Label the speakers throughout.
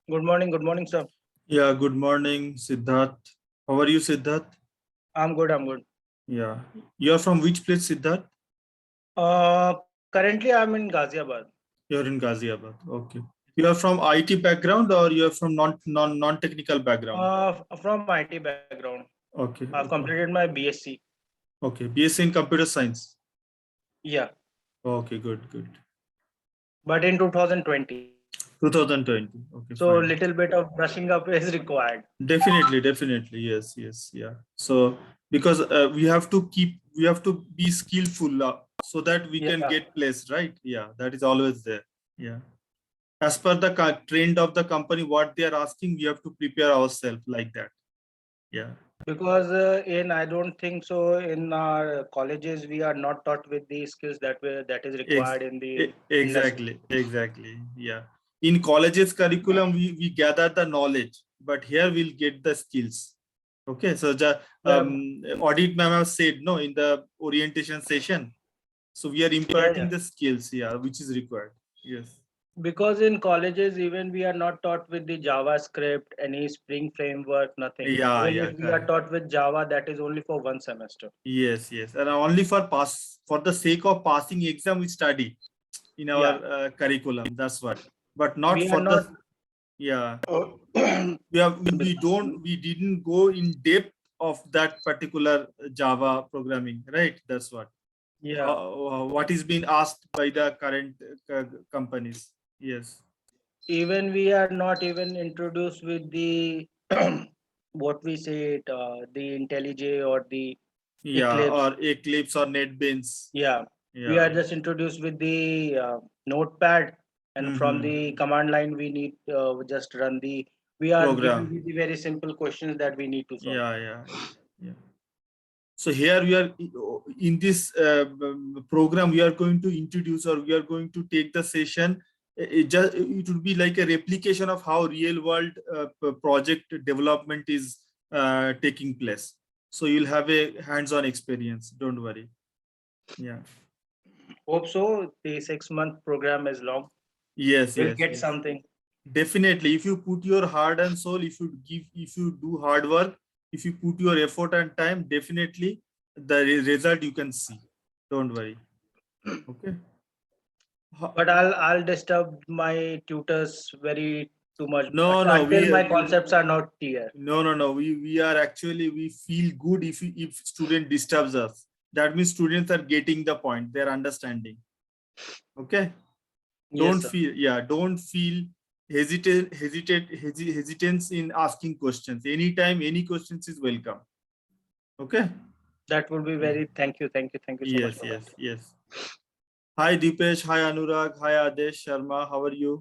Speaker 1: Good morning, sir.
Speaker 2: Yeah, good morning, Siddharth. How are you, Siddharth?
Speaker 1: I'm good. I'm good.
Speaker 2: Yeah. You're from which place, Siddharth?
Speaker 1: Currently, I'm in Ghaziabad.
Speaker 2: You're in Ghaziabad. Okay. You are from IT background or you're from non-technical background?
Speaker 1: From IT background.
Speaker 2: Okay,
Speaker 1: I've
Speaker 2: okay.
Speaker 1: completed my BSc.
Speaker 2: Okay. BSc in computer science.
Speaker 1: Yeah,
Speaker 2: Okay, good, good.
Speaker 1: but in 2020.
Speaker 2: 2020. Okay,
Speaker 1: So
Speaker 2: fine.
Speaker 1: little bit of brushing up is required.
Speaker 2: Definitely, definitely. Yes, yes, yeah. So because we have to be skillful so that we can
Speaker 1: Yeah,
Speaker 2: get placed, right? Yeah, that is always there. Yeah. As per the trend of the company, what they are asking, we have to prepare ourselves like that. Yeah.
Speaker 1: because I don't think so. In our colleges, we are not taught with the skills that is required in the industry.
Speaker 2: Exactly, exactly. Yeah. In colleges curriculum, we gather the knowledge, but here we'll get the skills. Okay. So the
Speaker 1: Yeah,
Speaker 2: audit ma'am have said no in the orientation session. So we are
Speaker 1: yeah.
Speaker 2: imparting the skills, yeah, which is required. Yes.
Speaker 1: Because in colleges, even we are not taught with the JavaScript, any Spring framework, nothing.
Speaker 2: Yeah,
Speaker 1: Even
Speaker 2: yeah,
Speaker 1: if we are
Speaker 2: correct.
Speaker 1: taught with Java, that is only for one semester.
Speaker 2: Yes, yes. And only for the sake of passing exam, we study in our
Speaker 1: Yeah,
Speaker 2: curriculum. That's what. But not
Speaker 1: we are
Speaker 2: for the,
Speaker 1: not.
Speaker 2: yeah.
Speaker 1: uh,
Speaker 2: We didn't go in depth of that particular Java programming, right? That's what.
Speaker 1: yeah,
Speaker 2: What is being asked by the current companies. Yes.
Speaker 1: even we are not even introduced with the what we say it, the IntelliJ or the
Speaker 2: Yeah,
Speaker 1: Eclipse.
Speaker 2: or Eclipse or NetBeans.
Speaker 1: Yeah, we are
Speaker 2: Yeah.
Speaker 1: just introduced with the Notepad, and from
Speaker 2: Mm-hmm.
Speaker 1: the command line we need just run the. We are given
Speaker 2: Program.
Speaker 1: with the very simple questions that we need to solve.
Speaker 2: Yeah, yeah, yeah, yeah. So here we are in this program, we are going to introduce or we are going to take the session. It would be like a replication of how real world project development is taking place. So you'll have a hands-on experience. Don't worry. Yeah.
Speaker 1: Hope so. The 6 month program is long.
Speaker 2: Yes,
Speaker 1: We'll
Speaker 2: yes,
Speaker 1: get
Speaker 2: yes.
Speaker 1: something.
Speaker 2: Definitely. If you put your heart and soul, if you do hard work, if you put your effort and time, definitely the result you can see. Don't worry. Okay.
Speaker 1: But I'll disturb my tutors very too much
Speaker 2: No, no,
Speaker 1: until my concepts are not clear.
Speaker 2: no. We are actually, we feel good if student disturbs us. That means students are getting the point. They're understanding. Okay.
Speaker 1: Yes, sir.
Speaker 2: Don't feel hesitance in asking questions. Anytime, any questions is welcome. Okay.
Speaker 1: That would be
Speaker 2: Yeah.
Speaker 1: very. Thank you so much
Speaker 2: Yes,
Speaker 1: for that.
Speaker 2: yes, yes. Hi Deepesh. Hi Anurag. Hi Adesh Sharma. How are you?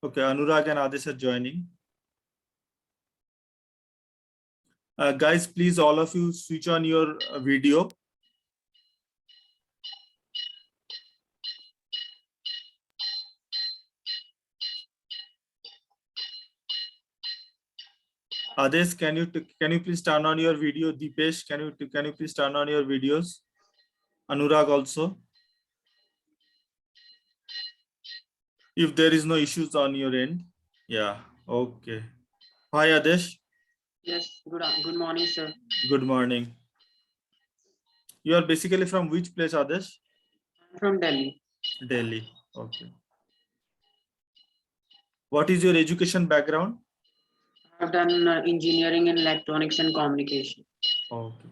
Speaker 2: Okay, Anurag and Adesh are joining. Guys, please, all of you, switch on your video. Adesh, can you please turn on your video? Deepesh, can you please turn on your videos? Anurag also. If there is no issues on your end. Yeah. Okay. Hi Adesh.
Speaker 3: Yes, good morning, sir.
Speaker 2: Good morning. You are basically from which place, Adesh?
Speaker 3: I'm from Delhi.
Speaker 2: Delhi. Okay. What is your education background?
Speaker 3: I've done engineering in electronics and communication.
Speaker 2: Okay.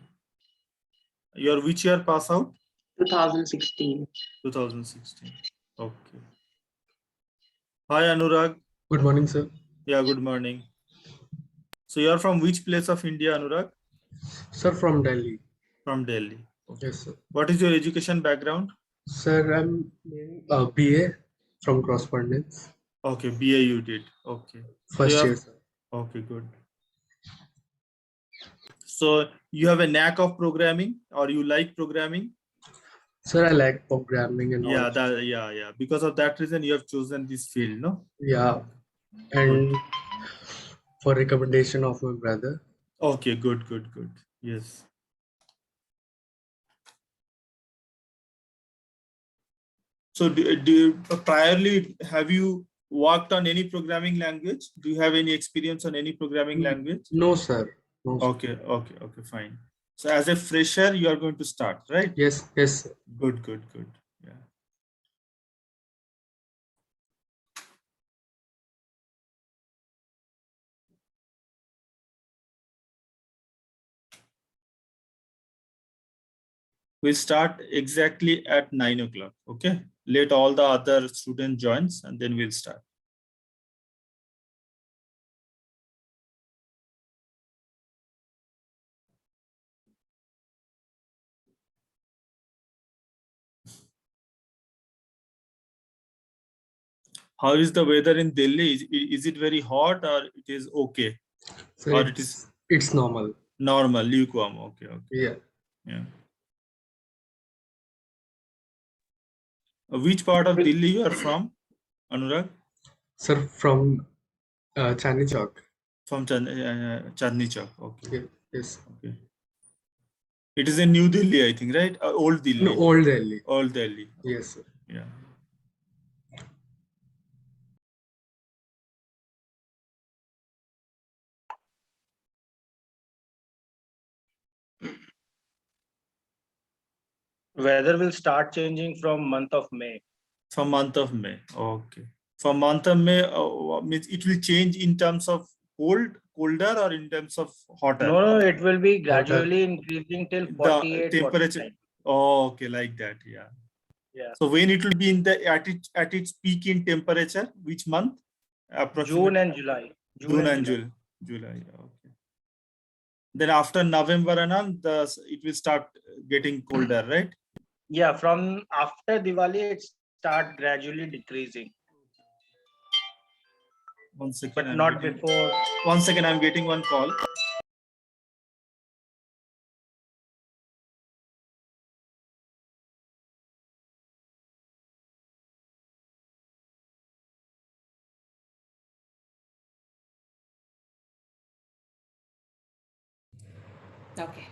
Speaker 2: Your which year pass out?
Speaker 3: 2016.
Speaker 2: 2016. Okay. Hi Anurag.
Speaker 4: Good morning, sir.
Speaker 2: Yeah, good morning. So you are from which place of India, Anurag?
Speaker 4: Sir, from Delhi.
Speaker 2: From Delhi. Okay.
Speaker 4: Yes, sir.
Speaker 2: What is your education background?
Speaker 4: Sir, I'm doing BA from correspondence.
Speaker 2: Okay, BA you did. Okay.
Speaker 4: First year, sir.
Speaker 2: Okay, good. So you have a knack of programming or you like programming?
Speaker 4: Sir, I like programming and all.
Speaker 2: Yeah. Because of that reason you have chosen this field, no?
Speaker 4: Yeah, and for recommendation of my brother.
Speaker 2: Okay, good. Yes. So priorly, have you worked on any programming language? Do you have any experience on any programming language?
Speaker 4: No, sir. No, sir.
Speaker 2: Okay, fine. So as a fresher, you are going to start, right?
Speaker 4: Yes, yes, sir.
Speaker 2: Good. Yeah. We'll start exactly at 9 o'clock. Okay. Let all the other students join and then we'll start. How is the weather in Delhi? Is it very hot or it is okay?
Speaker 4: So
Speaker 2: or it is
Speaker 4: it's normal.
Speaker 2: Normal, lukewarm. Okay.
Speaker 4: Yeah.
Speaker 2: Which part of Delhi you are from, Anurag?
Speaker 4: Sir, from Chandni Chowk.
Speaker 2: From Chandni Chowk. Okay.
Speaker 4: Yeah, yes.
Speaker 2: Okay. It is in New Delhi, I think, right? Old Delhi.
Speaker 4: No, Old Delhi.
Speaker 2: Old Delhi.
Speaker 4: Yes, sir.
Speaker 2: Yeah.
Speaker 1: Weather will start changing from month of May.
Speaker 2: From month of May. Okay. From month of May, means it will change in terms of colder or in terms of hotter?
Speaker 1: No, it will be gradually increasing till 48,
Speaker 2: the temperature.
Speaker 1: 49.
Speaker 2: Oh, okay, like that. Yeah.
Speaker 1: Yeah.
Speaker 2: So when it will be in the at its peak in temperature, which month?
Speaker 1: June and July.
Speaker 2: June and July. Okay. Then after November and on, it will start getting colder, right?
Speaker 1: Yeah, from after Diwali, it start gradually decreasing.
Speaker 2: 1 second.
Speaker 1: But not before.
Speaker 2: 1 second, I'm getting one call.
Speaker 5: Okay.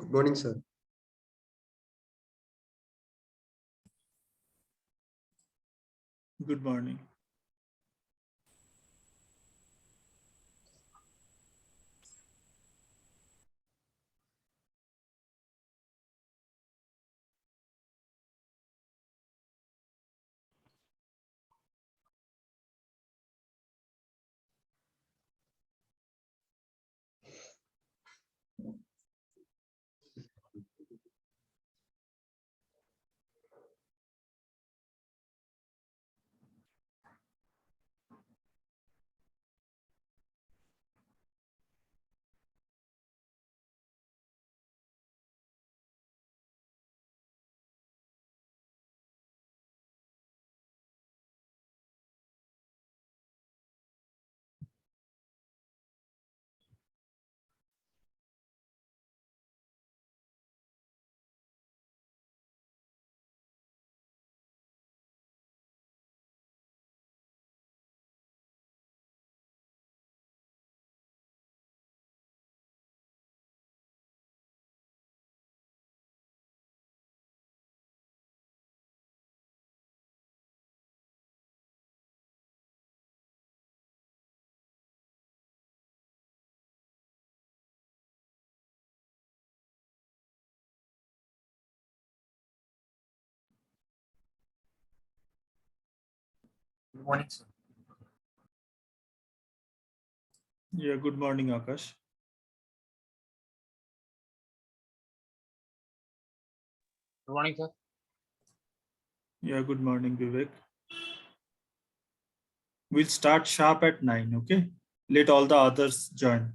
Speaker 5: Good morning, sir.
Speaker 2: Good morning.
Speaker 6: Good morning, sir.
Speaker 2: Yeah, good morning, Akash.
Speaker 6: Good morning, sir.
Speaker 2: Yeah, good morning, Vivek. We'll start sharp at 9, okay? Let all the others join.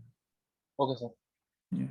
Speaker 6: Okay, sir.
Speaker 2: Yeah.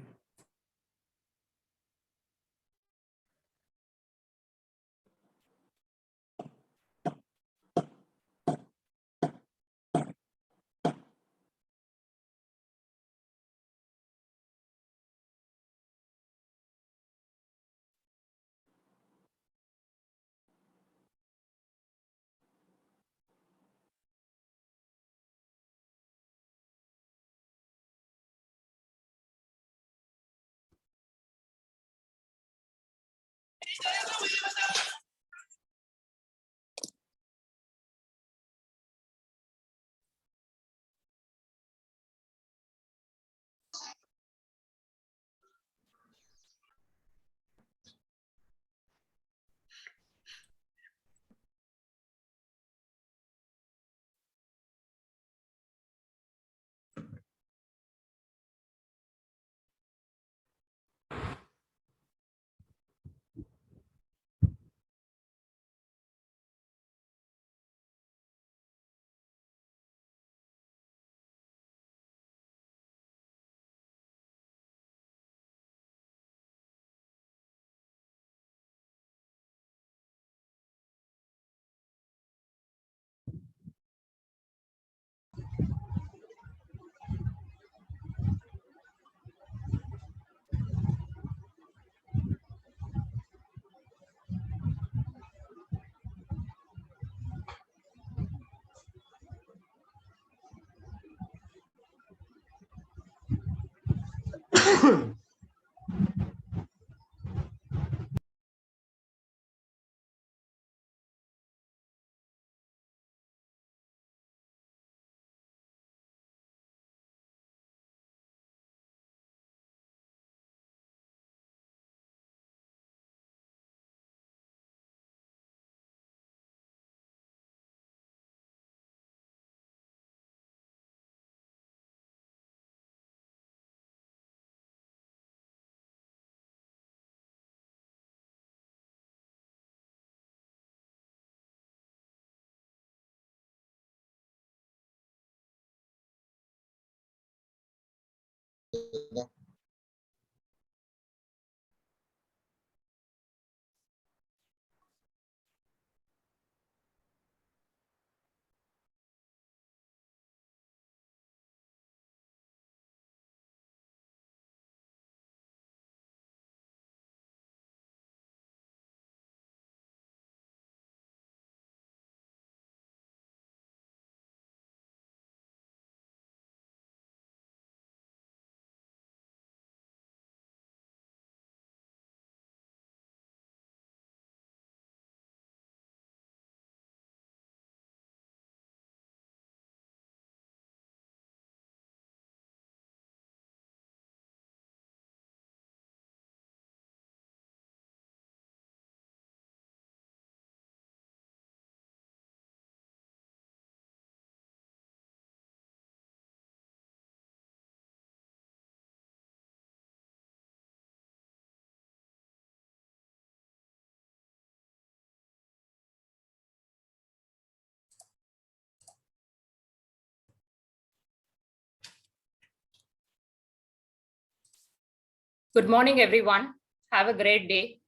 Speaker 5: Good morning, everyone. Have a great day.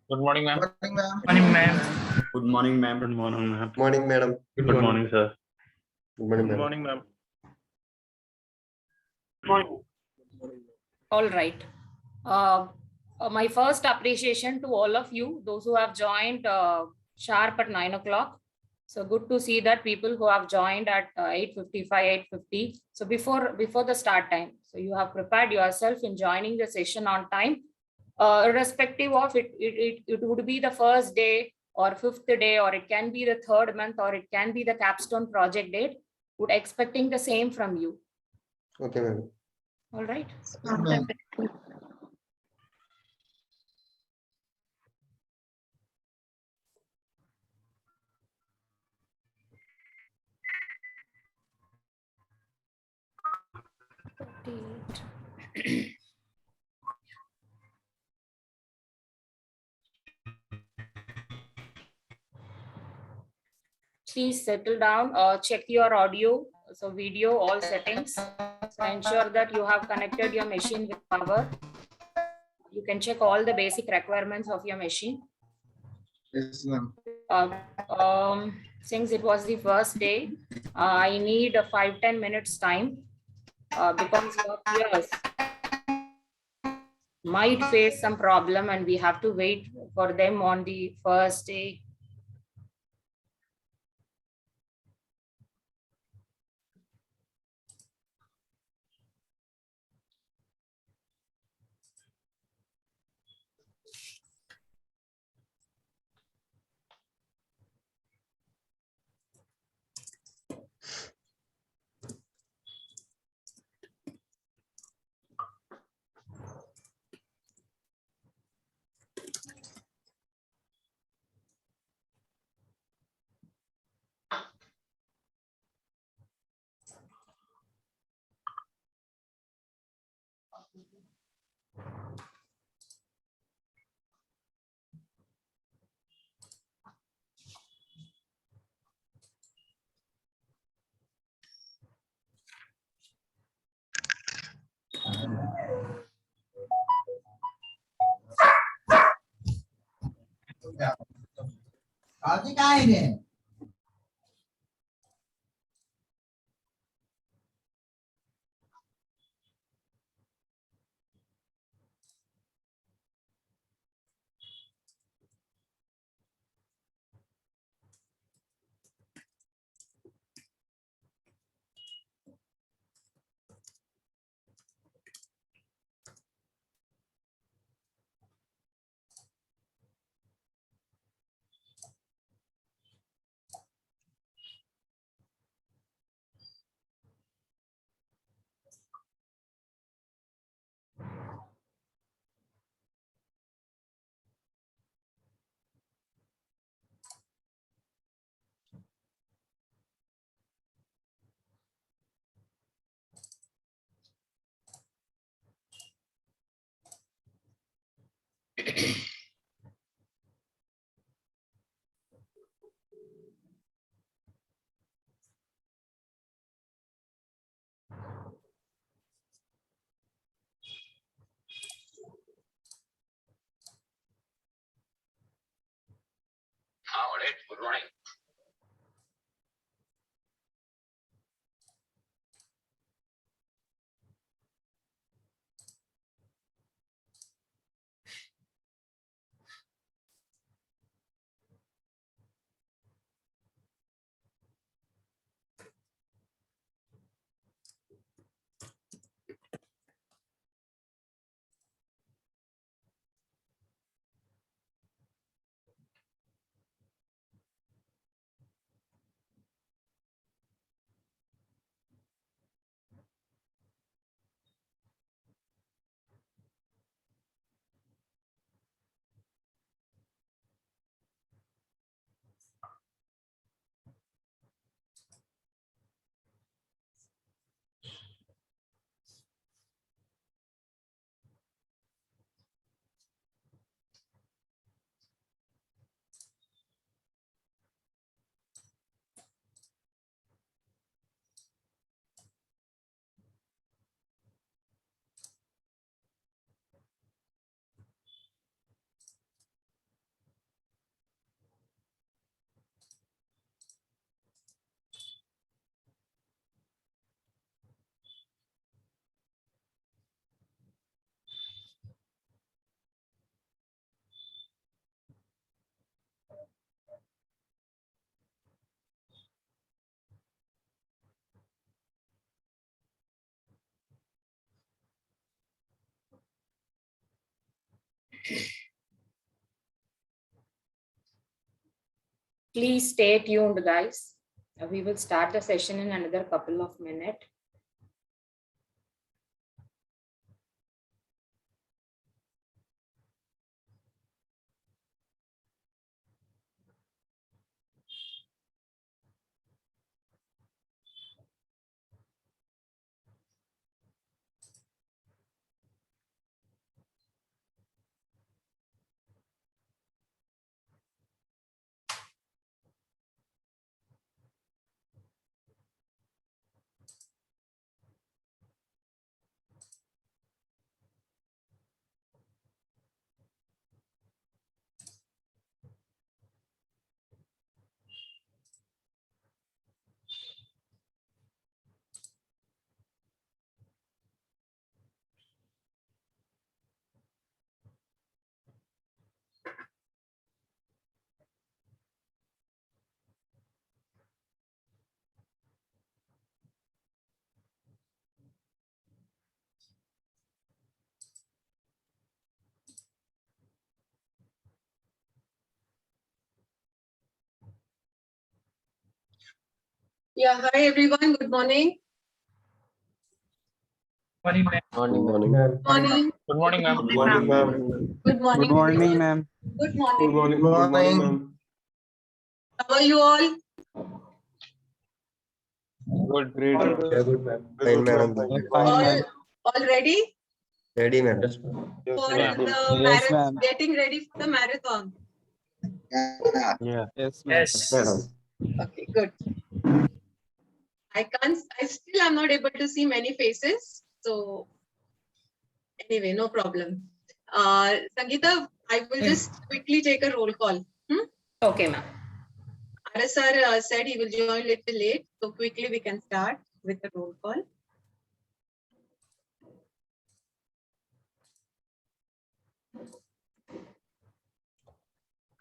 Speaker 6: Good morning, ma'am.
Speaker 1: Morning, ma'am.
Speaker 7: Good morning, ma'am.
Speaker 8: Good morning, ma'am.
Speaker 4: Morning, madam.
Speaker 8: Good morning, sir.
Speaker 4: Good morning,
Speaker 1: Good
Speaker 4: madam.
Speaker 1: morning, ma'am.
Speaker 5: All right. My first appreciation to all of you, those who have joined sharp at 9 o'clock. So good to see that people who have joined at 8:55, 8:50. So before the start time. So you have prepared yourself in joining the session on time. Irrespective of it would be the first day or fifth day, or it can be the third month, or it can be the capstone project date. Would expecting the same from you.
Speaker 4: Okay, madam.
Speaker 5: All right. Please settle down, check your audio, so video, all settings. So ensure that you have connected your machine with power. You can check all the basic requirements of your machine.
Speaker 7: Yes, ma'am.
Speaker 5: Since it was the first day, I need a 5-10 minutes time because your peers might face some problem and we have to wait for them on the first day.
Speaker 6: All right. Good morning.
Speaker 5: Please stay tuned, guys. We will start the session in another couple of minutes.
Speaker 8: Yeah, hi everyone. Good morning.
Speaker 6: Morning, ma'am.
Speaker 8: Morning.
Speaker 6: Good morning, ma'am.
Speaker 7: Good morning, ma'am.
Speaker 8: Good morning.
Speaker 9: Good morning, ma'am.
Speaker 8: Good morning.
Speaker 7: Good morning. Good morning, ma'am.
Speaker 8: How are you all?
Speaker 6: Good, great.
Speaker 7: Good, ma'am.
Speaker 9: Fine,
Speaker 8: All,
Speaker 9: ma'am.
Speaker 8: all ready
Speaker 7: Ready, ma'am.
Speaker 8: for
Speaker 6: ma'am.
Speaker 8: the
Speaker 9: Yes,
Speaker 8: marathon?
Speaker 9: ma'am.
Speaker 8: Getting ready for the marathon.
Speaker 9: Yes, ma'am.
Speaker 7: Yes.
Speaker 8: Okay, good. I still am not able to see many faces. So anyway, no problem. Sangeeta, I will just quickly take a roll call.
Speaker 5: Okay, ma'am.
Speaker 8: RSR said he will join a little late. So quickly we can start with the roll call.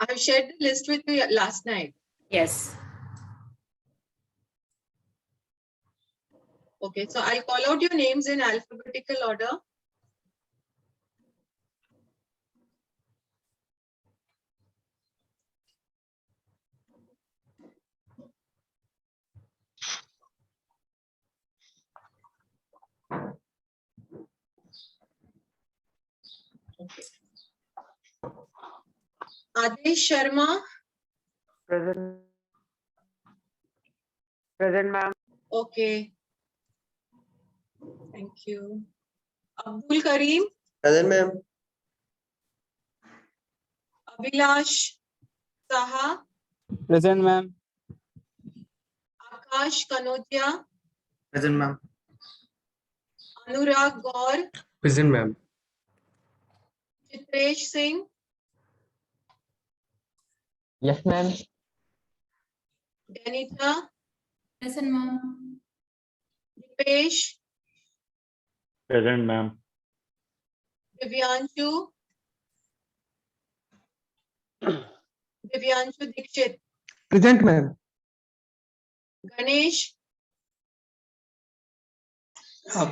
Speaker 8: I have shared the list with you last night.
Speaker 5: Yes.
Speaker 8: Okay, so I'll call out your names in alphabetical order. Okay. Adesh Sharma.
Speaker 9: Present. Present, ma'am.
Speaker 8: Okay. Thank you. Abdul Karim.
Speaker 7: Present, ma'am.
Speaker 8: Abhilash Saha.
Speaker 9: Present, ma'am.
Speaker 8: Akash Kanodia.
Speaker 7: Present, ma'am.
Speaker 8: Anurag Gaur.
Speaker 4: Present, ma'am.
Speaker 8: Chitresh Singh.
Speaker 9: Yes, ma'am.
Speaker 8: Danita.
Speaker 5: Present, ma'am.
Speaker 8: Dipesh.
Speaker 6: Present, ma'am.
Speaker 8: Divyanshu. Divyanshu Dikshit.
Speaker 9: Present, ma'am.
Speaker 8: Ganesh.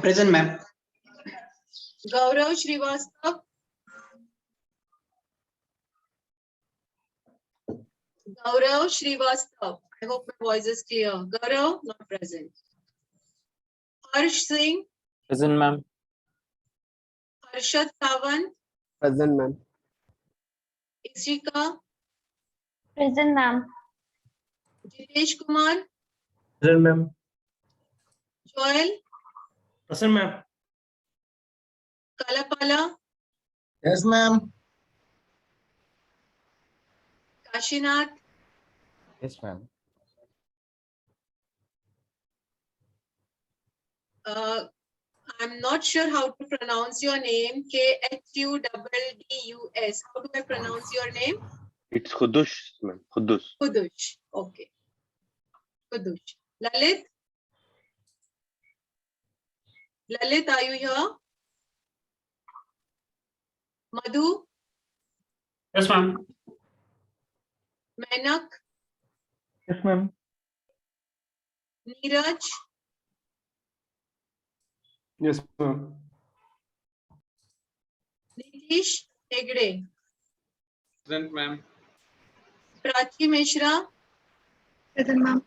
Speaker 9: Present, ma'am.
Speaker 8: Gaurav Srivastav. Gaurav Srivastav. I hope my voice is clear. Gaurav, not present. Harsh Singh.
Speaker 9: Present, ma'am.
Speaker 8: Harshad Sawant.
Speaker 9: Present, ma'am.
Speaker 8: Ishika.
Speaker 5: Present, ma'am.
Speaker 8: Jitesh Kumar.
Speaker 9: Present, ma'am.
Speaker 8: Joel.
Speaker 9: Present, ma'am.
Speaker 8: Kalapala.
Speaker 7: Yes, ma'am.
Speaker 8: Kashinath.
Speaker 9: Yes, ma'am.
Speaker 8: I'm not sure how to pronounce your name. Khudus. How do I pronounce your name?
Speaker 10: It's Khudush, ma'am. Khudush.
Speaker 8: Khudush. Okay. Khudush. Lalit. Lalit, are you here? Madhu.
Speaker 9: Yes, ma'am.
Speaker 8: Menak.
Speaker 9: Yes, ma'am.
Speaker 8: Neeraj.
Speaker 9: Yes, ma'am.
Speaker 8: Nitish. Hegde,
Speaker 9: Present, ma'am.
Speaker 8: Prachi Mishra,
Speaker 11: Present, ma'am.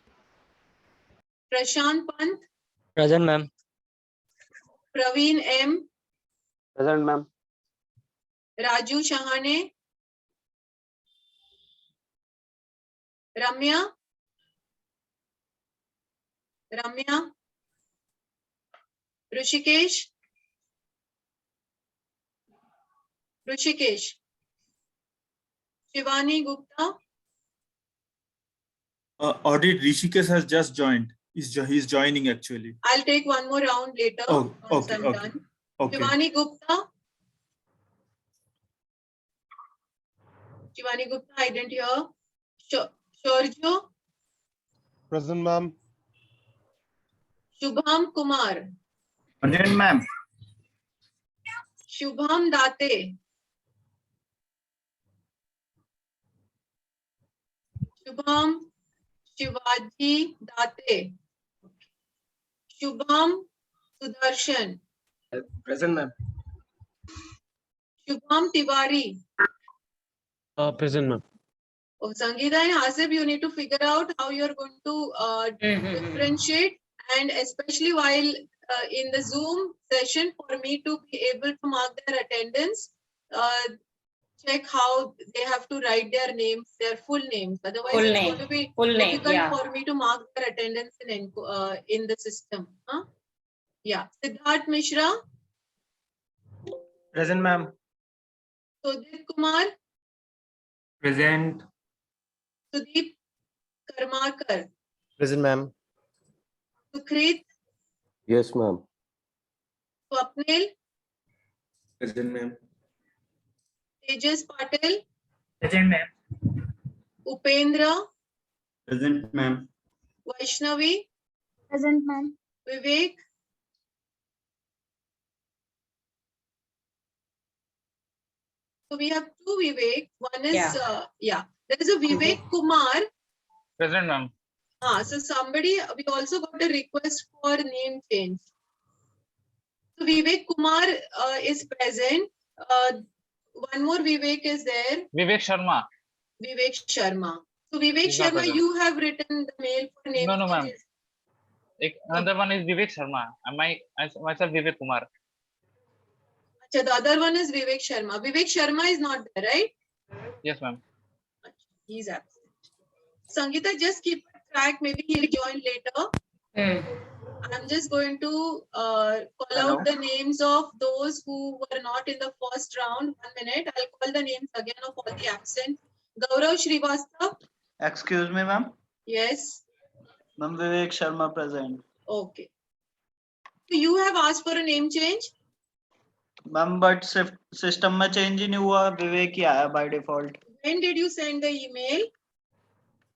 Speaker 8: Prashant Pant,
Speaker 7: Present, ma'am.
Speaker 8: Praveen M,
Speaker 10: Present, ma'am.
Speaker 8: Raju Shahane, Ramya, Rishikesh, Shivani Gupta,
Speaker 2: Audit Rishikesh has just joined. He's joining actually.
Speaker 8: I'll take one more round later
Speaker 2: Oh,
Speaker 8: once
Speaker 2: okay,
Speaker 8: I'm
Speaker 2: okay.
Speaker 8: done.
Speaker 2: Okay.
Speaker 8: Shivani Gupta, I didn't hear. Shorjo,
Speaker 7: Present, ma'am.
Speaker 8: Shubham Kumar,
Speaker 9: Present, ma'am.
Speaker 8: Shubham Date, Shubham Shivaji Date, Shubham Sudarshan,
Speaker 7: Present, ma'am.
Speaker 8: Shubham Tiwari.
Speaker 7: Present, ma'am.
Speaker 8: Oh, Sangeeta and Hasib, you need to figure out how you're going to differentiate, and especially while in the Zoom session, for me to be able to mark their attendance, check how they have to write their names, their full names. Otherwise,
Speaker 5: Full
Speaker 8: it's
Speaker 5: name.
Speaker 8: going to be
Speaker 5: Full name,
Speaker 8: difficult
Speaker 5: yeah.
Speaker 8: for me to mark their attendance in the system. Huh? Yeah. Siddharth Mishra,
Speaker 7: Present, ma'am.
Speaker 8: Sudhir Kumar,
Speaker 9: Present.
Speaker 8: Sudeep Karmakar,
Speaker 7: Present, ma'am.
Speaker 8: Sukrit,
Speaker 10: Yes, ma'am.
Speaker 8: Swapnil,
Speaker 7: Present, ma'am.
Speaker 8: Tejas Patel,
Speaker 9: Present, ma'am.
Speaker 8: Upendra,
Speaker 9: Present, ma'am.
Speaker 8: Vaishnavi,
Speaker 11: Present, ma'am.
Speaker 8: Vivek, so we have two Vivek. One is, there is a Vivek Kumar.
Speaker 6: Present, ma'am.
Speaker 8: So somebody, we also got a request for name change. So Vivek Kumar is present. One more Vivek is there,
Speaker 6: Vivek Sharma.
Speaker 8: Vivek Sharma. So Vivek
Speaker 6: He's not
Speaker 8: Sharma,
Speaker 6: present.
Speaker 8: you have written the mail for name
Speaker 6: No, ma'am.
Speaker 8: changes.
Speaker 6: Another one is Vivek Sharma. Myself Vivek Kumar.
Speaker 8: Achha, the other one is Vivek Sharma. Vivek Sharma is not there, right?
Speaker 6: Yes, ma'am.
Speaker 8: He's absent. Sangeeta, just keep track. Maybe he'll join later. I'm just going to call out the names of those who were not in the first round. 1 minute. I'll call the names again of all the absent. Gaurav Srivastav.
Speaker 1: Excuse me, ma'am.
Speaker 8: Yes.
Speaker 1: Ma'am, Vivek Sharma present.
Speaker 8: Okay. So you have asked for a name change?
Speaker 1: Ma'am, but system में change ही नहीं हुआ, विवेक ही आया by default.
Speaker 8: When did you send the email?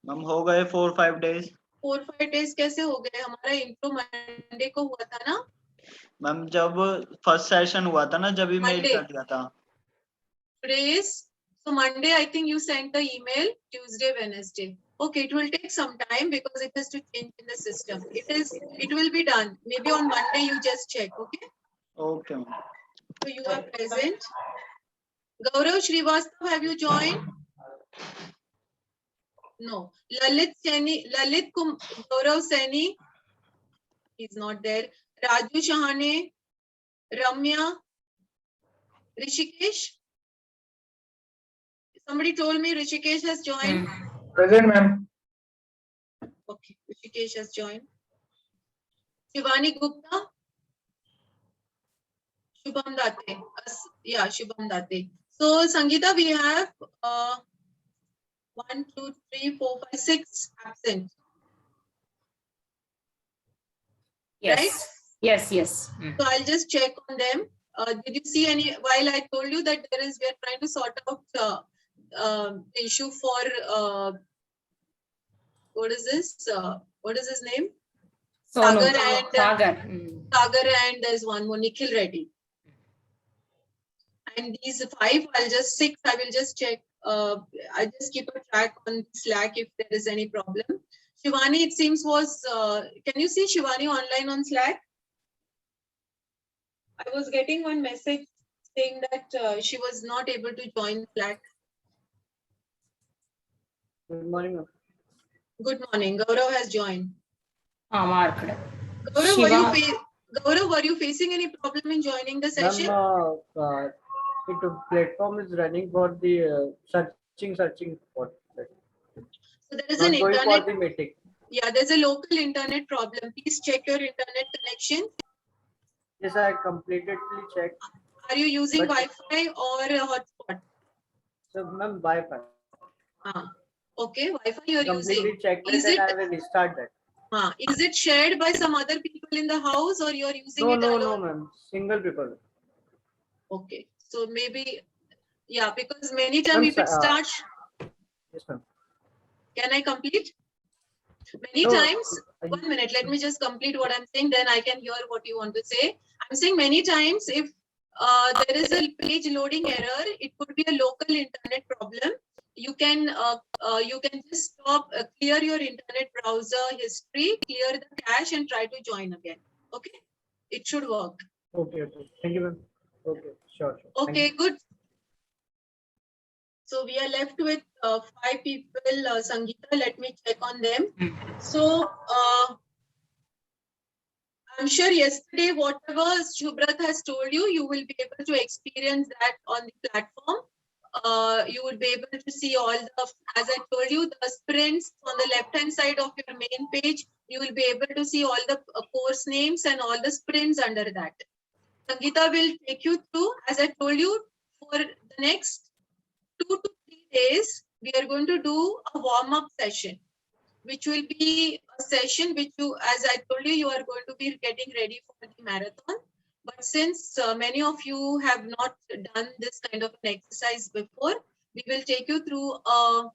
Speaker 1: Ma'am, हो गए 4-5 days.
Speaker 8: 4-5 days कैसे हो गए? हमारा intro Monday को हुआ था ना?
Speaker 1: मैम जब फर्स्ट सेशन हुआ था ना, जब ही मेल कर दिया था.
Speaker 8: Today is, so Monday I think you sent the email, Tuesday, Wednesday. Okay, it will take some time because it has to change in the system. It will be done. Maybe on Monday you just check, okay?
Speaker 1: Okay, ma'am.
Speaker 8: So you are present. Gaurav Srivastav, have you joined? No. Lalit Gaurav Saini, he's not there. Raju Shahane, Ramya, Rishikesh. Somebody told me Rishikesh has joined.
Speaker 9: Present, ma'am.
Speaker 8: Okay, Rishikesh has joined. Shivani Gupta. Shubham Date. Yeah, Shubham Date. So, Sangeeta, we have 1, 2, 3, 4, 5, 6 absent.
Speaker 5: Yes.
Speaker 8: Right?
Speaker 5: Yes.
Speaker 8: So, I'll just check on them. Did you see any, while I told you that we are trying to sort out the issue for, what is this? What is his name? Sagar and there's one more, Nikhil Reddy. And these 5, I will just check. I just keep a track on Slack if there is any problem. Shivani, it seems was, can you see Shivani online on Slack? I was getting one message saying that she was not able to join the flat.
Speaker 12: Good morning, ma'am.
Speaker 8: Good morning. Gaurav has joined.
Speaker 5: Marked.
Speaker 8: Gaurav,
Speaker 5: Shiva.
Speaker 8: were you facing any problem in joining the session?
Speaker 12: Ma'am, the platform is running for the searching for that.
Speaker 8: So there is
Speaker 12: Not
Speaker 8: an
Speaker 12: going
Speaker 8: internet.
Speaker 12: for the meeting.
Speaker 8: Yeah, there's a local internet problem. Please check your internet connection.
Speaker 12: Yes, I completely checked.
Speaker 8: Are you using
Speaker 12: But-
Speaker 8: Wi-Fi or a hotspot?
Speaker 12: So, ma'am, Wi-Fi.
Speaker 8: Okay, Wi-Fi you're
Speaker 12: Completely
Speaker 8: using.
Speaker 12: checked
Speaker 8: Is
Speaker 12: it
Speaker 8: it
Speaker 12: and I will restart that.
Speaker 8: is it shared by some other people in the house or you're using
Speaker 12: No,
Speaker 8: it
Speaker 12: no,
Speaker 8: alone?
Speaker 12: no, ma'am. Single people.
Speaker 8: Okay, so maybe, yeah, because many times
Speaker 12: Ma'am,
Speaker 8: if it starts,
Speaker 12: yes, ma'am.
Speaker 8: can I complete? Many
Speaker 12: No,
Speaker 8: times, 1 minute, let me just complete what I'm saying, then I can hear what you want to say. I'm saying many times if there is a page loading error, it could be a local internet problem. You can just stop, clear your internet browser history, clear the cache and try to join again. Okay, it should work.
Speaker 12: Okay. Thank you, ma'am. Okay, sure.
Speaker 8: Okay, good. So we are left with 5 people. Sangeeta, let me check on them. So I'm sure yesterday, whatever Shubhrat has told you, you will be able to experience that on the platform. You will be able to see all the, as I told you, the sprints on the left-hand side of your main page. You will be able to see all the course names and all the sprints under that. Sangeeta will take you through, as I told you, for the next 2 to 3 days, we are going to do a warm-up session, which will be a session which you, as I told you, you are going to be getting ready for the marathon. But since many of you have not done this kind of an exercise before, we will take you through a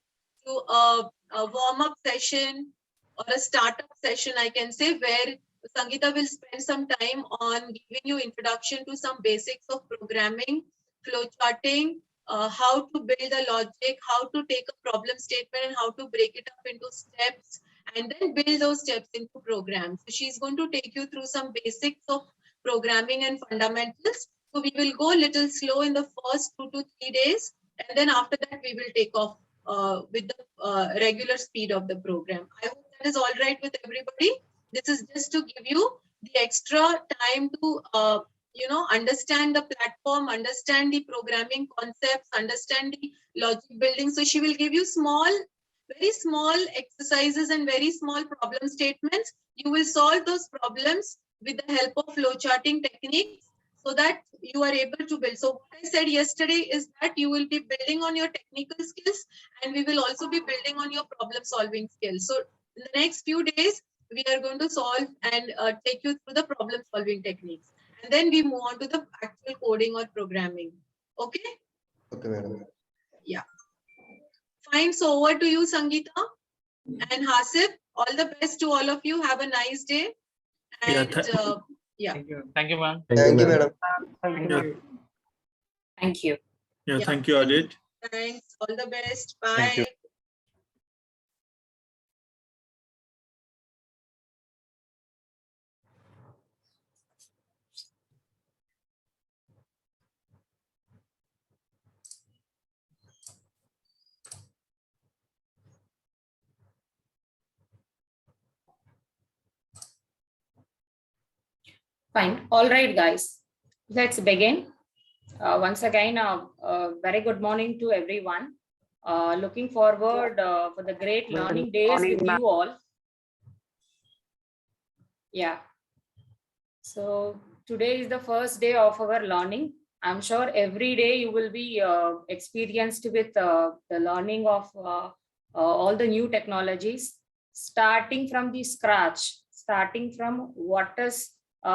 Speaker 8: warm-up session or a startup session, I can say, where Sangeeta will spend some time on giving you introduction to some basics of programming, flow charting, how to build a logic, how to take a problem statement and how to break it up into steps and then build those steps into programs. So she's going to take you through some basics of programming and fundamentals. So we will go a little slow in the first 2 to 3 days, and then after that we will take off with the regular speed of the program. I hope that is all right with everybody. This is just to give you the extra time to understand the platform, understand the programming concepts, understand the logic building. So she will give you very small exercises and very small problem statements. You will solve those problems with the help of flowcharting techniques so that you are able to build. So what I said yesterday is that you will be building on your technical skills and we will also be building on your problem solving skills. So in the next few days, we are going to solve and take you through the problem solving techniques. And then we move on to the actual coding or programming. Okay?
Speaker 10: Okay, madam.
Speaker 8: Yeah. Fine. So over to you, Sangeeta and Hasib. All the best to all of you. Have a nice day. And yeah.
Speaker 6: Thank you, ma'am.
Speaker 10: Thank you, madam.
Speaker 5: Thank you.
Speaker 2: Yeah, thank you, Adit.
Speaker 8: Thanks. All the best. Bye.
Speaker 6: Thank you.
Speaker 5: Fine. All right, guys. Let's begin. Once again, very good morning to everyone. Looking forward for the great learning days with you all. Yeah. So today is the first day of our learning. I'm sure every day you will be experienced with the learning of all the new technologies, starting from the scratch, starting from what is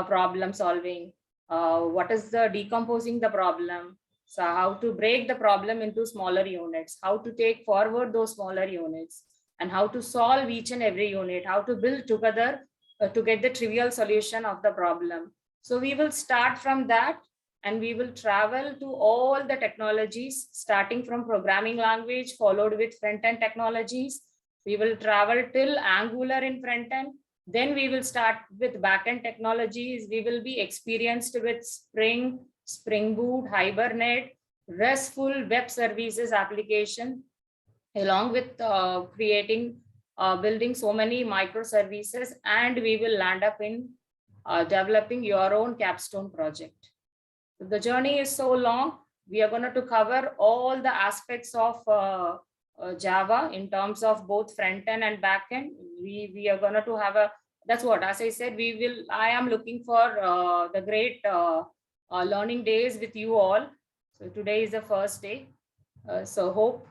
Speaker 5: problem solving, what is the decomposing the problem, so how to break the problem into smaller units, how to take forward those smaller units, and how to solve each and every unit, how to build together to get the trivial solution of the problem. So we will start from that and we will travel to all the technologies, starting from programming language, followed with front-end technologies. We will travel till Angular in front-end. Then we will start with back-end technologies. We will be experienced with Spring, Spring Boot, Hibernate, RESTful web services application, along with building so many microservices, and we will land up in developing your own capstone project. The journey is so long. We are going to cover all the aspects of Java in terms of both front end and back end. We are going to have that's what, as I said, I am looking for the great learning days with you all. So today is the first day. So hope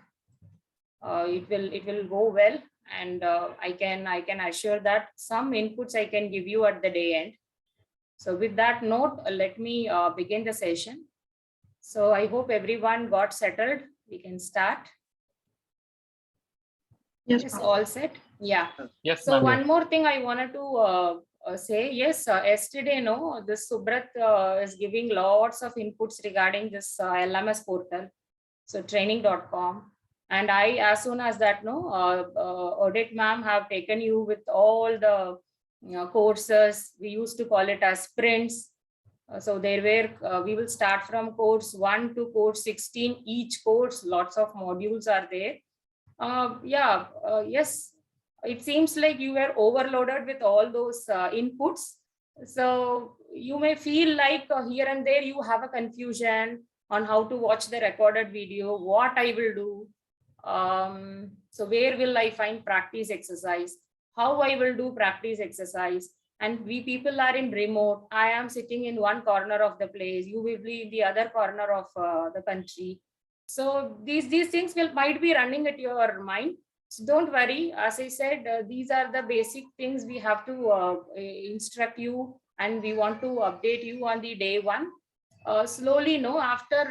Speaker 5: it will go well, and I can assure that some inputs I can give you at the day end. So with that note, let me begin the session. So I hope everyone got settled. We can start. Yes, all set. Yeah.
Speaker 6: Yes.
Speaker 5: So one more thing I wanted to say. Yes, yesterday, this Subrat is giving lots of inputs regarding this LMS portal. So training.com. And I, as soon as that, Audit ma'am have taken you with all the courses. We used to call it as sprints. So there were, we will start from course 1 to course 16. Each course, lots of modules are there. Yes, it seems like you were overloaded with all those inputs. So you may feel like here and there you have a confusion on how to watch the recorded video, what I will do. So where will I find practice exercise? How I will do practice exercise? And we people are in remote. I am sitting in one corner of the place. You will be in the other corner of the country. So these things might be running at your mind. So don't worry. As I said, these are the basic things we have to instruct you, and we want to update you on the day one. Slowly, after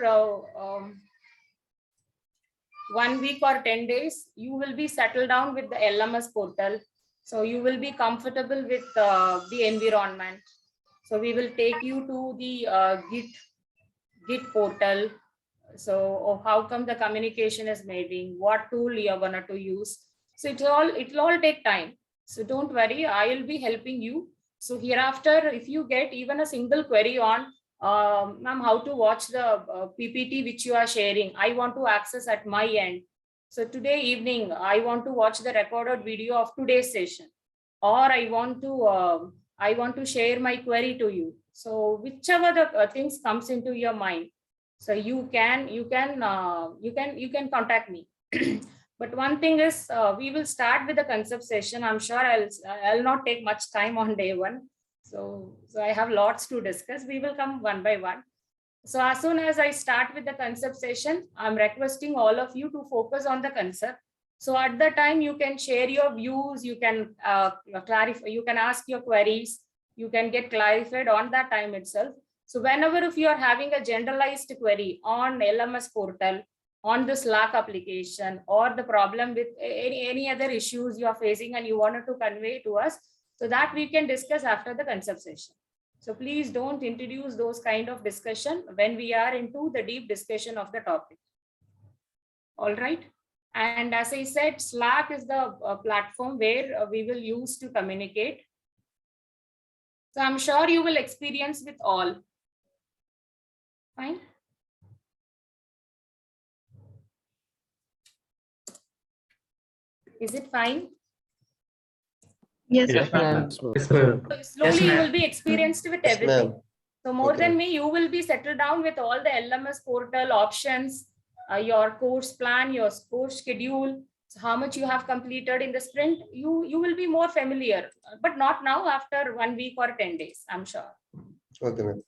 Speaker 5: 1 week or 10 days, you will be settled down with the LMS portal. So you will be comfortable with the environment. So we will take you to the Git portal. So how come the communication is made, what tool you are going to use. So it'll all take time. So don't worry, I will be helping you. So hereafter, if you get even a single query on ma'am, how to watch the PPT which you are sharing, I want to access at my end. So today evening, I want to watch the recorded video of today's session, or I want to share my query to you. So whichever the things comes into your mind, so you can contact me. But one thing is, we will start with the concept session. I'm sure I'll not take much time on day one. So I have lots to discuss. We will come one by one. So as soon as I start with the concept session, I'm requesting all of you to focus on the concept. So at the time, you can share your views, you can clarify, you can ask your queries, you can get clarified on that time itself. So whenever if you are having a generalized query on LMS portal, on the Slack application, or the problem with any other issues you are facing and you wanted to convey to us, so that we can discuss after the concept session. So please don't introduce those kind of discussion when we are into the deep discussion of the topic. All right. And as I said, Slack is the platform where we will use to communicate. So I'm sure you will experience with all. Fine. Is it fine?
Speaker 11: Yes,
Speaker 4: ma'am.
Speaker 5: Slowly you will be experienced with everything. So more
Speaker 10: Okay.
Speaker 5: than me, you will be settled down with all the LMS portal options, your course plan, your course schedule, so how much you have completed in the sprint. You will be more familiar, but not now, after 1 week or 10 days, I'm sure.
Speaker 10: Okay, ma'am.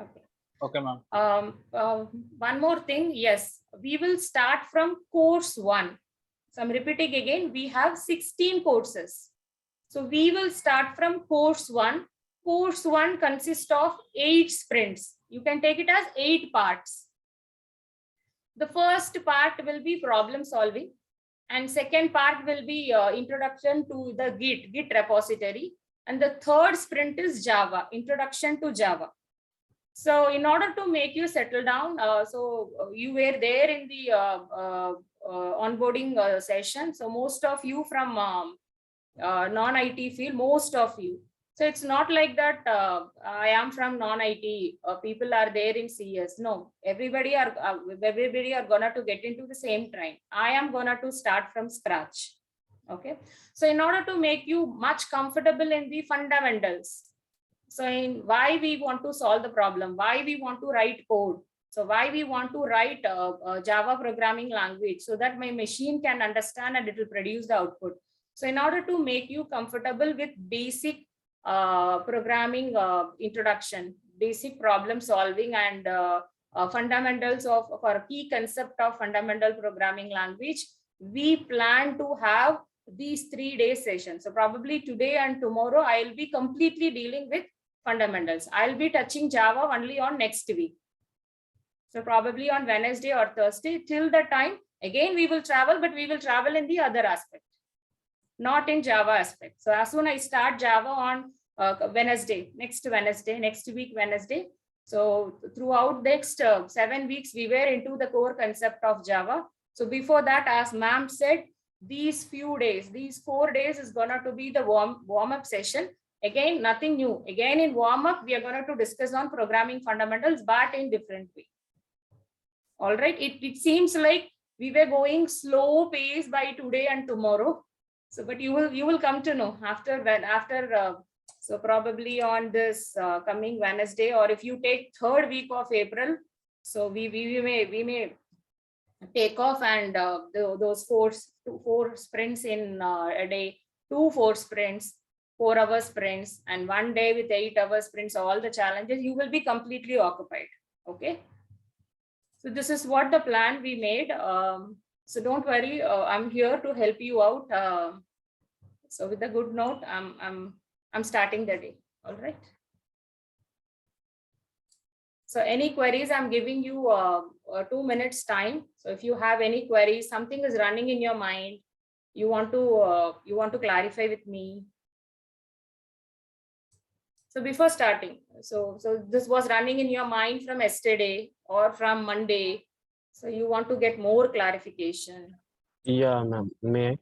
Speaker 5: Okay.
Speaker 6: Okay, ma'am.
Speaker 5: One more thing. Yes, we will start from course 1. So I'm repeating again, we have 16 courses. So we will start from course 1. Course 1 consists of 8 sprints. You can take it as 8 parts. The first part will be problem solving, and second part will be introduction to the Git repository. And the third sprint is Java, introduction to Java. So in order to make you settle down, you were there in the onboarding session. So most of you from non-IT field, most of you. So it's not like that I am from non-IT, people are there in CS. No, everybody are gonna to get into the same train. I am gonna to start from scratch. Okay. So in order to make you much comfortable in the fundamentals, so in why we want to solve the problem, why we want to write code, so why we want to write a Java programming language, so that my machine can understand and it will produce the output. So in order to make you comfortable with basic programming introduction, basic problem solving, and fundamentals of our key concept of fundamental programming language, we plan to have these 3-day sessions. So probably today and tomorrow I'll be completely dealing with fundamentals. I'll be touching Java only on next week. So probably on Wednesday or Thursday. Till the time, again we will travel, but we will travel in the other aspect, not in Java aspect. So as soon as I start Java on Wednesday, next week Wednesday. So throughout next 7 weeks, we were into the core concept of Java. So before that, as ma'am said, these few days, these 4 days is gonna to be the warm-up session. Again, nothing new. Again, in warm-up, we are going to discuss on programming fundamentals, but in different way. All right. It seems like we were going slow pace by today and tomorrow. So, but you will come to know after so probably on this coming Wednesday, or if you take 3rd week of April, so we may take off, and those four sprints in a day, 2 4 sprints, 4-hour sprints, and 1 day with 8-hour sprints, all the challenges, you will be completely occupied. Okay. So this is what the plan we made. So don't worry, I'm here to help you out. So with a good note, I'm starting the day. All right. So any queries, I'm giving you 2 minutes time. So if you have any queries, something is running in your mind, you want to clarify with me. So before starting, so this was running in your mind from yesterday or from Monday. So you want to get more clarification.
Speaker 7: Yeah, ma'am. May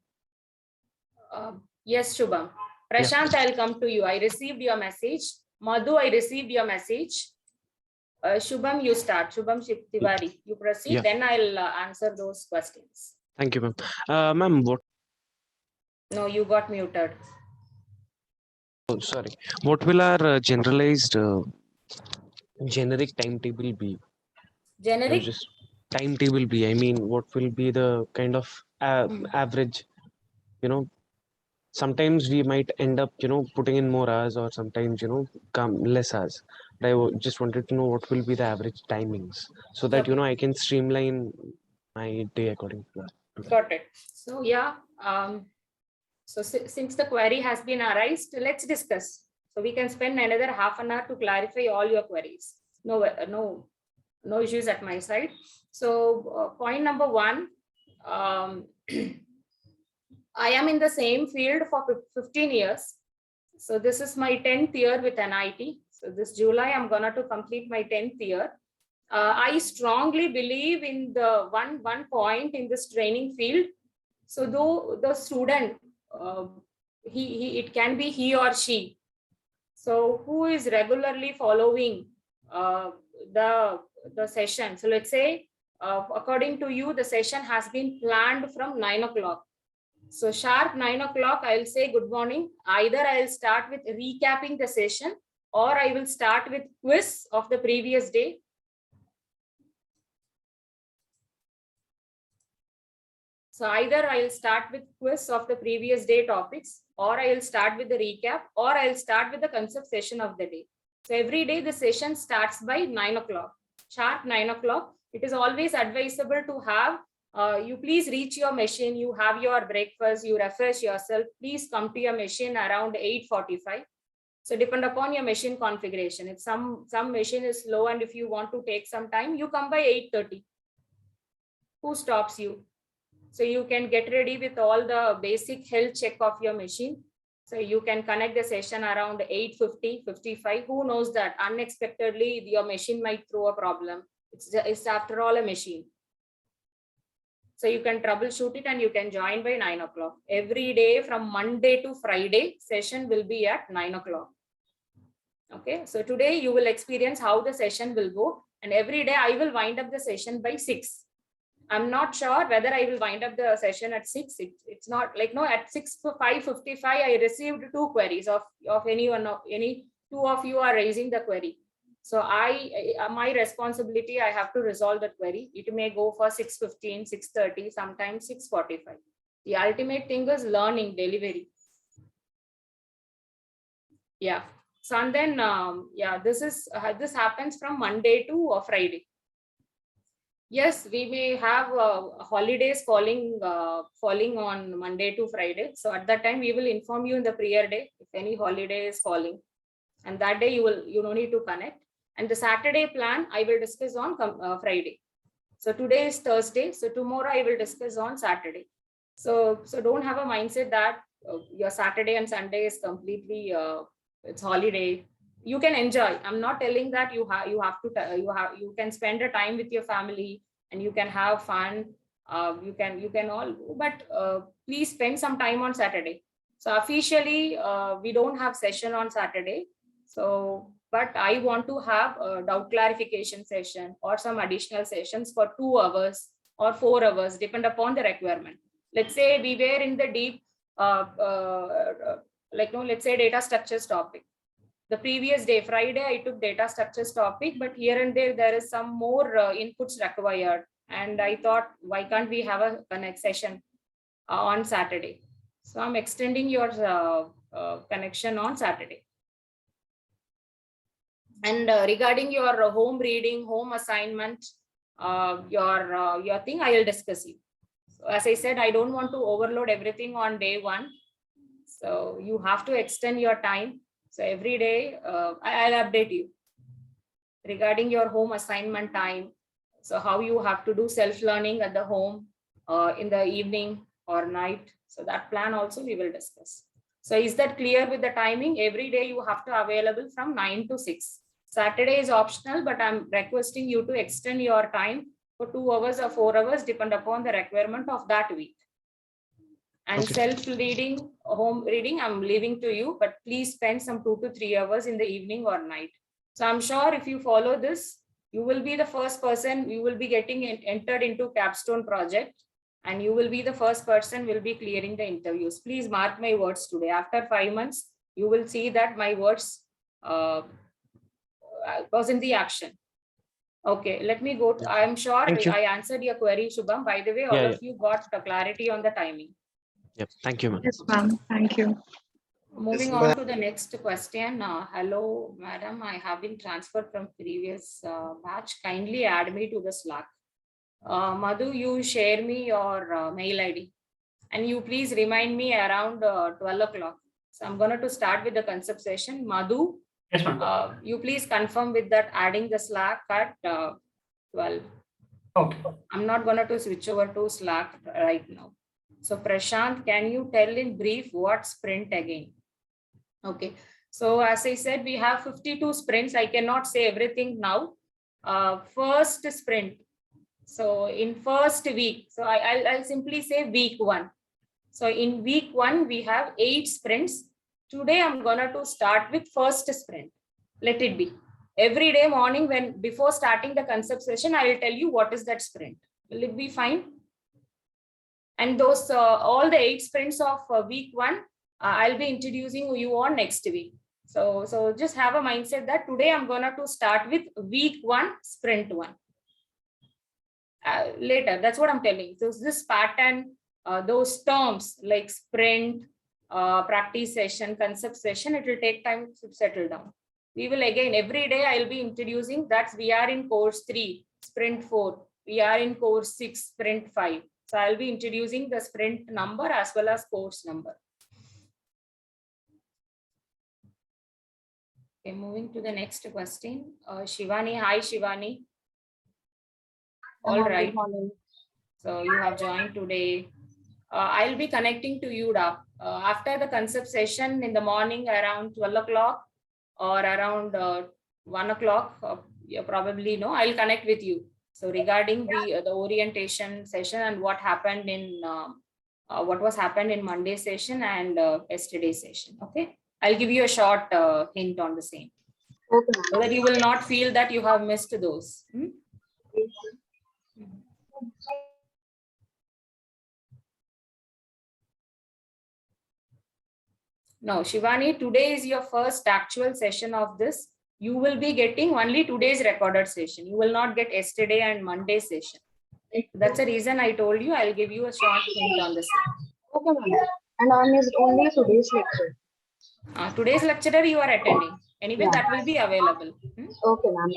Speaker 5: I? Yes, Shubham. Prashant, I'll come to you. I received your message. Madhu, I received your message. Shubham, you start. Shubham Tiwari, you proceed.
Speaker 7: Yeah.
Speaker 5: Then I'll answer those questions.
Speaker 7: Thank you, ma'am. Ma'am, what?
Speaker 5: No, you got muted.
Speaker 7: Oh, sorry. What will our generalized generic timetable be?
Speaker 5: Generic?
Speaker 7: Just timetable be. I mean, what will be the kind of average? Sometimes we might end up, putting in more hours, or sometimes, come less hours. But I just wanted to know what will be the average timings, so that,
Speaker 5: Okay.
Speaker 7: I can streamline my day according to that.
Speaker 5: Got it. So yeah, so since the query has been arised, let's discuss. So we can spend another half an hour to clarify all your queries. No issues at my side. So point number 1, I am in the same field for 15 years. So this is my 10th year with NIT. So this July, I'm gonna to complete my 10th year. I strongly believe in the one point in this training field. So though the student, it can be he or she, so who is regularly following the session. So let's say, according to you, the session has been planned from 9 o'clock. So sharp 9 o'clock, I'll say good morning. Either I'll start with recapping the session, or I will start with quiz of the previous day. So either I'll start with quiz of the previous day topics, or I'll start with the recap, or I'll start with the concept session of the day. So every day the session starts by 9 o'clock, sharp 9 o'clock. It is always advisable to have, you please reach your machine, you have your breakfast, you refresh yourself, please come to your machine around 8:45. So depend upon your machine configuration. If some machine is slow and if you want to take some time, you come by 8:30. Who stops you? So you can get ready with all the basic health check of your machine. So you can connect the session around 8:50, 55. Who knows that unexpectedly your machine might throw a problem. It's after all a machine. So you can troubleshoot it and you can join by 9 o'clock. Every day from Monday to Friday, session will be at 9 o'clock. Okay, so today you will experience how the session will go, and every day I will wind up the session by 6. I'm not sure whether I will wind up the session at 6. It's not like, no, at 5:55 I received 2 queries of any 2 of you are raising the query. So my responsibility, I have to resolve the query. It may go for 6:15, 6:30, sometimes 6:45. The ultimate thing is learning, delivery. Yeah. So and then yeah, this happens from Monday to Friday. Yes, we may have holidays falling on Monday to Friday. So at that time, we will inform you in the prior day if any holiday is falling, and that day you don't need to connect. And the Saturday plan I will discuss on Friday. So today is Thursday, so tomorrow I will discuss on Saturday. So don't have a mindset that your Saturday and Sunday is completely it's holiday. You can enjoy. I'm not telling that you can spend a time with your family and you can have fun. You can all, but please spend some time on Saturday. So officially we don't have session on Saturday. So, but I want to have a doubt clarification session or some additional sessions for 2 hours or 4 hours, depend upon the requirement. Let's say we were in the deep, let's say data structures topic. The previous day, Friday, I took data structures topic, but here and there is some more inputs required. And I thought, why can't we have a connect session on Saturday? So I'm extending your connection on Saturday. And regarding your home reading, home assignment, your thing, I will discuss you. So as I said, I don't want to overload everything on day 1. So you have to extend your time. So every day I'll update you regarding your home assignment time. So how you have to do self-learning at the home in the evening or night. So that plan also we will discuss. So is that clear with the timing? Every day you have to available from 9 to 6. Saturday is optional, but I'm requesting you to extend your time for 2 hours or 4 hours, depend upon the requirement of that week. And
Speaker 7: Okay.
Speaker 5: self-reading, home reading, I'm leaving to you, but please spend some 2 to 3 hours in the evening or night. So I'm sure if you follow this, you will be the first person, you will be getting entered into capstone project, and you will be the first person will be clearing the interviews. Please mark my words today. After 5 months, you will see that my words was in the action. Okay, let me go. I'm sure I answered your query, Shubham. By the way, all of you got clarity on the timing.
Speaker 7: Yep. Thank you, ma'am.
Speaker 11: Yes, ma'am. Thank you.
Speaker 5: Moving on to the next question. Hello, madam. I have been transferred from previous batch. Kindly add me to the Slack. Madhu, you share me your mail ID. And you please remind me around 12 o'clock. So I'm going to start with the concept session. Madhu,
Speaker 9: Yes, ma'am.
Speaker 5: you please confirm with that adding the Slack at 12.
Speaker 9: Okay.
Speaker 5: I'm not going to switch over to Slack right now. So Prashant, can you tell in brief what sprint again? Okay. So as I said, we have 52 sprints. I cannot say everything now. First sprint. So in first week, so I'll simply say week 1. So in week 1, we have 8 sprints. Today, I'm going to start with first sprint. Let it be. Every day morning, before starting the concept session, I will tell you what is that sprint. Will it be fine? And those all the 8 sprints of week 1, I'll be introducing you on next week. So just have a mindset that today I'm going to start with week 1, sprint 1. Later, that's what I'm telling. So this pattern, those terms like sprint, practice session, concept session, it will take time to settle down. We will again, every day I'll be introducing that we are in course 3, sprint 4. We are in course 6, sprint 5. So I'll be introducing the sprint number as well as course number. Okay, moving to the next question. Shivani, hi Shivani. All right. So you have joined today. I'll be connecting to you after the concept session in the morning around 12 o'clock or around 1 o'clock. You probably know, I'll connect with you. So regarding the orientation session and what happened in what was happened in Monday session and yesterday session. Okay, I'll give you a short hint on the same.
Speaker 11: Okay,
Speaker 5: so that you will not feel that you have missed those. No, Shivani, today is your first actual session of this. You will be getting only today's recorded session. You will not get yesterday and Monday session. That's the reason I told you I'll give you a short hint on the same.
Speaker 11: Okay, ma'am. And I missed only today's lecture.
Speaker 5: Today's lecturer you are attending. Anyway,
Speaker 11: Yeah.
Speaker 5: that will be available.
Speaker 11: Okay, ma'am.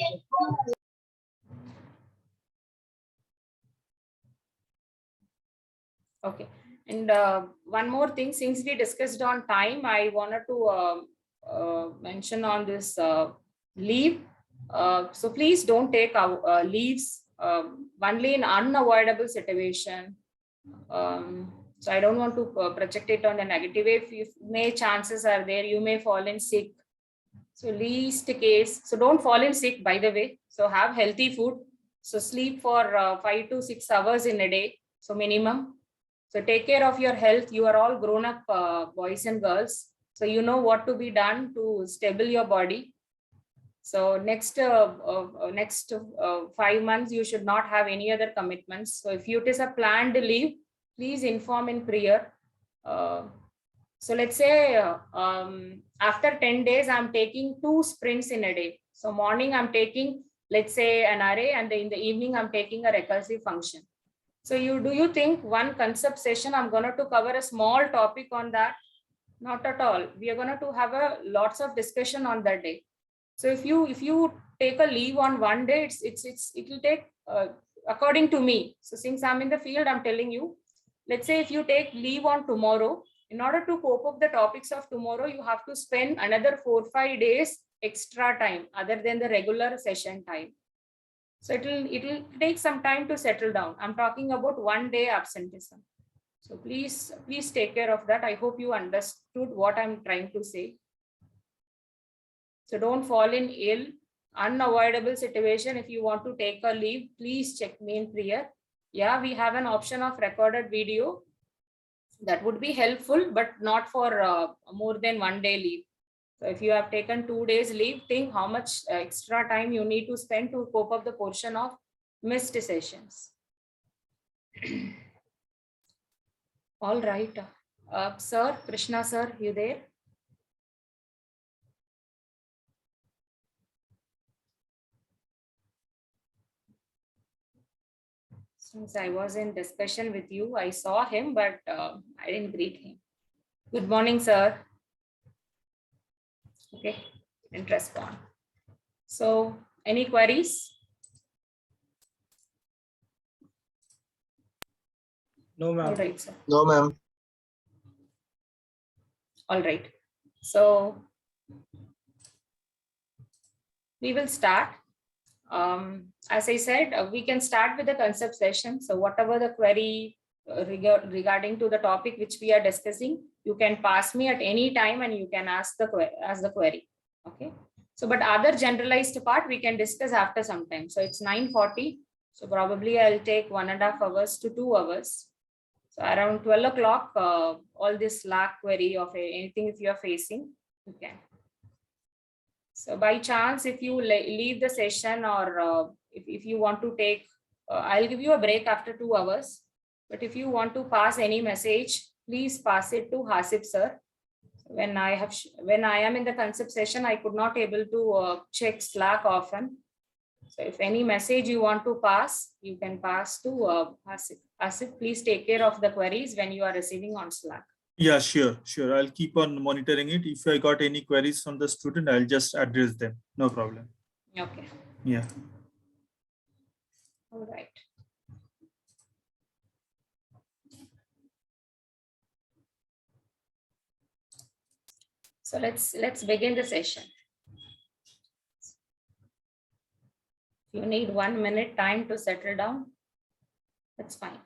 Speaker 5: Okay. And one more thing, since we discussed on time, I wanted to mention on this leave. So please don't take leaves only in unavoidable situation. So I don't want to project it on the negative. If may chances are there, you may fall in sick. So least case, so don't fall in sick, by the way. So have healthy food. So sleep for 5 to 6 hours in a day. So minimum. So take care of your health. You are all grown up boys and girls. So you know what to be done to stable your body. So next 5 months, you should not have any other commitments. So if it is a planned leave, please inform in prior. So let's say after 10 days, I'm taking 2 sprints in a day. So morning, I'm taking, let's say, an array, and in the evening, I'm taking a recursive function. So do you think one concept session, I'm going to cover a small topic on that? Not at all. We are going to have lots of discussion on that day. So if you take a leave on one day, it will take according to me. So since I'm in the field, I'm telling you, let's say if you take leave on tomorrow, in order to cope up the topics of tomorrow, you have to spend another 4-5 days extra time other than the regular session time. So it will take some time to settle down. I'm talking about 1 day absenteeism. So please take care of that. I hope you understood what I'm trying to say. So don't fall in ill, unavoidable situation. If you want to take a leave, please check me in prior. Yeah, we have an option of recorded video. That would be helpful, but not for more than 1 day leave. So if you have taken 2 days leave, think how much extra time you need to spend to cope up the portion of missed sessions. All right. Sir, Krishna sir, you there? Since I was in discussion with you, I saw him, but I didn't greet him. Good morning, sir. Okay, didn't respond. So, any queries?
Speaker 1: No, ma'am.
Speaker 5: All right, sir.
Speaker 2: No, ma'am.
Speaker 5: All right. So, we will start. As I said, we can start with the concept session. So whatever the query regarding to the topic which we are discussing, you can pass me at any time and you can ask the query. Okay. So, but other generalized part we can discuss after some time. So it's 9:40. So probably I'll take 1.5 hours to 2 hours. So around 12 o'clock, all this Slack query of anything if you are facing, you can. So by chance, if you leave the session or if you want to take, I'll give you a break after 2 hours. But if you want to pass any message, please pass it to Hasib sir. When I am in the concept session, I could not able to check Slack often. So if any message you want to pass, you can pass to Hasib. Hasib, please take care of the queries when you are receiving on Slack.
Speaker 2: Yeah, sure. I'll keep on monitoring it. If I got any queries from the student, I'll just address them. No problem.
Speaker 5: Okay.
Speaker 2: Yeah.
Speaker 5: All right. So let's begin the session. If you need 1 minute time to settle down, that's fine.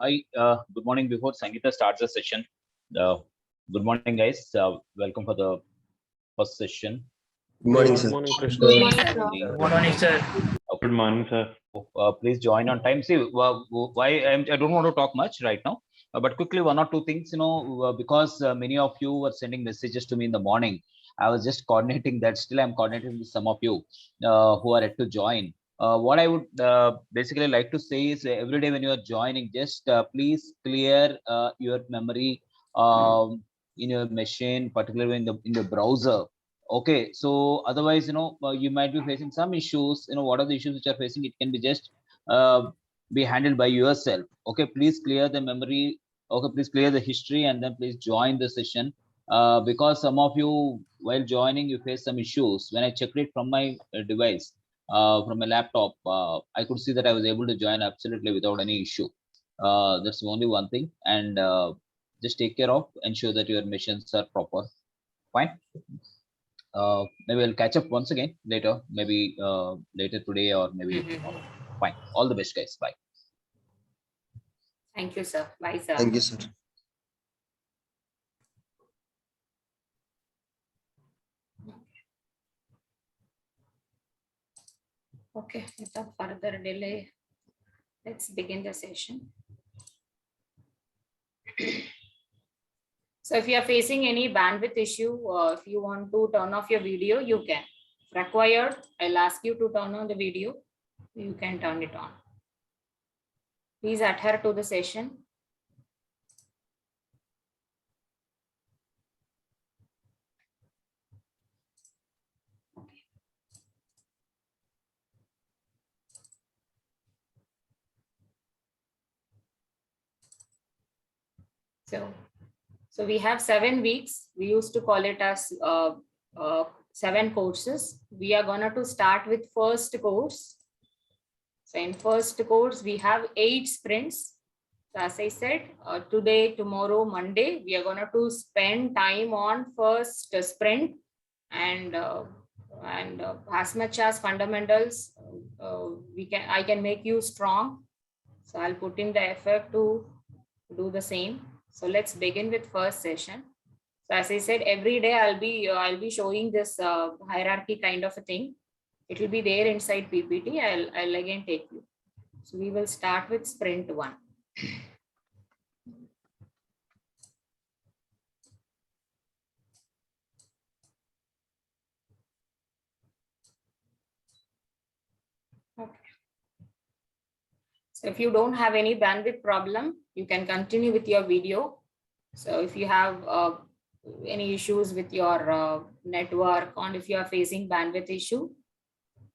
Speaker 13: Good morning. Before Sangeeta starts the session, good morning, guys. Welcome for the first session.
Speaker 4: Good morning,
Speaker 7: Good
Speaker 4: sir.
Speaker 7: morning, Krishna.
Speaker 11: Good morning, sir.
Speaker 13: Good
Speaker 9: morning, sir.
Speaker 13: Good morning, sir. Please join on time. See, why I don't want to talk much right now, but quickly one or two things. Because many of you were sending messages to me in the morning. I was just coordinating that. Still, I'm coordinating with some of you who are yet to join. What I would basically like to say is every day when you are joining, just please clear your memory in your machine, particularly in the browser. Okay, so otherwise, you might be facing some issues. What are the issues which are facing? It can be just be handled by yourself. Okay, please clear the memory. Okay, please clear the history and then please join the session. Because some of you, while joining, you face some issues. When I checked it from my device, from my laptop, I could see that I was able to join absolutely without any issue. That's only one thing. And just take care of, ensure that your machines are proper. Fine. Maybe I'll catch up once again later, maybe later today or maybe tomorrow. Fine. All the best, guys. Bye.
Speaker 5: Thank you, sir. Bye, sir.
Speaker 4: Thank you, sir.
Speaker 5: Okay, without further delay, let's begin the session. So if you are facing any bandwidth issue, if you want to turn off your video, you can. If required, I'll ask you to turn on the video. You can turn it on. Please adhere to the session. So we have 7 weeks. We used to call it as 7 courses. We are gonna to start with first course. So in first course, we have 8 sprints. So as I said, today, tomorrow, Monday, we are gonna to spend time on first sprint and as much as fundamentals, I can make you strong. So I'll put in the effort to do the same. So let's begin with first session. So as I said, every day I'll be showing this hierarchy kind of a thing. It will be there inside PPT. I'll again take you. So we will start with sprint 1. Okay. So if you don't have any bandwidth problem, you can continue with your video. So if you have any issues with your network, or if you are facing bandwidth issue,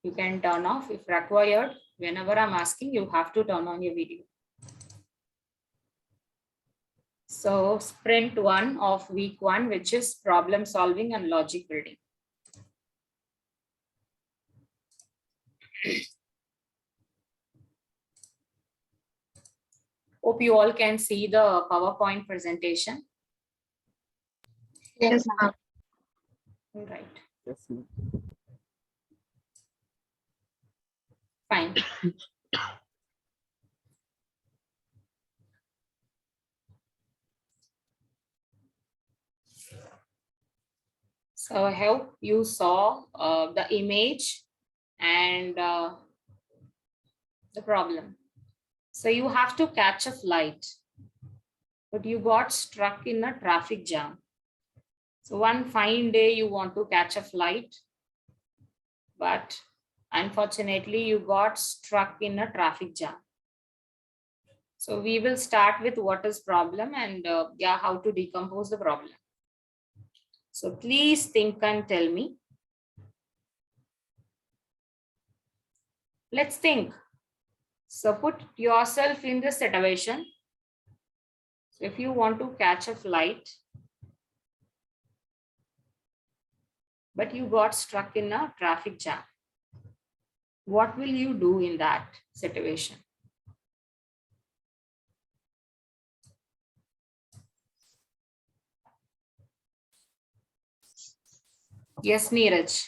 Speaker 5: you can turn off. If required, whenever I'm asking, you have to turn on your video. So sprint 1 of week 1, which is problem solving and logic building. Hope you all can see the PowerPoint presentation.
Speaker 11: Yes, ma'am.
Speaker 5: All right.
Speaker 10: Yes, ma'am.
Speaker 5: Fine. So I hope you saw the image and the problem. So you have to catch a flight, but you got stuck in a traffic jam. So one fine day you want to catch a flight, but unfortunately you got stuck in a traffic jam. So we will start with what is problem and how to decompose the problem. So please think and tell me. Let's think. So put yourself in this situation. So if you want to catch a flight, but you got stuck in a traffic jam, what will you do in that situation? Yes, Neeraj.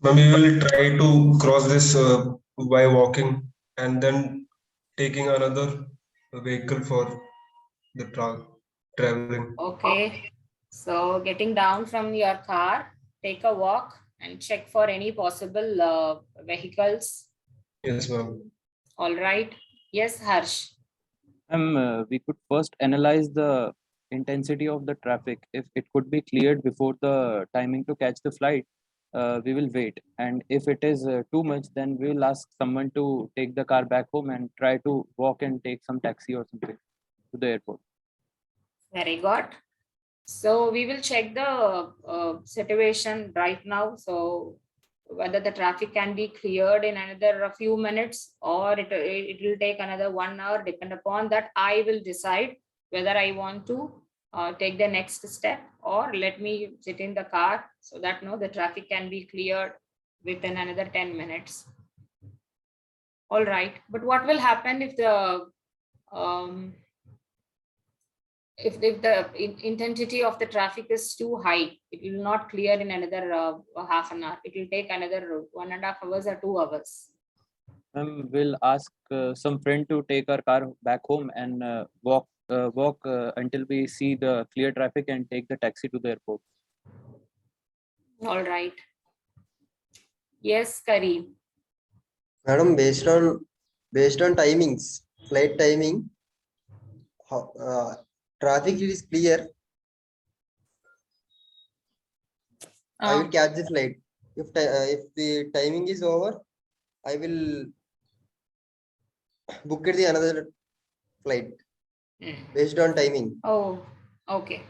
Speaker 14: Ma'am, we will try to cross this by walking and then taking another vehicle for the traveling.
Speaker 5: Okay. So getting down from your car, take a walk and check for any possible vehicles.
Speaker 14: Yes, ma'am.
Speaker 5: All right. Yes, Harsh.
Speaker 15: We could first analyze the intensity of the traffic. If it could be cleared before the timing to catch the flight, we will wait. And if it is too much, then we will ask someone to take the car back home and try to walk and take some taxi or something to the airport.
Speaker 5: Very good. So we will check the situation right now. So whether the traffic can be cleared in another few minutes or it will take another 1 hour, depend upon that. I will decide whether I want to take the next step or let me sit in the car so that the traffic can be cleared within another 10 minutes. All right. But what will happen if the if the intensity of the traffic is too high? It will not clear in another half an hour. It will take another 1.5 hours or 2 hours.
Speaker 15: We'll ask some friend to take our car back home and walk until we see the clear traffic and take the taxi to the airport.
Speaker 5: All right. Yes, Kareem.
Speaker 16: Madam, based on timings, flight timing, traffic is clear, I will catch the flight. If the timing is over, I will book the another flight based on timing.
Speaker 5: Oh, okay.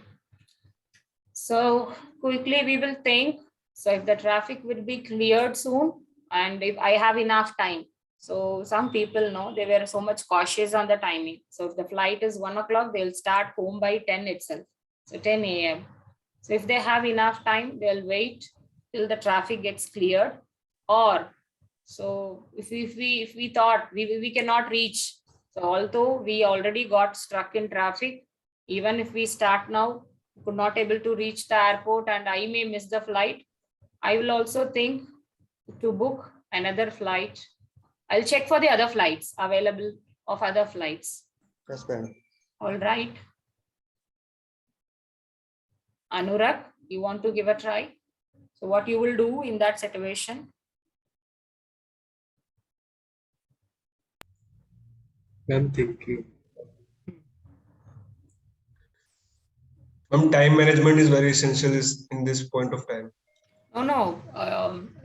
Speaker 5: So quickly we will think. So if the traffic will be cleared soon and if I have enough time. So some people know they were so much cautious on the timing. So if the flight is 1 o'clock, they'll start home by 10 itself. So 10 a.m. So if they have enough time, they'll wait till the traffic gets cleared. Or so if we thought we cannot reach. So although we already got stuck in traffic, even if we start now, could not able to reach the airport and I may miss the flight, I will also think to book another flight. I'll check for the other flights available of other flights.
Speaker 16: Yes, madam.
Speaker 5: All right. Anurag, you want to give a try? So what you will do in that situation?
Speaker 4: I'm thinking.
Speaker 14: Time management is very essential in this point of time.
Speaker 5: No.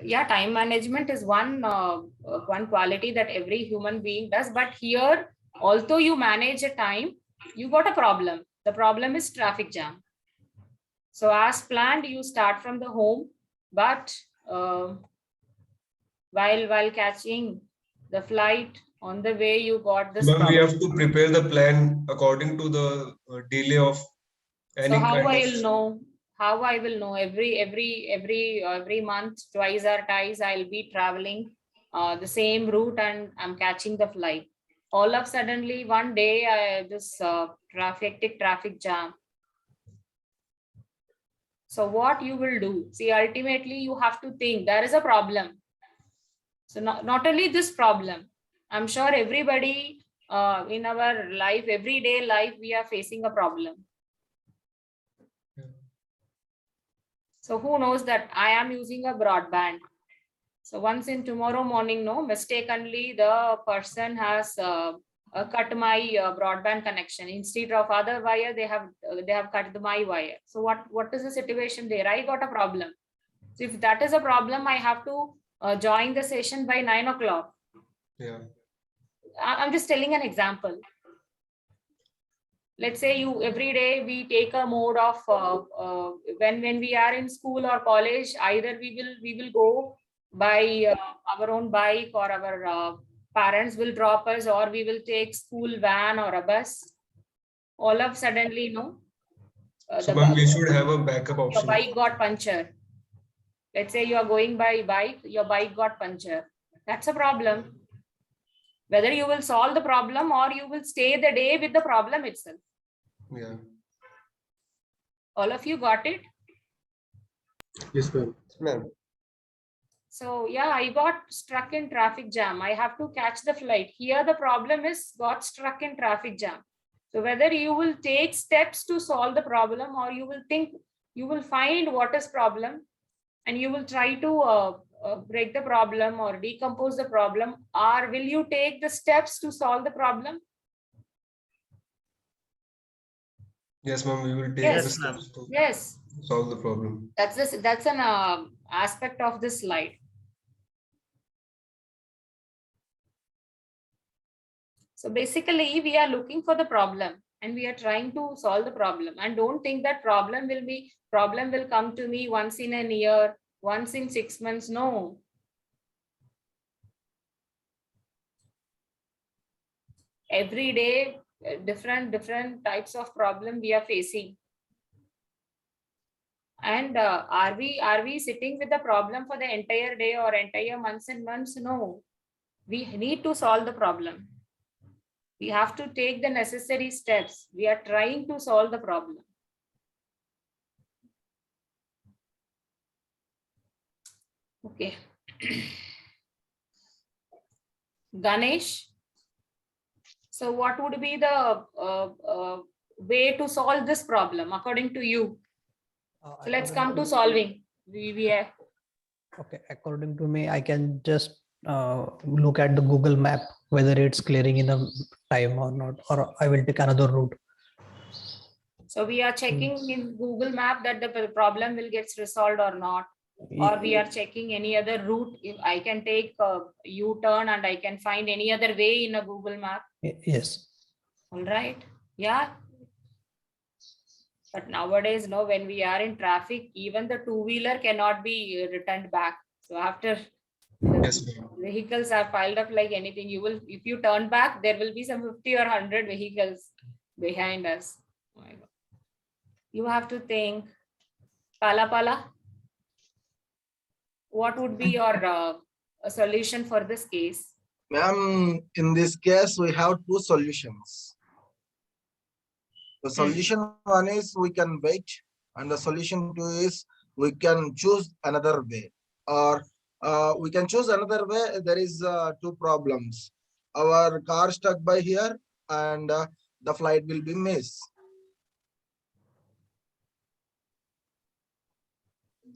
Speaker 5: Yeah, time management is one quality that every human being does. But here, although you manage a time, you got a problem. The problem is traffic jam. So as planned, you start from the home, but while catching the flight on the way, you got this problem.
Speaker 14: We have to prepare the plan according to the delay of any
Speaker 5: so how
Speaker 14: kind
Speaker 5: I will know? How I will know? Every month, twice or thrice, I'll be traveling the same route and I'm catching the flight. All of suddenly one day, this traffic jam. So what you will do? See, ultimately you have to think there is a problem. So not only this problem, I'm sure everybody in our life, everyday life, we are facing a problem. So who knows that I am using a broadband. So once in tomorrow morning, mistakenly the person has cut my broadband connection. Instead of other wire, they have cut my wire. So what is the situation there? I got a problem. So if that is a problem, I have to join the session by 9 o'clock.
Speaker 14: Yeah.
Speaker 5: I'm just telling an example. Let's say every day we take a mode of when we are in school or college, either we will go by our own bike or our parents will drop us, or we will take school van or a bus. All of suddenly,
Speaker 14: so we should have a backup option.
Speaker 5: Your bike got punctured. Let's say you are going by bike, your bike got punctured. That's a problem. Whether you will solve the problem or you will stay the day with the problem itself.
Speaker 14: Yeah.
Speaker 5: All of you got it?
Speaker 4: Yes, ma'am.
Speaker 16: Ma'am.
Speaker 5: So yeah, I got stuck in traffic jam. I have to catch the flight. Here the problem is got stuck in traffic jam. So whether you will take steps to solve the problem, or you will think, you will find what is problem and you will try to break the problem or decompose the problem, or will you take the steps to solve the problem?
Speaker 14: Yes, ma'am. We will take
Speaker 5: Yes,
Speaker 14: the steps to
Speaker 5: yes.
Speaker 14: solve the problem.
Speaker 5: That's an aspect of this slide. So basically, we are looking for the problem and we are trying to solve the problem. And don't think that problem will come to me once in a year, once in 6 months. No. Every day, different types of problem we are facing. And are we sitting with the problem for the entire day or entire months and months? No. We need to solve the problem. We have to take the necessary steps. We are trying to solve the problem. Okay. Ganesh. So what would be the way to solve this problem according to you? So let's come to solving.
Speaker 17: Okay, according to me, I can just look at the Google map, whether it's clearing in a time or not, or I will take another route.
Speaker 5: So we are checking in Google map that the problem will get resolved or not, or we are checking any other route. If I can take a U-turn and I can find any other way in a Google map.
Speaker 17: Yes.
Speaker 5: All right. Yeah. But nowadays, no, when we are in traffic, even the two-wheeler cannot be returned back. So after vehicles are piled up like anything, if you turn back, there will be some 50 or 100 vehicles behind us. Oh my God. You have to think. Pala, what would be your solution for this case?
Speaker 18: Ma'am, in this case, we have two solutions. The solution one is we can wait, and the solution two is we can choose another way. Or we can choose another way. There is two problems. Our car stuck by here, and the flight will be missed.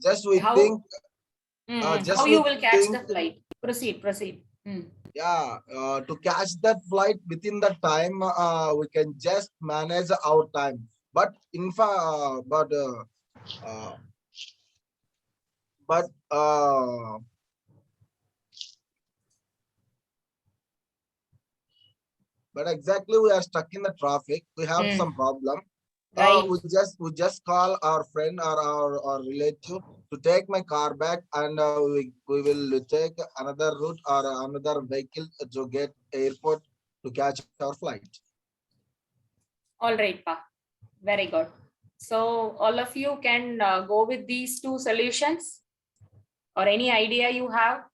Speaker 18: Just we think.
Speaker 5: Just how you will catch the flight? Proceed.
Speaker 18: Yeah, to catch that flight within the time, we can just manage our time. But in fact, but exactly we are stuck in the traffic. We have some problem.
Speaker 5: Right.
Speaker 18: We just call our friend or our relative to take my car back, and we will take another route or another vehicle to get airport to catch our flight.
Speaker 5: All right, Pa. Very good. So all of you can go with these two solutions or any idea you have.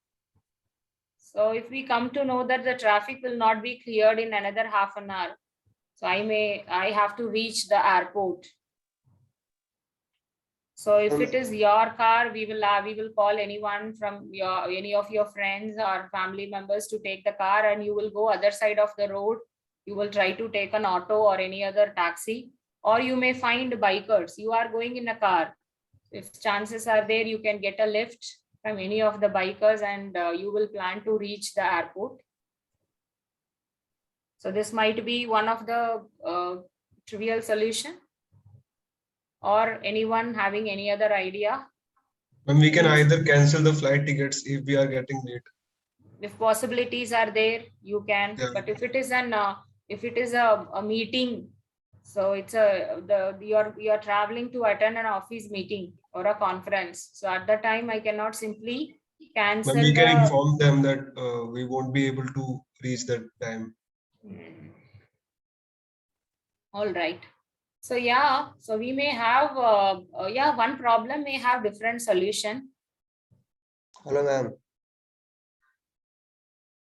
Speaker 5: So if we come to know that the traffic will not be cleared in another half an hour, so I have to reach the airport. So if it is your car, we will call anyone from any of your friends or family members to take the car, and you will go other side of the road. You will try to take an auto or any other taxi, or you may find bikers. You are going in a car. If chances are there, you can get a lift from any of the bikers, and you will plan to reach the airport. So this might be one of the trivial solution. Or anyone having any other idea?
Speaker 14: And we can either cancel the flight tickets if we are getting late.
Speaker 5: If possibilities are there, you can. Yeah. But if it is a meeting, so it's you're traveling to attend an office meeting or a conference. So at that time, I cannot simply cancel.
Speaker 14: But we can inform them that we won't be able to reach that time.
Speaker 5: All right. So yeah, so we may have one problem may have different solution.
Speaker 16: Hello, ma'am.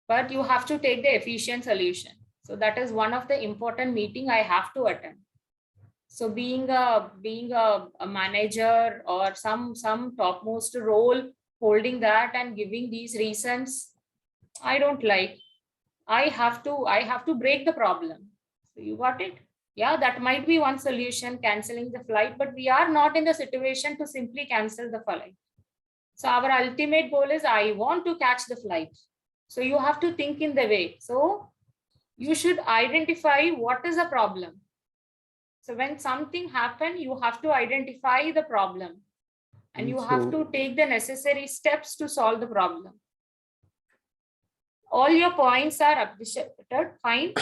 Speaker 5: But you have to take the efficient solution. So that is one of the important meeting I have to attend. So being a manager or some topmost role holding that and giving these reasons, I don't like. I have to break the problem. So you got it? Yeah, that might be one solution, canceling the flight, but we are not in the situation to simply cancel the flight. So our ultimate goal is I want to catch the flight. So you have to think in the way. So you should identify what is the problem. So when something happens, you have to identify the problem and you have to take the necessary steps to solve the problem. All your points are appreciated, fine.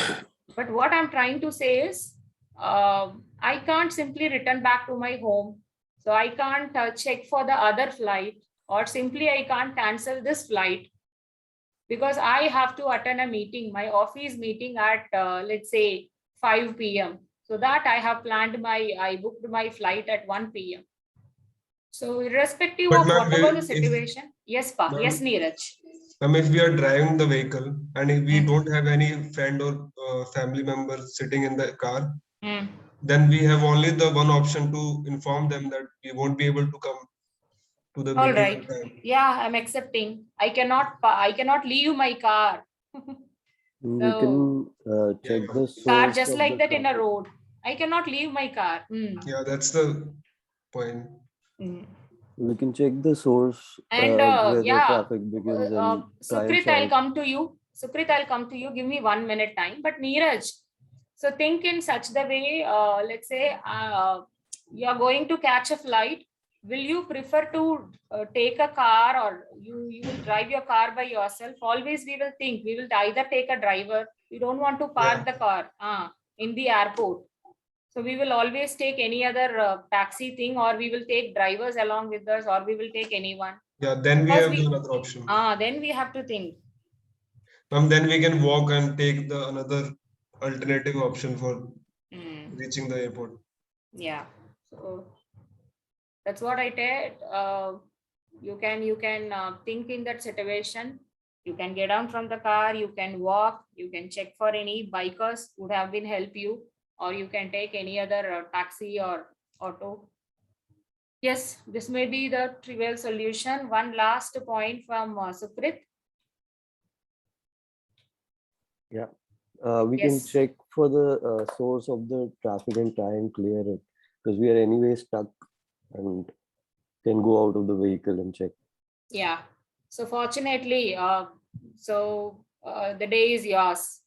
Speaker 5: But what I'm trying to say is, I can't simply return back to my home. So I can't check for the other flight, or simply I can't cancel this flight because I have to attend a meeting, my office meeting at, let's say 5 p.m. So that I have planned I booked my flight at 1 p.m. So irrespective
Speaker 14: But
Speaker 5: of
Speaker 14: ma'am,
Speaker 5: whatever the situation, yes, yes, Neeraj.
Speaker 14: If we are driving the vehicle and if we don't have any friend or family member sitting in the car, then we have only the one option to inform them that we won't be able to come to the
Speaker 5: All
Speaker 14: meeting
Speaker 5: right.
Speaker 14: on time.
Speaker 5: Yeah, I'm accepting. I cannot leave my car.
Speaker 10: We can check the
Speaker 5: Car
Speaker 10: source
Speaker 5: just
Speaker 10: of
Speaker 5: like
Speaker 10: the
Speaker 5: that in a
Speaker 10: traffic.
Speaker 5: road. I cannot leave my car.
Speaker 14: Yeah, that's the point.
Speaker 10: We can check the source
Speaker 5: And
Speaker 10: where the
Speaker 5: yeah,
Speaker 10: traffic begins and try and
Speaker 5: Sukrit, I'll
Speaker 10: solve.
Speaker 5: come to you. Sukrit, I'll come to you. Give me 1 minute time. But Neeraj, so think in such the way, let's say you are going to catch a flight. Will you prefer to take a car, or you will drive your car by yourself? Always we will think we will either take a driver. We don't want to park the car in the airport. So we will always take any other taxi thing, or we will take drivers along with us, or we will take anyone.
Speaker 14: Yeah, then we have another option.
Speaker 5: Then we have to think.
Speaker 14: Then we can walk and take the another alternative option for reaching the airport.
Speaker 5: Yeah. So that's what I did. You can think in that situation. You can get down from the car. You can walk. You can check for any bikers who have been help you, or you can take any other taxi or auto. Yes, this may be the trivial solution. One last point from Sukrit.
Speaker 10: Yeah, we can check for the source of the traffic and try and clear it, because we are anyway stuck and can go out of the vehicle and check.
Speaker 5: Yeah. So fortunately, the day is yours.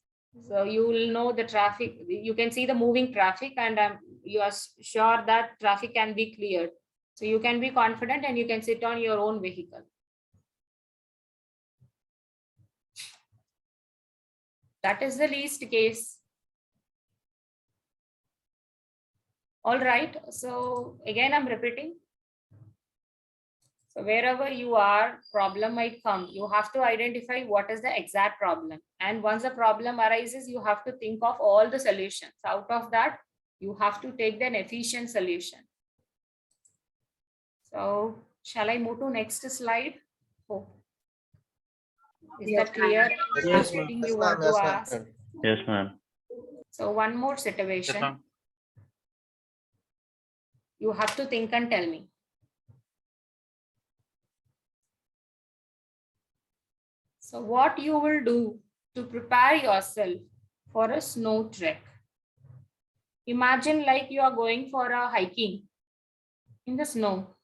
Speaker 5: So you will know the traffic. You can see the moving traffic, and you are sure that traffic can be cleared. So you can be confident and you can sit on your own vehicle. That is the least case. All right. So again, I'm repeating. So wherever you are, problem might come. You have to identify what is the exact problem. And once the problem arises, you have to think of all the solutions. Out of that, you have to take an efficient solution. So shall I move to next slide? Oh. Is that clear?
Speaker 9: Yes,
Speaker 5: Anything you want to ask?
Speaker 9: Yes, ma'am.
Speaker 5: So one more situation. You have to think and tell me. So what you will do to prepare yourself for a snow trek? Imagine like you are going for a hiking in the snow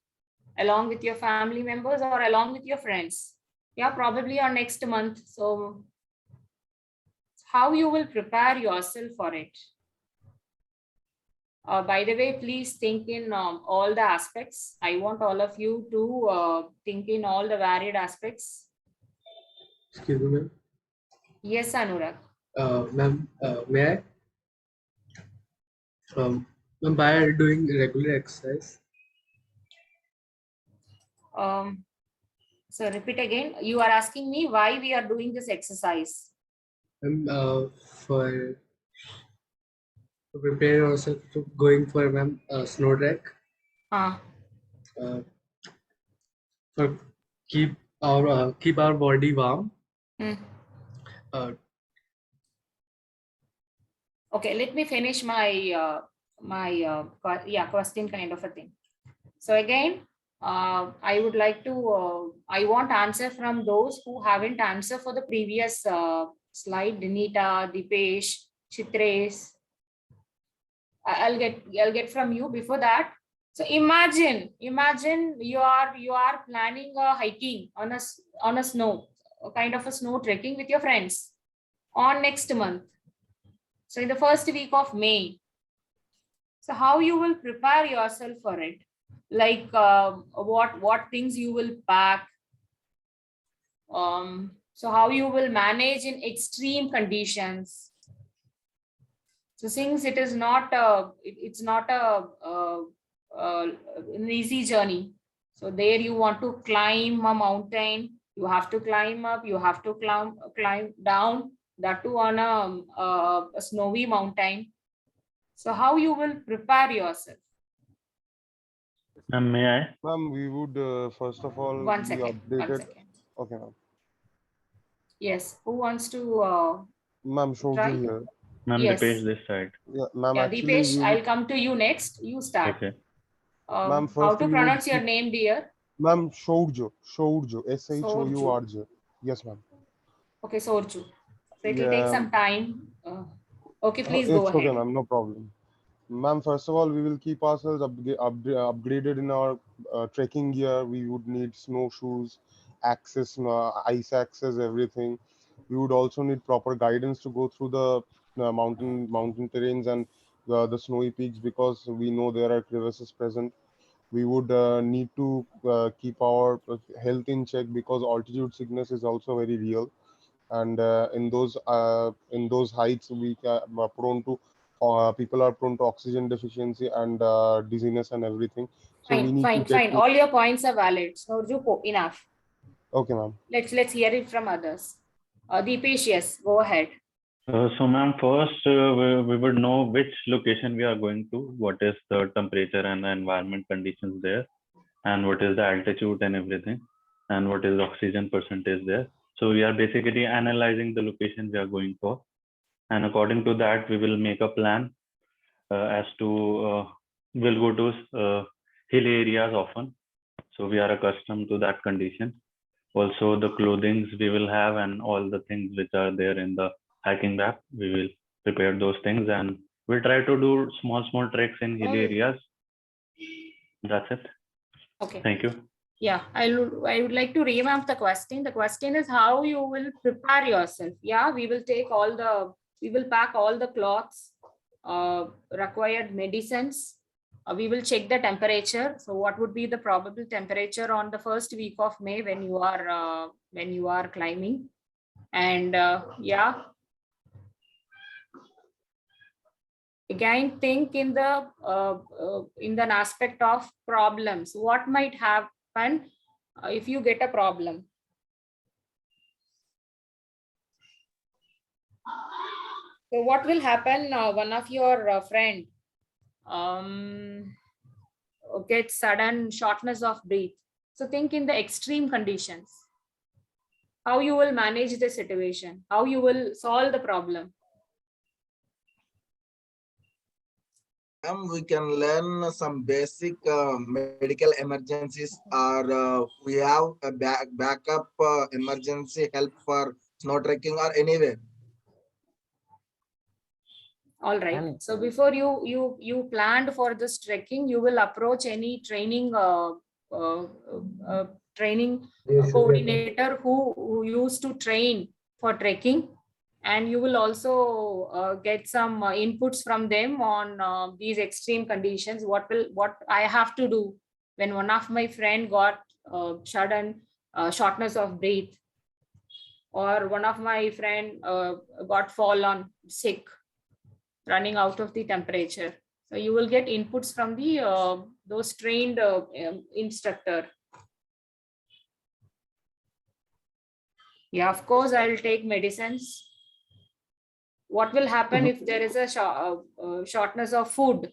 Speaker 5: along with your family members or along with your friends. Yeah, probably on next month. So how you will prepare yourself for it? By the way, please think in all the aspects. I want all of you to think in all the varied aspects.
Speaker 4: Excuse me, ma'am.
Speaker 5: Yes, Anurag.
Speaker 4: Ma'am, may I? Ma'am, by doing regular exercise.
Speaker 5: So repeat again. You are asking me why we are doing this exercise.
Speaker 4: For prepare yourself to going for snow trek. For keep our body warm.
Speaker 5: Okay, let me finish my question kind of a thing. So again, I would like to, I want answer from those who haven't answered for the previous slide. Dinita, Dipesh, Chitresh. I'll get from you before that. So imagine you are planning a hiking on a snow, a kind of a snow trekking with your friends on next month. So in the first week of May. So how you will prepare yourself for it? Like what things you will pack? So how you will manage in extreme conditions? So since it is not it's not an easy journey. So there you want to climb a mountain, you have to climb up, you have to climb down, that too on a snowy mountain. So how you will prepare yourself?
Speaker 19: May I?
Speaker 20: Ma'am, we would first of all
Speaker 5: One
Speaker 20: be
Speaker 5: second.
Speaker 20: updated. Okay, ma'am.
Speaker 5: Yes, who wants to
Speaker 20: Ma'am,
Speaker 5: try?
Speaker 20: Showju here.
Speaker 19: Ma'am,
Speaker 5: Yes.
Speaker 19: Dipesh this side.
Speaker 20: Yeah, ma'am.
Speaker 5: Yeah,
Speaker 20: Actually,
Speaker 5: Dipesh,
Speaker 20: we
Speaker 5: I'll
Speaker 20: would,
Speaker 5: come to you next. You start.
Speaker 19: Okay.
Speaker 20: ma'am,
Speaker 5: How
Speaker 20: first
Speaker 5: to
Speaker 20: we would
Speaker 5: pronounce your
Speaker 20: keep-
Speaker 5: name, dear?
Speaker 20: Ma'am, Showju, SHOURJ. Yes, ma'am.
Speaker 5: Okay, Sorju. So it will take
Speaker 20: Yeah,
Speaker 5: some time. Okay, please go
Speaker 20: it's okay,
Speaker 5: ahead.
Speaker 20: ma'am. No problem. Ma'am, first of all, we will keep ourselves upgraded in our trekking gear. We would need snowshoes, access, ice access, everything. We would also need proper guidance to go through the mountain terrains and the snowy peaks, because we know there are crevasses present. We would need to keep our health in check, because altitude sickness is also very real, and in those heights we are prone to people are prone to oxygen deficiency and dizziness and everything. So we need to get
Speaker 5: Fine. All your points are valid. Sorju, enough.
Speaker 20: Okay, ma'am.
Speaker 5: Let's hear it from others. Dipesh, yes, go ahead.
Speaker 19: So ma'am, first we would know which location we are going to, what is the temperature and the environment conditions there, and what is the altitude and everything, and what is the oxygen percentage there. So we are basically analyzing the location we are going for, and according to that we will make a plan as to we'll go to hill areas often, so we are accustomed to that condition. Also the clothings we will have and all the things which are there in the hiking map, we will prepare those things, and we'll try to do small treks in hill areas. That's it.
Speaker 5: Okay.
Speaker 19: Thank you.
Speaker 5: Yeah, I would like to revamp the question. The question is how you will prepare yourself. Yeah, we will pack all the clothes, required medicines. We will check the temperature. So what would be the probable temperature on the first week of May when you are climbing? And yeah, again, think in the aspect of problems. What might happen if you get a problem? So what will happen? One of your friend gets sudden shortness of breath. So think in the extreme conditions. How you will manage the situation? How you will solve the problem?
Speaker 18: We can learn some basic medical emergencies, or we have a backup emergency help for snow trekking or anywhere.
Speaker 5: All right. So before you planned for this trekking, you will approach any training coordinator who used to train for trekking, and you will also get some inputs from them on these extreme conditions. What I have to do when one of my friend got sudden shortness of breath, or one of my friend got fallen sick, running out of the temperature. So you will get inputs from the those trained instructor. Yeah, of course, I will take medicines. What will happen if there is a shortness of food?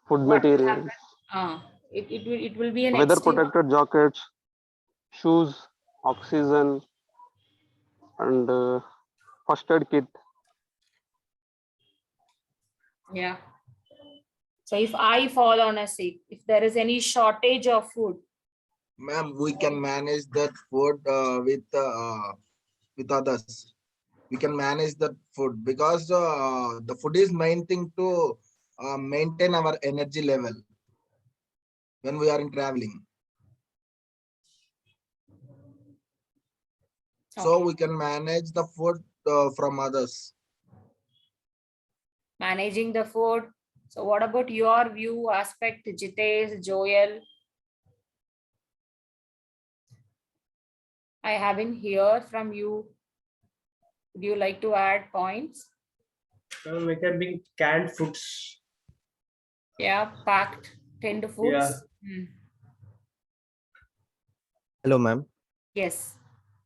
Speaker 7: Food materials.
Speaker 5: It will be an
Speaker 7: Weather
Speaker 5: extreme.
Speaker 7: protected jackets, shoes, oxygen, and first aid kit.
Speaker 5: Yeah. So if I fall on a sick, if there is any shortage of food,
Speaker 18: Ma'am, we can manage that food with others. We can manage that food because the food is main thing to maintain our energy level when we are in traveling. So we can manage the food from others.
Speaker 5: managing the food. So what about your view aspect, Jitesh, Joel? I haven't heard from you. Would you like to add points?
Speaker 12: We can bring canned foods.
Speaker 5: Yeah, packed tinned foods.
Speaker 12: Yeah.
Speaker 21: Hello, ma'am.
Speaker 5: Yes.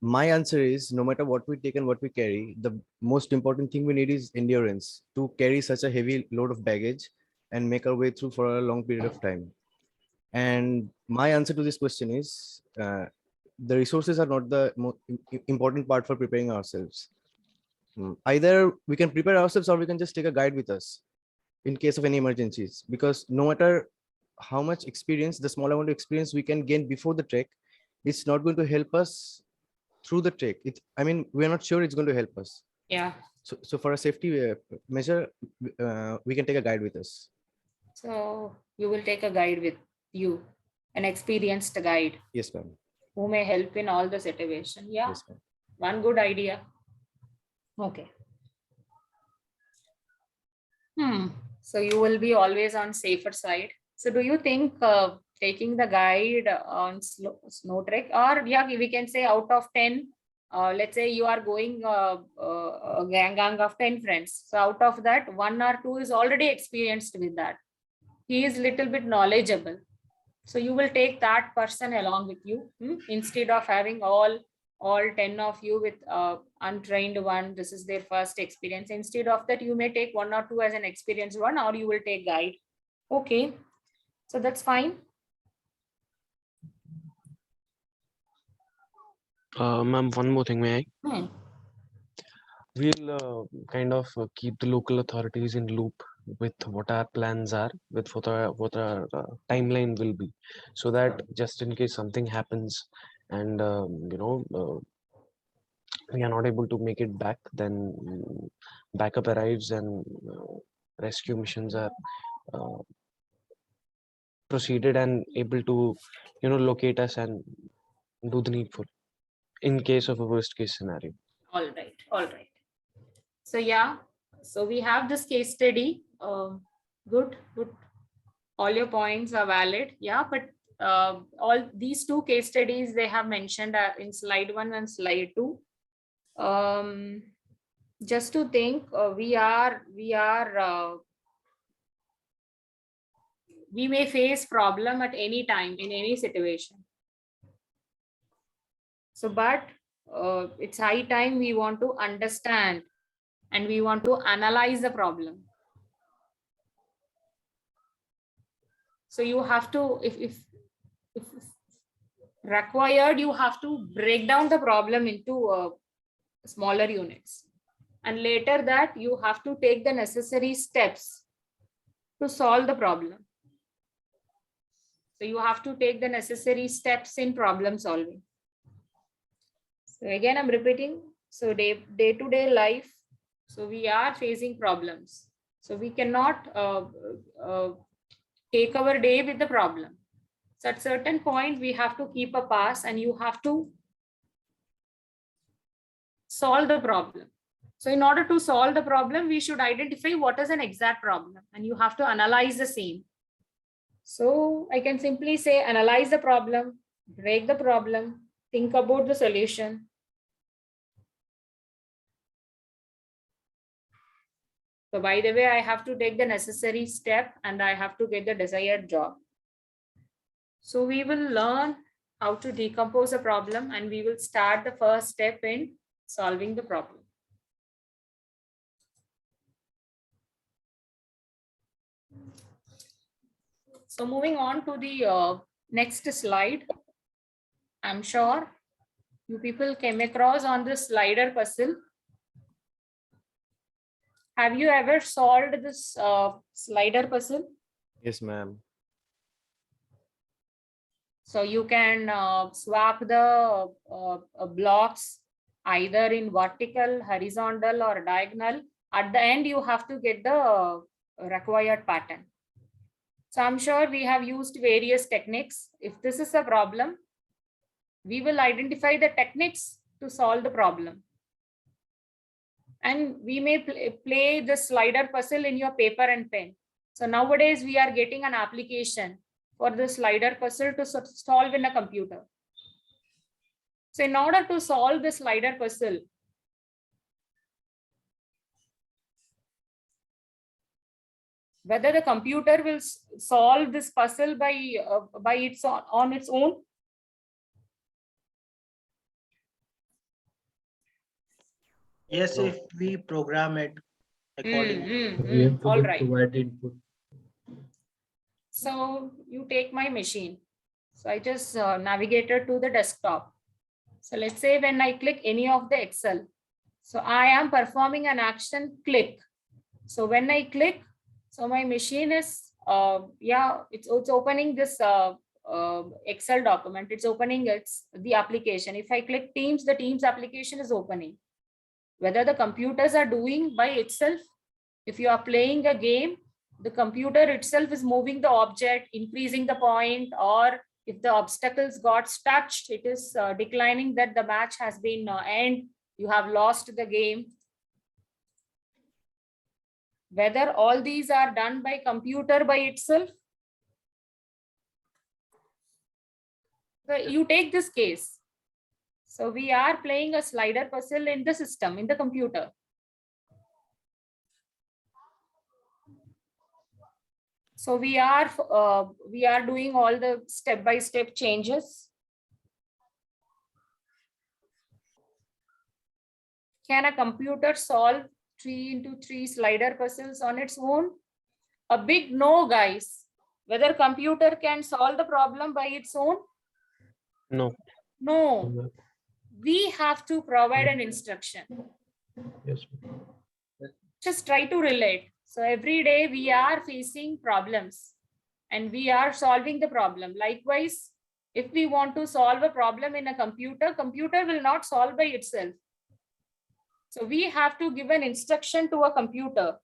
Speaker 21: My answer is no matter what we take and what we carry, the most important thing we need is endurance to carry such a heavy load of baggage and make our way through for a long period of time. And my answer to this question is the resources are not the important part for preparing ourselves. Either we can prepare ourselves or we can just take a guide with us in case of any emergencies, because no matter how much experience, the small amount of experience we can gain before the trek, it's not going to help us through the trek. I mean, we're not sure it's going to help us.
Speaker 5: Yeah.
Speaker 21: So for a safety measure, we can take a guide with us.
Speaker 5: So you will take a guide with you, an experienced guide.
Speaker 21: Yes, ma'am.
Speaker 5: Who may help in all the situation. Yeah.
Speaker 21: Yes, ma'am.
Speaker 5: One good idea. Okay. So you will be always on safer side. So do you think taking the guide on snow trek, or yeah, we can say out of 10, let's say you are going a gang of 10 friends. So out of that, 1 or 2 is already experienced with that. He is little bit knowledgeable. So you will take that person along with you instead of having all 10 of you with untrained one. This is their first experience. Instead of that, you may take 1 or 2 as an experienced one, or you will take guide. Okay, so that's fine.
Speaker 7: Ma'am, one more thing, may I? We'll kind of keep the local authorities in loop with what our plans are, with what our timeline will be, so that just in case something happens and we are not able to make it back, then backup arrives and rescue missions are proceeded and able to locate us and do the needful in case of a worst case scenario.
Speaker 5: All right. So yeah, so we have this case study. Good. All your points are valid. Yeah, but all these 2 case studies they have mentioned in slide 1 and slide 2. Just to think, we may face problem at any time in any situation. So, but it's high time we want to understand and we want to analyze the problem. So you have to, if required, you have to break down the problem into smaller units. And later that you have to take the necessary steps to solve the problem. So you have to take the necessary steps in problem solving. So again, I'm repeating. So day-to-day life, so we are facing problems. So we cannot take our day with the problem. So at certain point, we have to keep a pass and you have to solve the problem. So in order to solve the problem, we should identify what is an exact problem and you have to analyze the same. So I can simply say analyze the problem, break the problem, think about the solution. So by the way, I have to take the necessary step and I have to get the desired job. So we will learn how to decompose a problem and we will start the first step in solving the problem. So moving on to the next slide. I'm sure you people came across on the slider puzzle. Have you ever solved this slider puzzle?
Speaker 21: Yes, ma'am.
Speaker 5: So you can swap the blocks either in vertical, horizontal, or diagonal. At the end, you have to get the required pattern. So I'm sure we have used various techniques. If this is a problem, we will identify the techniques to solve the problem. And we may play the slider puzzle in your paper and pen. So nowadays we are getting an application for the slider puzzle to solve in a computer. So in order to solve the slider puzzle, whether the computer will solve this puzzle by its on its own,
Speaker 1: yes, if we program it accordingly.
Speaker 4: We have to
Speaker 5: all right.
Speaker 4: provide input.
Speaker 5: So you take my machine. So I just navigated to the desktop. So let's say when I click any of the Excel, so I am performing an action click. So when I click, so my machine is, it's opening this Excel document. It's opening the application. If I click Teams, the Teams application is opening. Whether the computers are doing by itself, if you are playing a game, the computer itself is moving the object, increasing the point, or if the obstacles got touched, it is declining that the match has been end, you have lost the game. Whether all these are done by computer by itself. So you take this case. So we are playing a slider puzzle in the system, in the computer. So we are doing all the step-by-step changes. Can a computer solve 3x3 slider puzzles on its own? A big no, guys. Whether computer can solve the problem by its own?
Speaker 7: No.
Speaker 5: No. We have to provide an instruction.
Speaker 4: Yes.
Speaker 5: Just try to relate. So every day we are facing problems and we are solving the problem. Likewise, if we want to solve a problem in a computer, computer will not solve by itself. So we have to give an instruction to a computer.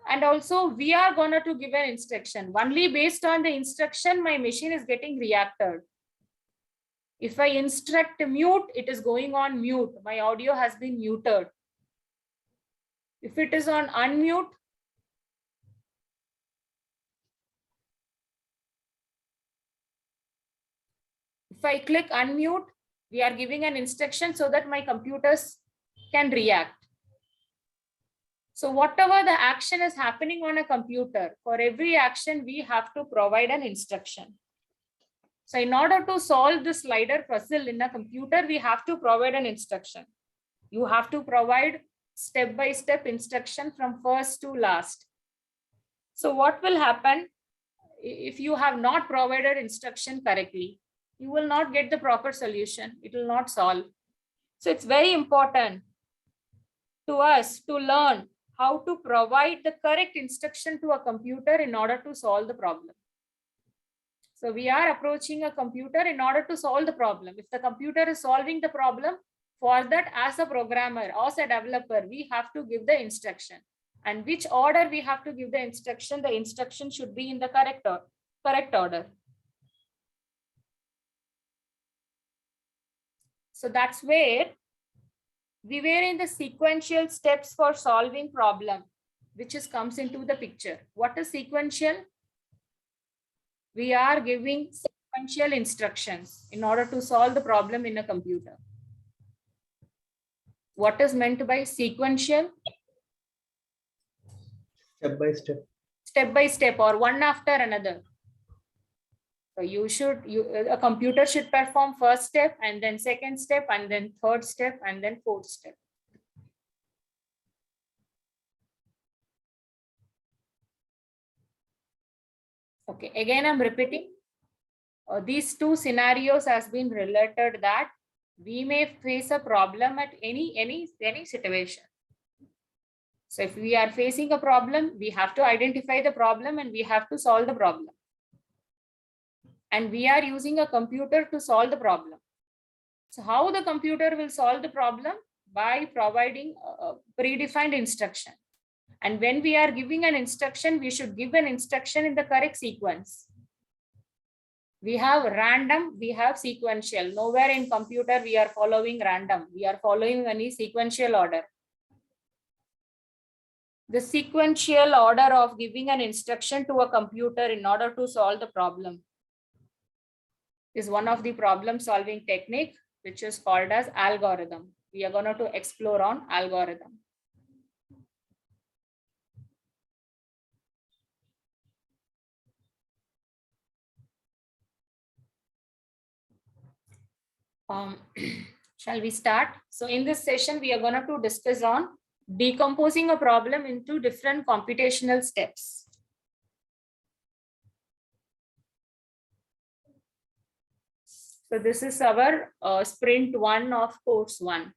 Speaker 5: And also we are going to give an instruction. Only based on the instruction, my machine is getting reacted. If I instruct mute, it is going on mute. My audio has been muted. If it is on unmute, if I click unmute, we are giving an instruction so that my computers can react. So whatever the action is happening on a computer, for every action, we have to provide an instruction. So in order to solve the slider puzzle in a computer, we have to provide an instruction. You have to provide step-by-step instruction from first to last. So what will happen if you have not provided instruction correctly? You will not get the proper solution. It will not solve. So it's very important to us to learn how to provide the correct instruction to a computer in order to solve the problem. So we are approaching a computer in order to solve the problem. If the computer is solving the problem, for that as a programmer, as a developer, we have to give the instruction. And which order we have to give the instruction should be in the correct order. So that's where we were in the sequential steps for solving problem, which comes into the picture. What is sequential? We are giving sequential instructions in order to solve the problem in a computer. What is meant by sequential?
Speaker 4: Step by step.
Speaker 5: Step by step, or one after another. So a computer should perform first step, and then second step, and then third step, and then fourth step. Okay, again, I'm repeating. These two scenarios has been related that We may face a problem at any situation. So if we are facing a problem, we have to identify the problem and we have to solve the problem. And we are using a computer to solve the problem. So how the computer will solve the problem? By providing a predefined instruction. And when we are giving an instruction, we should give an instruction in the correct sequence. We have random, we have sequential. Nowhere in computer we are following random. We are following any sequential order. The sequential order of giving an instruction to a computer in order to solve the problem is one of the problem solving technique, which is called as algorithm. We are going to explore on algorithm. Shall we start? So in this session, we are going to discuss on decomposing a problem into different computational steps. So this is our sprint 1 of course 1.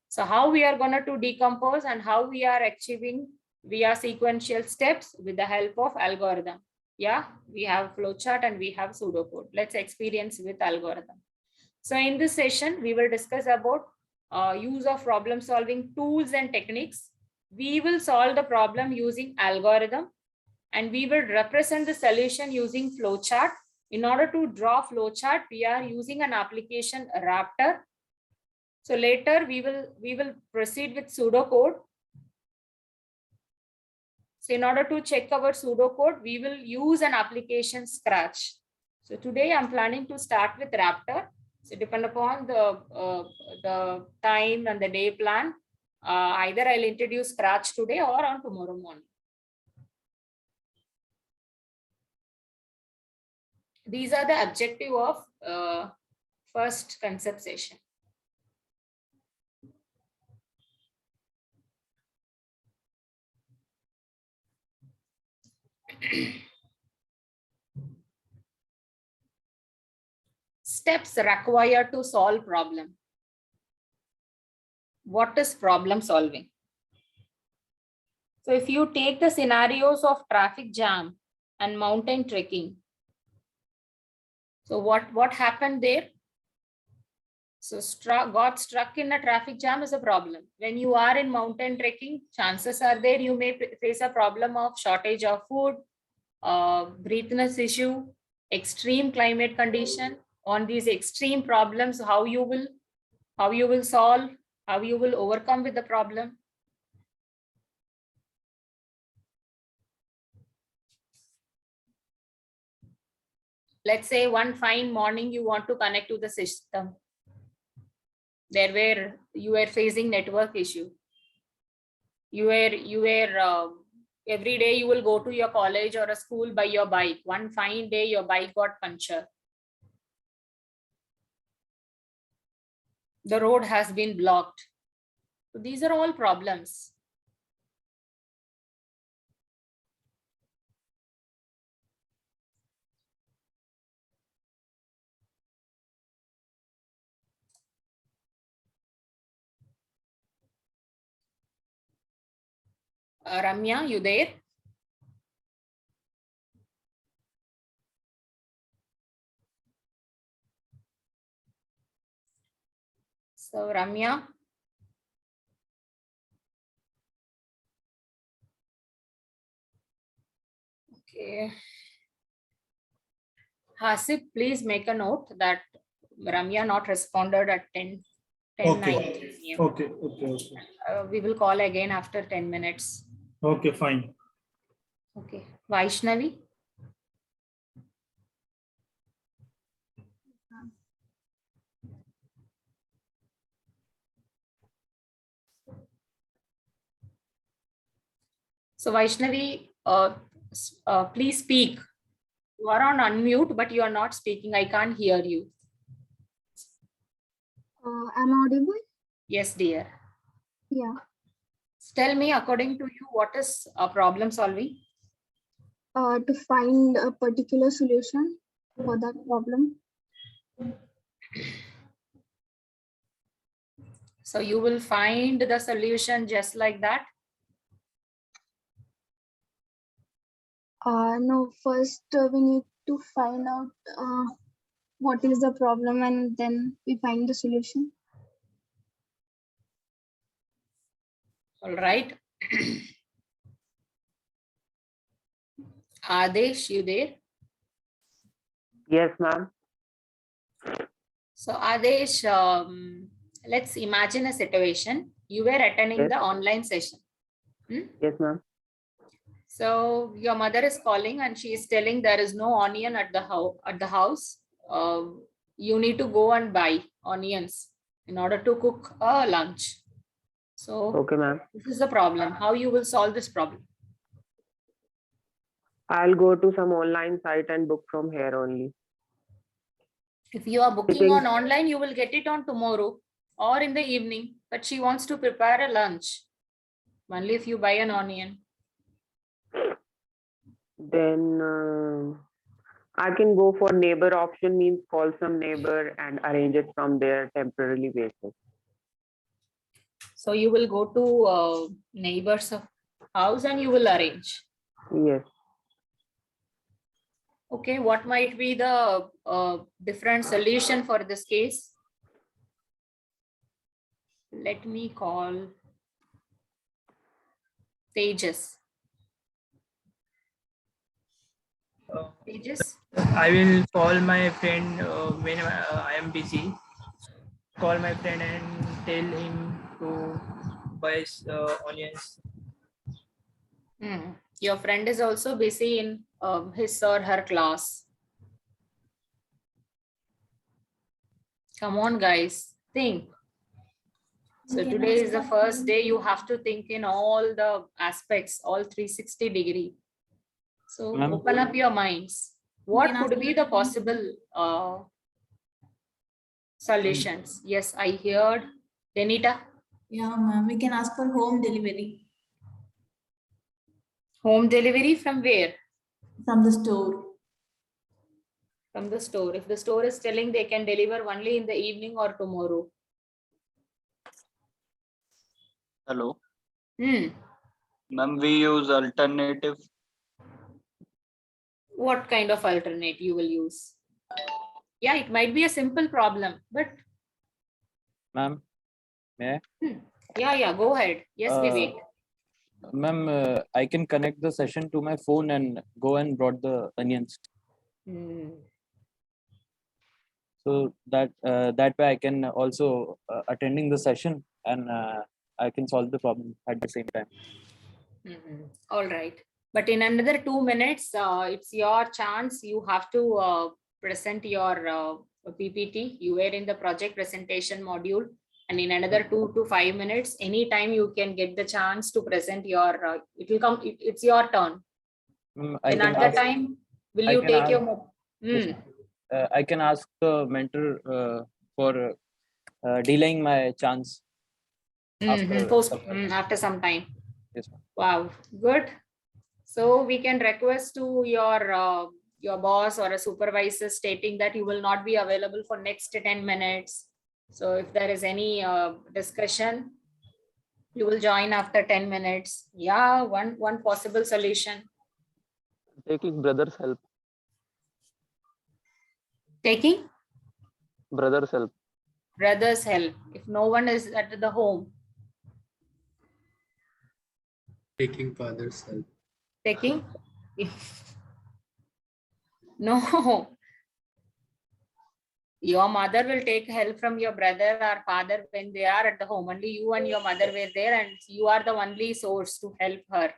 Speaker 5: So how we are going to decompose and how we are achieving via sequential steps with the help of algorithm. Yeah, we have flowchart and we have pseudocode. Let's experience with algorithm. So in this session, we will discuss about use of problem solving tools and techniques. We will solve the problem using algorithm and we will represent the solution using flowchart. In order to draw flowchart, we are using an application Raptor. So later we will proceed with pseudocode. So in order to check our pseudocode, we will use an application Scratch. So today I'm planning to start with Raptor. So depend upon the time and the day plan, either I'll introduce Scratch today or on tomorrow morning. These are the objective of first concept session. Steps required to solve problem. What is problem solving? So if you take the scenarios of traffic jam and mountain trekking, so what happened there? So got stuck in a traffic jam is a problem. When you are in mountain trekking, chances are there you may face a problem of shortage of food, breathlessness issue, extreme climate condition. On these extreme problems, how you will solve, how you will overcome with the problem. Let's say one fine morning you want to connect to the system. There where you were facing network issue. You were every day you will go to your college or a school by your bike. One fine day your bike got punctured. The road has been blocked. So these are all problems. Ramya, you there? So Ramya. Okay. Hasib, please make a note that Ramya not responded at 10
Speaker 2: Okay.
Speaker 5: PM.
Speaker 2: Okay.
Speaker 5: We will call again after 10 minutes.
Speaker 2: Okay, fine.
Speaker 5: Okay. Vaishnavi. So Vaishnavi, please speak. You are on unmute, but you are not speaking. I can't hear you.
Speaker 11: Am I audible?
Speaker 5: Yes, dear.
Speaker 11: Yeah.
Speaker 5: Tell me, according to you, what is problem solving?
Speaker 11: To find a particular solution for that problem.
Speaker 5: So you will find the solution just like that.
Speaker 11: No, first we need to find out what is the problem and then we find the solution.
Speaker 5: All right. Adesh, you there?
Speaker 3: Yes, ma'am.
Speaker 5: So Adesh, let's imagine a situation. You were attending the online session.
Speaker 3: Yes, ma'am.
Speaker 5: So your mother is calling and she is telling there is no onion at the house. You need to go and buy onions in order to cook a lunch. So
Speaker 3: okay, ma'am.
Speaker 5: This is the problem. How you will solve this problem?
Speaker 3: I'll go to some online site and book from here only.
Speaker 5: If you are booking on online, you will get it on tomorrow or in the evening. But she wants to prepare a lunch. Only if you buy an onion.
Speaker 3: Then I can go for neighbor option, means call some neighbor and arrange it from their temporarily basis.
Speaker 5: So you will go to neighbors of house and you will arrange.
Speaker 3: Yes.
Speaker 5: Okay, what might be the different solution for this case? Let me call Tejas. Tejas?
Speaker 9: I will call my friend when I am busy. Call my friend and tell him to buy onions.
Speaker 5: Your friend is also busy in his or her class. Come on, guys, think. So today is the first day you have to think in all the aspects, all 360 degree. So open up your minds. What could be the possible solutions? Yes, I heard. Denita?
Speaker 22: Yeah, ma'am. We can ask for home delivery.
Speaker 5: Home delivery from where?
Speaker 22: From the store.
Speaker 5: From the store. If the store is telling they can deliver only in the evening or tomorrow.
Speaker 23: Hello. Ma'am, we use alternative.
Speaker 5: What kind of alternate you will use? Yeah, it might be a simple problem, but.
Speaker 15: Ma'am, may I?
Speaker 5: Yeah, go ahead. Yes, Vivek.
Speaker 15: Ma'am, I can connect the session to my phone and go and brought the onions. So that way I can also attending the session and I can solve the problem at the same time.
Speaker 5: All right. But in another 2 minutes, it's your chance. You have to present your PPT. You were in the project presentation module. And in another 2 to 5 minutes, anytime you can get the chance to present your, it will come, it's your turn. And at that time, will you take your...
Speaker 15: I can ask the mentor for delaying my chance.
Speaker 5: After some time.
Speaker 15: Yes, ma'am.
Speaker 5: Wow, good. So we can request to your boss or a supervisor stating that you will not be available for next 10 minutes. So if there is any discussion, you will join after 10 minutes. Yeah, one possible solution.
Speaker 3: Taking brother's help.
Speaker 5: Taking?
Speaker 3: Brother's help.
Speaker 5: Brother's help. If no one is at the home.
Speaker 4: Taking father's help.
Speaker 5: Taking? No. Your mother will take help from your brother or father when they are at the home. Only you and your mother were there and you are the only source to help her.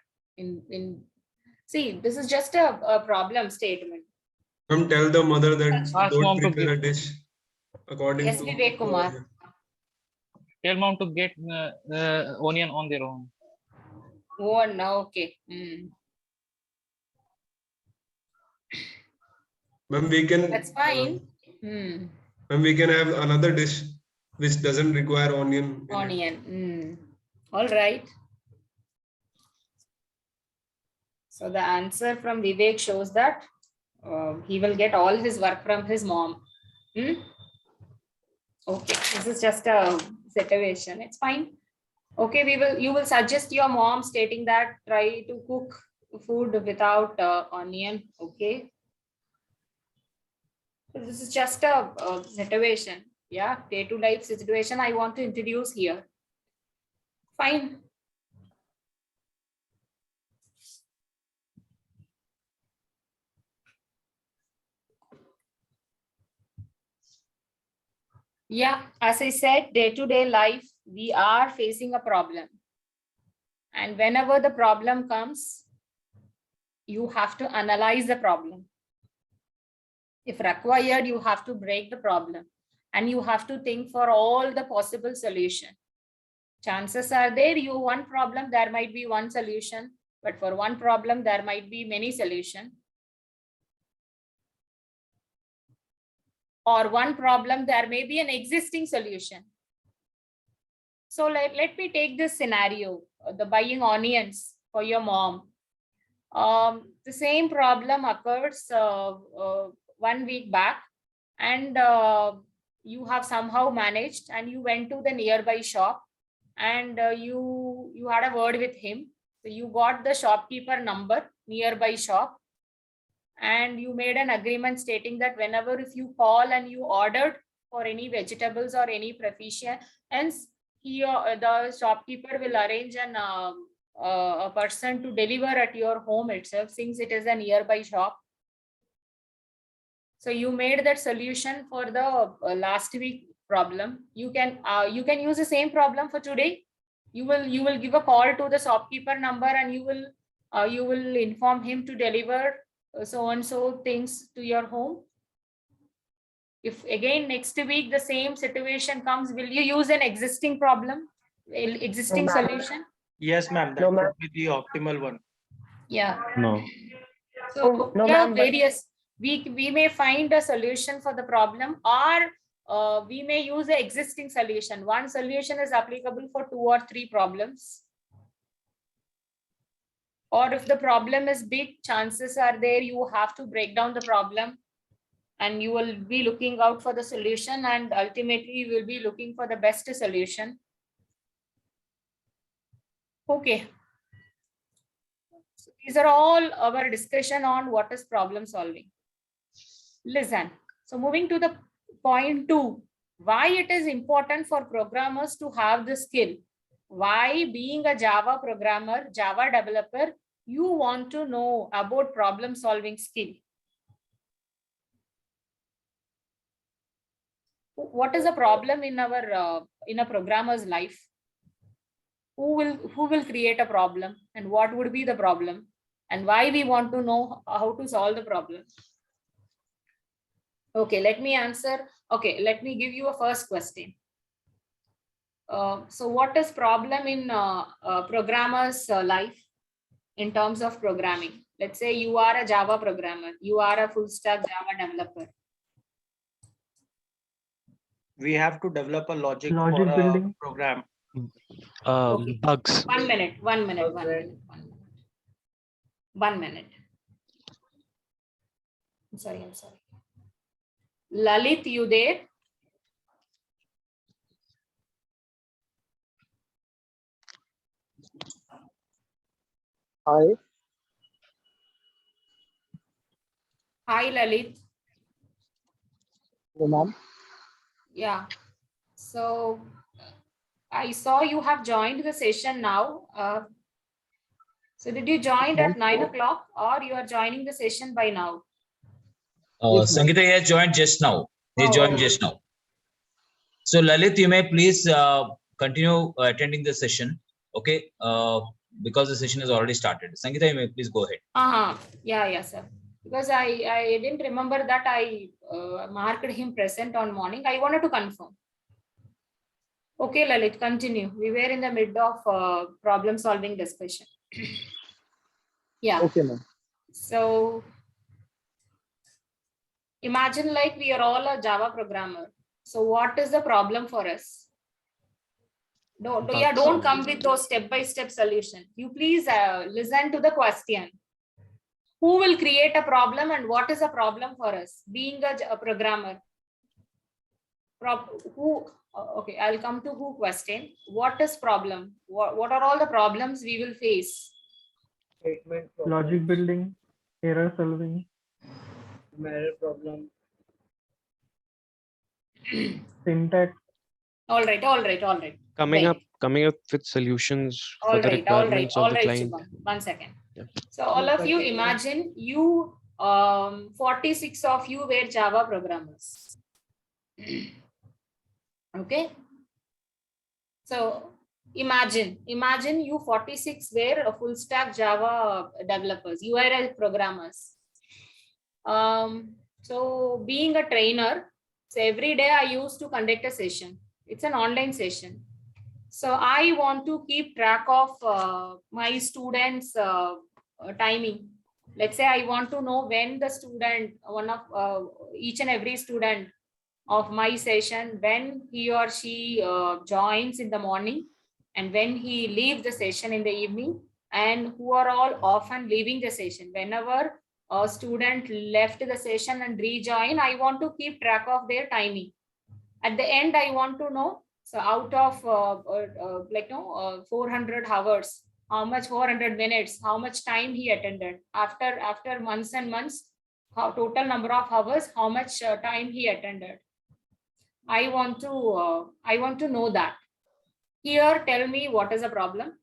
Speaker 5: See, this is just a problem statement.
Speaker 14: Tell the mother that don't prepare a dish according
Speaker 5: yes,
Speaker 14: to...
Speaker 5: Vivek Kumar.
Speaker 6: Tell mom to get onion on their own.
Speaker 5: Oh, no, okay.
Speaker 14: Ma'am, we can...
Speaker 5: That's fine.
Speaker 14: Ma'am, we can have another dish which doesn't require onion.
Speaker 5: All right. So the answer from Vivek shows that he will get all his work from his mom. Okay, this is just a situation. It's fine. Okay, you will suggest your mom stating that try to cook food without onion. Okay. So this is just a situation. Yeah, day-to-day situation I want to introduce here. Fine. Yeah, as I said, day-to-day life, we are facing a problem. And whenever the problem comes, you have to analyze the problem. If required, you have to break the problem and you have to think for all the possible solution. Chances are there, one problem, there might be one solution, but for one problem, there might be many solutions. Or one problem, there may be an existing solution. So let me take this scenario, the buying onions for your mom. The same problem occurs 1 week back, and you have somehow managed and you went to the nearby shop and you had a word with him. So you got the shopkeeper number, nearby shop, and you made an agreement stating that whenever if you call and you ordered for any vegetables or any provision, hence the shopkeeper will arrange a person to deliver at your home itself, since it is a nearby shop. So you made that solution for the last week problem. You can use the same problem for today. You will give a call to the shopkeeper number and you will inform him to deliver so and so things to your home. If again next week the same situation comes, will you use an existing problem, existing solution?
Speaker 12: Yes, ma'am. That would be the optimal one.
Speaker 5: Yeah.
Speaker 19: No.
Speaker 5: So various. We may find a solution for the problem, or we may use the existing solution. One solution is applicable for 2 or 3 problems. Or if the problem is big, chances are there you have to break down the problem and you will be looking out for the solution, and ultimately you will be looking for the best solution. Okay. So these are all our discussion on what is problem solving. Listen. So moving to the point 2, why it is important for programmers to have this skill. Why, being a Java programmer, Java developer, you want to know about problem solving skill. What is a problem in a programmer's life? Who will create a problem, and what would be the problem, and why we want to know how to solve the problem? Okay, let me answer. Okay, let me give you a first question. So what is problem in programmer's life in terms of programming? Let's say you are a Java programmer, you are a full stack Java developer.
Speaker 12: We have to develop a logic for a program.
Speaker 5: Okay.
Speaker 7: Bugs.
Speaker 5: 1 minute. I'm sorry. Lalit, you there?
Speaker 8: Hi.
Speaker 5: Hi, Lalit.
Speaker 8: Hello, ma'am.
Speaker 5: Yeah. So I saw you have joined the session now. So did you join at 9 o'clock, or you are joining the session by now?
Speaker 8: Sangeeta
Speaker 13: has joined just now. He joined just now. So Lalit, you may please continue attending the session. Okay. Because the session has already started. Sangeeta, you may please go ahead.
Speaker 5: Yeah, sir. Because I didn't remember that I marked him present on morning. I wanted to confirm. Okay, Lalit, continue. We were in the mid of problem solving discussion. Yeah.
Speaker 8: Okay, ma'am.
Speaker 5: So imagine like we are all a Java programmer. So what is the problem for us? Don't come with those step-by-step solution. You please listen to the question. Who will create a problem and what is a problem for us being a programmer? Okay, I'll come to who question. What is problem? What are all the problems we will face?
Speaker 12: Statement
Speaker 9: Logic building, error solving,
Speaker 12: error problem,
Speaker 5: All
Speaker 9: syntax.
Speaker 5: right.
Speaker 7: Coming up with solutions for
Speaker 5: All
Speaker 7: the
Speaker 5: right,
Speaker 7: requirements of the client.
Speaker 5: Shubham. 1 second.
Speaker 7: Yeah.
Speaker 5: So all of you imagine you 46 of you were Java programmers. Okay. So imagine you 46 were a full stack Java developers, URL programmers. So being a trainer, so every day I used to conduct a session. It's an online session. So I want to keep track of my students' timing. Let's say I want to know when the student, each and every student of my session, when he or she joins in the morning and when he leaves the session in the evening, and who are all often leaving the session. Whenever a student left the session and rejoin, I want to keep track of their timing. At the end, I want to know, so out of 400 hours, how much 400 minutes, how much time he attended. After months and months, how total number of hours, how much time he attended. I want to know that. Here, tell me what is the problem.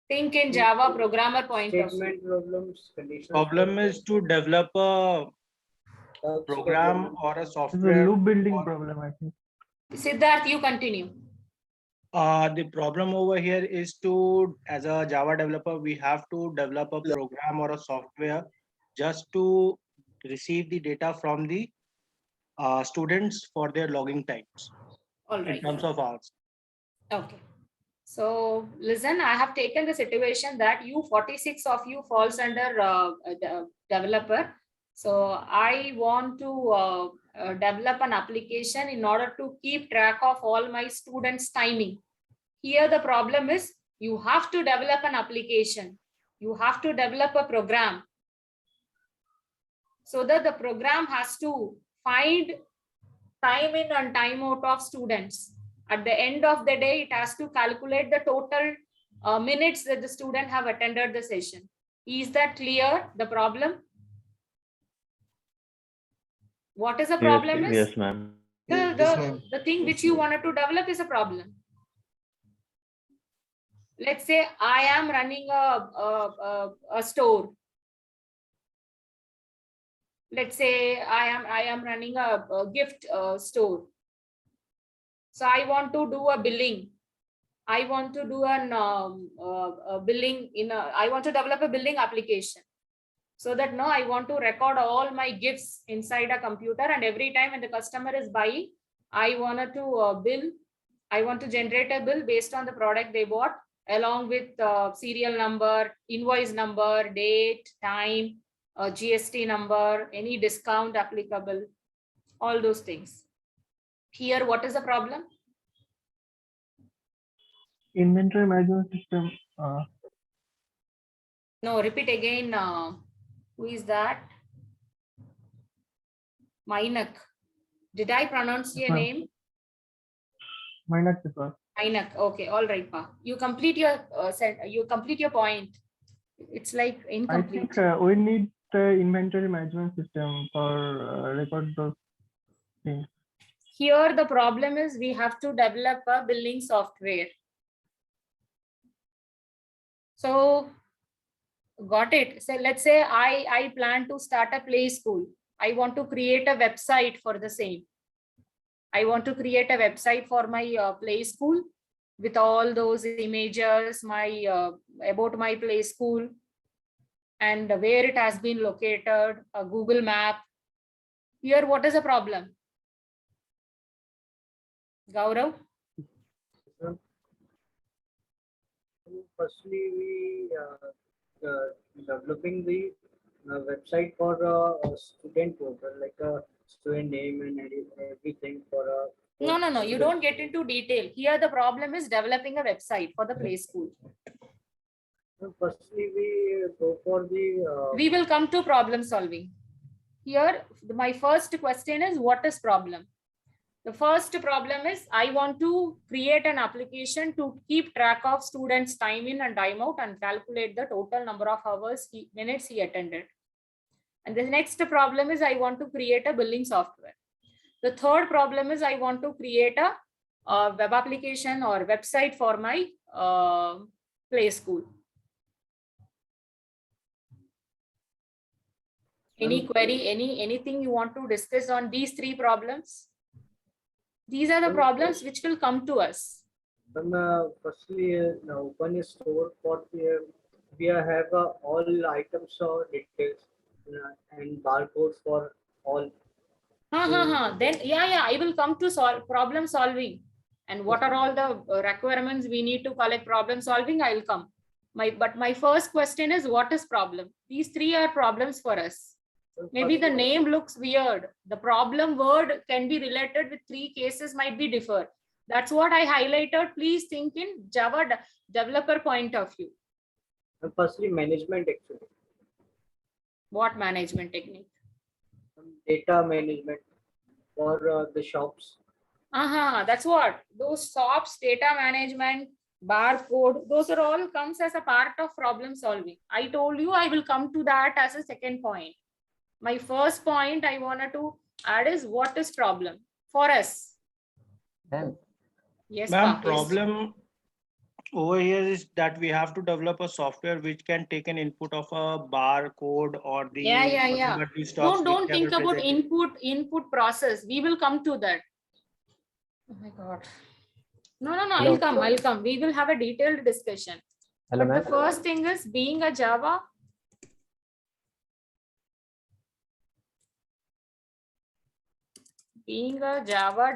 Speaker 5: Think in Java programmer point of view.
Speaker 1: Problem is to develop a program or a software.
Speaker 9: It's a loop building problem, I think.
Speaker 5: Siddharth, you continue.
Speaker 1: The problem over here is to, as a Java developer, we have to develop a program or a software just to receive the data from the students for their logging times.
Speaker 5: All right.
Speaker 1: In terms of hours.
Speaker 5: Okay. So listen, I have taken the situation that you 46 of you falls under developer. So I want to develop an application in order to keep track of all my students' timing. Here the problem is you have to develop an application. You have to develop a program so that the program has to find time in and time out of students. At the end of the day, it has to calculate the total minutes that the student have attended the session. Is that clear, the problem? What is the problem?
Speaker 19: Yes, ma'am.
Speaker 5: The thing which you wanted to develop is a problem. Let's say I am running a store. Let's say I am running a gift store. So I want to do a billing. I want to do a billing I want to develop a billing application. So that now I want to record all my gifts inside a computer, and every time when the customer is buying, I wanted to I want to generate a bill based on the product they bought, along with serial number, invoice number, date, time, GST number, any discount applicable, all those things. Here, what is the problem?
Speaker 9: Inventory management system.
Speaker 5: No, repeat again. Who is that? Mainak. Did I pronounce your name?
Speaker 9: Mainak.
Speaker 5: Mainak. Okay, all right, Pa. You complete your point. It's like incomplete.
Speaker 9: I think we need the inventory management system for record those things.
Speaker 5: Here, the problem is we have to develop a billing software. So, got it. So let's say I plan to start a play school. I want to create a website for the same. I want to create a website for my play school with all those images, about my play school and where it has been located, a Google map. Here, what is the problem? Gaurav?
Speaker 12: Firstly, we developing the website for a student portal, like a student name and everything for a.
Speaker 5: No. You don't get into detail. Here, the problem is developing a website for the play school.
Speaker 12: Firstly, we go for the.
Speaker 5: We will come to problem solving. here my first question is, what is problem? The first problem is I want to create an application to keep track of students' time in and time out and calculate the total number of hours, minutes he attended. And the next problem is I want to create a billing software. The third problem is I want to create a web application or website for my play school. Any query, anything you want to discuss on these three problems? These are the problems which will come to us.
Speaker 12: Firstly, now open a store for we have all items or details and barcodes for all.
Speaker 5: Then I will come to solve problem solving, and what are all the requirements we need to collect problem solving. I will come. But my first question is, what is problem? These three are problems for us. Maybe the name looks weird. The problem word can be related with three cases, might be differ. That's what I highlighted. Please think in Java developer point of view.
Speaker 12: And firstly, management actually.
Speaker 5: What management technique?
Speaker 12: Data management for the shops.
Speaker 5: That's what. Those shops, data management, barcode, those are all comes as a part of problem solving. I told you I will come to that as a second point. My first point I wanted to add is, what is problem for us? Yes,
Speaker 1: ma'am, problem over here is that we have to develop a software which can take an input of a barcode or the
Speaker 5: Don't think about input process. We will come to that. Oh my god. No, I'll come. We will have a detailed discussion.
Speaker 10: Hello,
Speaker 5: but the first thing is, being a Java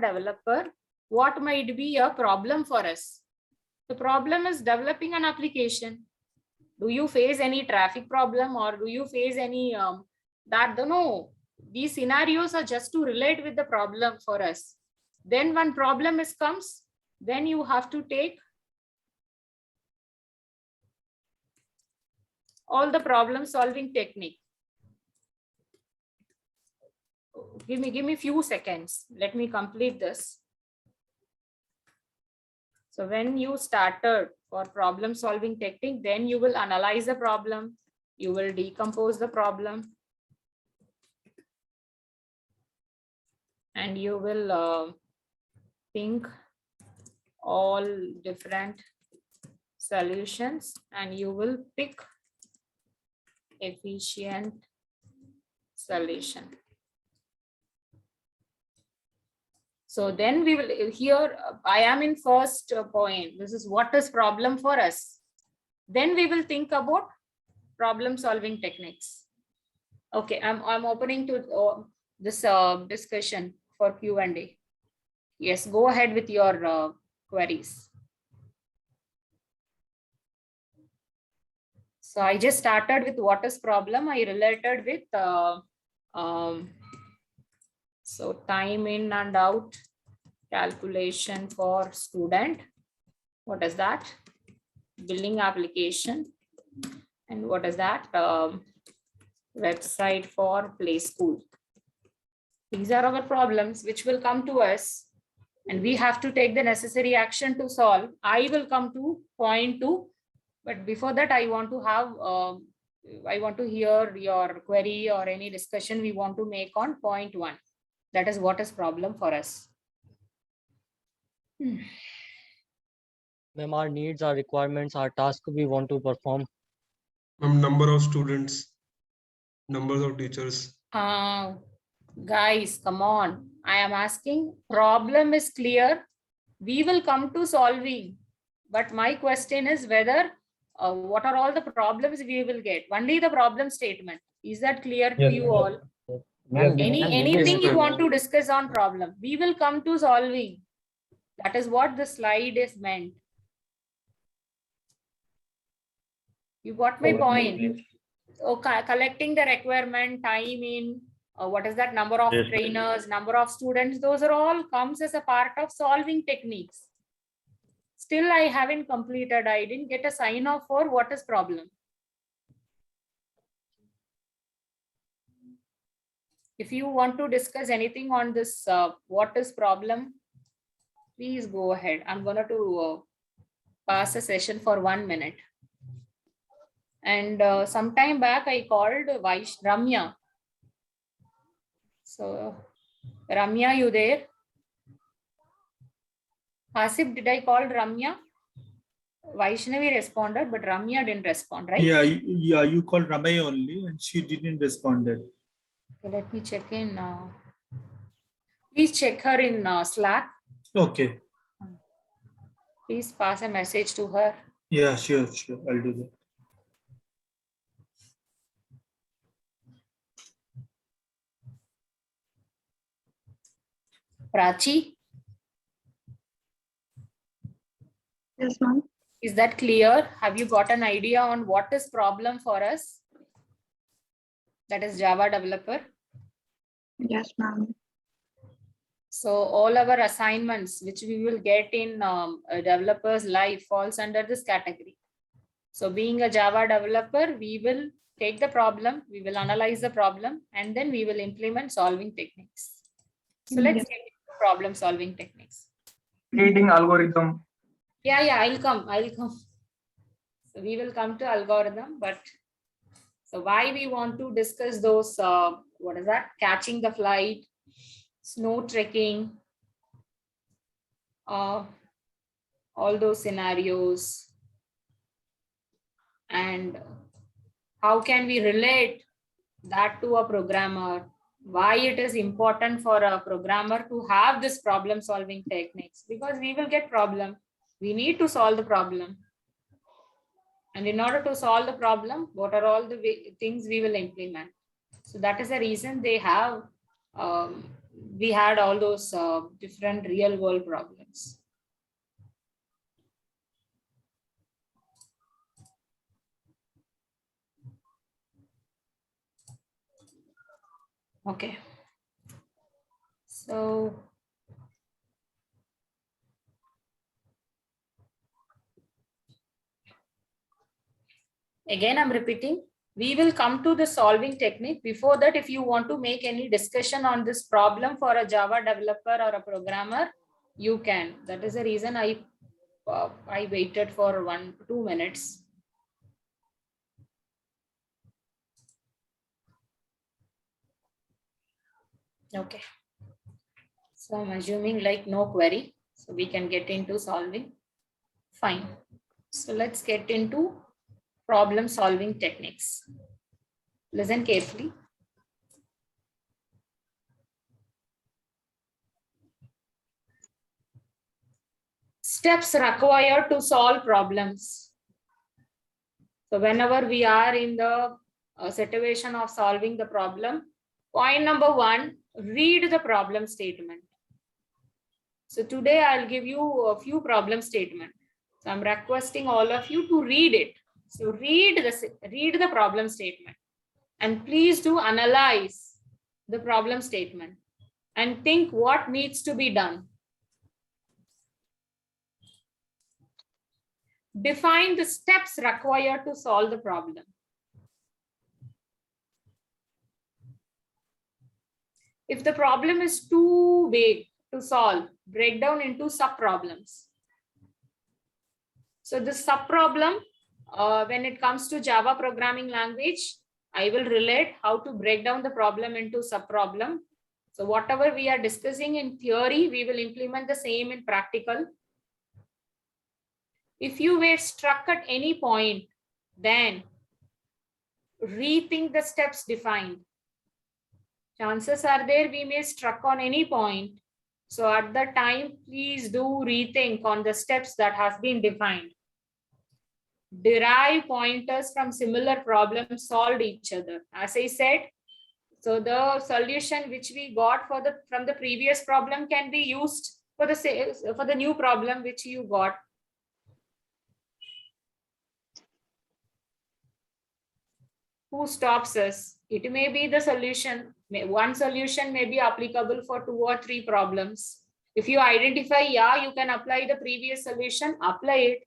Speaker 5: developer, what might be a problem for us? The problem is developing an application. Do you face any traffic problem, or do you face any no, these scenarios are just to relate with the problem for us. Then when problem comes, then you have to take all the problem solving technique. Give me few seconds. Let me complete this. So when you started for problem solving technique, then you will analyze the problem. You will decompose the problem. And you will think all different solutions, and you will pick efficient solution. So then we will, here I am in first point. This is what is problem for us. Then we will think about problem solving techniques. Okay, I'm opening to this discussion for Q&A. Yes, go ahead with your queries. So I just started with what is problem. I related with so time in and out calculation for student. What is that? Billing application. And what is that? Website for play school. These are our problems which will come to us, and we have to take the necessary action to solve. I will come to point 2, but before that I want to have I want to hear your query or any discussion we want to make on point 1. That is what is problem for us.
Speaker 10: Ma'am, our needs, our requirements, our task we want to perform.
Speaker 14: Number of students, numbers of teachers.
Speaker 5: Guys, come on. I am asking, problem is clear. We will come to solving. But my question is whether, what are all the problems we will get? Only the problem statement. Is that clear to you all? Anything you want to discuss on problem, we will come to solving. That is what the slide is meant. You got my point. Okay, collecting the requirement, time in, what is that, number of trainers, number of students, those are all comes as a part of solving techniques. Still, I haven't completed. I didn't get a sign off for what is problem. If you want to discuss anything on this, what is problem, please go ahead. I'm going to pass a session for 1 minute. And some time back, I called Ramya. So, Ramya, you there? Hasib, did I call Ramya? Vaishnavi responded, but Ramya didn't respond, right?
Speaker 2: Yeah, you called Ramay only and she didn't respond.
Speaker 5: Okay, let me check in. Please check her in Slack.
Speaker 2: Okay.
Speaker 5: Please pass a message to her.
Speaker 2: Yeah, sure. I'll do that.
Speaker 5: Prachi?
Speaker 11: Yes, ma'am.
Speaker 5: Is that clear? Have you got an idea on what is problem for us? That is Java developer.
Speaker 11: Yes, ma'am.
Speaker 5: So all our assignments which we will get in a developer's life falls under this category. So being a Java developer, we will take the problem, we will analyze the problem, and then we will implement solving techniques. So let's get into problem solving techniques.
Speaker 9: Creating algorithm.
Speaker 5: Yeah, I'll come. So we will come to algorithm, but so why we want to discuss those, what is that? Catching the flight, snow trekking, all those scenarios, and how can we relate that to a programmer? Why it is important for a programmer to have this problem solving techniques? Because we will get problem. We need to solve the problem. And in order to solve the problem, what are all the things we will implement? So that is the reason they have, we had all those different real world problems. Okay. So again, I'm repeating, we will come to the solving technique. Before that, if you want to make any discussion on this problem for a Java developer or a programmer, you can. That is the reason I waited for 1-2 minutes. Okay. So I'm assuming like no query. So we can get into solving. Fine. So let's get into problem solving techniques. Listen carefully. Steps required to solve problems. So whenever we are in the situation of solving the problem, point number 1, read the problem statement. So today I'll give you a few problem statements. So I'm requesting all of you to read it. So read the problem statement and please do analyze the problem statement and think what needs to be done. Define the steps required to solve the problem. If the problem is too big to solve, break down into sub-problems. So the sub-problem, when it comes to Java programming language, I will relate how to break down the problem into sub-problem. So whatever we are discussing in theory, we will implement the same in practical. If you were stuck at any point, then rethink the steps defined. Chances are there we may struck on any point. So at that time, please do rethink on the steps that have been defined. Derive pointers from similar problems solved each other. As I said, so the solution which we got from the previous problem can be used for the new problem which you got. Who stops us? It may be the solution. One solution may be applicable for 2 or 3 problems. If you identify, yeah, you can apply the previous solution, apply it.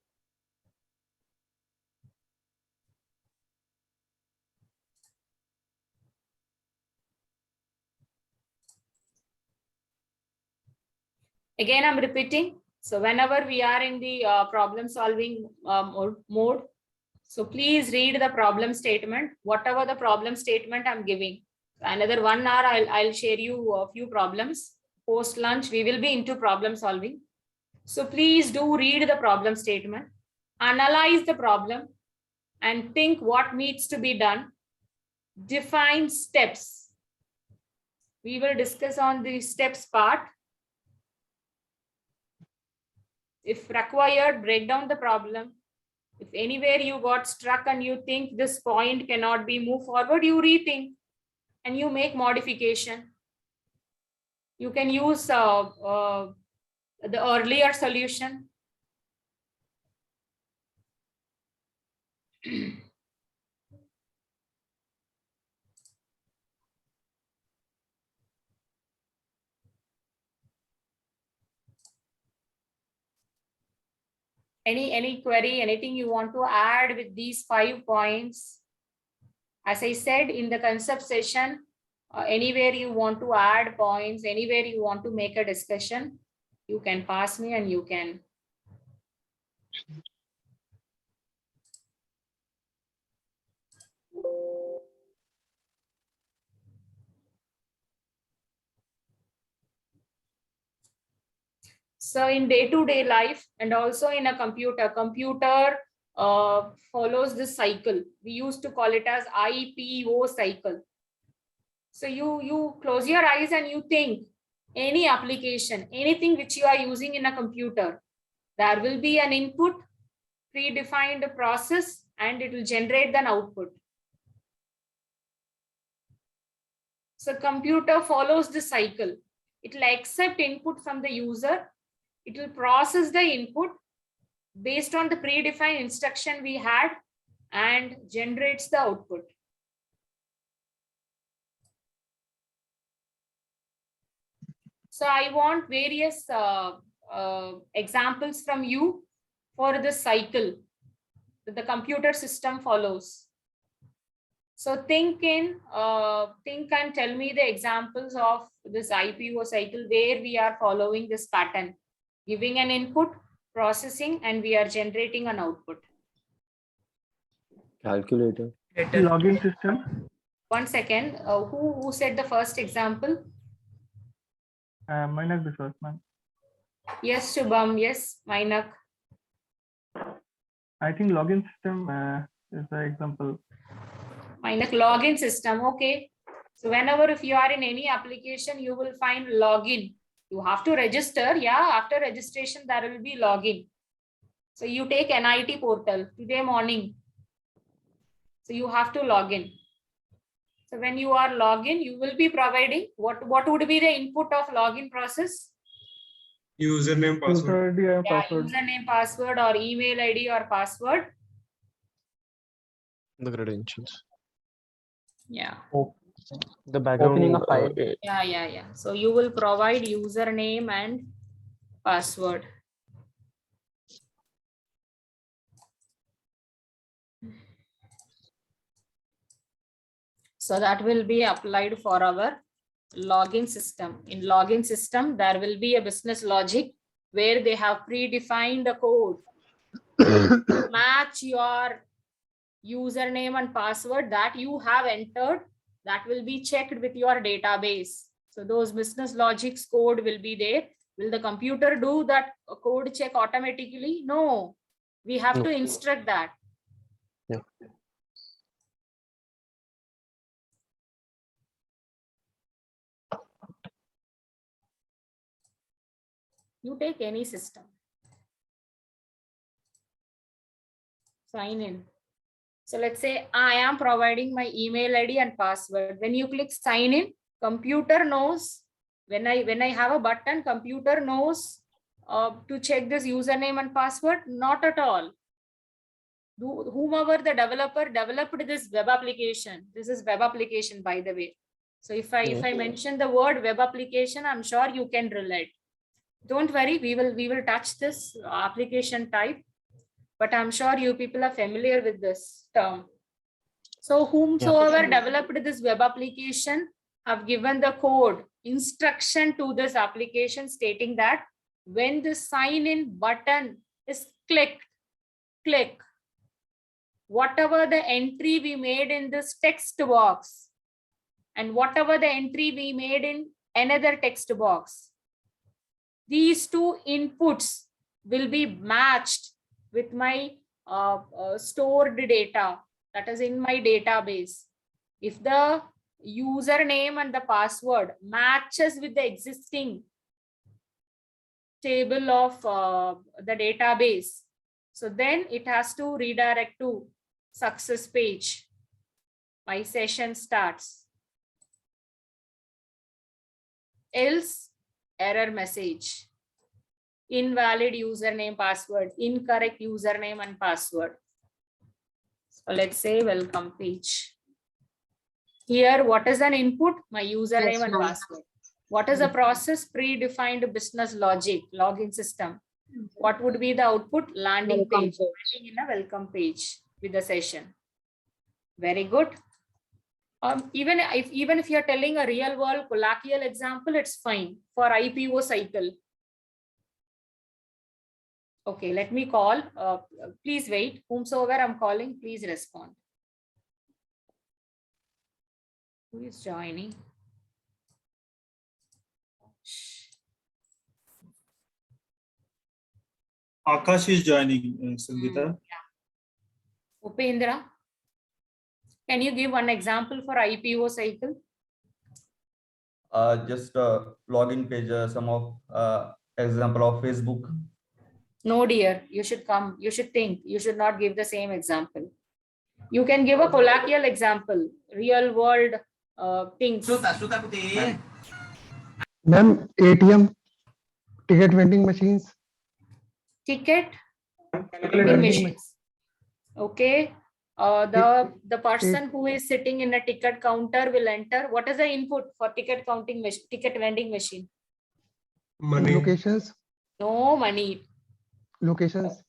Speaker 5: Again, I'm repeating. So whenever we are in the problem solving mode, so please read the problem statement, whatever the problem statement I'm giving. Another 1 hour, I'll share you a few problems. Post lunch, we will be into problem solving. So please do read the problem statement, analyze the problem, and think what needs to be done. Define steps. We will discuss on the steps part. If required, break down the problem. If anywhere you got struck and you think this point cannot be moved forward, you rethink and you make modification. You can use the earlier solution. Any query, anything you want to add with these 5 points? As I said in the concept session, anywhere you want to add points, anywhere you want to make a discussion, you can pass me and you can. So in day-to-day life and also in a computer follows this cycle. We used to call it as IPO cycle. So you close your eyes and you think any application, anything which you are using in a computer, there will be an input, predefined process, and it will generate an output. So computer follows the cycle. It will accept input from the user. It will process the input based on the predefined instruction we had and generates the output. So I want various examples from you for this cycle that the computer system follows. So think and tell me the examples of this IPO cycle where we are following this pattern, giving an input, processing, and we are generating an output.
Speaker 21: Calculator.
Speaker 16: Login system.
Speaker 5: 1 second. Who said the first example?
Speaker 16: Mainak the first man.
Speaker 5: Yes, Shubham. Yes, Mainak.
Speaker 16: I think login system is the example.
Speaker 5: Mainak, login system. Okay. So whenever if you are in any application, you will find login. You have to register. Yeah, after registration, there will be login. So you take NIT portal today morning. So you have to log in. So when you are login, you will be providing what would be the input of login process?
Speaker 14: Username, password.
Speaker 5: Username, password, or email ID or password.
Speaker 7: The credentials.
Speaker 5: Yeah.
Speaker 7: The background.
Speaker 10: Opening a file.
Speaker 5: Yeah. So you will provide username and password. So that will be applied for our login system. In login system, there will be a business logic where they have predefined a code. Match your username and password that you have entered. That will be checked with your database. So those business logics code will be there. Will the computer do that code check automatically? No. We have to instruct that.
Speaker 7: Yeah.
Speaker 5: You take any system. Sign in. So let's say I am providing my email ID and password. When you click sign in, computer knows when I have a button, computer knows to check this username and password. Not at all. Whomever the developer developed this web application, this is web application, by the way. So if I mention the word web application, I'm sure you can relate. Don't worry, we will touch this application type, but I'm sure you people are familiar with this term. So whomsoever developed this web application have given the code instruction to this application stating that when the sign in button is clicked, whatever the entry we made in this text box and whatever the entry we made in another text box, these two inputs will be matched with my stored data that is in my database. If the username and the password matches with the existing table of the database, so then it has to redirect to success page. My session starts. Else, error message. Invalid username, password, incorrect username and password. So let's say welcome page. Here, what is an input? My username and password. What is the process? Predefined business logic, login system. What would be the output? Landing page, landing in a welcome page with the session. Very good. Even if you're telling a real world colloquial example, it's fine for IPO cycle. Okay, let me call. Please wait. Whomsoever I'm calling, please respond. Who is joining?
Speaker 2: Akash is joining, Sangeeta.
Speaker 5: Yeah. Upendra, can you give one example for IPO cycle?
Speaker 17: Just login page, some of example of Facebook.
Speaker 5: No, dear, you should come. You should think. You should not give the same example. You can give a colloquial example, real world things.
Speaker 18: Ma'am, ATM, ticket vending machines.
Speaker 5: Ticket vending machines. Okay. The person who is sitting in a ticket counter will enter. What is the input for ticket counting machine, ticket vending machine?
Speaker 14: Money.
Speaker 18: Locations.
Speaker 5: No money.
Speaker 18: Locations.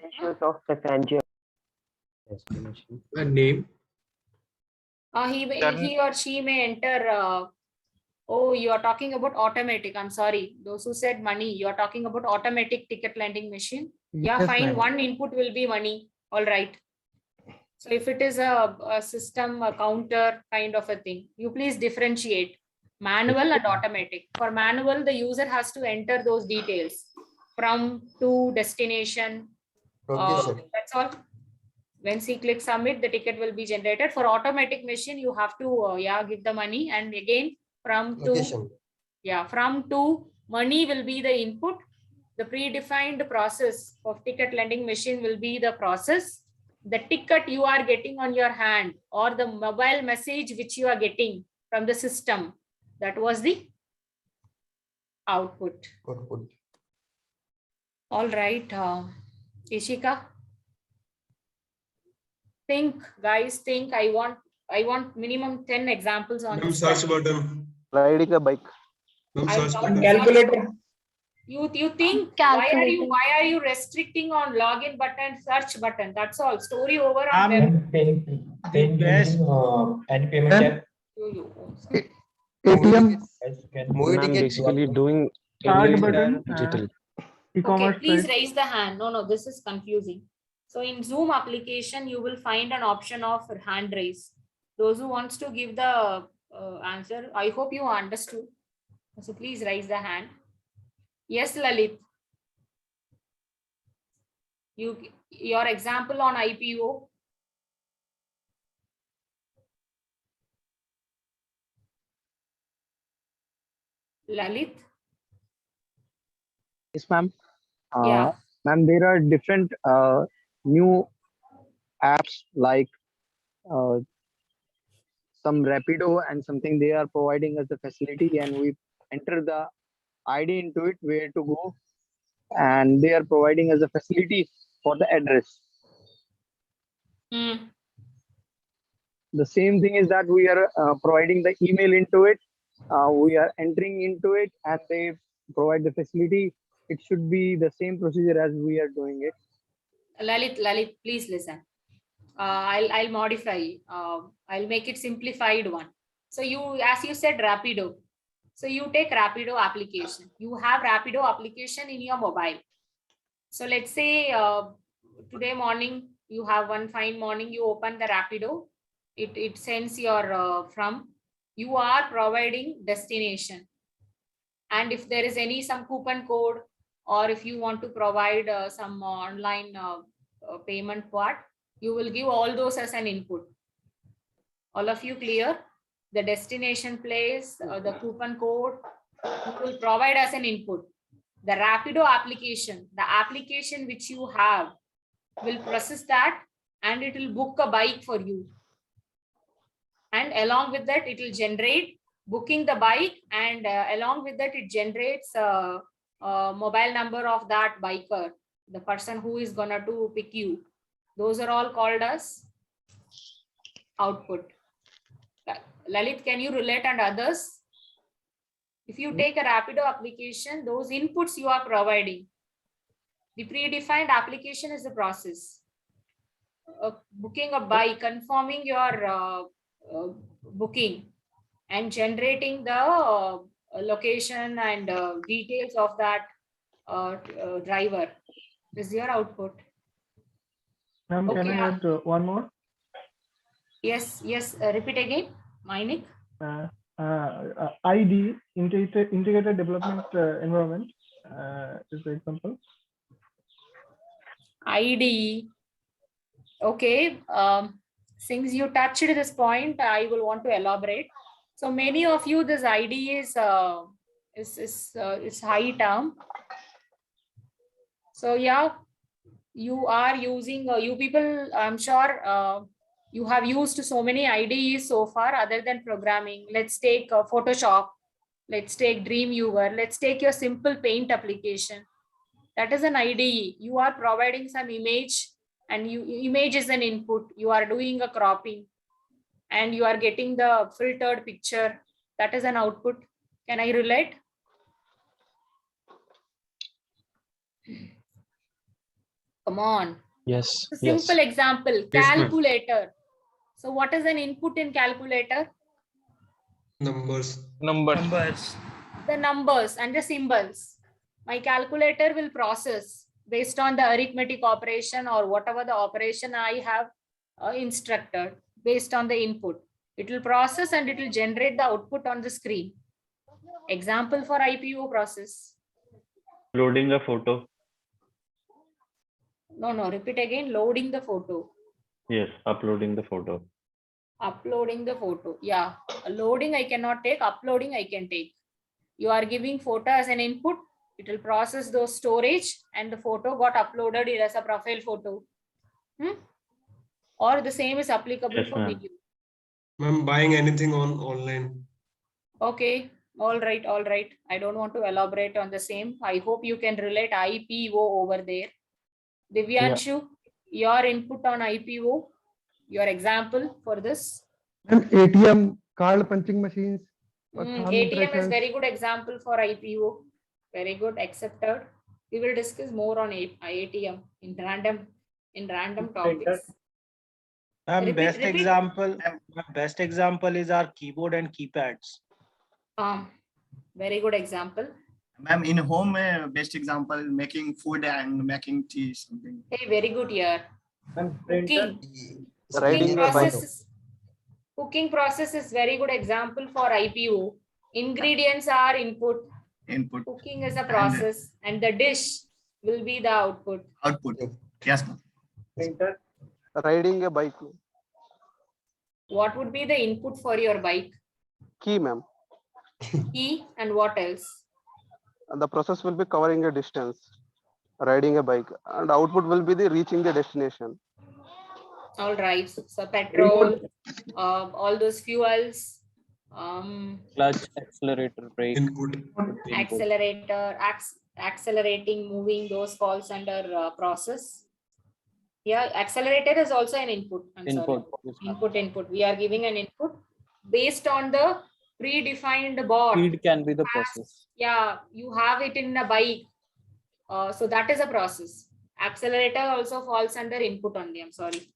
Speaker 3: Issues of passenger.
Speaker 4: A name.
Speaker 5: He or she may enter. Oh, you are talking about automatic. I'm sorry. Those who said money, you are talking about automatic ticket vending machine. Yeah,
Speaker 18: Yes,
Speaker 5: fine.
Speaker 18: ma'am.
Speaker 5: One input will be money. All right. So if it is a system, a counter kind of a thing, you please differentiate manual and automatic. For manual, the user has to enter those details from to destination. That's all. Once he clicks submit, the ticket will be generated. For automatic machine, you have to give the money, and again from to from to money will be the input. The predefined process of ticket lending machine will be the process. The ticket you are getting on your hand or the mobile message which you are getting from the system, that was the output. All right, Ishika. Think, guys, think. I want minimum 10 examples on this.
Speaker 14: Search button.
Speaker 21: Riding a bike.
Speaker 9: Calculator.
Speaker 5: You think why are you restricting on login button, search button? That's all. Story over on web.
Speaker 12: Then using any payment app.
Speaker 18: ATM.
Speaker 7: I'm basically doing
Speaker 16: Start button.
Speaker 7: digital.
Speaker 5: Okay, please raise the hand. No, this is confusing. So in Zoom application, you will find an option of hand raise. Those who wants to give the answer, I hope you understood. So please raise the hand. Yes, Lalit. Your example on IPO. Lalit.
Speaker 20: Yes, ma'am.
Speaker 5: Yeah.
Speaker 20: Ma'am, there are different new apps like some Rapido and something. They are providing us the facility, and we enter the ID into it, where to go, and they are providing us a facility for the address. The same thing is that we are providing the email into it. We are entering into it, and they provide the facility. It should be the same procedure as we are doing it.
Speaker 5: Lalit, please listen. I'll modify. I'll make it simplified one. So as you said, Rapido. So you take Rapido application. You have Rapido application in your mobile. So let's say today morning, you have one fine morning, you open the Rapido. It sends your you are providing destination. And if there is some coupon code, or if you want to provide some online payment part, you will give all those as an input. All of you clear? The destination place, the coupon code, you will provide as an input. The Rapido application, the application which you have, will process that and it will book a bike for you. And along with that, it will generate booking the bike, and along with that, it generates mobile number of that biker, the person who is gonna to pick you. Those are all called as output. Lalit, can you relate and others? If you take a Rapido application, those inputs you are providing. The predefined application is the process. Booking a bike, confirming your booking, and generating the location and details of that driver is your output.
Speaker 16: Ma'am,
Speaker 5: Okay.
Speaker 16: can I add one more?
Speaker 5: Yes, repeat again, Mainik.
Speaker 16: ID, integrated development environment, is the example.
Speaker 5: ID. Okay. Since you touched this point, I will want to elaborate. So many of you, this ID is high term. So yeah, you are using, you people, I'm sure you have used so many IDEs so far other than programming. Let's take Photoshop. Let's take Dreamweaver. Let's take your simple paint application. That is an IDE. You are providing some image, and image is an input. You are doing a cropping and you are getting the filtered picture. That is an output. Can I relate? Come on.
Speaker 7: Yes.
Speaker 5: A simple example,
Speaker 7: Yes, ma'am.
Speaker 5: calculator. So what is an input in calculator?
Speaker 14: Numbers.
Speaker 5: The numbers and the symbols. My calculator will process based on the arithmetic operation or whatever the operation I have instructed based on the input. It will process and it will generate the output on the screen. Example for IPO process.
Speaker 19: Loading a photo.
Speaker 5: No, repeat again. Loading the photo.
Speaker 19: Yes, uploading the photo.
Speaker 5: Uploading the photo. Yeah, loading I cannot take, uploading I can take. You are giving photo as an input. It will process those storage and the photo got uploaded as a profile photo. Or the same is applicable
Speaker 19: Yes,
Speaker 5: for
Speaker 19: ma'am.
Speaker 5: video.
Speaker 14: I'm buying anything online.
Speaker 5: Okay, all right. I don't want to elaborate on the same. I hope you can relate IPO over there. Divyanshu, your input on IPO, your example for this.
Speaker 18: And ATM, card punching machines.
Speaker 5: ATM is very good example for IPO. Very good, accepted. We will discuss more on ATM in random topics.
Speaker 1: Best example is our keyboard and keypads.
Speaker 5: Very good example.
Speaker 15: Ma'am, in home, best example, making food and making tea, something.
Speaker 5: Hey, very good here. Cooking process is very good example for IPO. Ingredients are input. Cooking is a process, and the dish will be the output.
Speaker 15: Yes, ma'am.
Speaker 22: Printer. Riding a bike.
Speaker 5: What would be the input for your bike?
Speaker 22: Key, ma'am.
Speaker 5: Key, and what else?
Speaker 22: And the process will be covering a distance, riding a bike, and output will be the reaching the destination.
Speaker 5: All right. So petrol, all those fuels,
Speaker 10: clutch, accelerator, brake,
Speaker 5: accelerator, accelerating, moving, those falls under process. Yeah, accelerator is also an input.
Speaker 10: Input.
Speaker 5: Input. We are giving an input based on the predefined board.
Speaker 10: Speed can be the process.
Speaker 5: Yeah, you have it in a bike. So that is a process. Accelerator also falls under input only. I'm sorry.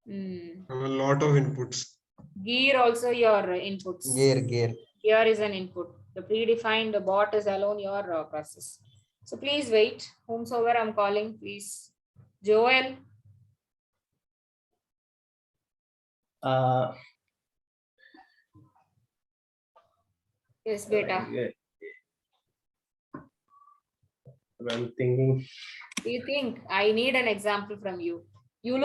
Speaker 14: A lot of inputs.
Speaker 5: Gear also your inputs.
Speaker 23: Gear.
Speaker 5: Here is an input. The predefined bot is alone your process. So please wait. Whomsoever I'm calling, please. Joel. Yes, beta.
Speaker 6: I'm thinking.
Speaker 5: You think I need an example from you. You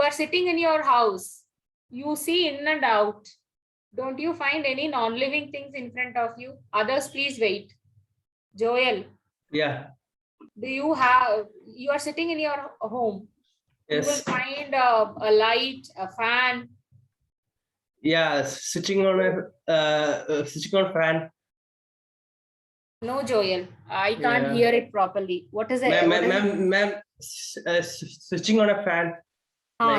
Speaker 5: are sitting in your house. You see in and out. Don't you find any non-living things in front of you? Others, please wait. Joel.
Speaker 6: Yeah.
Speaker 5: You are sitting in your home.
Speaker 6: Yes.
Speaker 5: You will find a light, a fan.
Speaker 6: Yeah, switching on fan.
Speaker 5: No, Joel, I can't hear it properly. What is it?
Speaker 6: Ma'am, switching on a fan.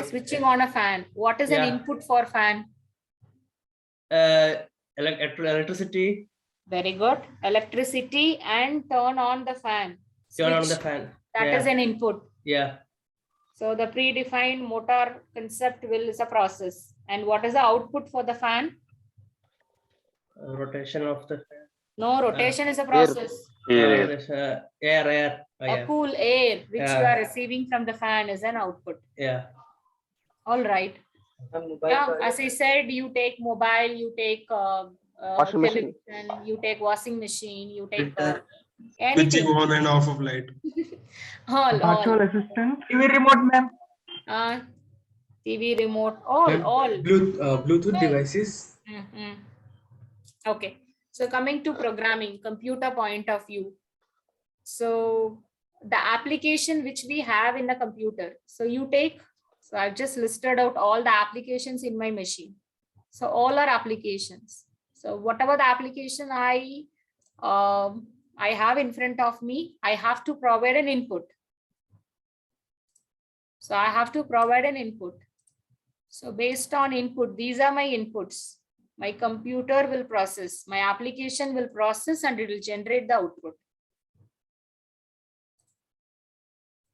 Speaker 5: Switching on a fan. What is an input for fan?
Speaker 6: Electricity.
Speaker 5: Very good. Electricity and turn on the fan.
Speaker 6: Turn on the fan.
Speaker 5: That is an input.
Speaker 6: Yeah.
Speaker 5: So the predefined motor concept is a process. And what is the output for the fan?
Speaker 6: Rotation of the fan.
Speaker 5: No, rotation is a process.
Speaker 6: Air.
Speaker 5: A cool air which you are receiving from the fan is an output.
Speaker 6: Yeah.
Speaker 5: All right. As I said, you take mobile, you take television, you take washing machine, you take anything.
Speaker 14: Switching on and off of light.
Speaker 16: Virtual assistant.
Speaker 9: TV remote, ma'am.
Speaker 5: TV remote, all.
Speaker 4: Bluetooth devices.
Speaker 5: Okay. So coming to programming, computer point of view. So the application which we have in the computer. So I've just listed out all the applications in my machine. So all are applications. So whatever the application I have in front of me, I have to provide an input. So I have to provide an input. So based on input, these are my inputs. My computer will process, my application will process, and it will generate the output.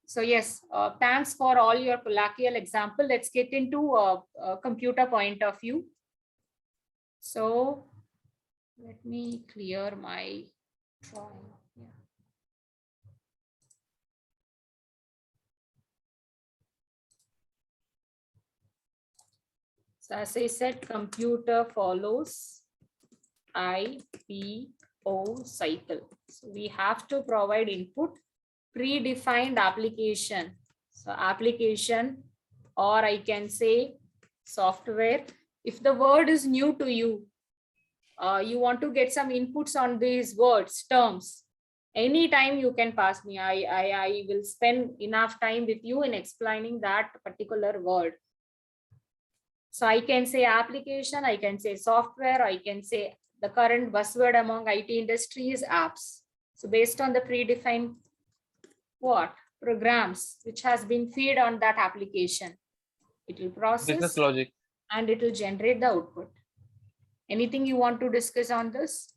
Speaker 5: So yes, thanks for all your colloquial example. Let's get into a computer point of view. So let me clear my drawing. Yeah. So as I said, computer follows IPO cycle. So we have to provide input, predefined application. So application, or I can say software. If the word is new to you, you want to get some inputs on these words, terms, anytime you can pass me. I will spend enough time with you in explaining that particular word. So I can say application, I can say software, I can say the current buzzword among IT industry is apps. So based on the predefined programs which has been fed on that application, it will process business logic and it will generate the output. Anything you want to discuss on this?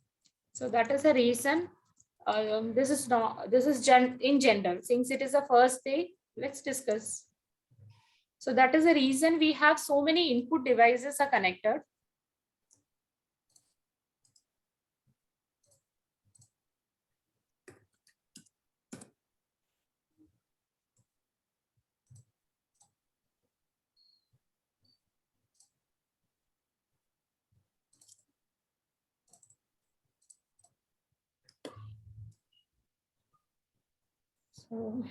Speaker 5: So that is the reason. This is in general. Since it is the first day, let's discuss. So that is the reason we have so many input devices are connected. So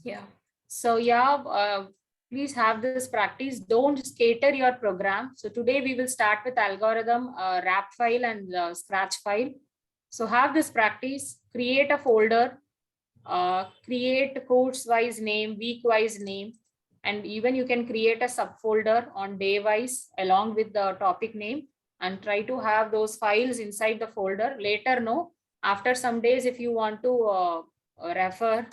Speaker 5: yeah. So yeah, please have this practice. Don't scatter your program. So today we will start with algorithm, wrap file and scratch file. So have this practice, create a folder, create course wise name, week wise name, and even you can create a subfolder on day wise along with the topic name, and try to have those files inside the folder. Later, no, after some days, if you want to refer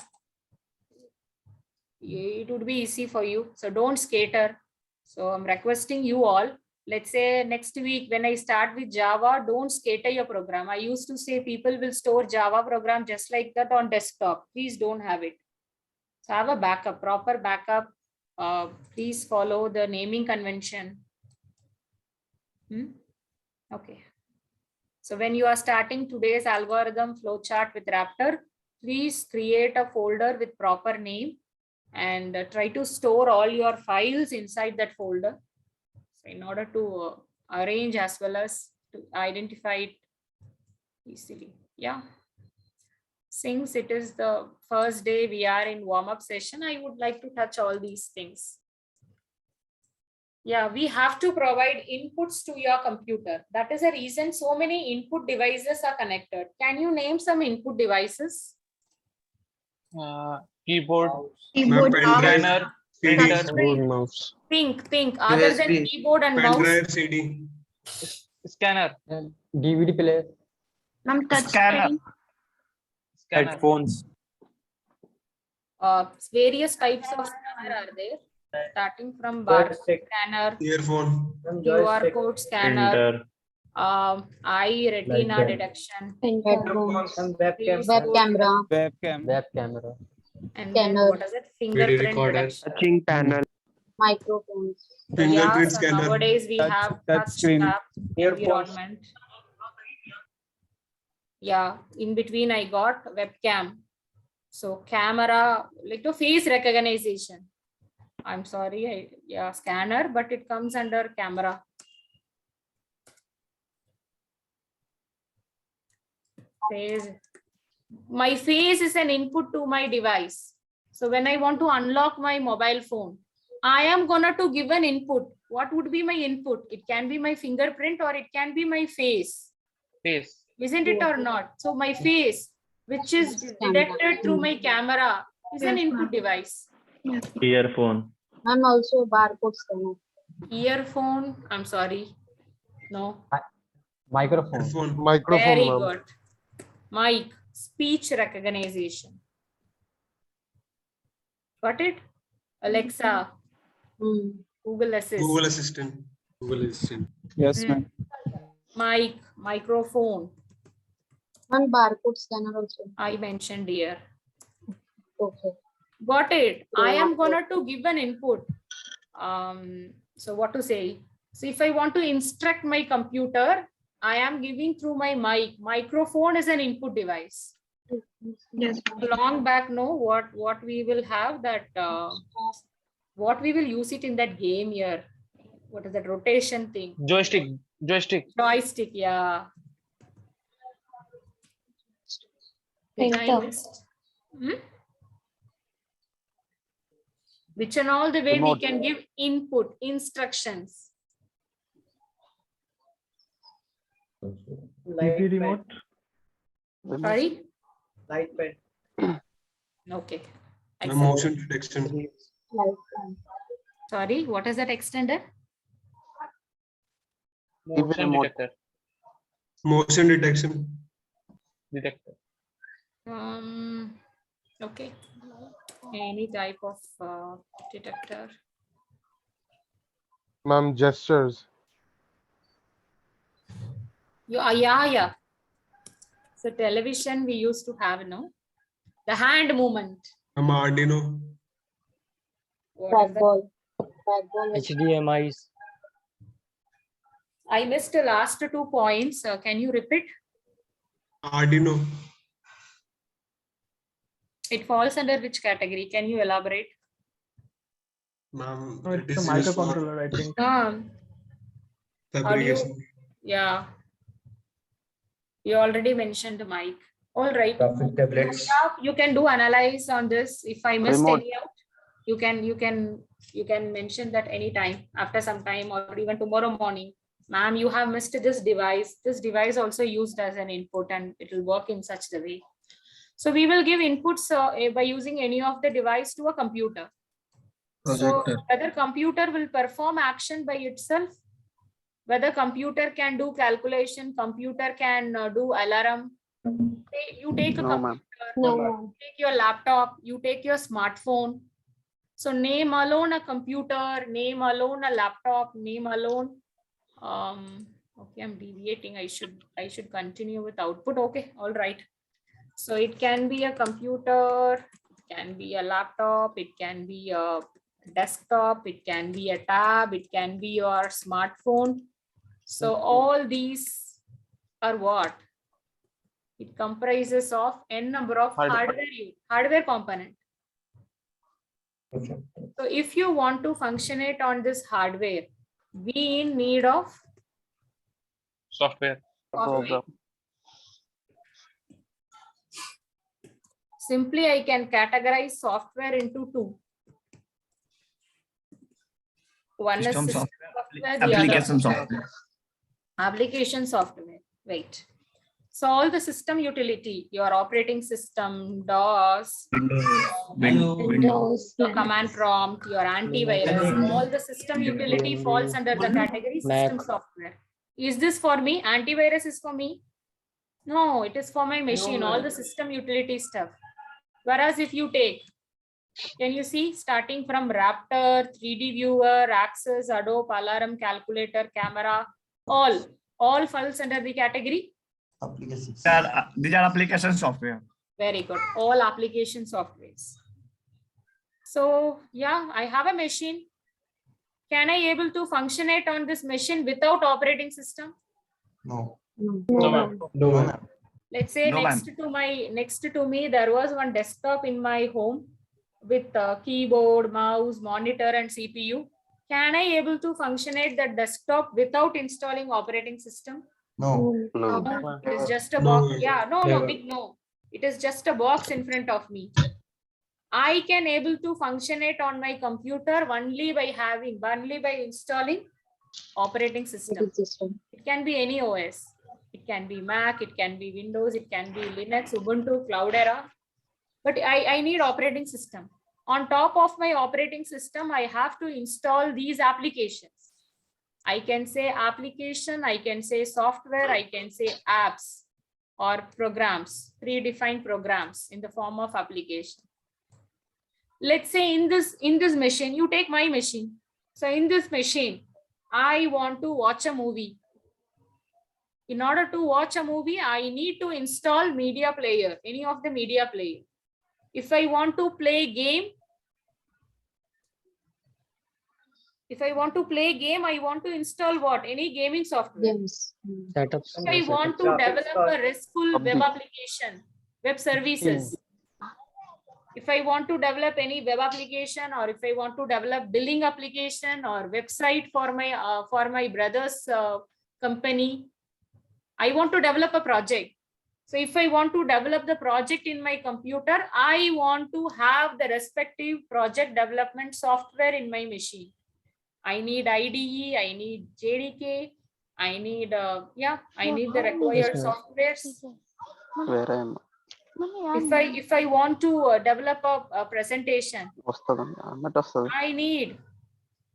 Speaker 5: it would be easy for you. So don't scatter. So I'm requesting you all. Let's say next week when I start with Java, don't scatter your program. I used to say people will store Java program just like that on desktop. Please don't have it. So have a backup, proper backup. Please follow the naming convention. Okay. So when you are starting today's algorithm flowchart with Raptor, please create a folder with proper name and try to store all your files inside that folder. So in order to arrange as well as to identify it easily. Yeah. Since it is the first day we are in warm-up session, I would like to touch all these things. Yeah, we have to provide inputs to your computer. That is the reason so many input devices are connected. Can you name some input devices?
Speaker 9: Keyboard,
Speaker 11: Keyboard,
Speaker 9: scanner, printer,
Speaker 7: Keyboard, mouse.
Speaker 5: Think. Other than
Speaker 6: USB,
Speaker 5: keyboard and
Speaker 14: pen
Speaker 5: mouse.
Speaker 14: drive, CD.
Speaker 9: scanner,
Speaker 10: DVD player.
Speaker 11: Ma'am, touch
Speaker 9: Scanner.
Speaker 11: screen.
Speaker 9: headphones.
Speaker 5: Various types of scanner are there, starting from barcode scanner,
Speaker 14: Earphone.
Speaker 5: QR code scanner,
Speaker 19: Printer.
Speaker 5: eye retina detection,
Speaker 11: Headphones.
Speaker 5: Please
Speaker 11: Web
Speaker 5: go-
Speaker 11: camera.
Speaker 10: Web camera.
Speaker 5: and then
Speaker 11: Scanner.
Speaker 5: what is it?
Speaker 4: Video
Speaker 5: Fingerprint
Speaker 4: recorder.
Speaker 5: detection.
Speaker 3: Touching panel.
Speaker 11: Microphones.
Speaker 5: So yeah,
Speaker 14: Fingerprint
Speaker 5: so
Speaker 14: scanner.
Speaker 5: nowadays we have touch
Speaker 9: screen,
Speaker 5: tap
Speaker 9: earphones.
Speaker 5: environment. Yeah, in between I got webcam. So camera, like the face recognition. I'm sorry, yeah, scanner, but it comes under camera. Face. My face is an input to my device. So when I want to unlock my mobile phone, I am gonna to give an input. What would be my input? It can be my fingerprint or it can be my face.
Speaker 9: Face.
Speaker 5: Isn't it or not? So my face, which is detected through my camera, is an input device.
Speaker 19: Earphone.
Speaker 11: Ma'am, also barcode scanner.
Speaker 5: Earphone, I'm sorry. No.
Speaker 10: Microphone.
Speaker 14: Headphone.
Speaker 18: Microphone,
Speaker 5: Very
Speaker 18: ma'am.
Speaker 5: good. Mic, speech recognition. Got it? Alexa, Google Assist.
Speaker 14: Google Assistant.
Speaker 4: Google Assistant.
Speaker 9: Yes, ma'am.
Speaker 5: Mic, microphone.
Speaker 11: And barcode scanner also.
Speaker 5: I mentioned here.
Speaker 11: Okay.
Speaker 5: Got it. I am gonna to give an input. So what to say? So if I want to instruct my computer, I am giving through my mic. Microphone is an input device.
Speaker 11: Yes.
Speaker 5: Long back, no, what we will have that, what we will use it in that game here. What is that rotation thing?
Speaker 9: Joystick.
Speaker 5: Joystick, yeah. Did I miss? Which and all the way
Speaker 3: Remote.
Speaker 5: we can give input, instructions.
Speaker 16: TV remote.
Speaker 5: Sorry?
Speaker 12: Light pen.
Speaker 5: Okay.
Speaker 14: The motion detection.
Speaker 5: Sorry, what is that extended?
Speaker 9: Motion detector.
Speaker 14: Motion detection.
Speaker 9: Detector.
Speaker 5: Okay. Any type of detector.
Speaker 18: Ma'am, gestures.
Speaker 5: Yeah. So television we used to have, no? The hand movement.
Speaker 14: Arduino.
Speaker 5: What is that?
Speaker 11: Trackball.
Speaker 10: HDMIs.
Speaker 5: I missed the last 2 points. Can you repeat?
Speaker 14: Arduino.
Speaker 5: It falls under which category? Can you elaborate?
Speaker 14: Ma'am,
Speaker 16: No,
Speaker 14: it
Speaker 16: it's
Speaker 14: is
Speaker 16: a
Speaker 14: used for
Speaker 16: microcontroller, I think.
Speaker 14: fabrication.
Speaker 5: Yeah. You already mentioned the mic. All right.
Speaker 17: Graphic tablets.
Speaker 5: You can do analyze on this. If I missed
Speaker 17: Remote.
Speaker 5: any out, you can mention that anytime after some time or even tomorrow morning. Ma'am, you have missed this device. This device also used as an input and it will work in such the way. So we will give inputs by using any of the device to a computer. So whether computer will perform action by itself, whether computer can do calculation, computer can do alarm. You take a
Speaker 22: No,
Speaker 5: computer,
Speaker 22: ma'am.
Speaker 11: No.
Speaker 5: you take your laptop, you take your smartphone. So name alone a computer, name alone a laptop, name alone. Okay, I'm deviating. I should continue with output. Okay, all right. So it can be a computer, it can be a laptop, it can be a desktop, it can be a tab, it can be your smartphone. So all these are what? It comprises of n number of hardware component.
Speaker 6: Okay.
Speaker 5: So if you want to functionate on this hardware, we in need of
Speaker 8: software.
Speaker 5: Simply, I can categorize software into two. One is system software, the
Speaker 15: application
Speaker 5: other
Speaker 15: software.
Speaker 5: application software. Wait. So all the system utility, your operating system, DOS,
Speaker 15: Windows,
Speaker 5: the command prompt, your antivirus, all the system utility falls under the category system software. Is this for me? Antivirus is for me? No, it is for my machine, all the system utility stuff. Whereas if you take, can you see, starting from Raptor, 3D viewer, Access, Adobe, Alarm, calculator, camera, all falls under the category?
Speaker 15: These are application software.
Speaker 5: Very good. All application softwares. So yeah, I have a machine. Can I able to functionate on this machine without operating system?
Speaker 15: No.
Speaker 8: No.
Speaker 5: Let's say
Speaker 15: No,
Speaker 5: next to me, there was one desktop in my home with keyboard, mouse, monitor, and CPU. Can I able to functionate that desktop without installing operating system?
Speaker 15: No.
Speaker 5: No. It is just a box. Yeah, no, big no. It is just a box in front of me. I can able to functionate on my computer only by installing operating system. It can be any OS. It can be Mac, it can be Windows, it can be Linux, Ubuntu, Cloudera. But I need operating system. On top of my operating system, I have to install these applications. I can say application, I can say software, I can say apps or programs, predefined programs in the form of application. Let's say in this machine, you take my machine. So in this machine, I want to watch a movie. In order to watch a movie, I need to install media player, any of the media player. If I want to play game, I want to install what? Any gaming software.
Speaker 10: Yes.
Speaker 5: If I want to develop a RESTful web application, web services. If I want to develop any web application, or if I want to develop billing application or website for my brother's company, I want to develop a project. So if I want to develop the project in my computer, I want to have the respective project development software in my machine. I need IDE, I need JDK, I need the required softwares.
Speaker 22: Where I am.
Speaker 5: If I want to develop a presentation,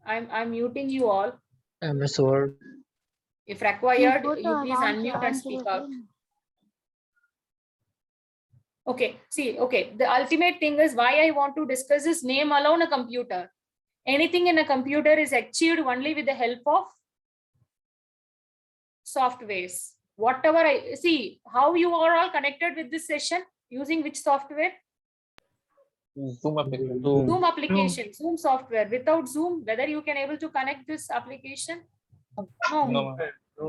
Speaker 5: I'm muting you all.
Speaker 10: MS Word.
Speaker 5: If required, you please unmute and speak out. Okay, see, okay. The ultimate thing is why I want to discuss this name alone a computer. Anything in a computer is achieved only with the help of softwares. Whatever I see, how you are all connected with this session using which software?
Speaker 8: Zoom application.
Speaker 5: Zoom application, Zoom software. Without Zoom, whether you can able to connect this application? No.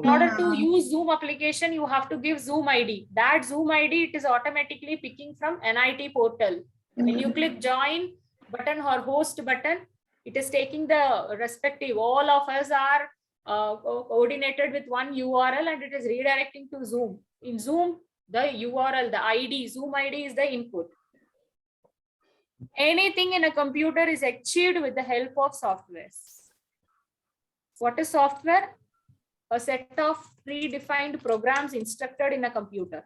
Speaker 5: In order to use Zoom application, you have to give Zoom ID. That Zoom ID, it is automatically picking from NIT portal. When you click join button or host button, it is taking the respective, all of us are coordinated with one URL and it is redirecting to Zoom. In Zoom, the URL, the ID, Zoom ID is the input. Anything in a computer is achieved with the help of softwares. What is software? A set of predefined programs instructed in a computer.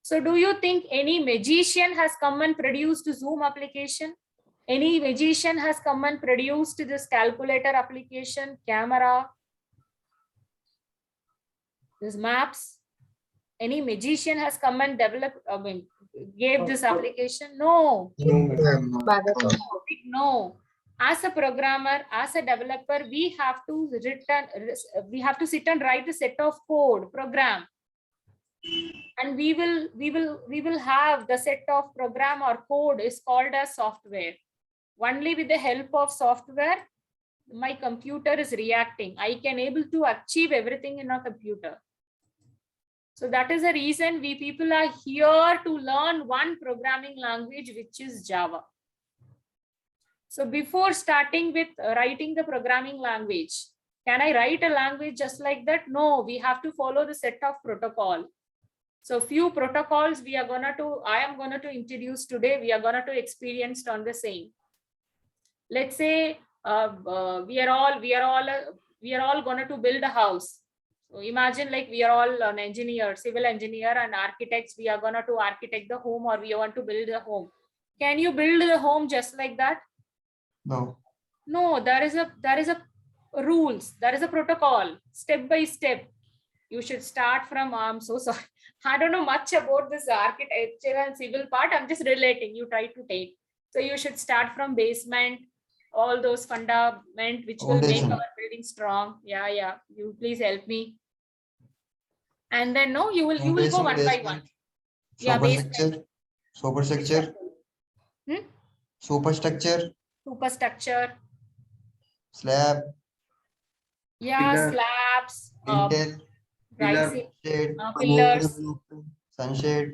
Speaker 5: So do you think any magician has come and produced Zoom application? Any magician has come and produced this calculator application, camera, this maps? any magician has come and developed, gave this application? No. No. As a programmer, as a developer, we have to sit and write a set of code program, and we will have the set of program or code is called as software. Only with the help of software, my computer is reacting. I can able to achieve everything in a computer. So that is the reason we people are here to learn one programming language, which is Java. So before starting with writing the programming language, can I write a language just like that? No, we have to follow the set of protocol. So few protocols I am gonna to introduce today. We are gonna to experience on the same. Let's say we are all gonna to build a house. So imagine like we are all an engineer, civil engineer and architects. We are gonna to architect the home, or we want to build the home. Can you build the home just like that?
Speaker 22: No.
Speaker 5: No, there is a rules, there is a protocol, step by step. You should start from, I'm so sorry, I don't know much about this architecture and civil part. I'm just relating, you try to take. So you should start from basement, all those fundament which will make our building strong. Yeah, you please help me. And then no, you will go one by one. Yeah, basement.
Speaker 22: Superstructure. Superstructure.
Speaker 5: Superstructure.
Speaker 22: Slab.
Speaker 5: Yeah, slabs.
Speaker 22: Pillar.
Speaker 5: Pillars.
Speaker 22: Sunshade.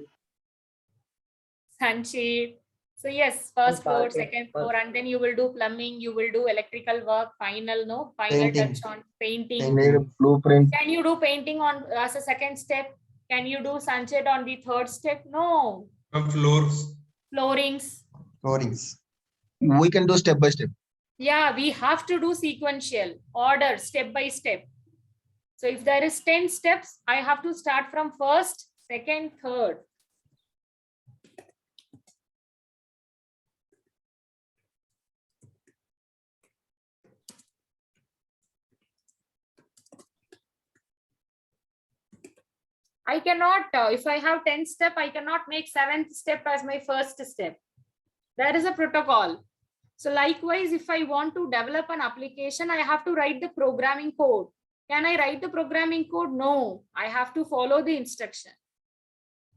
Speaker 5: Sunshade. So yes, first floor, second floor, and then you will do plumbing, you will do electrical work, final touch on painting.
Speaker 22: Blueprint.
Speaker 5: Can you do painting on as a second step? Can you do sunshade on the third step? No. Floorings.
Speaker 22: We can do step by step.
Speaker 5: Yeah, we have to do sequential order, step by step. So if there is 10 steps, I have to start from first, second, third. I cannot, if I have 10 step, I cannot make 7th step as my first step. There is a protocol. So likewise, if I want to develop an application, I have to write the programming code. Can I write the programming code? No, I have to follow the instruction.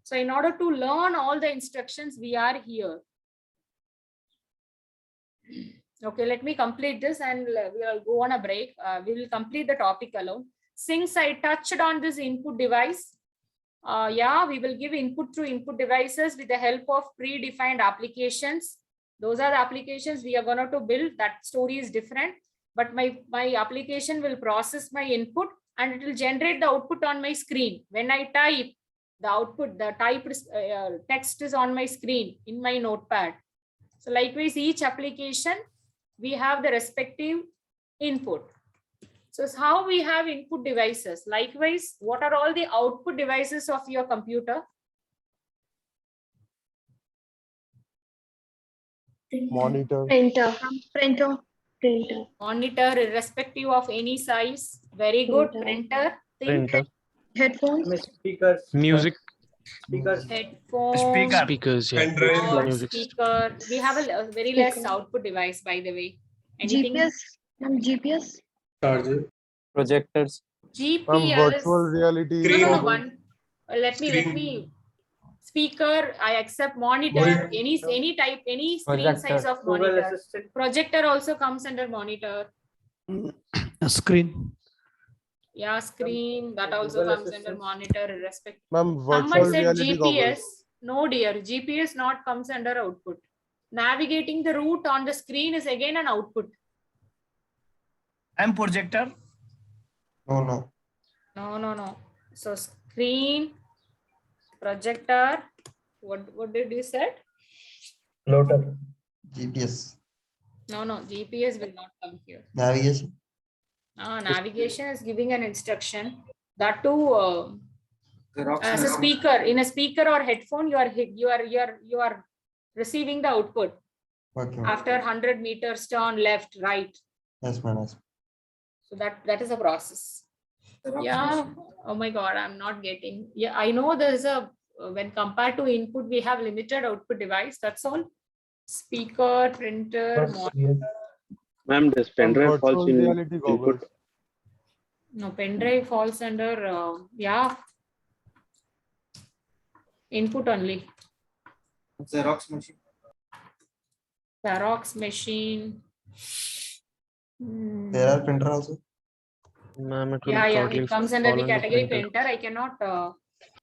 Speaker 5: So in order to learn all the instructions, we are here. Okay, let me complete this and we'll go on a break. We will complete the topic alone. Since I touched on this input device, we will give input through input devices with the help of predefined applications. Those are the applications we are going to build. That story is different, but my application will process my input and it will generate the output on my screen. When I type, the output, the typed text is on my screen in my notepad. So likewise, each application, we have the respective input. So how we have input devices. Likewise, what are all the output devices of your computer?
Speaker 11: Monitor. Printer.
Speaker 5: Monitor, irrespective of any size. Very good. Printer. Headphones.
Speaker 12: Speakers.
Speaker 7: Music.
Speaker 5: Headphones.
Speaker 7: Speakers. Yeah. Music.
Speaker 5: Speaker. We have a very less output device, by the way. Anything?
Speaker 11: GPS.
Speaker 4: Charger.
Speaker 8: Projectors.
Speaker 5: GPS.
Speaker 18: Virtual reality.
Speaker 5: No. Let me. Speaker, I accept. Monitor, any type, any screen size of monitor. Projector also comes under monitor.
Speaker 2: Screen.
Speaker 5: Yeah, screen, that also comes under monitor, irrespective.
Speaker 18: Someone
Speaker 5: said GPS. No dear, GPS not comes under output. Navigating the route on the screen is again an output.
Speaker 2: And projector.
Speaker 22: No.
Speaker 5: No. So screen, projector. What did you say?
Speaker 22: Loader. GPS.
Speaker 5: No. GPS will not come here.
Speaker 22: Navigation.
Speaker 5: Navigation is giving an instruction. That too, as a speaker, in a speaker or headphone, you are receiving the output.
Speaker 22: Okay.
Speaker 5: After 100 meters, turn left, right.
Speaker 22: Yes, madam.
Speaker 5: So that is a process. Yeah. Oh my God, I'm not getting. Yeah, I know there's a, when compared to input, we have limited output device. That's all. Speaker, printer, monitor.
Speaker 2: Ma'am, this pen drive falls in input.
Speaker 5: No, pen drive falls under, yeah, input only.
Speaker 8: Xerox machine.
Speaker 5: Xerox machine.
Speaker 8: There are printer also.
Speaker 7: Ma'am, it will
Speaker 5: Yeah,
Speaker 7: totally
Speaker 5: it comes under
Speaker 7: fall
Speaker 5: the
Speaker 7: under
Speaker 5: category
Speaker 7: printer.
Speaker 5: printer. I cannot,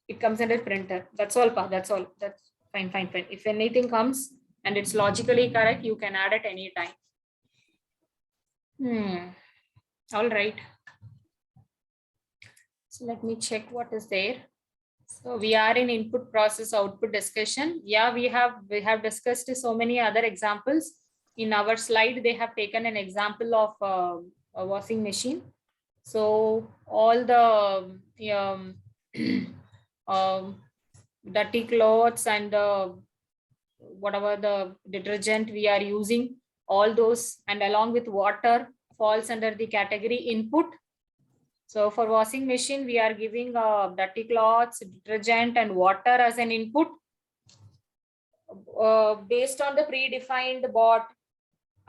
Speaker 5: it comes under printer. That's all, Pa. That's all. That's fine, fine, fine. If anything comes and it's logically correct, you can add at any time. All right. So let me check what is there. So we are in input process output discussion. Yeah, we have discussed so many other examples. In our slide, they have taken an example of a washing machine. So all the dirty clothes and whatever the detergent we are using, all those and along with water falls under the category input. So for washing machine, we are giving dirty cloths, detergent and water as an input. Based on the predefined bot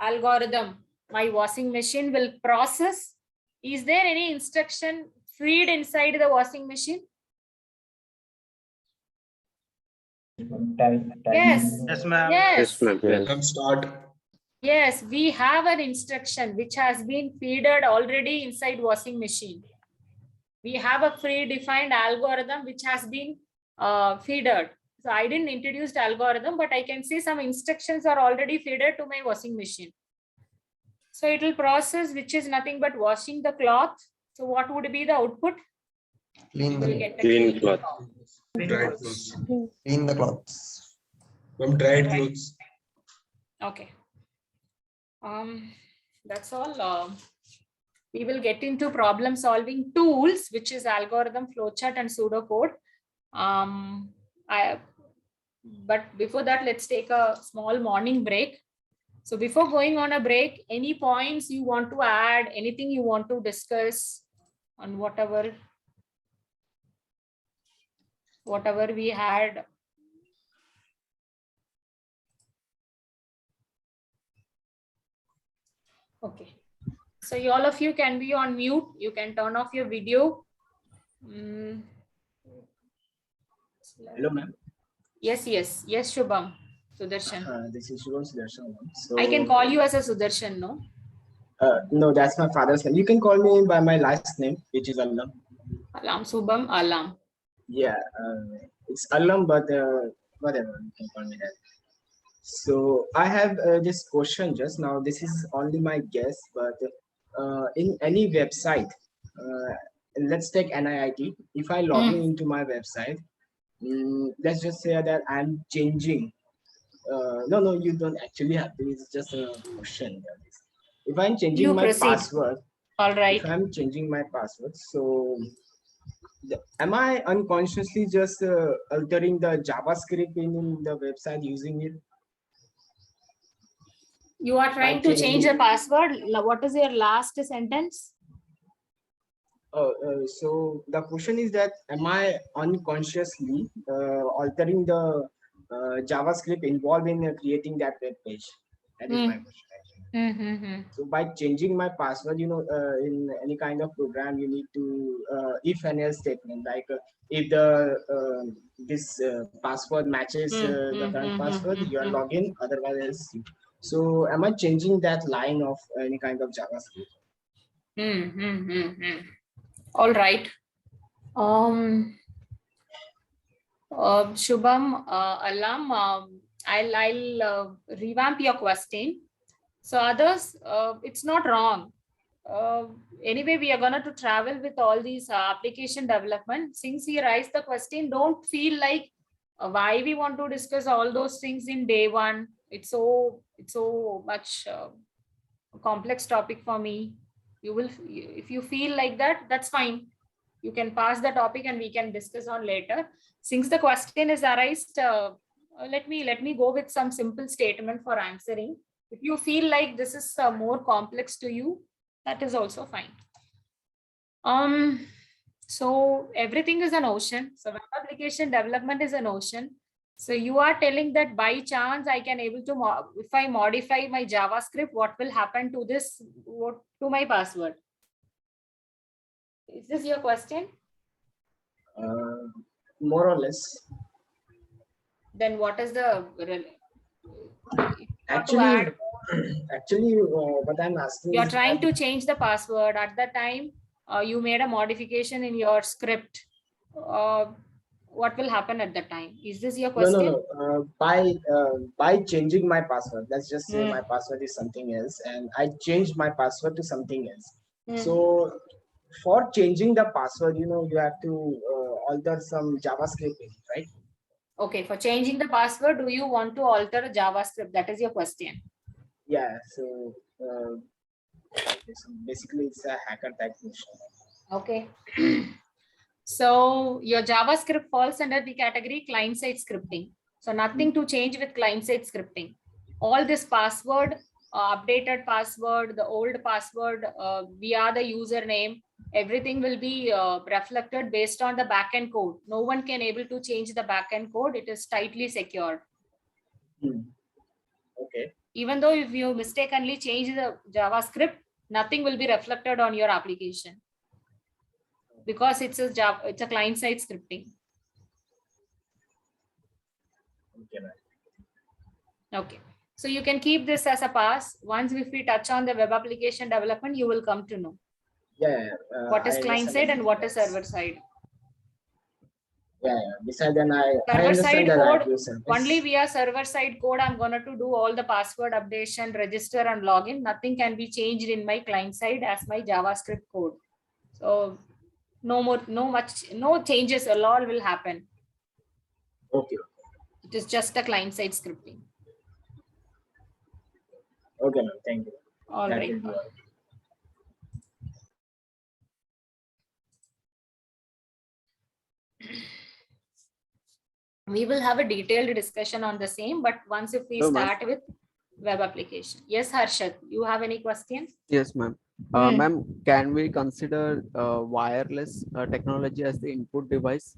Speaker 5: algorithm, my washing machine will process. Is there any instruction feed inside the washing machine? Yes.
Speaker 2: Yes, ma'am.
Speaker 5: Yes.
Speaker 14: Let's start.
Speaker 5: Yes, we have an instruction which has been feeded already inside washing machine. We have a predefined algorithm which has been feeded. So I didn't introduce the algorithm, but I can see some instructions are already feeded to my washing machine. So it will process, which is nothing but washing the cloth. So what would be the output?
Speaker 8: Clean the
Speaker 2: clean cloth.
Speaker 14: Dried clothes.
Speaker 8: Clean the clothes.
Speaker 14: From dried clothes.
Speaker 5: Okay. That's all. We will get into problem solving tools, which is algorithm, flowchart, and pseudocode. But before that, let's take a small morning break. So before going on a break, any points you want to add, anything you want to discuss on whatever we had. Okay. So all of you can be on mute. You can turn off your video.
Speaker 13: Hello, ma'am.
Speaker 5: Yes, Shubham. Sudarshan.
Speaker 13: This is Shubham Sudarshan. So,
Speaker 5: I can call you as a Sudarshan, no?
Speaker 13: No, that's my father's name. You can call me by my last name, which is Alam.
Speaker 5: Alam, Subham, Alam.
Speaker 13: Yeah, it's Alam, but whatever, you can call me that. So I have this question just now. This is only my guess, but in any website, let's take NIIT. If I log in into my website, let's just say that I'm changing. No, you don't actually have to. It's just a question. If I'm changing my password,
Speaker 5: all right.
Speaker 13: If I'm changing my password, so am I unconsciously just altering the JavaScript in the website using it?
Speaker 5: You are trying to change the password. What is your last sentence?
Speaker 13: So the question is that am I unconsciously altering the JavaScript involved in creating that web page? That is my question. So by changing my password, in any kind of program, you need to if and else statement, like if the this password matches the current password, you are login. Otherwise, else. So am I changing that line of any kind of JavaScript?
Speaker 5: All right. Shubham, Alam, I'll revamp your question. So others, it's not wrong. Anyway, we are going to travel with all these application development. Since he raised the question, don't feel like why we want to discuss all those things in day one. It's so much complex topic for me. You will, if you feel like that, that's fine. You can pass the topic and we can discuss on later. Since the question is arised, let me go with some simple statement for answering. If you feel like this is more complex to you, that is also fine. So everything is an ocean. So web application development is an ocean. So you are telling that by chance I can able to, if I modify my JavaScript, what will happen to this, to my password? Is this your question?
Speaker 13: More or less.
Speaker 5: Then what is the
Speaker 13: actually what I'm asking,
Speaker 5: you're
Speaker 13: is
Speaker 5: trying
Speaker 13: that
Speaker 5: to change the password at the time you made a modification in your script. What will happen at that time? Is this your question?
Speaker 13: No. By changing my password, let's just say my password is something else and I changed my password to something else. So for changing the password, you have to alter some JavaScript, right?
Speaker 5: Okay, for changing the password, do you want to alter JavaScript? That is your question.
Speaker 13: Yeah, so basically it's a hacker type question.
Speaker 5: Okay. So your JavaScript falls under the category client-side scripting. So nothing to change with client-side scripting. All this password, updated password, the old password via the username, everything will be reflected based on the backend code. No one can able to change the backend code. It is tightly secured.
Speaker 13: Okay.
Speaker 5: Even though if you mistakenly change the JavaScript, nothing will be reflected on your application because it's a client-side scripting. Okay. So you can keep this as a pass. Once if we touch on the web application development, you will come to know.
Speaker 13: Yeah.
Speaker 5: What is client side and what is server side?
Speaker 13: Yeah. Besides then I
Speaker 5: Server side code,
Speaker 13: service.
Speaker 5: only via server side code, I'm going to do all the password updation, register and login. Nothing can be changed in my client side as my JavaScript code. So no changes at all will happen.
Speaker 13: Okay.
Speaker 5: It is just a client side scripting.
Speaker 13: Okay, thank you.
Speaker 5: All right. We will have a detailed discussion on the same, but once if we start with web application. Yes, Harshad, you have any questions?
Speaker 20: Yes, ma'am. Ma'am, can we consider wireless technology as the input device?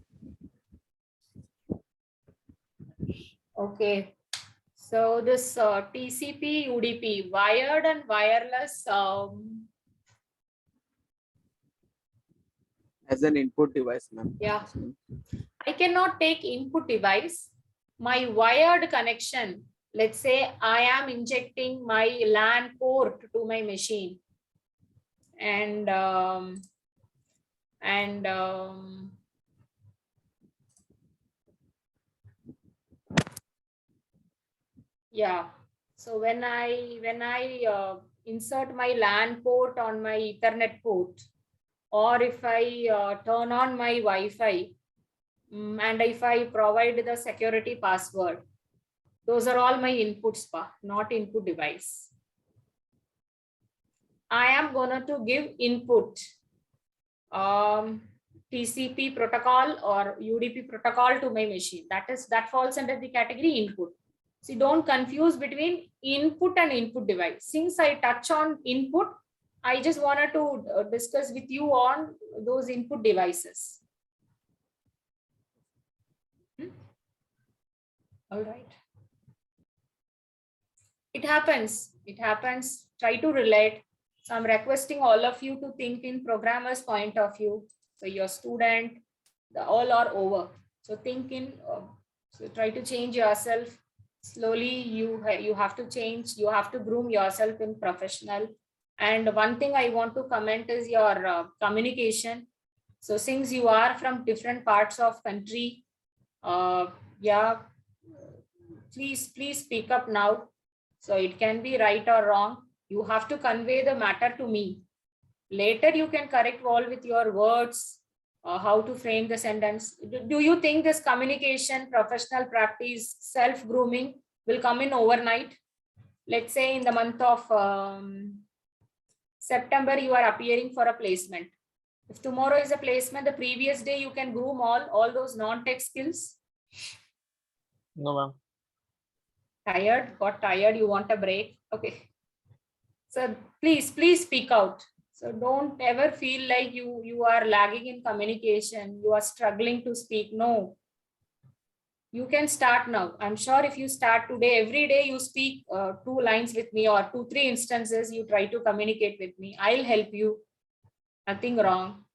Speaker 5: Okay. So this TCP, UDP, wired and wireless.
Speaker 20: As an input device, ma'am.
Speaker 5: Yeah. I cannot take input device. My wired connection, let's say I am injecting my LAN port to my machine. And yeah. So when I insert my LAN port on my Ethernet port, or if I turn on my Wi-Fi, and if I provide the security password, those are all my inputs, not input device. I am going to give input TCP protocol or UDP protocol to my machine. That falls under the category input. See, don't confuse between input and input device. Since I touch on input, I just wanted to discuss with you on those input devices. All right. It happens. Try to relate. So I'm requesting all of you to think in programmer's point of view. So your student, all are over. So think in, so try to change yourself. Slowly you have to change. You have to groom yourself in professional. And one thing I want to comment is your communication. So since you are from different parts of country, yeah, please speak up now. So it can be right or wrong. You have to convey the matter to me. Later you can correct all with your words, how to frame the sentence. Do you think this communication, professional practice, self-grooming will come in overnight? Let's say in the month of September, you are appearing for a placement. If tomorrow is a placement, the previous day you can groom all those non-tech skills.
Speaker 20: No, ma'am.
Speaker 5: Got tired, you want a break. Okay. So please speak out. So don't ever feel like you are lagging in communication, you are struggling to speak. No, you can start now. I'm sure if you start today, every day you speak 2 lines with me or 2-3 instances, you try to communicate with me. I'll help you. Nothing wrong.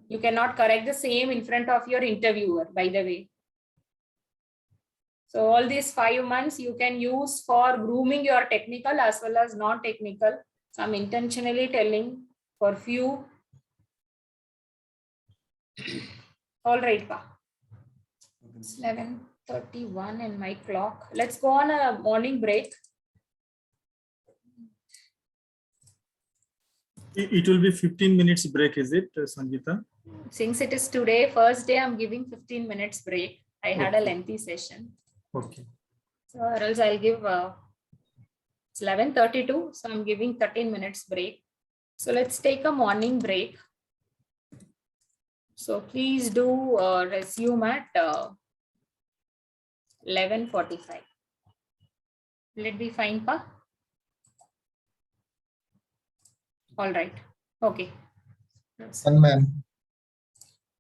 Speaker 5: You cannot correct the same in front of your interviewer, by the way. So all these 5 months you can use for grooming your technical as well as non-technical. So I'm intentionally telling for few. All right, pa. It's 11:31 in my clock. Let's go on a morning break.
Speaker 1: It will be 15 minutes break, is it, Sangeeta?
Speaker 5: Since it is today, first day, I'm giving 15 minutes break. I had a lengthy session.
Speaker 1: Okay.
Speaker 5: So or else I'll give, it's 11:32, so I'm giving 13 minutes break. So let's take a morning break. So please do resume at 11:45. Will it be fine, pa? All right. Okay.
Speaker 8: Ma'am.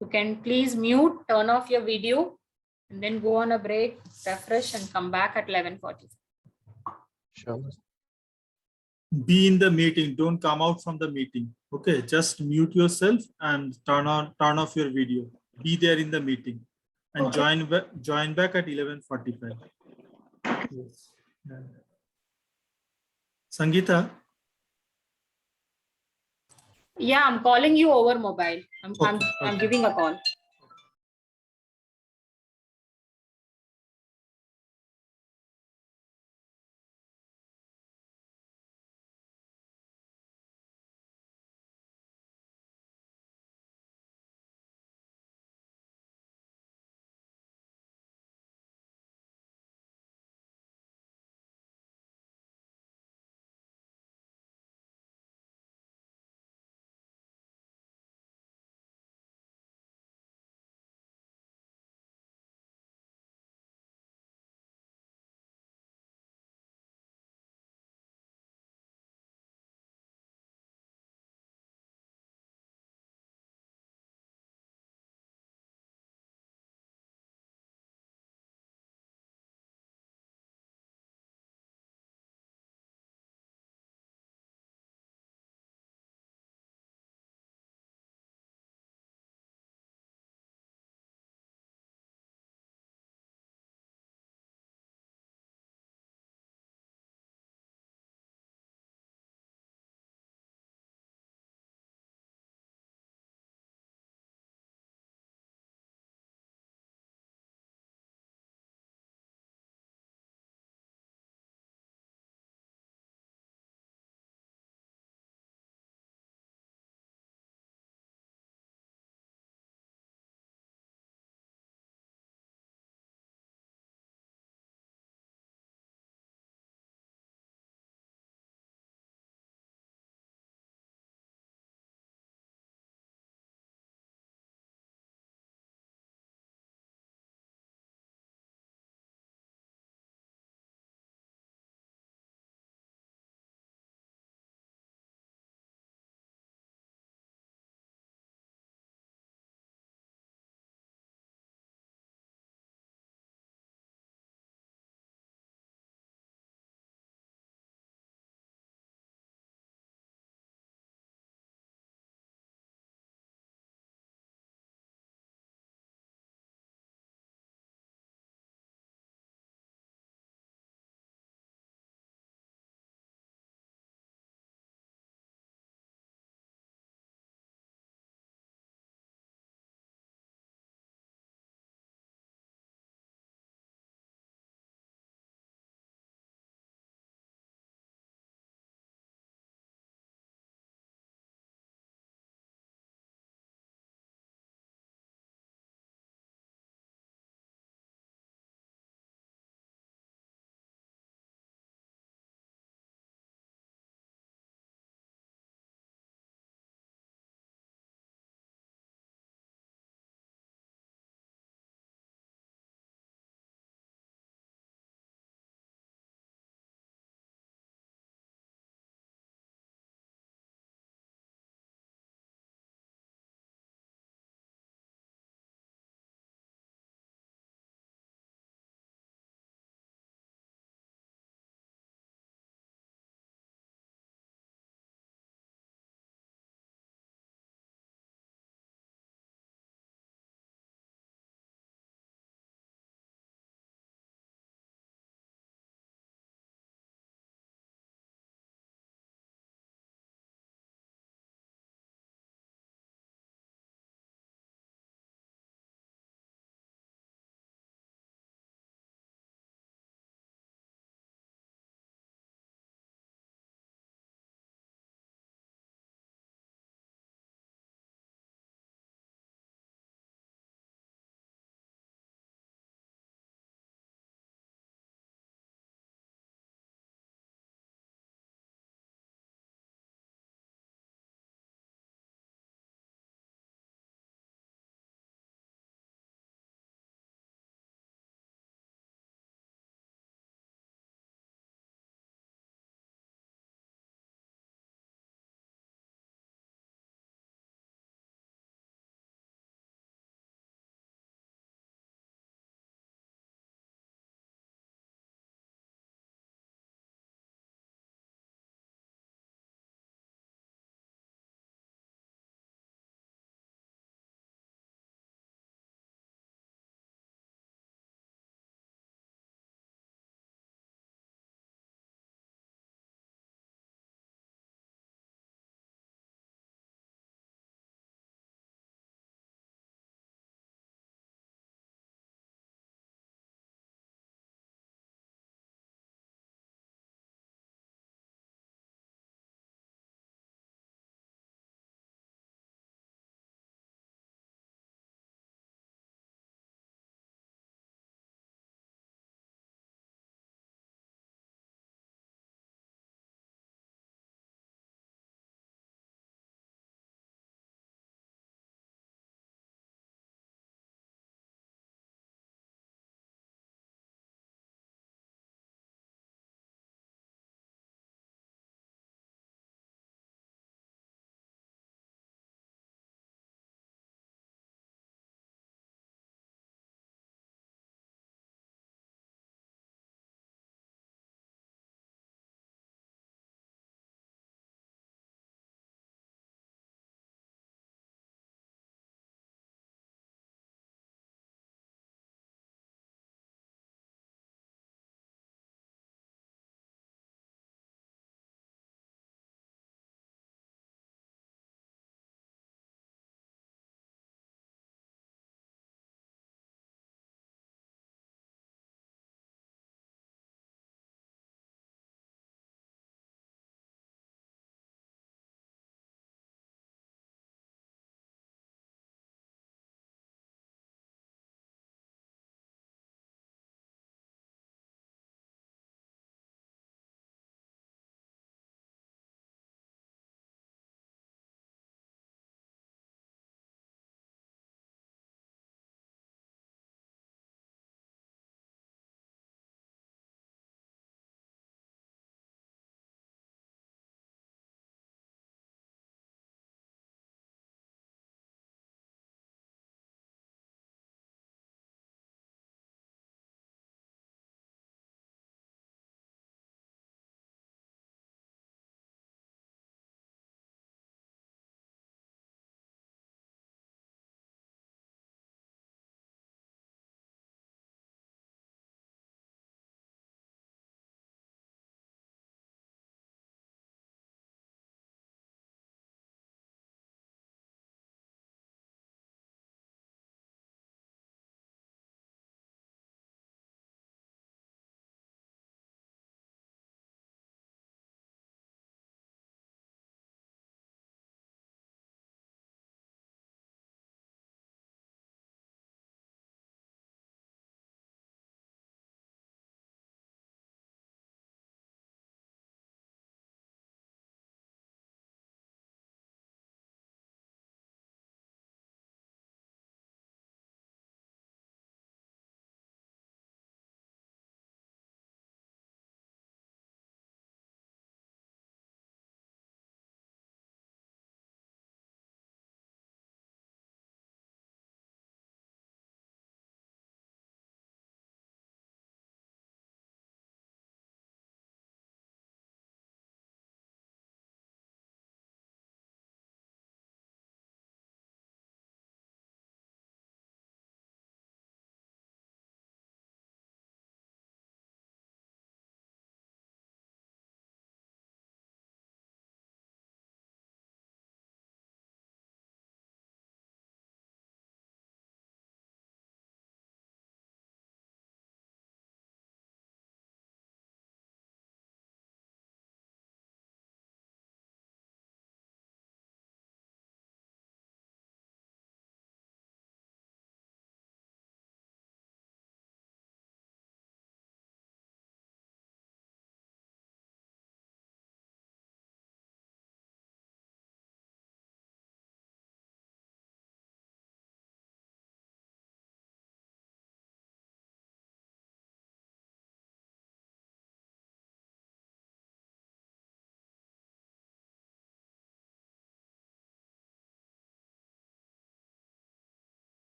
Speaker 5: You can please mute, turn off your video, and then go on a break, refresh, and come back at 11:45.
Speaker 7: Sure.
Speaker 1: Be in the meeting. Don't come out from the meeting. Okay, just mute yourself and turn off your video. Be there in the meeting, and
Speaker 5: Okay.
Speaker 1: join back at 11:45. Yes. Sangeeta.
Speaker 5: Yeah, I'm calling you over mobile. I'm giving a call.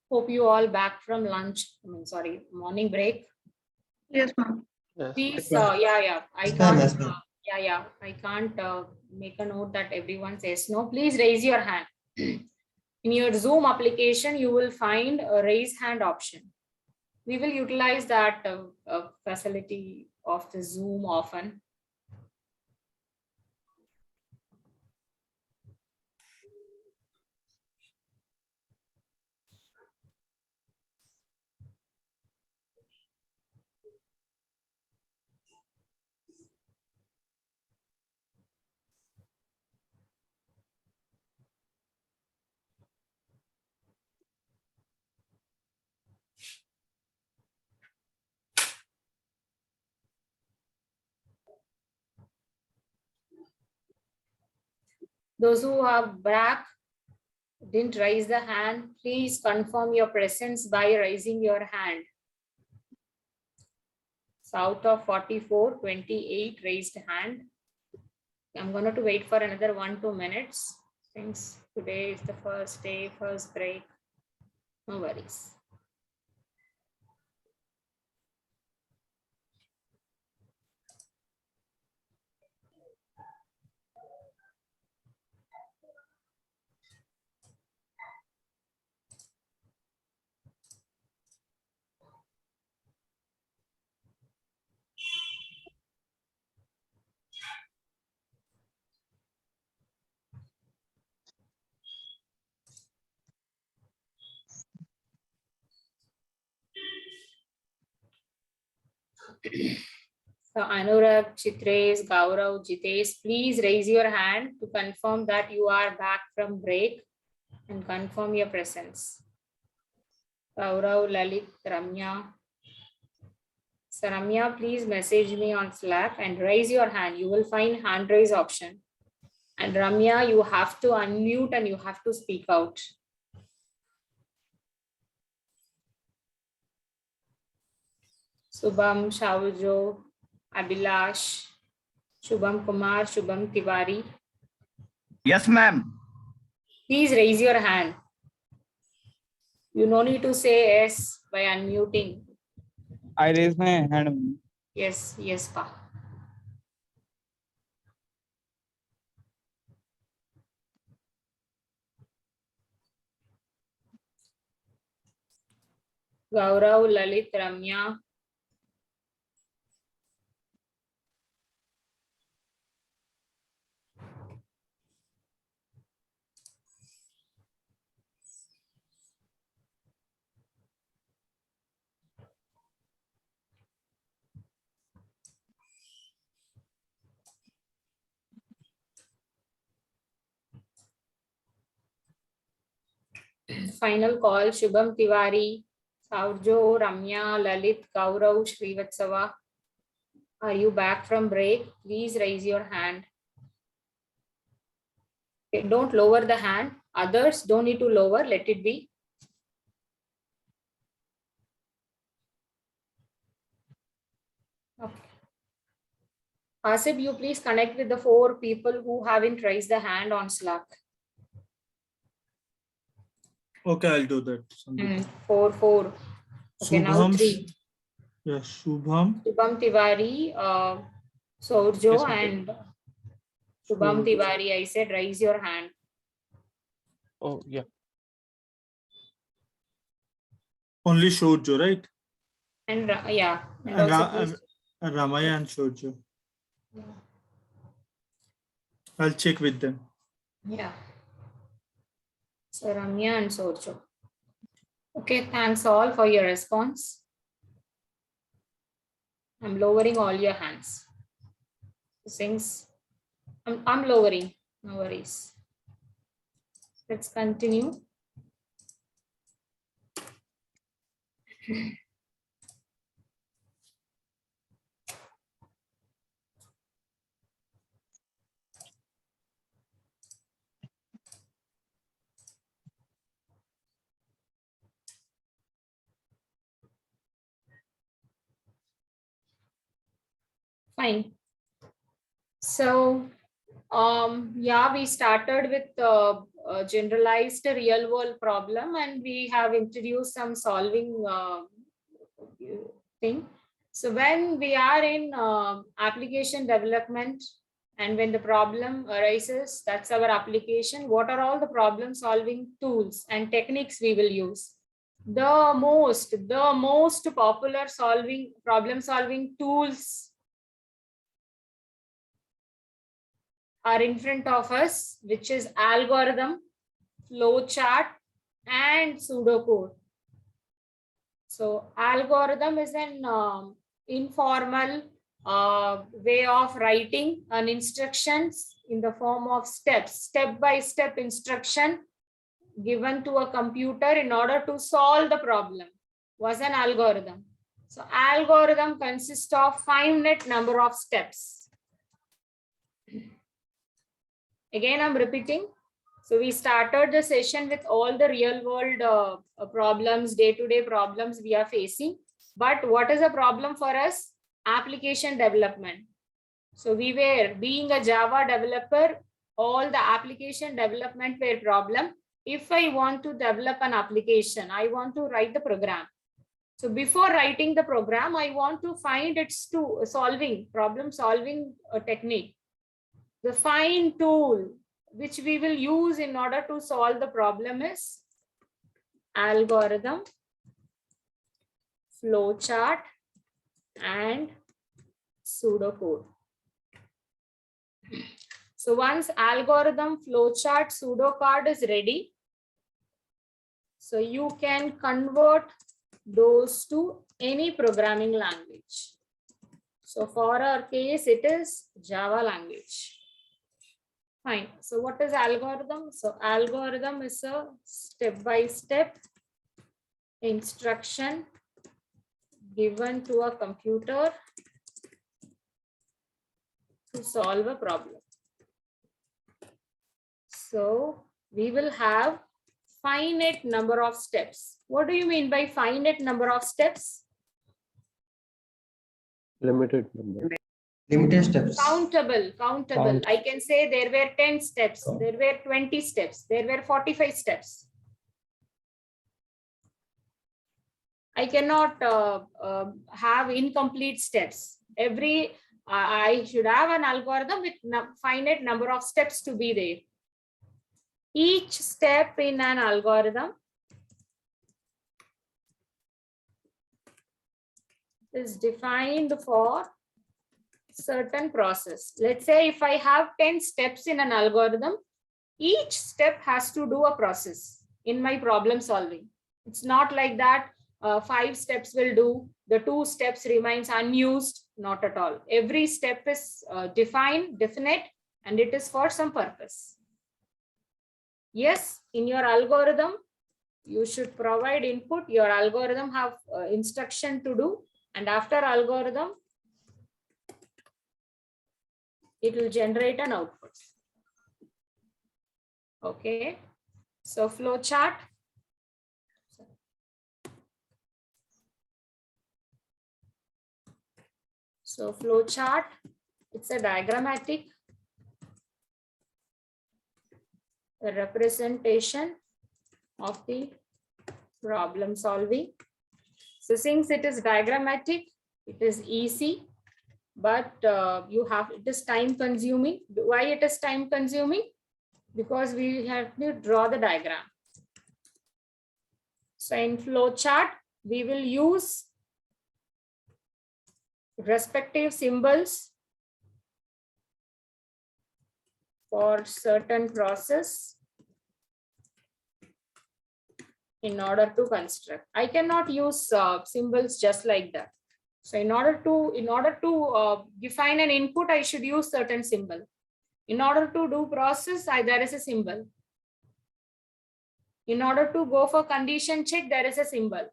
Speaker 5: Hope you all back from lunch. I mean, sorry, morning break.
Speaker 11: Yes, ma'am.
Speaker 5: Please,
Speaker 15: ma'am.
Speaker 5: I can't. I can't make a note that everyone says no. Please raise your hand. In your Zoom application, you will find a raise hand option. We will utilize that facility of the Zoom often. Those who have back didn't raise the hand, please confirm your presence by raising your hand. So out of 44, 28 raised hand. I'm going to wait for another 1-2 minutes since today is the first day, first break. No worries. So Anurag, Chitresh, Gaurav, Jitesh, please raise your hand to confirm that you are back from break and confirm your presence. Gaurav, Lalit, Ramya. So Ramya, please message me on Slack and raise your hand. You will find hand raise option. And Ramya, you have to unmute and you have to speak out. Subham, Shaujo, Abhilash, Shubham Kumar, Shubham Tiwari.
Speaker 15: Yes, ma'am.
Speaker 5: Please raise your hand. You no need to say yes by unmuting.
Speaker 19: I raise my hand.
Speaker 5: Yes, yes, pa. Gaurav, Lalit, Ramya. Final call, Shubham Tiwari, Saurjo, Ramya, Lalit, Gaurav, Srivatsava. Are you back from break? Please raise your hand. Okay, don't lower the hand. Others don't need to lower, let it be. Okay. Asif, you please connect with the 4 people who haven't raised the hand on Slack.
Speaker 1: Okay, I'll do that.
Speaker 5: 4. Okay, now
Speaker 1: Shubham,
Speaker 5: 3.
Speaker 1: yeah, Shubham
Speaker 5: Tiwari, Sourjo,
Speaker 7: Yes, ma'am.
Speaker 5: and Shubham Tiwari, I said raise your hand.
Speaker 7: Oh, yeah.
Speaker 1: only Shoujo, right?
Speaker 5: And yeah, and
Speaker 1: And,
Speaker 5: also please,
Speaker 1: and Ramaya and Shoujo. I'll check with them.
Speaker 5: yeah. So Ramya and Sourjo. Okay, thanks all for your response. I'm lowering all your hands. Since I'm lowering, no worries. Let's continue. Fine. So, yeah, we started with a generalized real world problem, and we have introduced some solving thing. So when we are in application development, and when the problem arises, that's our application. What are all the problem solving tools and techniques we will use? The most popular problem solving tools are in front of us, which is algorithm, flowchart, and pseudocode. So algorithm is an informal way of writing an instructions in the form of steps, step-by-step instruction given to a computer in order to solve the problem was an algorithm. So algorithm consists of finite number of steps. Again, I'm repeating. So we started the session with all the real world problems, day-to-day problems we are facing. But what is a problem for us? Application development. So we were, being a Java developer, all the application development were problem. If I want to develop an application, I want to write the program. So before writing the program, I want to find its problem solving technique. The fine tool which we will use in order to solve the problem is algorithm, flowchart, and pseudocode. So once algorithm, flowchart, pseudocode is ready, so you can convert those to any programming language. So for our case, it is Java language. Fine. So what is algorithm? So algorithm is a step-by-step instruction given to a computer to solve a problem. So we will have finite number of steps. What do you mean by finite number of steps?
Speaker 2: Limited number.
Speaker 13: Limited steps.
Speaker 5: Countable. I can say there were 10 steps, there were 20 steps, there were 45 steps. I cannot have incomplete steps. I should have an algorithm with finite number of steps to be there. Each step in an algorithm is defined for certain process. Let's say if I have 10 steps in an algorithm, each step has to do a process in my problem solving. It's not like that 5 steps will do, the 2 steps remains unused, not at all. Every step is definite, and it is for some purpose. Yes, in your algorithm, you should provide input. Your algorithm have instruction to do, and after algorithm, it will generate an output. Okay, so flowchart. So flowchart It's a diagrammatic representation of the problem solving. So since it is diagrammatic, it is easy, but it is time consuming. Why it is time consuming? Because we have to draw the diagram. So in flow chart, we will use respective symbols for certain process in order to construct. I cannot use symbols just like that. So in order to define an input, I should use certain symbol. In order to do process, there is a symbol. In order to go for condition check, there is a symbol.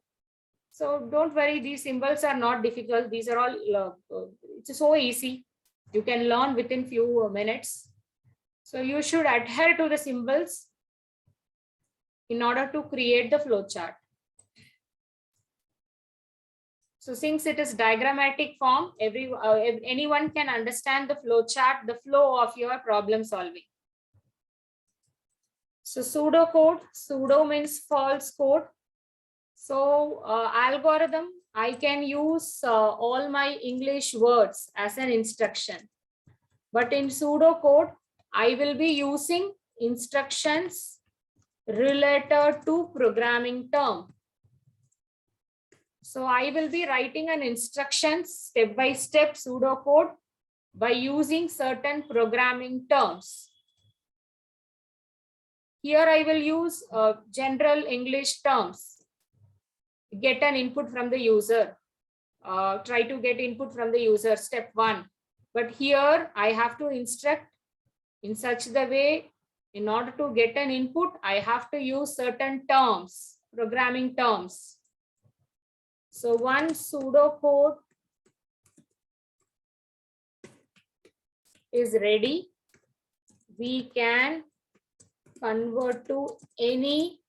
Speaker 5: So don't worry, these symbols are not difficult. These are all, it's so easy. You can learn within few minutes. So you should adhere to the symbols in order to create the flow chart. So since it is diagrammatic form, anyone can understand the flow chart, the flow of your problem solving. So pseudocode, pseudo means false code. So algorithm, I can use all my English words as an instruction. But in pseudocode, I will be using instructions related to programming term. So I will be writing an instructions step-by-step pseudocode by using certain programming terms. Here I will use general English terms. Get an input from the user. Try to get input from the user, step 1. But here I have to instruct in such the way, in order to get an input, I have to use certain terms, programming terms. So once pseudocode is ready, we can convert to any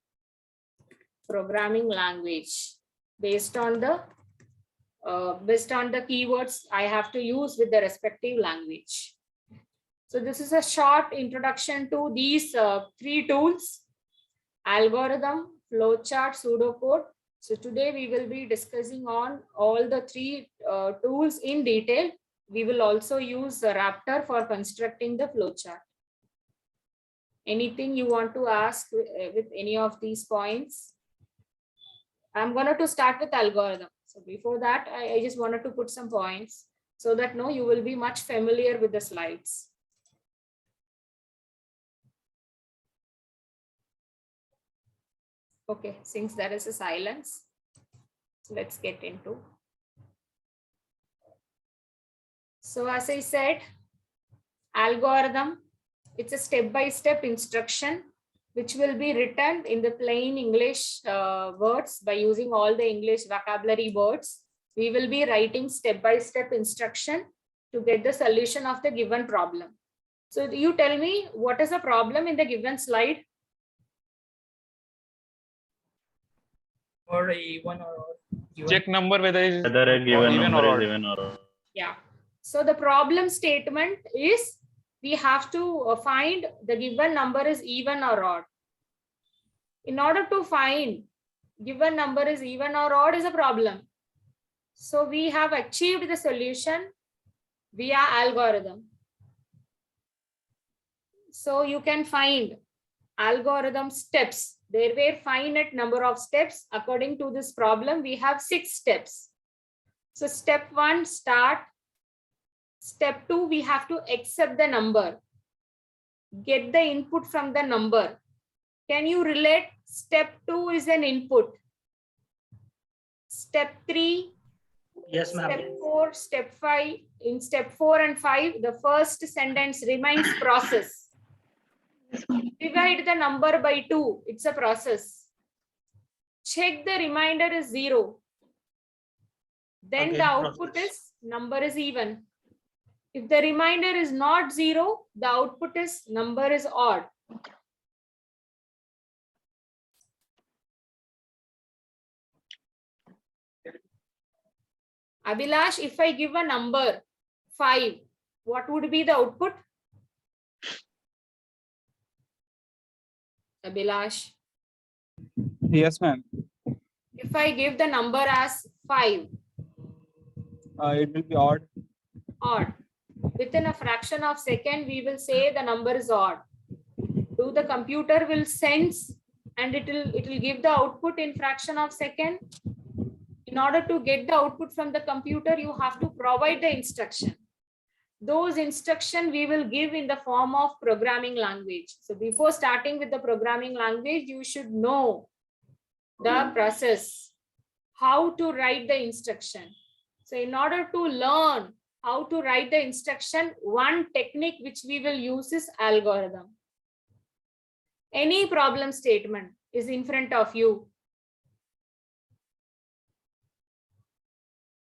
Speaker 5: programming language based on the keywords I have to use with the respective language. So this is a short introduction to these 3 tools: algorithm, flowchart, pseudocode. So today we will be discussing on all the 3 tools in detail. We will also use Raptor for constructing the flowchart. Anything you want to ask with any of these points? I'm going to start with algorithm. So before that, I just wanted to put some points so that you will be much familiar with the slides. Okay, since there is a silence, let's get into. So as I said, algorithm, it's a step-by-step instruction which will be written in the plain English words by using all the English vocabulary words. We will be writing step-by-step instruction to get the solution of the given problem. So you tell me, what is the problem in the given slide?
Speaker 9: Or even or given.
Speaker 19: Check number whether
Speaker 3: a given number is even or odd.
Speaker 5: Yeah. So the problem statement is we have to find the given number is even or odd. In order to find given number is even or odd is a problem. So we have achieved the solution via algorithm. So you can find algorithm steps. There were finite number of steps. According to this problem, we have 6 steps. So step 1, start. Step 2, we have to accept the number. Get the input from the number. Can you relate? Step 2 is an input. Step 3.
Speaker 6: Yes, ma'am.
Speaker 5: Step 4, step 5. In step 4 and 5, the first sentence remains process. Divide the number by 2. It's a process. Check the remainder is 0. Then
Speaker 6: Again,
Speaker 5: the output is number is even. If the remainder is not 0, the output is number is odd. Abhilash, if I give a number 5, what would be the output? Abhilash.
Speaker 19: Yes, ma'am.
Speaker 5: If I give the number as 5.
Speaker 19: It will be odd.
Speaker 5: Odd. Within a fraction of second, we will say the number is odd. Do the computer will sense and it will give the output in fraction of second? In order to get the output from the computer, you have to provide the instruction. Those instruction we will give in the form of programming language. So before starting with the programming language, you should know the process, how to write the instruction. So in order to learn how to write the instruction, one technique which we will use is algorithm. Any problem statement is in front of you.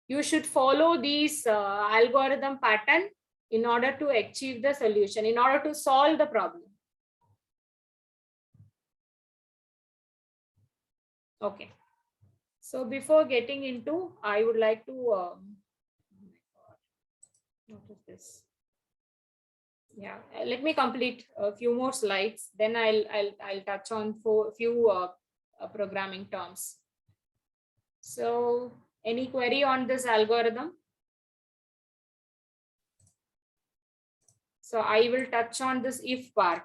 Speaker 5: You should follow these algorithm pattern in order to achieve the solution, in order to solve the problem. Okay. So before getting into, I would like to, what is this? Yeah, let me complete a few more slides. Then I'll touch on a few programming terms. So any query on this algorithm? So I will touch on this if part.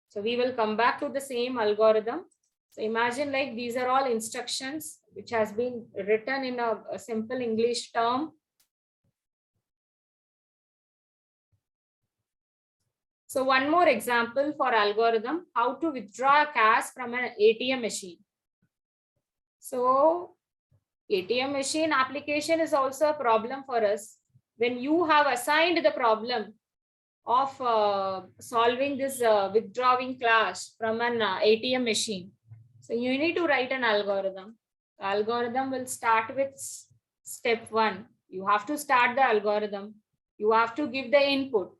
Speaker 5: So we will come back to the same algorithm. So imagine like these are all instructions which has been written in a simple English term. So one more example for algorithm, how to withdraw cash from an ATM machine. So ATM machine application is also a problem for us. When you have assigned the problem of solving this withdrawing cash from an ATM machine, so you need to write an algorithm. The algorithm will start with step 1. You have to start the algorithm. You have to give the input.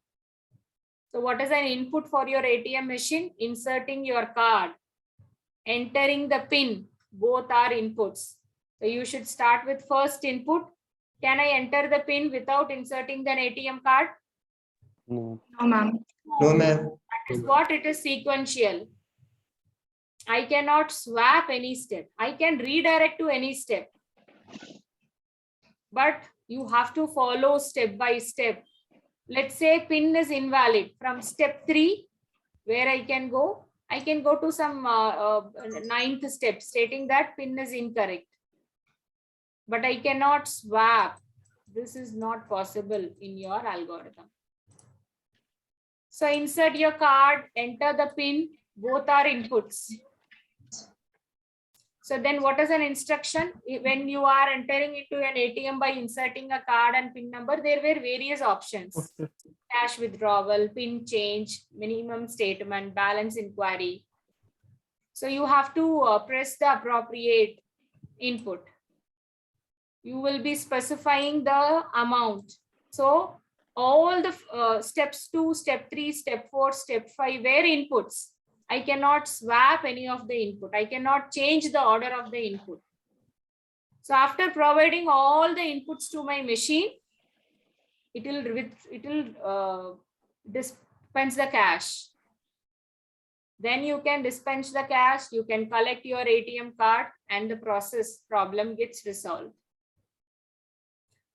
Speaker 5: So what is an input for your ATM machine? Inserting your card, entering the PIN, both are inputs. So you should start with first input. Can I enter the PIN without inserting the ATM card?
Speaker 20: No.
Speaker 5: No, ma'am.
Speaker 13: No, ma'am.
Speaker 5: That is what it is sequential. I cannot swap any step. I can redirect to any step. But you have to follow step by step. Let's say PIN is invalid. From step 3, where I can go to some 9th step stating that PIN is incorrect. But I cannot swap. This is not possible in your algorithm. So insert your card, enter the PIN, both are inputs. So then what is an instruction? When you are entering into an ATM by inserting a card and PIN number, there were various options. Cash withdrawal, PIN change, minimum statement, balance inquiry. So you have to press the appropriate input. You will be specifying the amount. So all the steps 2, step 3, step 4, step 5 were inputs. I cannot swap any of the input. I cannot change the order of the input. So after providing all the inputs to my machine, it will dispense the cash. Then you can dispense the cash, you can collect your ATM card, and the process problem gets resolved.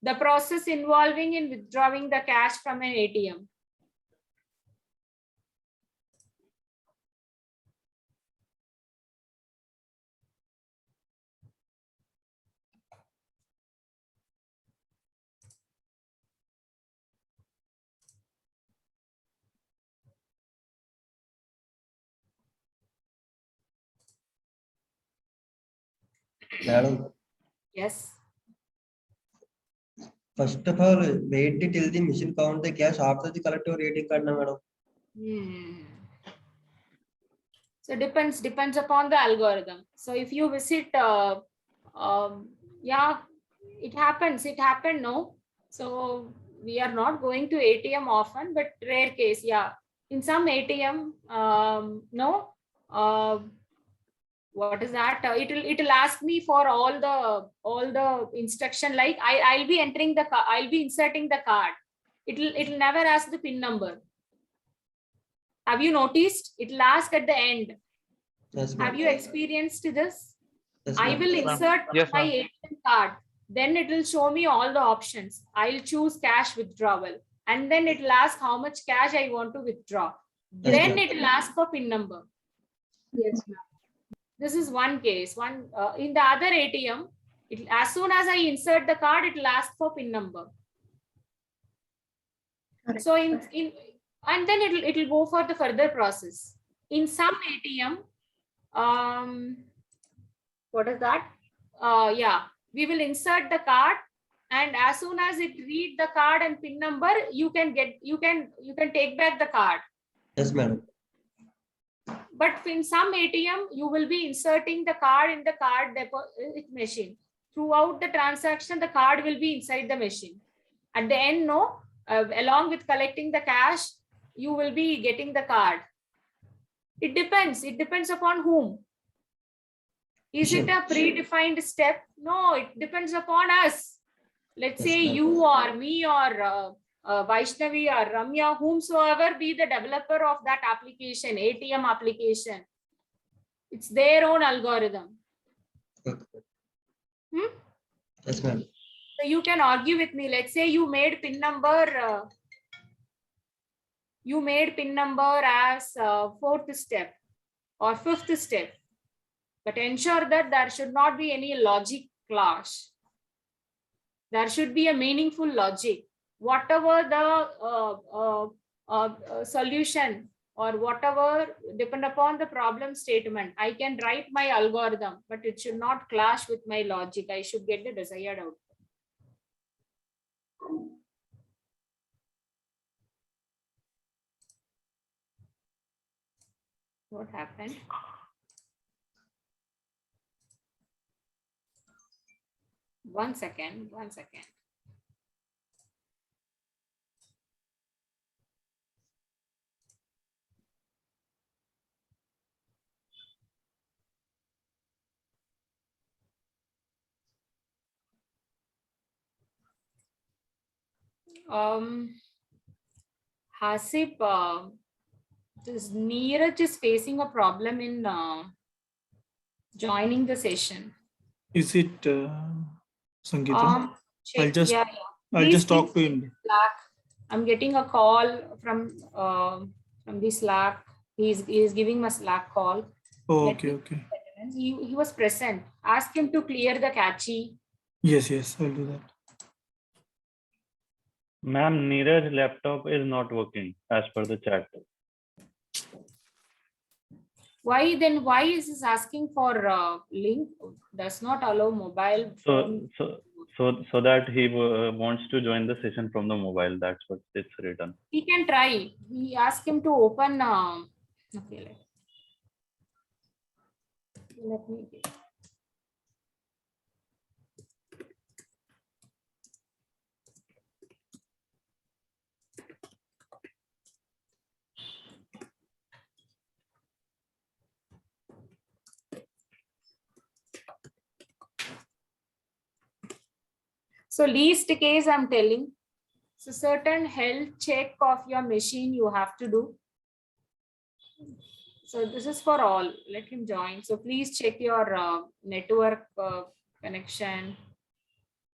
Speaker 5: The process involving in withdrawing the cash from an ATM.
Speaker 6: Madam,
Speaker 5: Yes.
Speaker 6: first of all, wait till the machine count the cash after the collect your ATM card, na madam.
Speaker 5: So depends upon the algorithm. So if you visit, yeah, it happened, no. So we are not going to ATM often, but rare case, yeah. In some ATM, no. What is that? It'll ask me for all the instruction, like I'll be entering the I'll be inserting the card. It'll never ask the PIN number. Have you noticed? It'll ask at the end.
Speaker 6: Yes,
Speaker 5: Have you experienced this?
Speaker 6: Yes,
Speaker 5: I
Speaker 6: ma'am.
Speaker 5: will insert my ATM card. Then it will show me all the options. I'll choose cash withdrawal. And then it will ask how much cash I want to withdraw. Then it will ask for PIN number.
Speaker 11: Yes, ma'am.
Speaker 5: This is one case. In the other ATM, as soon as I insert the card, it will ask for PIN number.
Speaker 11: Correct.
Speaker 5: So and then it'll go for the further process. In some ATM, what is that? Yeah, we will insert the card, and as soon as it read the card and PIN number, you can take back the card.
Speaker 6: Yes, madam.
Speaker 5: But in some ATM, you will be inserting the card in the card deposit machine. Throughout the transaction, the card will be inside the machine. At the end, no, along with collecting the cash, you will be getting the card. It depends. It depends upon whom. Is it a predefined step? No, it depends upon us. Let's say you or me or Vaishnavi or Ramya, whomsoever be the developer of that application, ATM application. It's their own algorithm.
Speaker 6: Yes, ma'am.
Speaker 5: So you can argue with me. Let's say you made PIN number. You made PIN number as 4th step or 5th step. But ensure that there should not be any logic clash. There should be a meaningful logic. Whatever the solution or whatever depend upon the problem statement, I can write my algorithm, but it should not clash with my logic. I should get the desired outcome. What happened? One second. Hasib, this Neeraj is facing a problem in joining the session.
Speaker 1: Is it Sangeeta? I'll just talk to him.
Speaker 5: Slack. I'm getting a call from the Slack. He's giving a Slack call.
Speaker 1: Oh, okay.
Speaker 5: He was present. Ask him to clear the cache.
Speaker 1: Yes, I'll do that.
Speaker 3: Ma'am, Neeraj's laptop is not working as per the chat.
Speaker 5: Why is this asking for link? Does not allow mobile.
Speaker 3: So that he wants to join the session from the mobile. That's what it's written.
Speaker 5: He can try. He asked him to open. Okay, let me get. So least case I'm telling. So certain health check of your machine you have to do. So this is for all. Let him join. So please check your network connection.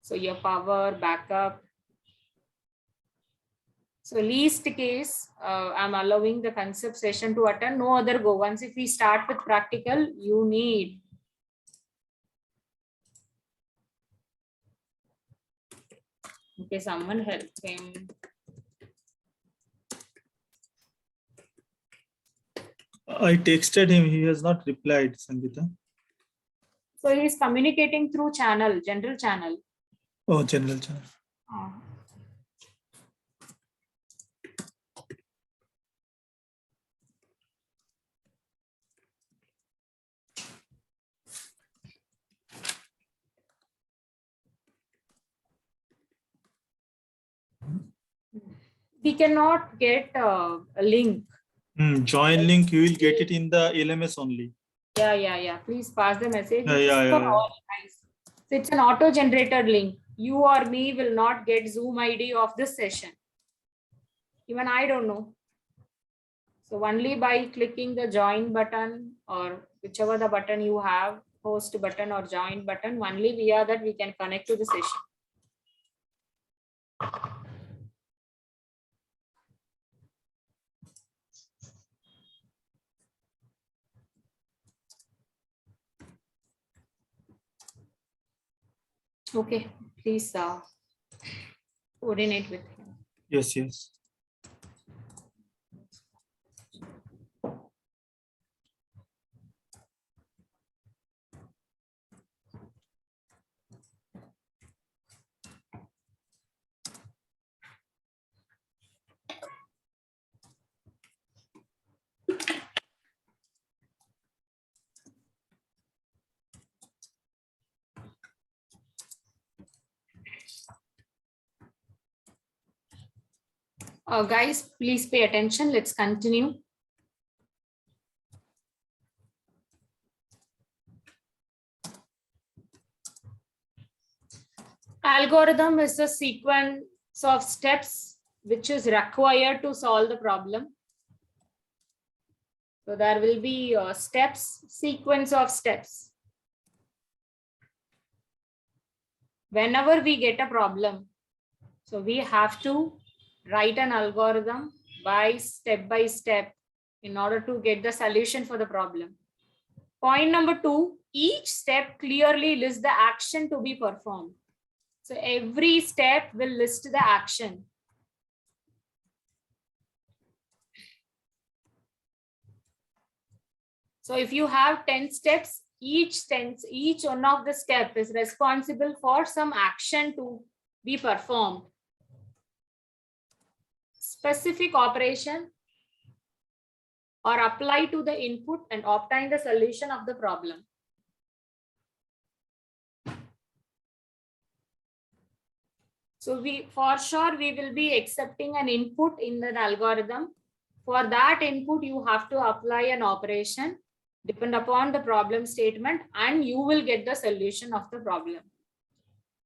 Speaker 5: So your power backup. So least case, I'm allowing the concept session to attend. No other go. Once if we start with practical, you need. Okay, someone help him.
Speaker 1: I texted him. He has not replied, Sangeeta.
Speaker 5: So he's communicating through channel, general channel.
Speaker 1: Oh, general channel.
Speaker 5: We cannot get a link.
Speaker 1: Join link, you will get it in the LMS only.
Speaker 5: Yeah. Please pass the message.
Speaker 1: Yeah.
Speaker 5: All guys. So it's an auto-generated link. You or me will not get Zoom ID of this session. Even I don't know. So only by clicking the join button or whichever the button you have, host button or join button, only via that we can connect to the session. Okay, please coordinate with him.
Speaker 1: Yes, yes.
Speaker 5: Guys, please pay attention. Let's continue. Algorithm is a sequence of steps which is required to solve the problem. So there will be steps, sequence of steps. Whenever we get a problem, so we have to write an algorithm by step in order to get the solution for the problem. Point number 2, each step clearly lists the action to be performed. So every step will list the action. So if you have 10 steps, each one of the step is responsible for some action to be performed. Specific operation or apply to the input and obtain the solution of the problem. So for sure we will be accepting an input in the algorithm. For that input, you have to apply an operation, depend upon the problem statement, and you will get the solution of the problem.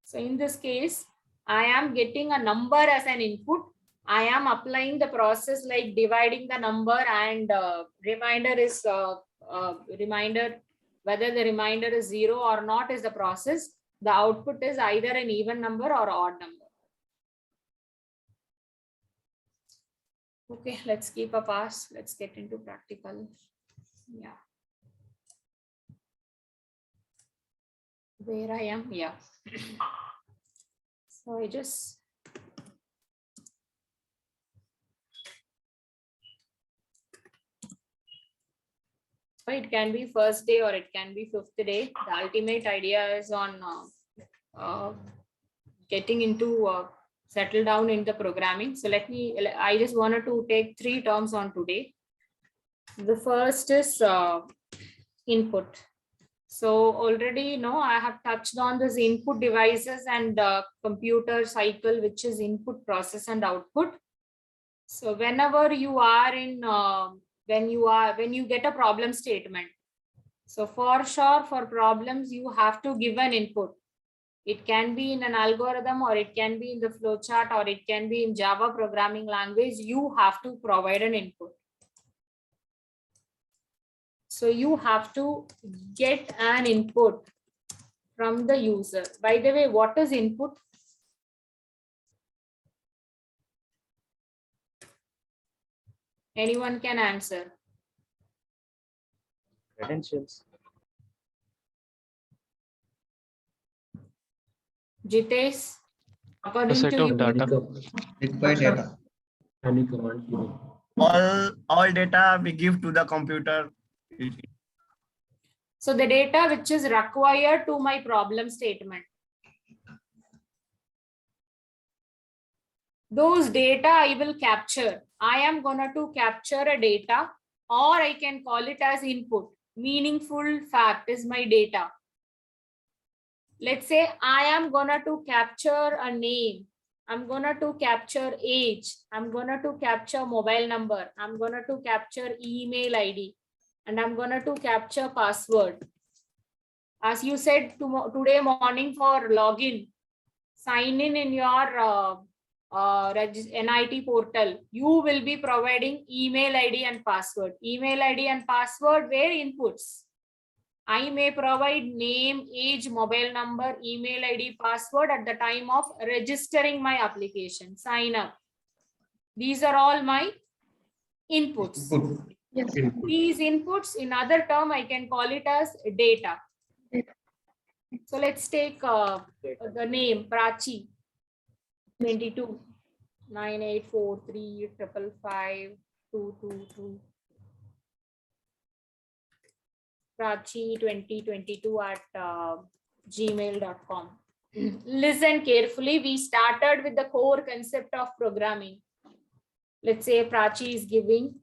Speaker 5: So in this case, I am getting a number as an input. I am applying the process like dividing the number and reminder is reminder, whether the reminder is 0 or not is the process. The output is either an even number or odd number. Okay, let's keep a pass. Let's get into practical. Yeah. Where I am, yeah. So I just it can be first day or it can be 5th day. The ultimate idea is on getting into settle down in the programming. So I just wanted to take 3 terms on today. The first is input. So already I have touched on this input devices and computer cycle, which is input, process and output. So whenever you are in when you get a problem statement, so for sure for problems you have to give an input. It can be in an algorithm or it can be in the flowchart or it can be in Java programming language. You have to provide an input. So you have to get an input from the user. By the way, what is input? Anyone can answer.
Speaker 10: Credentials.
Speaker 5: Jitesh, according
Speaker 7: A set
Speaker 5: to
Speaker 7: of
Speaker 5: you,
Speaker 7: data.
Speaker 6: Required data.
Speaker 13: Any command given.
Speaker 15: All data we give to the computer.
Speaker 5: So the data which is required to my problem statement. Those data I will capture. I am gonna to capture a data, or I can call it as input. Meaningful fact is my data. Let's say I am gonna to capture a name. I'm gonna to capture age. I'm gonna to capture mobile number. I'm gonna to capture email ID. And I'm gonna to capture password. As you said today morning for login, sign in your NIT portal, you will be providing email ID and password. Email ID and password were inputs. I may provide name, age, mobile number, email ID, password at the time of registering my application, sign up. These are all my inputs.
Speaker 11: Yes.
Speaker 5: These inputs, in other term, I can call it as data. So let's take the name Prachi 22 9843 555 222. Prachi 2022 at gmail.com. Listen carefully. We started with the core concept of programming. Let's say Prachi is giving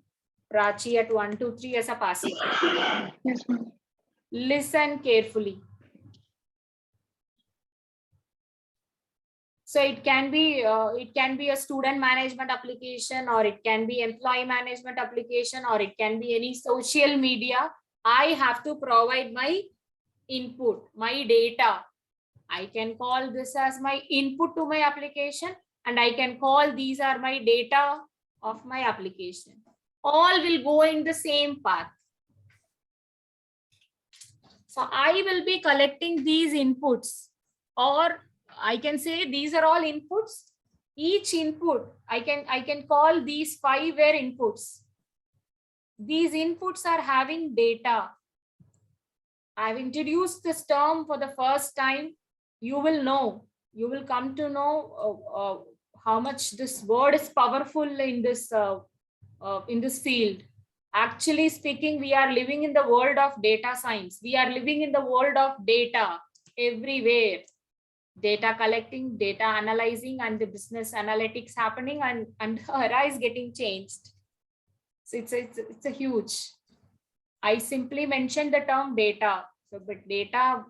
Speaker 5: Prachi at 123 as a password.
Speaker 11: Yes, ma'am.
Speaker 5: Listen carefully. So it can be a student management application, or it can be employee management application, or it can be any social media. I have to provide my input, my data. I can call this as my input to my application, and I can call these are my data of my application. All will go in the same path. So I will be collecting these inputs, or I can say these are all inputs. Each input, I can call these 5 were inputs. These inputs are having data. I've introduced this term for the first time. You will come to know how much this word is powerful in this field. Actually speaking, we are living in the world of data science. We are living in the world of data everywhere. Data collecting, data analyzing, and the business analytics happening, and the era is getting changed. So it's a huge. I simply mentioned the term data. So, but data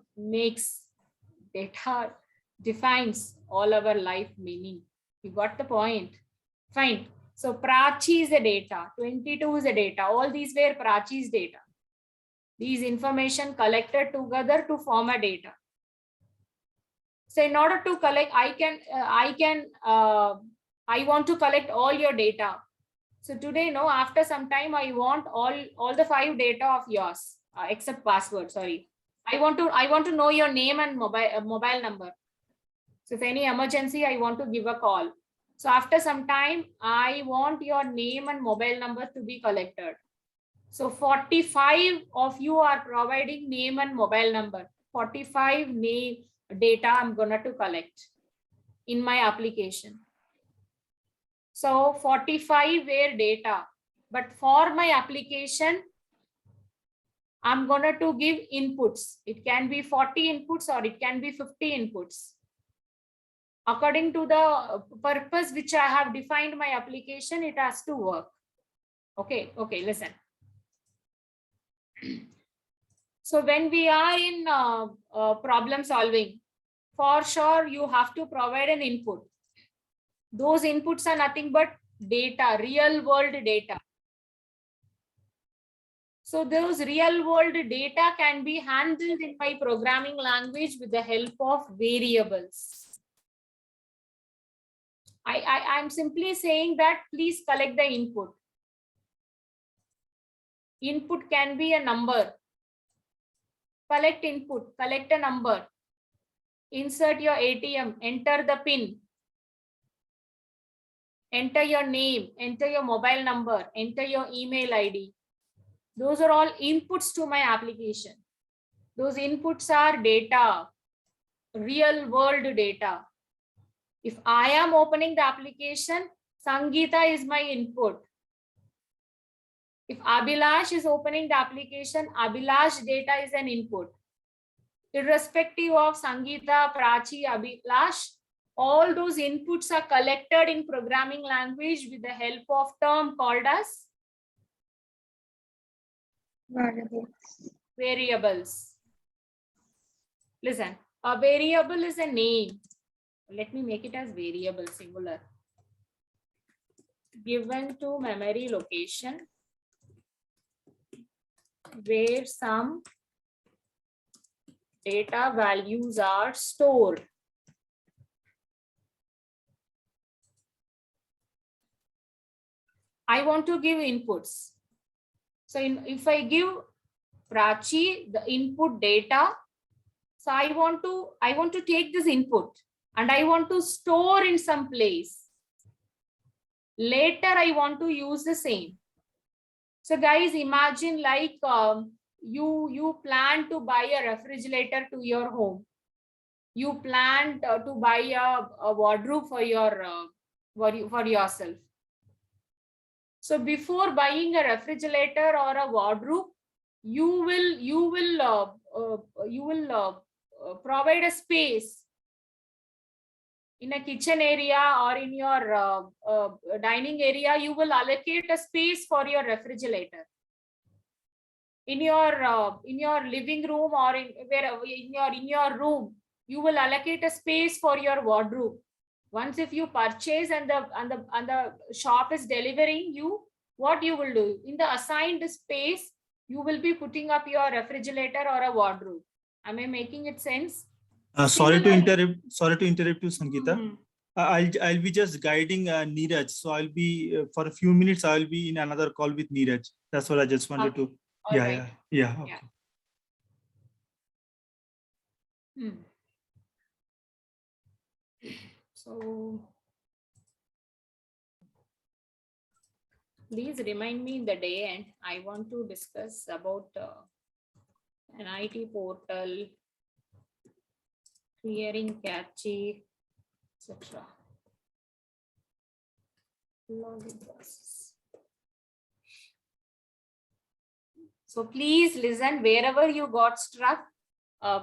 Speaker 5: defines all our life meaning. You got the point? Fine. So Prachi is a data, 22 is a data. All these were Prachi's data. These information collected together to form a data. So in order to collect, I want to collect all your data. So today, no, after some time, I want all the 5 data of yours, except password. Sorry, I want to know your name and mobile number. So if any emergency, I want to give a call. So after some time, I want your name and mobile number to be collected. So 45 of you are providing name and mobile number. 45 name data I'm gonna to collect in my application. So 45 were data, but for my application, I'm gonna to give inputs. It can be 40 inputs or it can be 50 inputs. According to the purpose which I have defined my application, it has to work. Okay, listen. So when we are in problem solving, for sure you have to provide an input. Those inputs are nothing but data, real world data. So those real world data can be handled in my programming language with the help of variables. I'm simply saying that please collect the input. Input can be a number. Collect input, collect a number. Insert your ATM, enter the PIN. Enter your name, enter your mobile number, enter your email ID. Those are all inputs to my application. Those inputs are data, real world data. If I am opening the application, Sangeeta is my input. If Abhilash is opening the application, Abhilash data is an input. Irrespective of Sangeeta, Prachi, Abhilash, all those inputs are collected in programming language with the help of term called as variables. Listen, a variable is a name. Let me make it as variable singular. Given to memory location where some data values are stored. I want to give inputs. So if I give Prachi the input data, so I want to take this input and I want to store in some place. Later, I want to use the same. So guys, imagine like you plan to buy a refrigerator to your home. You planned to buy a wardrobe for yourself. So before buying a refrigerator or a wardrobe, you will provide a space in a kitchen area or in your dining area. You will allocate a space for your refrigerator. In your living room or in your room, you will allocate a space for your wardrobe. Once if you purchase and the shop is delivering you, what you will do? In the assigned space, you will be putting up your refrigerator or a wardrobe. Am I making it sense?
Speaker 1: Sorry to interrupt you, Sangeeta. I'll be just guiding Neeraj. So I'll be for a few minutes. I'll be in another call with Neeraj. That's what I just wanted to. Okay.
Speaker 5: So please remind me in the day, and I want to discuss about an IT portal, clearing cache, etc. Login process. So please listen wherever you got struck.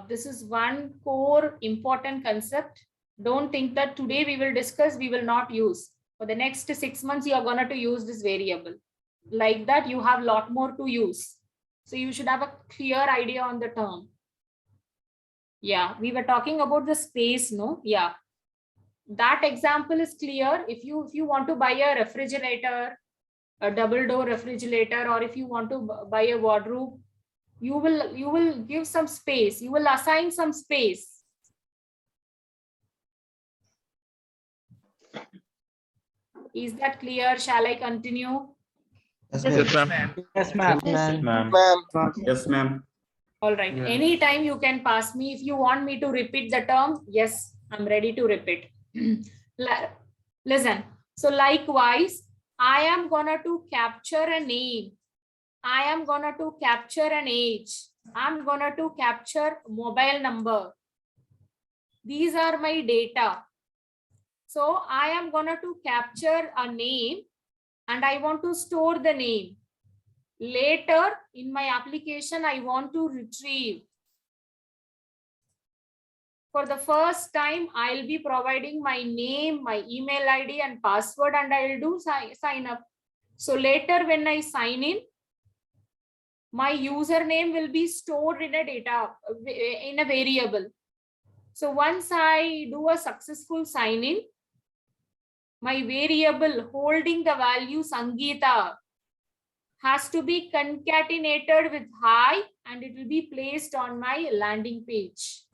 Speaker 5: This is one core important concept. Don't think that today we will discuss, we will not use. For the next 6 months, you are going to use this variable. Like that, you have a lot more to use. So you should have a clear idea on the term. Yeah, we were talking about the space, no? Yeah. That example is clear. If you want to buy a refrigerator, a double door refrigerator, or if you want to buy a wardrobe, you will give some space. You will assign some space. Is that clear? Shall I continue?
Speaker 17: Yes, ma'am.
Speaker 9: Yes, ma'am.
Speaker 17: Yes, ma'am.
Speaker 5: All right.
Speaker 17: Yeah.
Speaker 5: Anytime you can pass me. If you want me to repeat the term, yes, I'm ready to repeat. Listen. So likewise, I am gonna to capture a name. I am gonna to capture an age. I'm gonna to capture mobile number. These are my data. So I am gonna to capture a name and I want to store the name. Later in my application, I want to retrieve. For the first time, I'll be providing my name, my email ID and password, and I'll do sign up. So later when I sign in, my username will be stored in a data, in a variable. So once I do a successful sign in, my variable holding the value Sangeeta has to be concatenated with hi, and it will be placed on my landing page.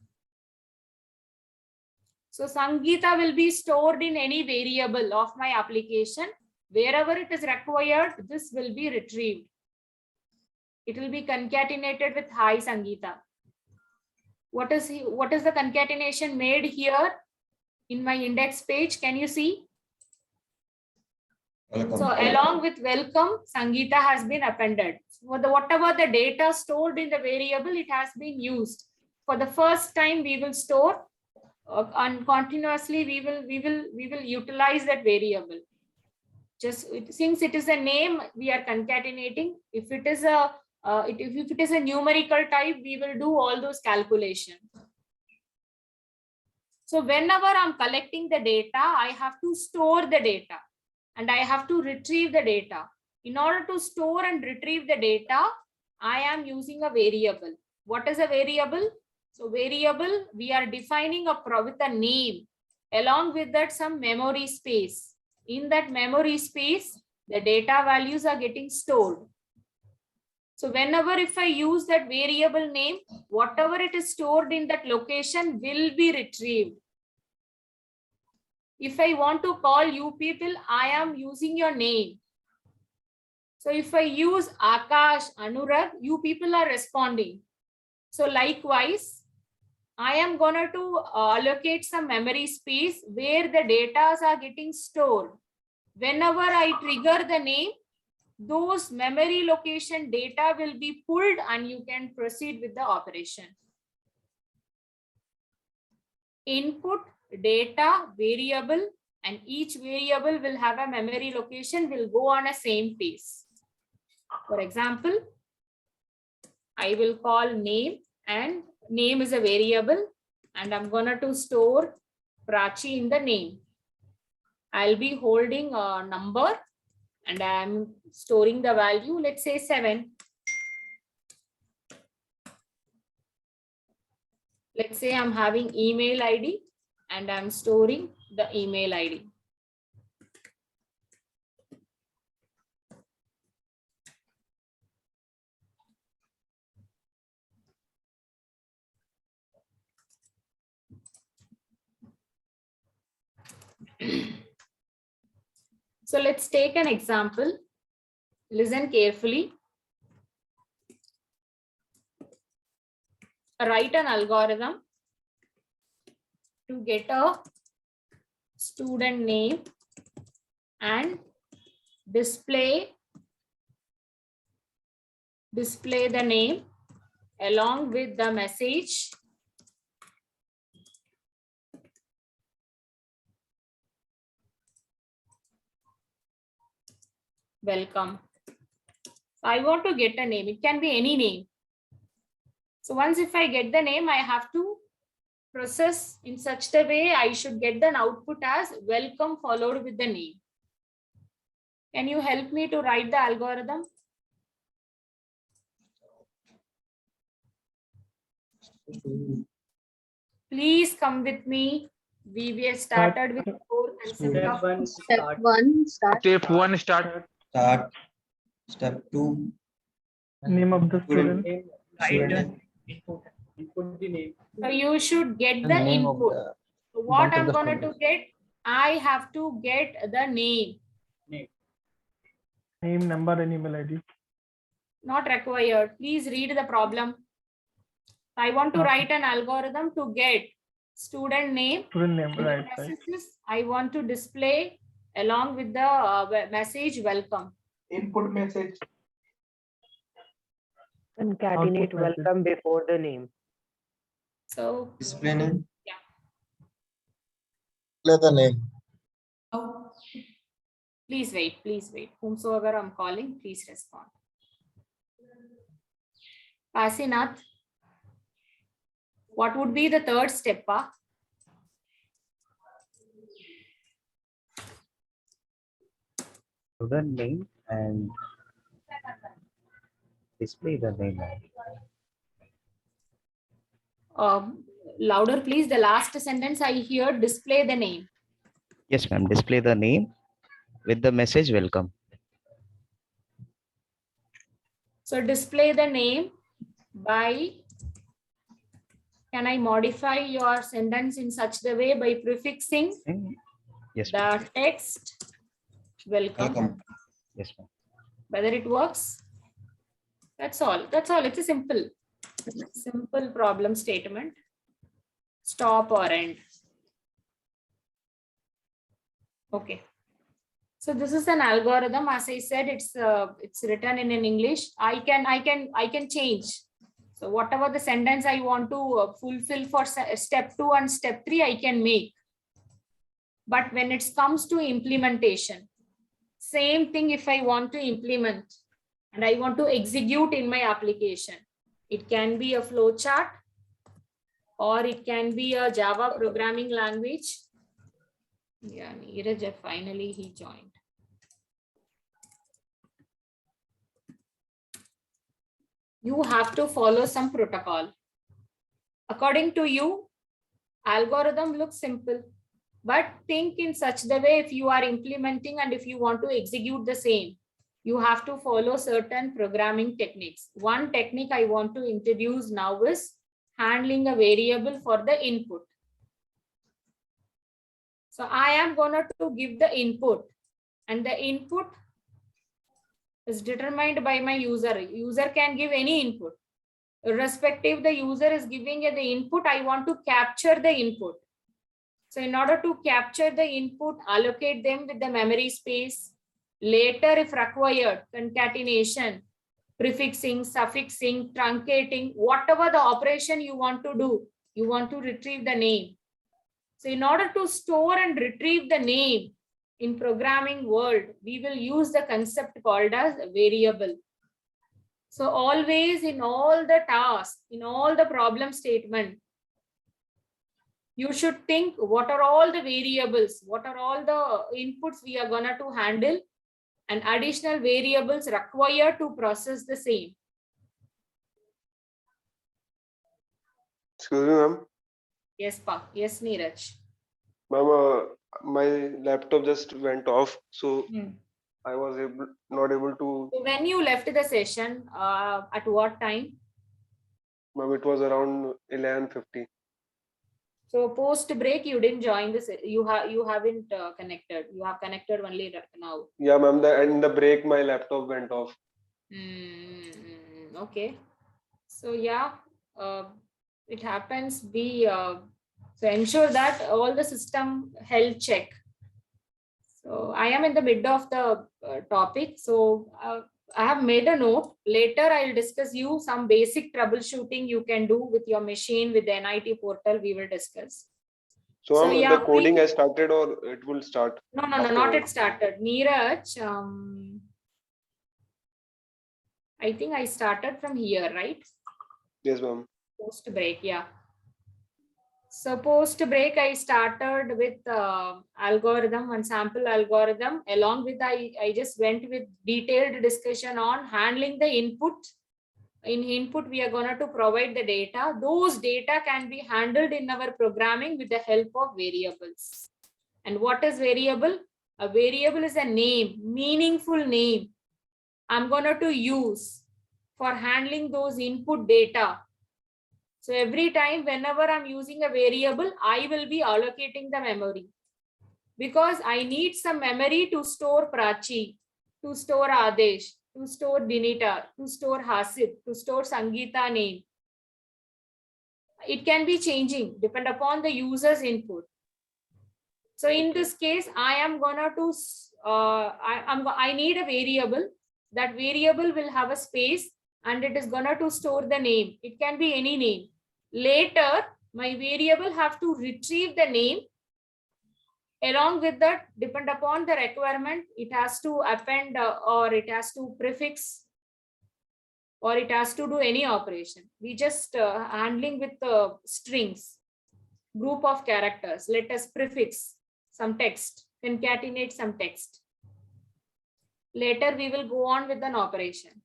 Speaker 5: So Sangeeta will be stored in any variable of my application. Wherever it is required, this will be retrieved. It will be concatenated with hi Sangeeta. What is the concatenation made here in my index page? Can you see?
Speaker 17: Welcome.
Speaker 5: So along with welcome, Sangeeta has been appended. For the whatever the data stored in the variable, it has been used. For the first time, we will store and continuously we will utilize that variable. Just since it is a name, we are concatenating. If it is a if it is a numerical type, we will do all those calculations. So whenever I'm collecting the data, I have to store the data and I have to retrieve the data. In order to store and retrieve the data, I am using a variable. What is a variable? So variable, we are defining with a name. Along with that, some memory space. In that memory space, the data values are getting stored. So whenever if I use that variable name, whatever it is stored in that location will be retrieved. If I want to call you people, I am using your name. So if I use Akash, Anurag, you people are responding. So likewise, I am going to allocate some memory space where the data are getting stored. Whenever I trigger the name, those memory location data will be pulled and you can proceed with the operation. Input, data, variable, and each variable will have a memory location, will go on a same pace. For example, I will call name, and name is a variable, and I'm going to store Prachi in the name. I'll be holding a number and I'm storing the value, let's say 7. Let's say I'm having email ID and I'm storing the email ID. So let's take an example. Listen carefully. Write an algorithm to get a student name and display the name along with the message welcome. I want to get a name. It can be any name. So once if I get the name, I have to process in such a way I should get an output as welcome followed with the name. Can you help me to write the algorithm? Please come with me. We started with 4 concepts.
Speaker 6: Step 1, start.
Speaker 19: Step 1, start.
Speaker 6: Start. Step 2.
Speaker 19: Name of the student.
Speaker 12: Input the name.
Speaker 5: So you should get the input. So what I'm going to get, I have to get the name.
Speaker 19: Name, number, and email ID.
Speaker 5: Not required. Please read the problem. I want to write an algorithm to get student name.
Speaker 19: Student name, right.
Speaker 5: I want to display along with the message welcome.
Speaker 19: Input message.
Speaker 16: Concatenate welcome before the name.
Speaker 5: So
Speaker 6: display name.
Speaker 5: Yeah.
Speaker 8: Display the name.
Speaker 5: Oh. Please wait, please wait. Whomsoever I'm calling, please respond. Asinath, what would be the third step?
Speaker 21: Student name and display the name.
Speaker 5: Louder, please. The last sentence I hear, display the name.
Speaker 21: Yes, ma'am. Display the name with the message welcome.
Speaker 5: So display the name by, can I modify your sentence in such the way by prefixing the text welcome?
Speaker 21: Yes, ma'am.
Speaker 5: Whether it works? That's all. That's all. It's a simple problem statement. Stop or end. Okay. So this is an algorithm. As I said, it's written in English. I can change. So whatever the sentence I want to fulfill for step 2 and step 3, I can make. But when it comes to implementation, same thing if I want to implement and I want to execute in my application. It can be a flow chart or it can be a Java programming language. Yeah, Neeraj, finally he joined. You have to follow some protocol. According to you, algorithm looks simple, but think in such the way if you are implementing and if you want to execute the same, you have to follow certain programming techniques. One technique I want to introduce now is handling a variable for the input. So I am going to give the input and the input is determined by my user. User can give any input. Irrespective the user is giving the input, I want to capture the input. So in order to capture the input, allocate them with the memory space. Later, if required, concatenation, prefixing, suffixing, truncating, whatever the operation you want to do, you want to retrieve the name. So in order to store and retrieve the name in programming world, we will use the concept called as variable. So always in all the tasks, in all the problem statement, you should think what are all the variables, what are all the inputs we are gonna to handle, and additional variables required to process the same.
Speaker 22: Excuse me, ma'am.
Speaker 5: Yes, Pa. Yes, Neeraj.
Speaker 22: Ma'am, my laptop just went off, so I was not able to.
Speaker 5: So when you left the session, at what time?
Speaker 22: Ma'am, it was around 11:50.
Speaker 5: So post break, you didn't join this. You haven't connected. You have connected only now.
Speaker 22: Yeah, ma'am. In the break, my laptop went off.
Speaker 5: Okay. So yeah, it happens. So ensure that all the system health check. So I am in the mid of the topic. So I have made a note. Later, I'll discuss you some basic troubleshooting you can do with your machine with the NIT portal. We will discuss.
Speaker 22: So yeah, the coding has started or it will start?
Speaker 5: No, not yet started. Neeraj, I think I started from here, right?
Speaker 22: Yes, ma'am.
Speaker 5: Post break, yeah. So post break, I started with algorithm, one sample algorithm. Along with I just went with detailed discussion on handling the input. In input, we are going to provide the data. Those data can be handled in our programming with the help of variables. And what is variable? A variable is a name, meaningful name I'm going to use for handling those input data. So every time whenever I'm using a variable, I will be allocating the memory because I need some memory to store Prachi, to store Adesh, to store Dinita, to store Hasib, to store Sangeeta name. It can be changing depend upon the user's input. So in this case, I am gonna to I need a variable. That variable will have a space and it is gonna to store the name. It can be any name. Later, my variable have to retrieve the name. Along with that, depend upon the requirement, it has to append or it has to prefix or it has to do any operation. We just handling with strings, group of characters. Let us prefix some text, concatenate some text. Later, we will go on with an operation.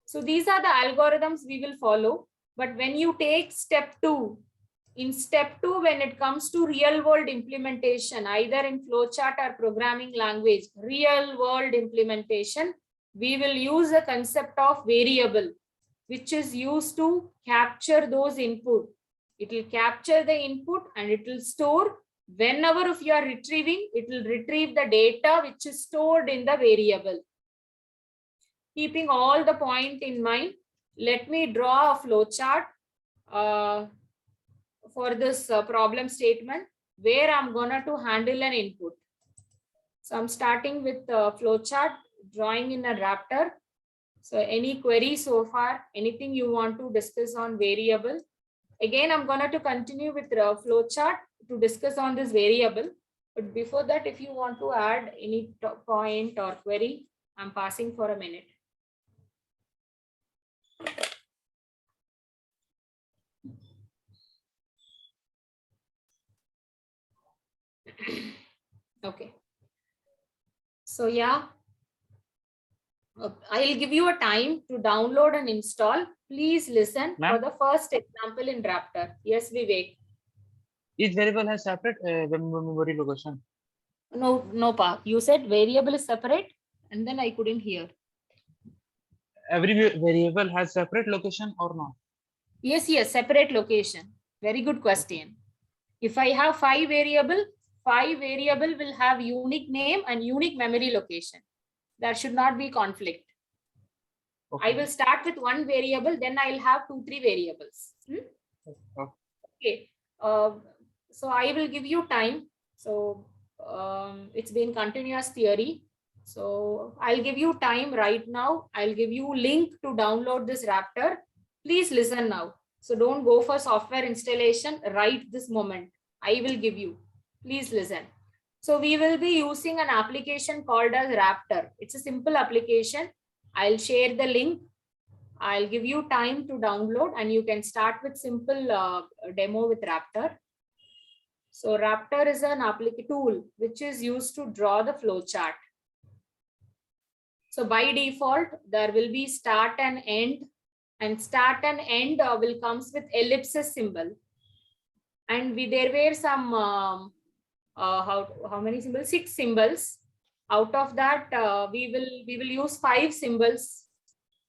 Speaker 5: So these are the algorithms we will follow. But when you take step 2, in step 2, when it comes to real world implementation, either in flowchart or programming language, real world implementation, we will use the concept of variable, which is used to capture those input. It will capture the input and it will store. Whenever if you are retrieving, it will retrieve the data which is stored in the variable. Keeping all the point in mind, let me draw a flowchart for this problem statement where I'm gonna to handle an input. So I'm starting with the flowchart, drawing in a Raptor. So any query so far, anything you want to discuss on variable? Again, I'm gonna to continue with the flowchart to discuss on this variable. But before that, if you want to add any point or query, I'm passing for a minute. Okay. So yeah, I'll give you a time to download and install. Please listen for the first example in Raptor. Yes, Vivek.
Speaker 4: Each variable has separate memory location.
Speaker 5: No, Pa. You said variable is separate, and then I couldn't hear.
Speaker 4: Every variable has separate location or not?
Speaker 5: Yes, separate location. Very good question. If I have 5 variable will have unique name and unique memory location. There should not be conflict. I will start with one variable, then I'll have 2-3 variables. Okay. So I will give you time. So it's been continuous theory. So I'll give you time right now. I'll give you link to download this Raptor. Please listen now. So don't go for software installation right this moment. I will give you. Please listen. So we will be using an application called as Raptor. It's a simple application. I'll share the link. I'll give you time to download and you can start with simple demo with Raptor. So Raptor is an application tool which is used to draw the flow chart. So by default, there will be start and end, and start and end will comes with ellipsis symbol. And there were some how many symbols? 6 symbols. Out of that, we will use 5 symbols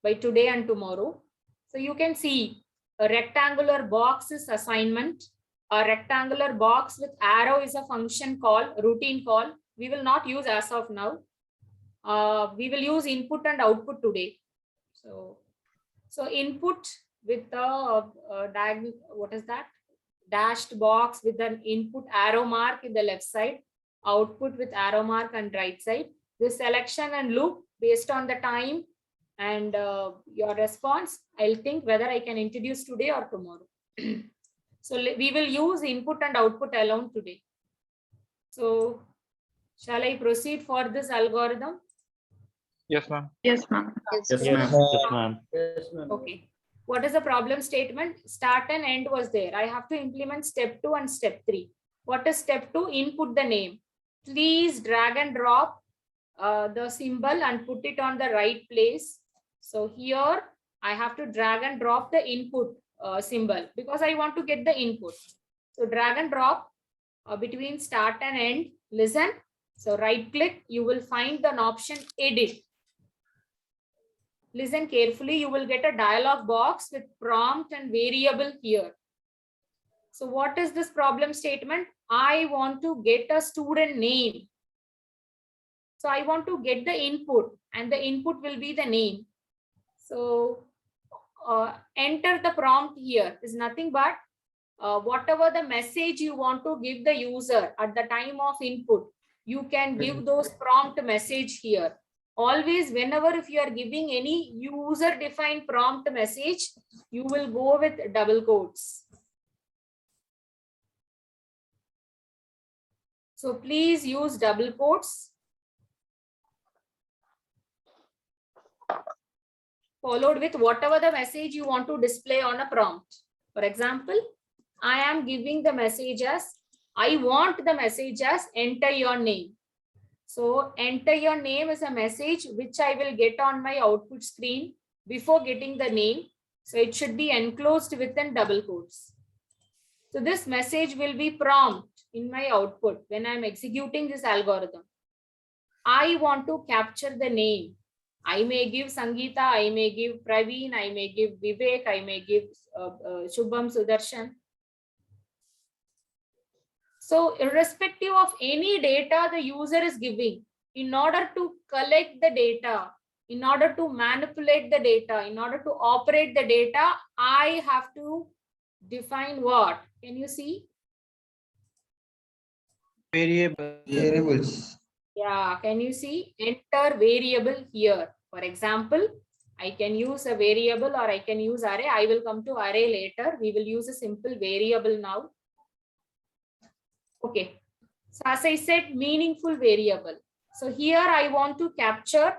Speaker 5: by today and tomorrow. So you can see a rectangular box is assignment. A rectangular box with arrow is a function call, routine call. We will not use as of now. We will use input and output today. So input with the what is that? Dashed box with an input arrow mark in the left side, output with arrow mark on right side. This selection and loop based on the time and your response, I'll think whether I can introduce today or tomorrow. So we will use input and output alone today. So shall I proceed for this algorithm?
Speaker 4: Yes, ma'am.
Speaker 11: Yes, ma'am.
Speaker 3: Yes, ma'am.
Speaker 12: Yes, ma'am.
Speaker 5: Okay. What is the problem statement? Start and end was there. I have to implement step 2 and step 3. What is step 2? Input the name. Please drag and drop the symbol and put it on the right place. So here I have to drag and drop the input symbol because I want to get the input. So drag and drop between start and end. Listen. So right click, you will find an option edit. Listen carefully, you will get a dialog box with prompt and variable here. So what is this problem statement? I want to get a student name. So I want to get the input and the input will be the name. So enter the prompt here is nothing but whatever the message you want to give the user at the time of input, you can give those prompt message here. Always, whenever if you are giving any user defined prompt message, you will go with double quotes. So please use double quotes followed with whatever the message you want to display on a prompt. For example, I am giving the message as, I want the message as enter your name. So enter your name is a message which I will get on my output screen before getting the name. So it should be enclosed within double quotes. So this message will be prompt in my output when I'm executing this algorithm. I want to capture the name. I may give Sangeeta, I may give Praveen, I may give Vivek, I may give Shubham, Sudarshan. So irrespective of any data the user is giving, in order to collect the data, in order to manipulate the data, in order to operate the data, I have to define what? Can you see?
Speaker 6: Variables.
Speaker 5: Yeah, can you see? Enter variable here. For example, I can use a variable or I can use array. I will come to array later. We will use a simple variable now. Okay. So as I said, meaningful variable. So here I want to capture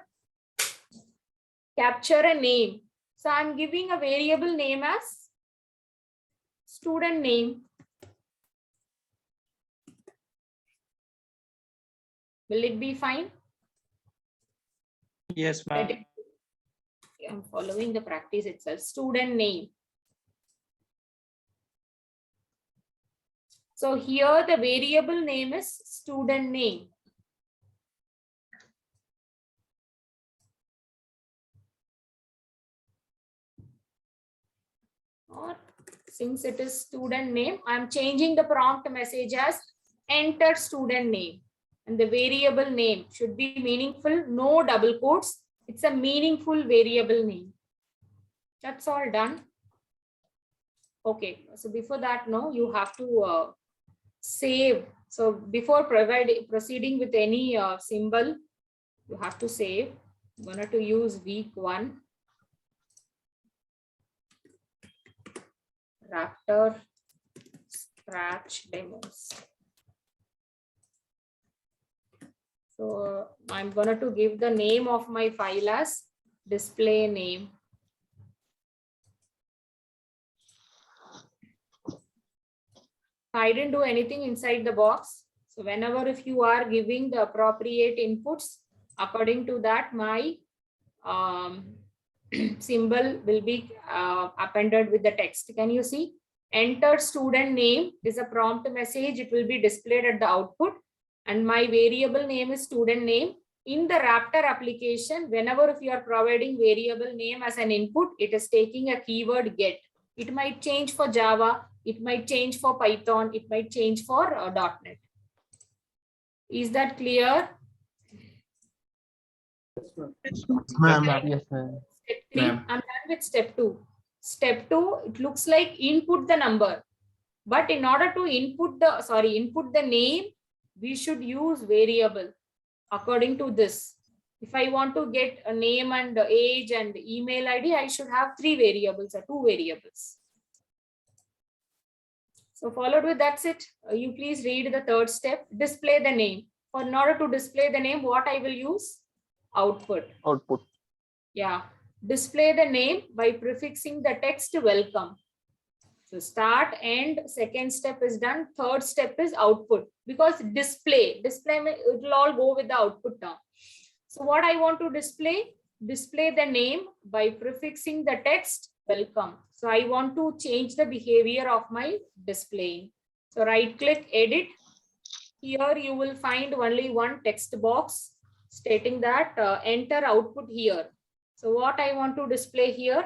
Speaker 5: a name. So I'm giving a variable name as student name. Will it be fine?
Speaker 4: Yes, ma'am.
Speaker 5: I'm following the practice itself. Student name. So here the variable name is student name. Or since it is student name, I'm changing the prompt message as enter student name. And the variable name should be meaningful, no double quotes. It's a meaningful variable name. That's all done. Okay, so before that, no, you have to save. So before proceeding with any symbol, you have to save. I'm going to use week 1. Raptor Scratch demos. So I'm going to give the name of my file as display name. I didn't do anything inside the box. So whenever if you are giving the appropriate inputs, according to that, my symbol will be appended with the text. Can you see? Enter student name is a prompt message. It will be displayed at the output. And my variable name is student name. In the Raptor application, whenever if you are providing variable name as an input, it is taking a keyword get. It might change for Java. It might change for Python. It might change for .NET. Is that clear?
Speaker 19: Yes, ma'am.
Speaker 5: Yes, ma'am. Step 3, I'm done with step 2. Step 2, it looks like input the number. But in order to input the name, we should use variable according to this. If I want to get a name and age and email ID, I should have 3 variables or 2 variables. So followed with that's it. You please read the 3rd step, display the name. For in order to display the name, what I will use? Output.
Speaker 22: Output.
Speaker 5: Yeah. Display the name by prefixing the text welcome. So start, end, 2nd step is done. 3rd step is output, because display it will all go with the output term. So what I want to display the name by prefixing the text welcome. So I want to change the behavior of my displaying. So right click, edit. Here you will find only one text box stating that enter output here. So what I want to display here,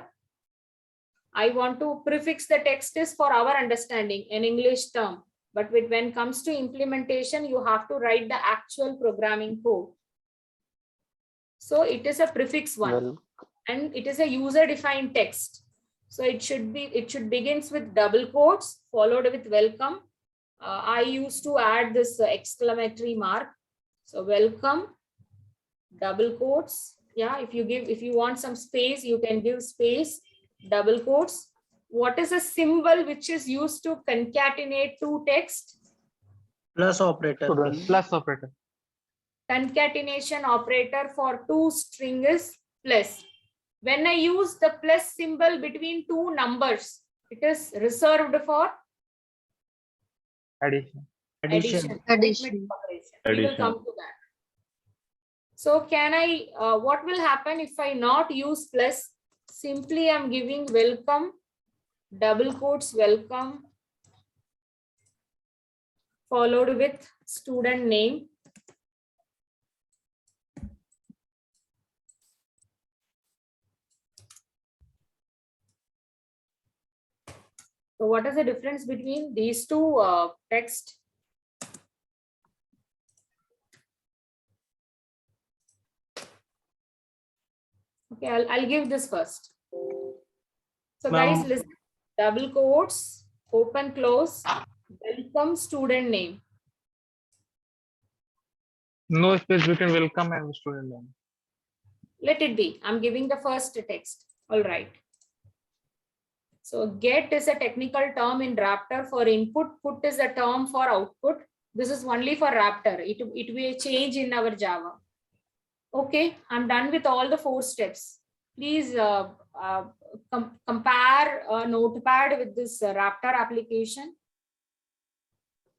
Speaker 5: I want to prefix the text is for our understanding, an English term. But when it comes to implementation, you have to write the actual programming code. So it is a prefix one, and it is a user-defined text. So it should begins with double quotes followed with welcome. I used to add this exclamatory mark. So welcome, double quotes. Yeah, if you want some space, you can give space, double quotes. What is a symbol which is used to concatenate 2 text?
Speaker 9: Plus operator.
Speaker 4: Plus operator.
Speaker 5: Concatenation operator for 2 string is plus. When I use the plus symbol between 2 numbers, it is reserved for
Speaker 4: addition.
Speaker 5: Addition. We will come to that. So can I, what will happen if I not use plus? Simply I'm giving welcome, double quotes welcome, followed with student name. So what is the difference between these 2 text? Okay, I'll give this first. So guys, listen, double quotes, open, close, welcome, student name.
Speaker 4: No space between welcome and student name.
Speaker 5: Let it be. I'm giving the first text. All right. So get is a technical term in Raptor for input. Put is a term for output. This is only for Raptor. It will change in our Java. Okay, I'm done with all the 4 steps. Please compare Notepad with this Raptor application.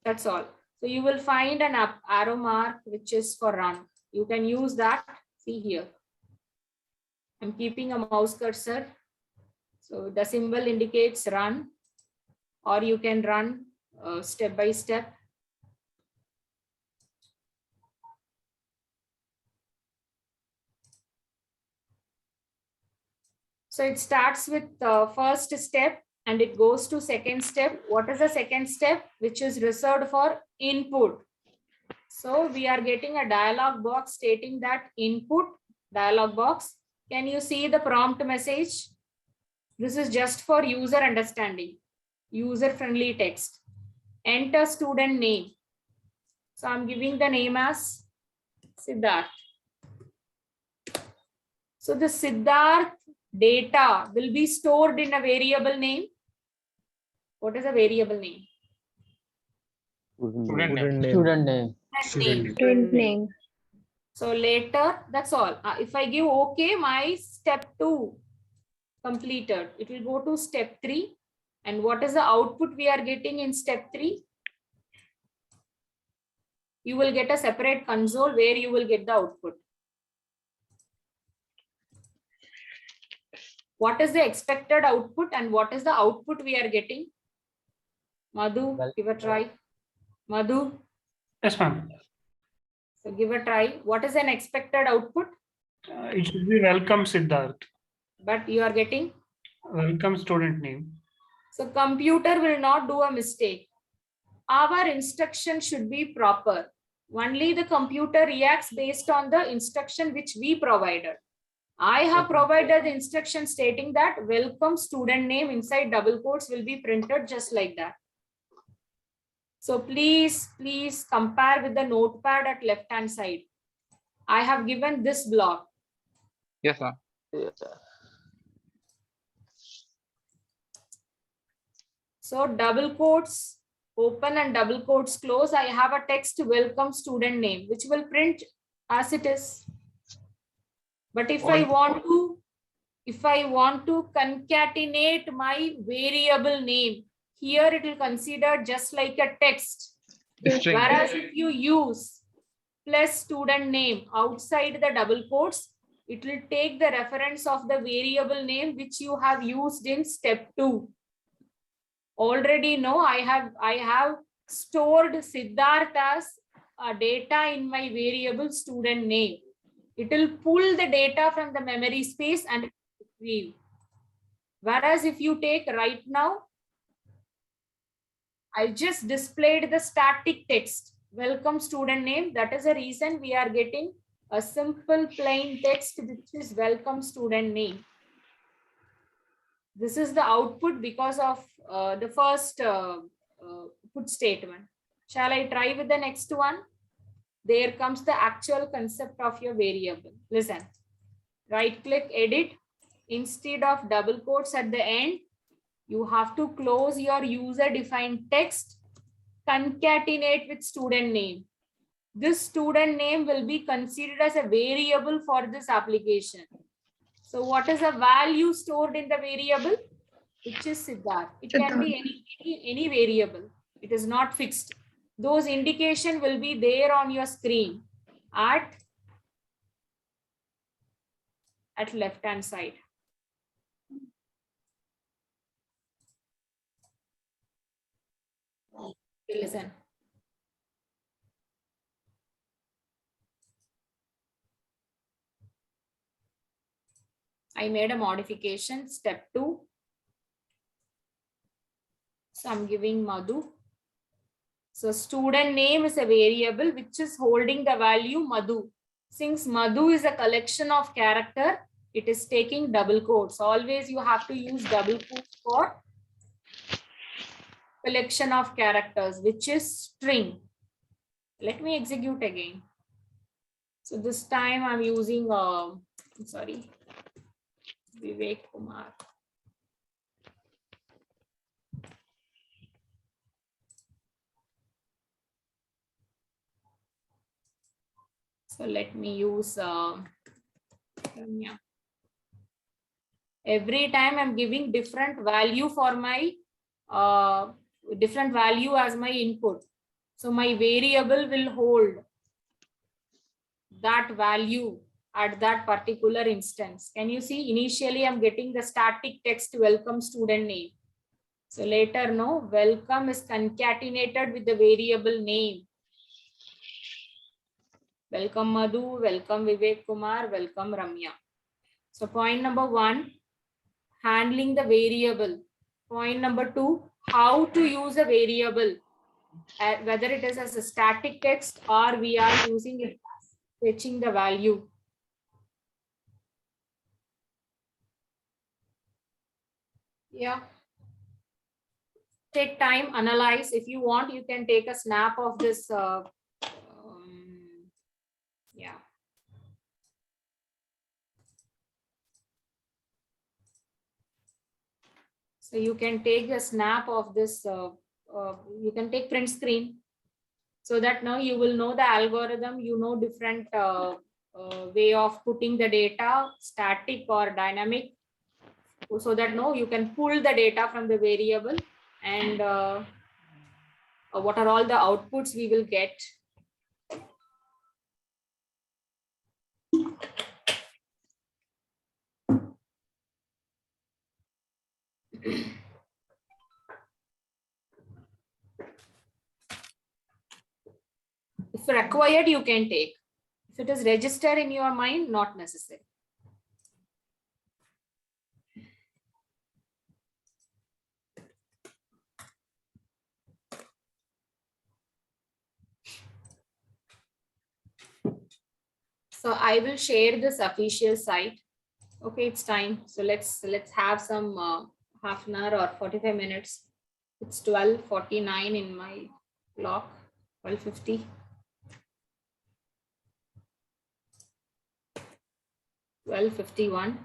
Speaker 5: That's all. So you will find an arrow mark which is for run. You can use that. See here. I'm keeping a mouse cursor. So the symbol indicates run, or you can run step by step. So it starts with the first step and it goes to 2nd step. What is the 2nd step? Which is reserved for input. So we are getting a dialog box stating that input dialog box. Can you see the prompt message? This is just for user understanding, user-friendly text. Enter student name. So I'm giving the name as Siddharth. So the Siddharth data will be stored in a variable name. What is a variable name?
Speaker 10: Student name.
Speaker 11: Student name.
Speaker 5: So later, that's all. If I give OK, my step 2 completed. It will go to step 3. And what is the output we are getting in step 3? You will get a separate console where you will get the output. What is the expected output and what is the output we are getting? Madhu, give a try. Madhu?
Speaker 14: Yes, ma'am.
Speaker 5: So give a try. What is an expected output?
Speaker 14: It should be welcome Siddharth.
Speaker 5: But you are getting?
Speaker 14: Welcome student name.
Speaker 5: So computer will not do a mistake. Our instruction should be proper. Only the computer reacts based on the instruction which we provided. I have provided the instruction stating that welcome student name inside double quotes will be printed just like that. So please compare with the notepad at left hand side. I have given this block.
Speaker 4: Yes, sir.
Speaker 5: So double quotes open and double quotes close. I have a text welcome student name, which will print as it is. But if I want to concatenate my variable name, here it will consider just like a text. Whereas if you use plus student name outside the double quotes, it will take the reference of the variable name which you have used in step 2. Already know I have stored Siddharth as data in my variable student name. It will pull the data from the memory space and retrieve. Whereas if you take right now, I just displayed the static text, welcome student name. That is the reason we are getting a simple plain text which is welcome student name. This is the output because of the first put statement. Shall I try with the next one? There comes the actual concept of your variable. Listen, right click, edit. Instead of double quotes at the end, you have to close your user defined text, concatenate with student name. This student name will be considered as a variable for this application. So what is the value stored in the variable? Which is Siddharth. It can be any variable. It is not fixed. Those indication will be there on your screen at left hand side. Listen. I made a modification, step 2. So I'm giving Madhu. So student name is a variable which is holding the value Madhu. Since Madhu is a collection of character, it is taking double quotes. Always you have to use double quotes for collection of characters, which is string. Let me execute again. So this time I'm using, Vivek Kumar. So let me use every time I'm giving different value for my different value as my input. So my variable will hold that value at that particular instance. Can you see? Initially I'm getting the static text welcome student name. So later no, welcome is concatenated with the variable name. Welcome Madhu, welcome Vivek Kumar, welcome Ramya. So point number 1, handling the variable. Point number 2, how to use a variable. whether it is as a static text or we are using it fetching the value. Yeah. Take time, analyze. If you want, you can take a snap of this. Yeah. So you can take a snap of this. You can take print screen, so that now you will know the algorithm. You know different way of putting the data, static or dynamic, so that now you can pull the data from the variable and what are all the outputs we will get. If required, you can take. If it is registered in your mind, not necessary. So I will share this official site. Okay, it's time. So let's have some half an hour or 45 minutes. It's 12:49 in my clock, 12:50. 12:51.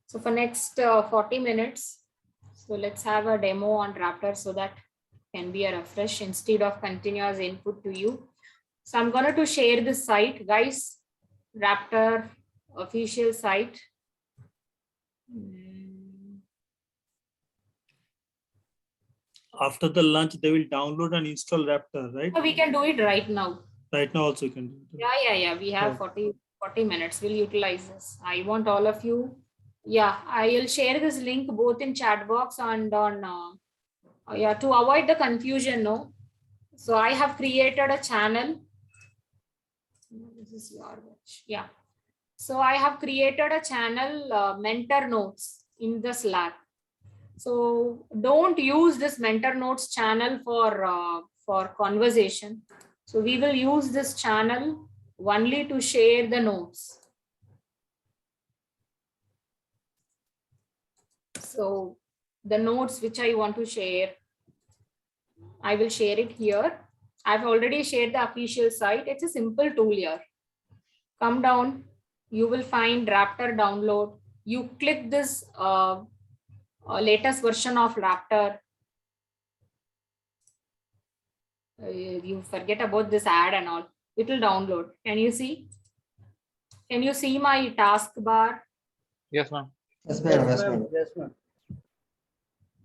Speaker 5: So for next 40 minutes, so let's have a demo on Raptor so that can be a refresh instead of continuous input to you. So I'm going to share this site, guys, Raptor official site.
Speaker 1: After the lunch, they will download and install Raptor, right?
Speaker 5: So we can do it right now.
Speaker 1: Right now also you can do it.
Speaker 5: Yeah. We have 40 minutes. We'll utilize this. I want all of you. Yeah, I will share this link both in chat box and on, to avoid the confusion, no. So I have created a channel. This is your watch. Yeah. So I have created a channel, mentor notes in the Slack. So don't use this mentor notes channel for conversation. So we will use this channel only to share the notes. So the notes which I want to share, I will share it here. I've already shared the official site. It's a simple tool here. Come down, you will find Raptor download. You click this latest version of Raptor. You forget about this ad and all. It will download. Can you see? Can you see my taskbar?
Speaker 4: Yes, ma'am.
Speaker 6: Yes, ma'am. Yes, ma'am.
Speaker 12: Yes, ma'am.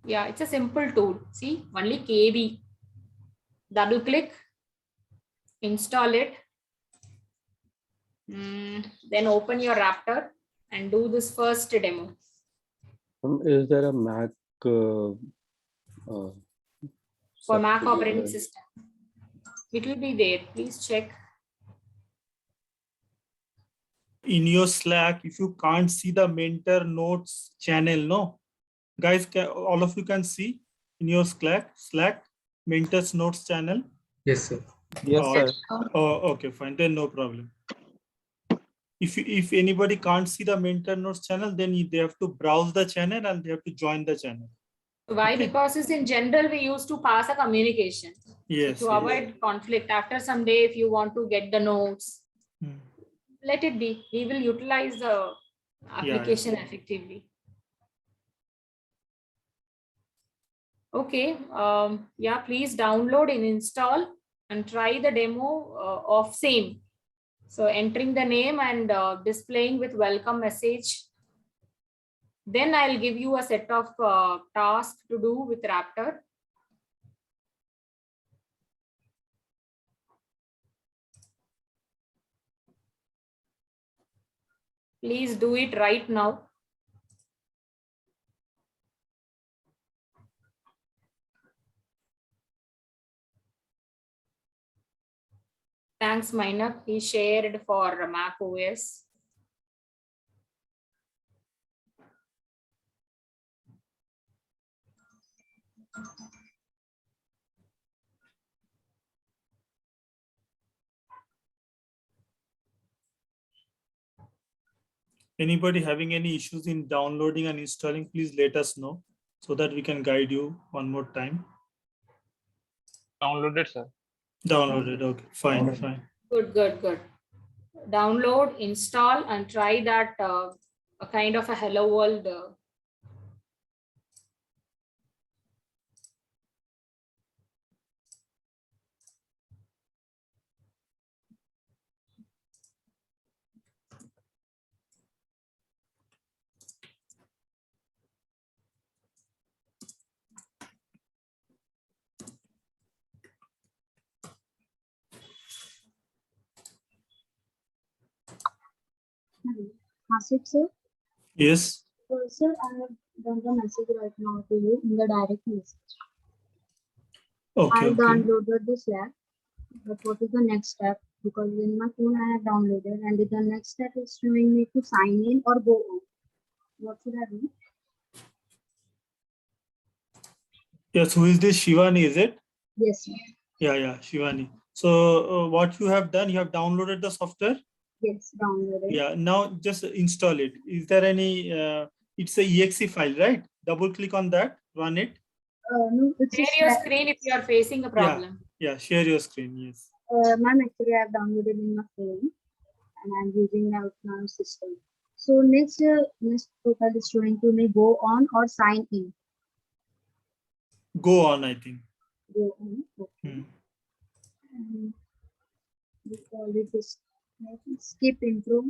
Speaker 5: Yeah, it's a simple tool. See, only KB. Double click, install it. Then open your Raptor and do this first demo.
Speaker 2: Is there a Mac
Speaker 5: For Mac operating system? It will be there. Please check.
Speaker 1: In your Slack, if you can't see the mentor notes channel, no, guys, all of you can see in your Slack mentors notes channel.
Speaker 2: Yes, sir. Yes, sir.
Speaker 1: Oh, okay, fine. Then no problem. If anybody can't see the mentor notes channel, then they have to browse the channel and they have to join the channel.
Speaker 5: Why? Okay. Because it's in general, we used to pass a communication.
Speaker 1: Yes.
Speaker 5: So to avoid conflict, after some day, if you want to get the notes, let it be. We will utilize the application effectively. Okay. Yeah, please download and install and try the demo of same. So entering the name and displaying with welcome message. Then I'll give you a set of tasks to do with Raptor. Please do it right now. Thanks, Mainak. He shared for Mac OS.
Speaker 1: Anybody having any issues in downloading and installing, please let us know so that we can guide you one more time.
Speaker 4: Downloaded, sir.
Speaker 1: Downloaded. Okay, fine, fine.
Speaker 5: Good, good, good. Download, install, and try that a kind of a hello world.
Speaker 11: Asif sir.
Speaker 1: Yes.
Speaker 11: Sir, I have done the message right now to you in the direct message.
Speaker 1: Okay.
Speaker 11: I
Speaker 1: Okay.
Speaker 11: downloaded the Slack, but what is the next step? Because in my phone I have downloaded, and the next step is showing me to sign in or go on. What should I do?
Speaker 1: Yes. Who is this? Shivani, is it?
Speaker 11: Yes, sir.
Speaker 1: Yeah, Shivani. So what you have done, you have downloaded the software.
Speaker 11: Yes, downloaded.
Speaker 1: Yeah. Now just install it. Is there any? It's a exe file, right? Double click on that. Run it.
Speaker 11: No, it's
Speaker 5: Share your screen if you are facing a problem.
Speaker 1: Yeah. Share your screen. Yes.
Speaker 11: Ma'am, actually I have downloaded in my phone, and I'm using my Outlook system. So next profile is showing to me go on or sign in.
Speaker 1: Go on, I think.
Speaker 11: Go on. Okay. We call it this skip intro.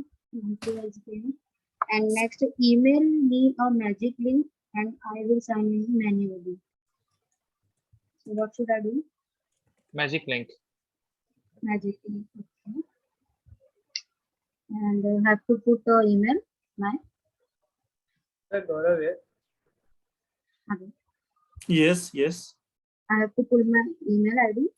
Speaker 11: And next email me a magic link and I will sign in manually. So what should I do?
Speaker 4: Magic link.
Speaker 11: Magic link. Okay. And have to put the email. Right?
Speaker 1: Yes.
Speaker 11: I have to put my email ID.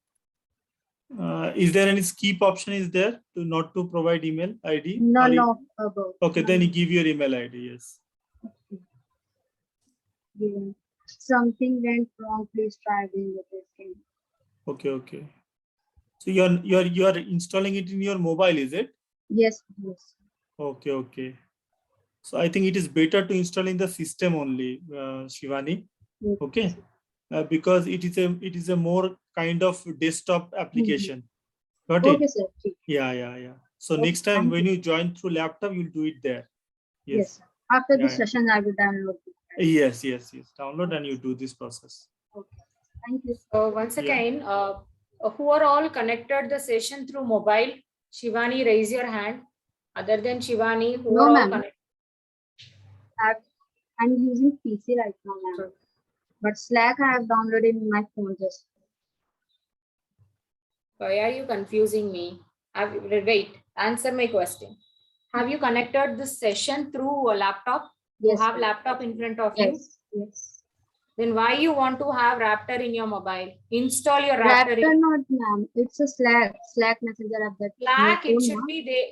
Speaker 1: Is there any skip option? Is there to not to provide email ID?
Speaker 11: No, above.
Speaker 1: Okay, then you give your email ID. Yes.
Speaker 11: Okay. Given. Something went wrong. Please try again with this.
Speaker 1: Okay. So you're installing it in your mobile, is it?
Speaker 11: Yes.
Speaker 1: Okay. So I think it is better to install in the system only, Shivani.
Speaker 11: Yes.
Speaker 1: Okay. Because it is a more kind of desktop application. Got it?
Speaker 11: Okay, sir.
Speaker 1: Yeah. So
Speaker 11: Okay,
Speaker 1: next time
Speaker 11: thank
Speaker 1: when
Speaker 11: you.
Speaker 1: you join through laptop, you'll do it there.
Speaker 11: Yes. After this
Speaker 1: Yeah.
Speaker 11: session, I will download it.
Speaker 1: Yes. Download and you do this process.
Speaker 11: Okay. Thank you.
Speaker 5: So once again, who are all connected the session through mobile? Shivani, raise your hand. Other than Shivani, who
Speaker 11: No,
Speaker 5: are all
Speaker 11: ma'am.
Speaker 5: connected?
Speaker 11: I'm using PC right now, ma'am. But Slack I have downloaded in my phone just.
Speaker 5: Why are you confusing me? Wait, answer my question. Have you connected this session through a laptop?
Speaker 11: Yes.
Speaker 5: You have laptop in front of you?
Speaker 11: Yes.
Speaker 5: Then why you want to have Raptor in your mobile? Install your Raptor.
Speaker 11: Raptor not, ma'am. It's a Slack messenger app that.
Speaker 5: Slack, it should be there.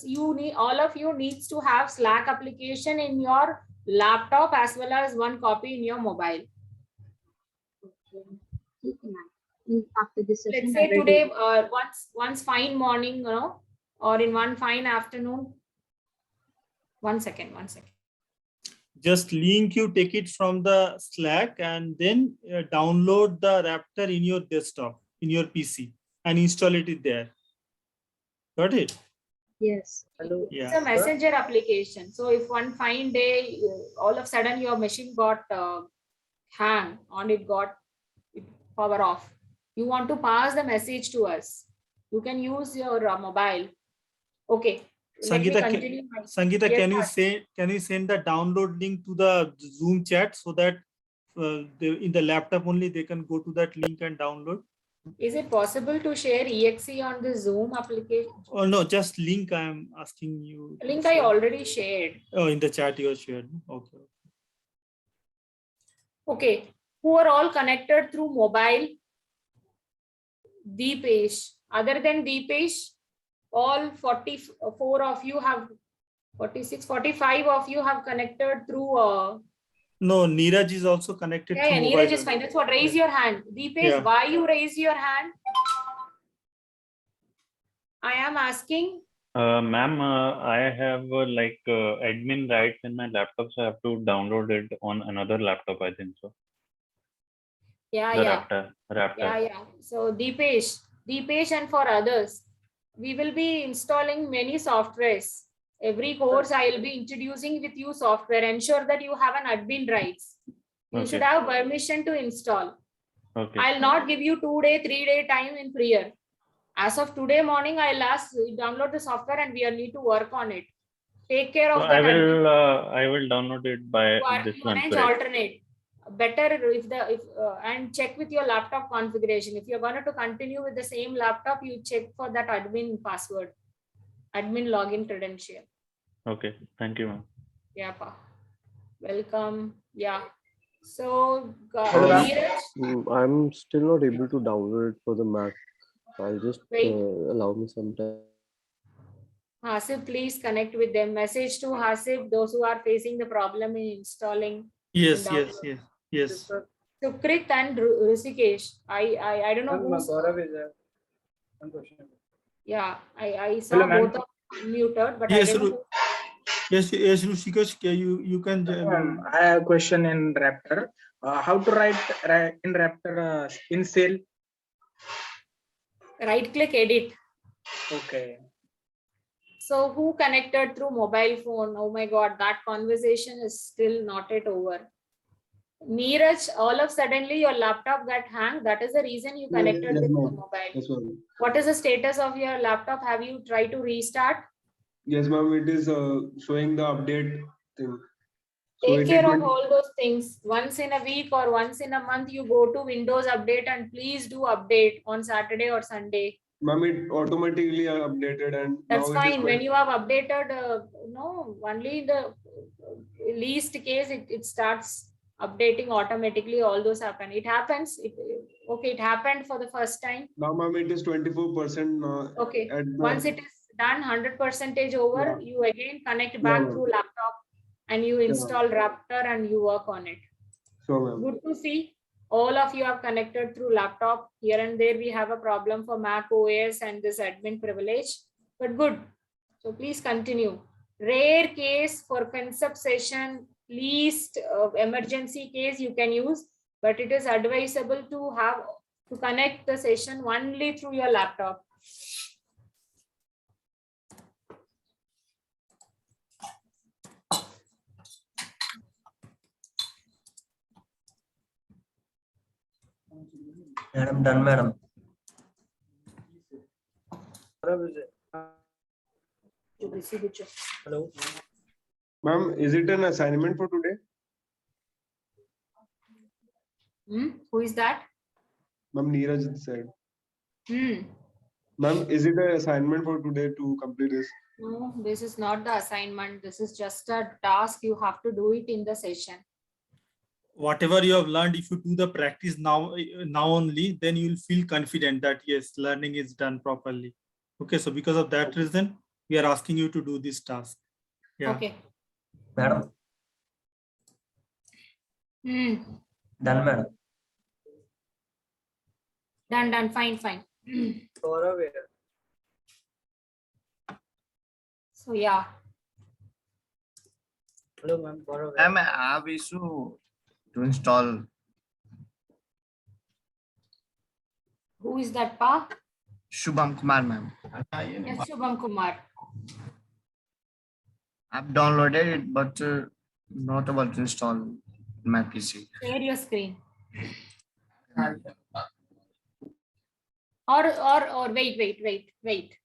Speaker 5: You need, all of you needs to have Slack application in your laptop as well as one copy in your mobile.
Speaker 11: Okay. After this session,
Speaker 5: Let's say today, once fine morning, or in one fine afternoon. One second.
Speaker 1: Just link, you take it from the Slack and then download the Raptor in your desktop, in your PC, and install it there. Got it?
Speaker 11: Yes.
Speaker 1: Hello.
Speaker 5: It's a messenger application. So if one fine day, all of a sudden your machine got hang on, it got power off. You want to pass the message to us. You can use your mobile. Okay.
Speaker 1: Sangeeta,
Speaker 5: Yes,
Speaker 1: can you send the download link to the Zoom chat so that in the laptop only they can go to that link and download?
Speaker 5: Is it possible to share exe on the Zoom application?
Speaker 1: Oh no, just link. I am asking you.
Speaker 5: Link I already shared.
Speaker 1: Oh, in the chat you shared.
Speaker 5: Okay. Who are all connected through mobile? Deepesh. Other than Deepesh, all 44 of you have 45 of you have connected through
Speaker 1: no, Neeraj is also connected through mobile.
Speaker 5: Neeraj is fine. That's what. Raise your hand. Deepesh, why you raise your hand? I am asking
Speaker 3: Ma'am, I have admin rights in my laptop, so I have to download it on another laptop, I think so.
Speaker 5: Yeah,
Speaker 3: The
Speaker 5: yeah.
Speaker 3: Raptor.
Speaker 5: Yeah. So Deepesh and for others, we will be installing many softwares. Every course I will be introducing with you software. Ensure that you have an admin rights. You should have permission to install.
Speaker 3: Okay.
Speaker 5: I'll not give you 2-day, 3-day time in prayer. As of today morning, I'll ask download the software and we need to work on it. Take care of
Speaker 3: So
Speaker 5: that.
Speaker 3: I will download it by this one.
Speaker 5: Manage alternate. Better if and check with your laptop configuration. If you're going to continue with the same laptop, you check for that admin password, admin login credential.
Speaker 3: Okay, thank you, ma'am.
Speaker 5: Yeah, pa. Welcome. Yeah. So
Speaker 2: I'm still not able to download it for the Mac. I'll just allow me some time.
Speaker 5: Hasib, please connect with them. Message to Hasib, those who are facing the problem in installing.
Speaker 1: Yes.
Speaker 5: Sukrit and Rishikesh. I don't know who's.
Speaker 9: Gaurav is there. One question.
Speaker 5: Yeah, I saw both of muted, but
Speaker 1: yes,
Speaker 5: I don't know.
Speaker 1: Yes, Rishikesh, you can.
Speaker 18: I have a question in Raptor. How to write in Raptor in cell?
Speaker 5: Right click edit.
Speaker 18: Okay.
Speaker 5: So who connected through mobile phone? Oh my God, that conversation is still not yet over. Neeraj, all of suddenly your laptop got hanged. That is the reason you connected with the mobile.
Speaker 20: Yes, ma'am.
Speaker 5: What is the status of your laptop? Have you tried to restart?
Speaker 20: Yes, ma'am. It is showing the update thing. So
Speaker 5: Take care of all those things. Once in a week or once in a month, you go to Windows Update and please do update on Saturday or Sunday.
Speaker 20: Ma'am, it automatically updated and
Speaker 5: that's
Speaker 20: now
Speaker 5: fine.
Speaker 20: It is
Speaker 5: when you have updated, no, only the least case it starts updating automatically. All those happen. It happens. Okay, it happened for the first time.
Speaker 20: Now, ma'am, it is 24%.
Speaker 5: Okay. Once it is done 100% over, you again connect back through laptop and you install Raptor and you work on it. Good to see. All of you have connected through laptop. Here and there we have a problem for Mac OS and this admin privilege, but good. So please continue. Rare case for concept session, least emergency case you can use, but it is advisable to connect the session only through your laptop.
Speaker 6: Madam, done, madam.
Speaker 9: Hello.
Speaker 20: Ma'am, is it an assignment for today?
Speaker 5: Who is that?
Speaker 20: Ma'am, Neeraj said.
Speaker 5: Hmm.
Speaker 20: Ma'am, is it an assignment for today to complete this?
Speaker 5: No, this is not the assignment. This is just a task. You have to do it in the session.
Speaker 1: Whatever you have learned, if you do the practice now only, then you will feel confident that yes, learning is done properly. Okay, so because of that reason, we are asking you to do this task. Yeah.
Speaker 5: Okay.
Speaker 6: Madam. Done, madam.
Speaker 5: Done. Fine. So yeah.
Speaker 9: Hello, ma'am.
Speaker 15: Ma'am, I have issue to install.
Speaker 5: Who is that, Pa?
Speaker 15: Shubham Kumar, ma'am.
Speaker 5: Yes, Shubham Kumar.
Speaker 15: I've downloaded it, but not able to install my PC.
Speaker 5: Share your screen. Or wait.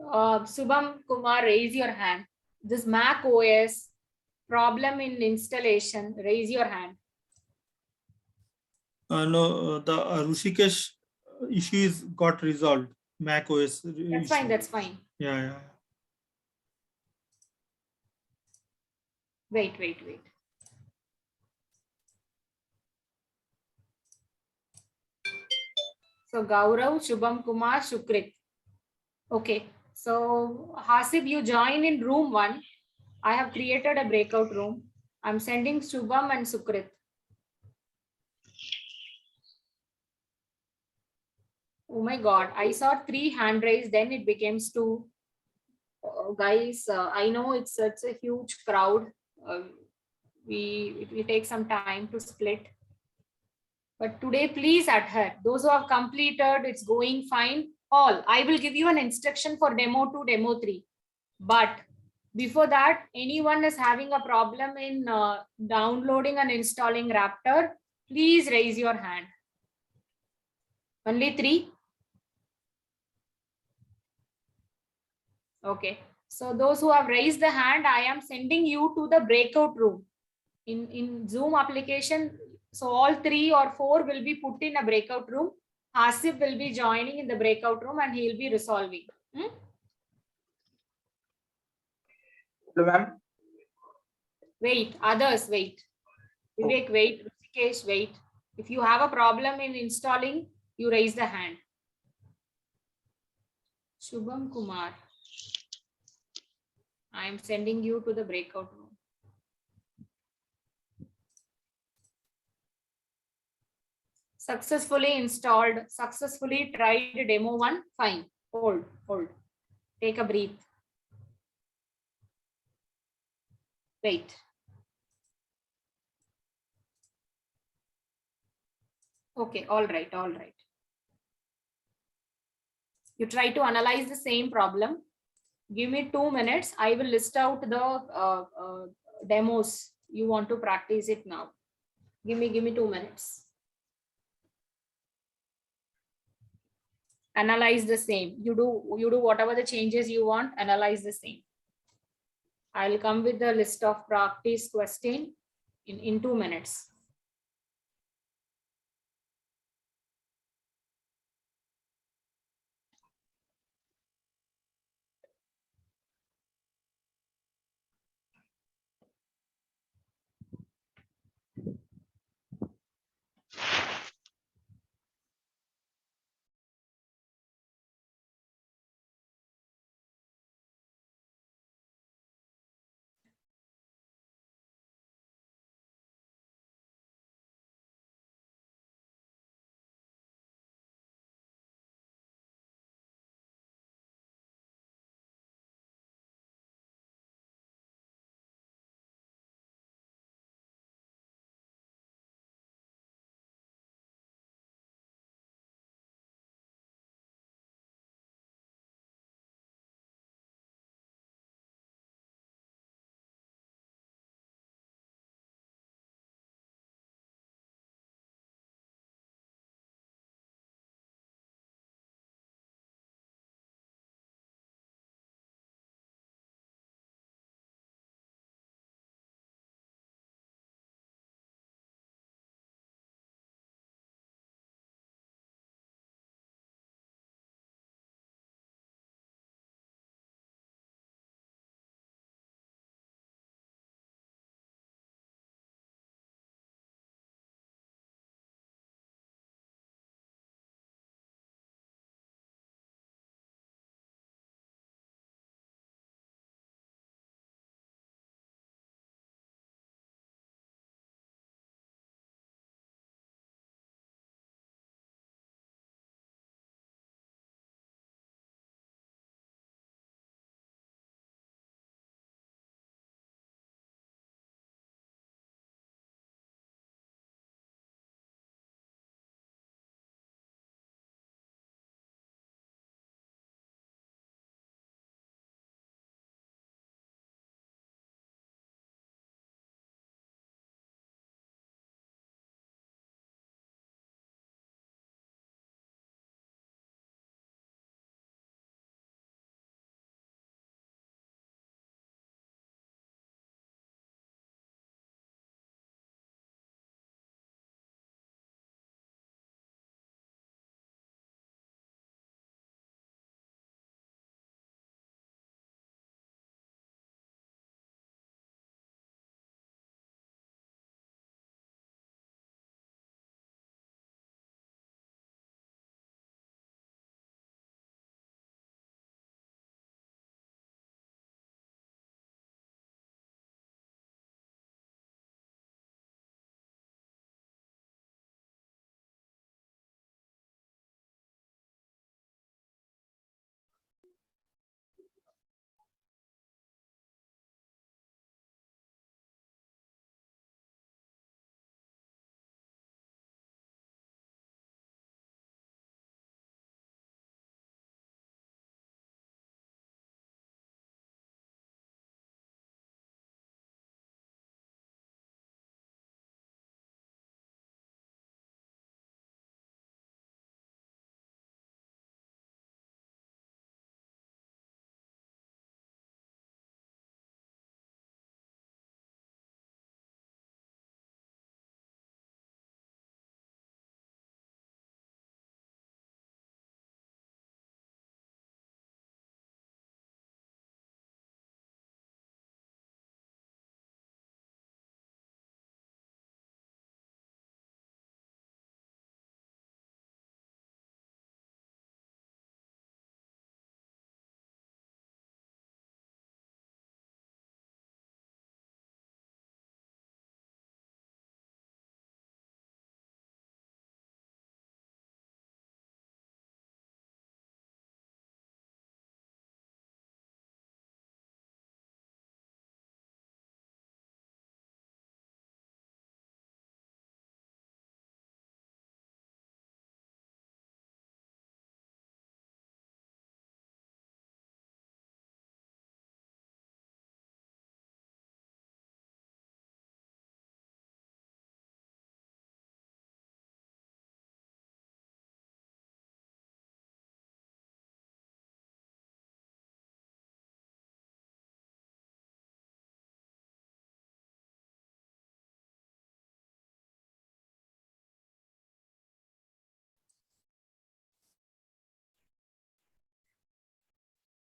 Speaker 5: Shubham Kumar, raise your hand. This Mac OS problem in installation, raise your hand.
Speaker 1: No, the Rishikesh issue is got resolved. Mac OS.
Speaker 5: That's fine.
Speaker 1: Yeah.
Speaker 5: Wait. So Gaurav, Shubham Kumar, Shukrit. Okay. So Hasib, you join in room 1. I have created a breakout room. I'm sending Shubham and Sukrit. Oh my God, I saw 3 hand raised, then it becomes 2. guys, I know it's such a huge crowd. It will take some time to split. But today, please adhere. Those who have completed, it's going fine. All, I will give you an instruction for demo 2, demo 3. But before that, anyone is having a problem in downloading and installing Raptor, please raise your hand. Only 3? Okay. So those who have raised the hand, I am sending you to the breakout room. In Zoom application, so all 3 or 4 will be put in a breakout room. Asif will be joining in the breakout room and he will be resolving.
Speaker 18: Ma'am.
Speaker 5: Wait, others wait. Vivek, wait. Rishikesh, wait. If you have a problem in installing, you raise the hand. Shubham Kumar. I am sending you to the breakout room. Successfully installed, successfully tried demo 1, fine. Hold. Take a breath. Wait. Okay, all right. You try to analyze the same problem. Give me 2 minutes. I will list out the demos. You want to practice it now. Give me 2 minutes. Analyze the same. You do whatever the changes you want, analyze the same. I'll come with the list of practice question in 2 minutes.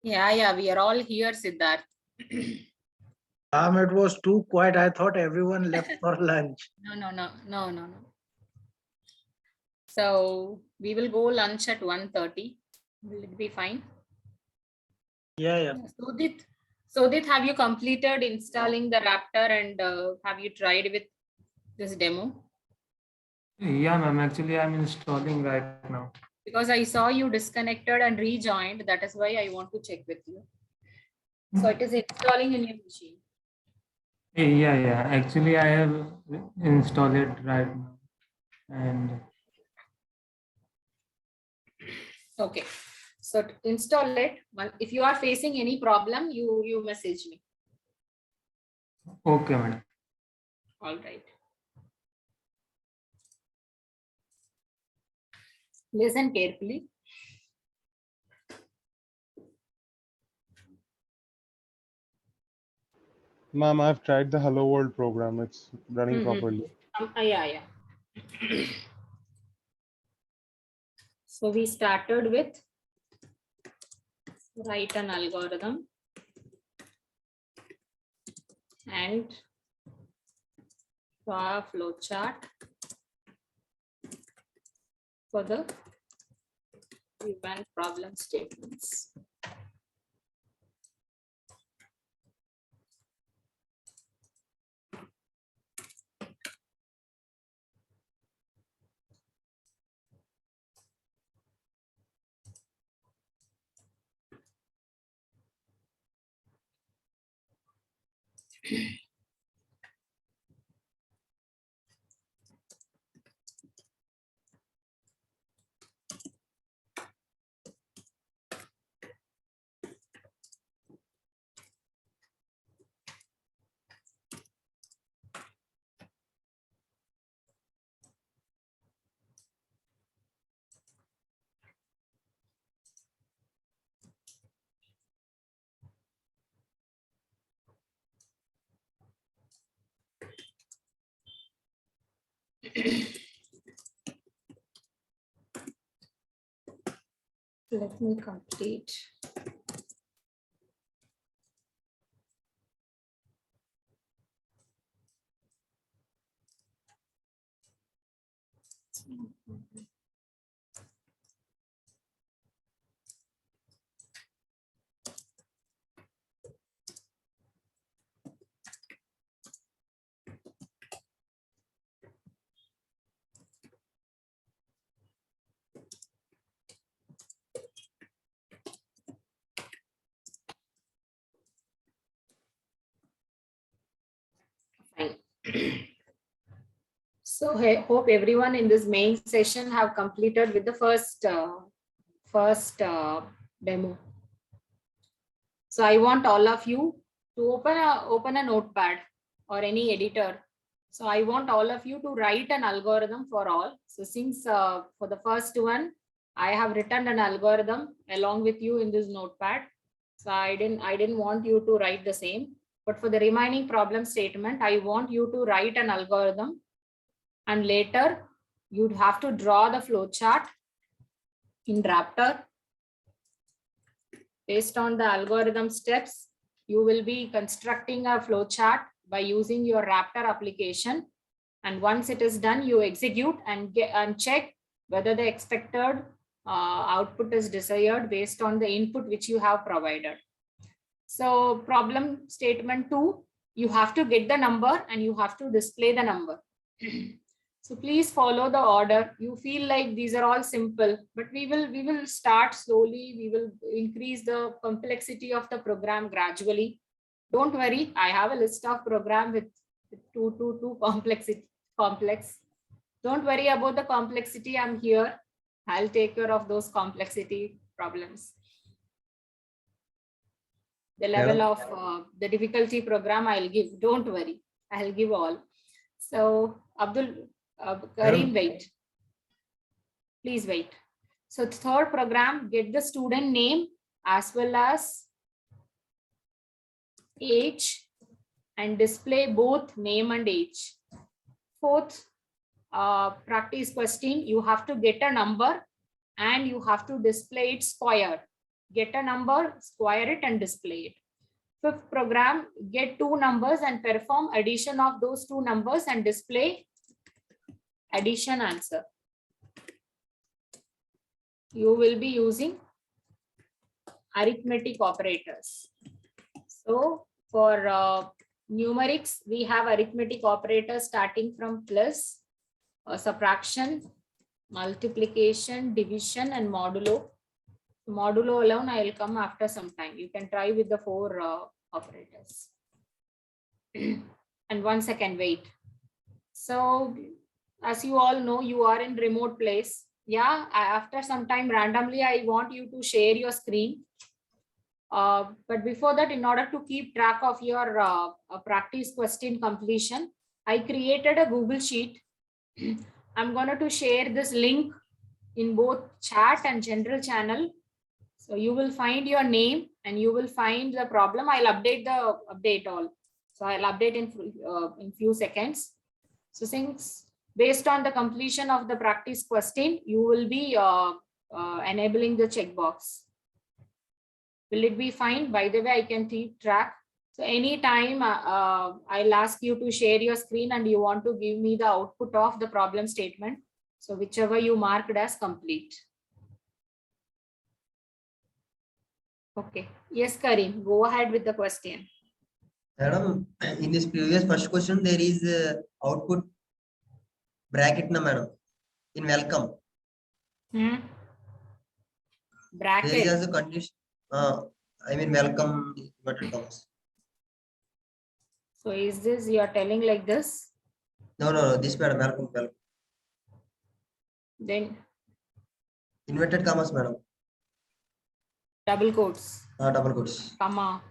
Speaker 5: Yeah, we are all here, Siddharth.
Speaker 7: It was too quiet. I thought everyone left for lunch.
Speaker 5: No. So we will go lunch at 1:30. Will it be fine?
Speaker 7: Yeah.
Speaker 5: Sodit, have you completed installing the Raptor and have you tried with this demo?
Speaker 13: Yeah, ma'am. Actually, I'm installing right now.
Speaker 5: Because I saw you disconnected and rejoined. That is why I want to check with you. So it is installing in your machine.
Speaker 13: Yeah. Actually, I have installed it right now. And
Speaker 5: okay, so to install it. If you are facing any problem, you message me.
Speaker 13: okay, madam.
Speaker 5: All right. Listen carefully.
Speaker 23: Ma'am, I've tried the Hello World program. It's running properly.
Speaker 5: Yeah. So we started with write an algorithm and draw a flowchart for the given problem statements. Let me complete. So I hope everyone in this main session have completed with the first demo. So I want all of you to open a notepad or any editor. So I want all of you to write an algorithm for all. So since for the first one, I have written an algorithm along with you in this notepad. So I didn't want you to write the same. But for the remaining problem statement, I want you to write an algorithm. And later, you'd have to draw the flow chart in Raptor. Based on the algorithm steps, you will be constructing a flow chart by using your Raptor application. And once it is done, you execute and check whether the expected output is desired based on the input which you have provided. So problem statement 2, you have to get the number and you have to display the number. So please follow the order. You feel like these are all simple, but we will start slowly. We will increase the complexity of the program gradually. Don't worry, I have a list of program with too complex. Don't worry about the complexity. I'm here. I'll take care of those complexity problems. The level of the difficulty program I'll give. Don't worry, I'll give all. So Karim, wait. Please wait. So third program, get the student name as well as age and display both name and age. Fourth practice question, you have to get a number and you have to display it square. get a number, square it and display it. Fifth program, get two numbers and perform addition of those two numbers and display addition answer. You will be using arithmetic operators. So for numerics, we have arithmetic operators starting from plus, subtraction, multiplication, division, and modulo. Modulo alone I will come after some time. You can try with the four operators. And 1 second, wait. So as you all know, you are in remote place. Yeah, after some time randomly, I want you to share your screen. But before that, in order to keep track of your practice question completion, I created a Google Sheet. I'm going to share this link in both chat and general channel. So you will find your name and you will find the problem. I'll update the update all. So I'll update in few seconds. So since based on the completion of the practice question, you will be enabling the checkbox. Will it be fine? By the way, I can keep track. So anytime I'll ask you to share your screen and you want to give me the output of the problem statement. So whichever you marked as complete. Okay. Yes, Karim, go ahead with the question.
Speaker 6: Madam, in this previous first question, there is output bracket, na madam, in welcome.
Speaker 5: Bracket.
Speaker 6: There is a condition. I mean, welcome.
Speaker 5: So is this you are telling like this?
Speaker 6: No. This madam, welcome.
Speaker 5: Then
Speaker 6: inverted commas, madam.
Speaker 5: Double quotes.
Speaker 6: Double quotes.
Speaker 5: Comma.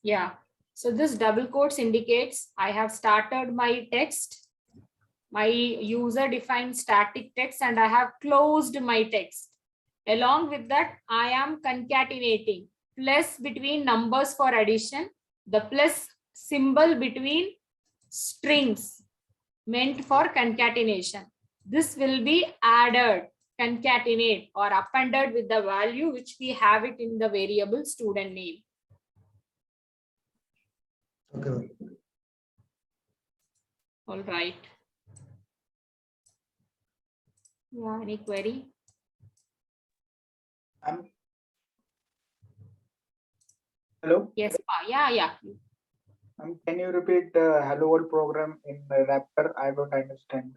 Speaker 5: Yeah. So this double quotes indicates I have started my text. My user defined static text and I have closed my text. Along with that, I am concatenating plus between numbers for addition, the plus symbol between strings meant for concatenation. This will be added, concatenate or appended with the value which we have it in the variable student name.
Speaker 6: Okay.
Speaker 5: All right. Yeah, any query?
Speaker 18: Hello?
Speaker 5: Yes, yeah.
Speaker 18: Can you repeat the hello world program in the Raptor? I don't understand.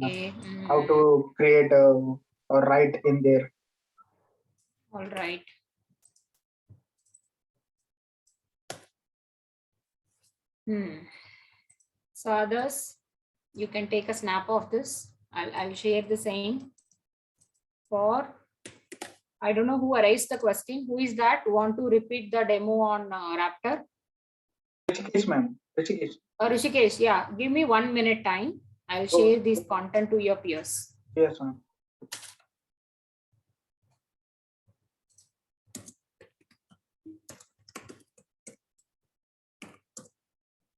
Speaker 5: Okay.
Speaker 18: How to create or write in there.
Speaker 5: All right. So others, you can take a snap of this. I'll share the same. For I don't know who raised the question. Who is that? Want to repeat the demo on Raptor?
Speaker 18: Rishikesh, ma'am. Rishikesh.
Speaker 5: Rishikesh, yeah. Give me 1 minute time. I'll share this content to your peers.
Speaker 18: Yes, ma'am.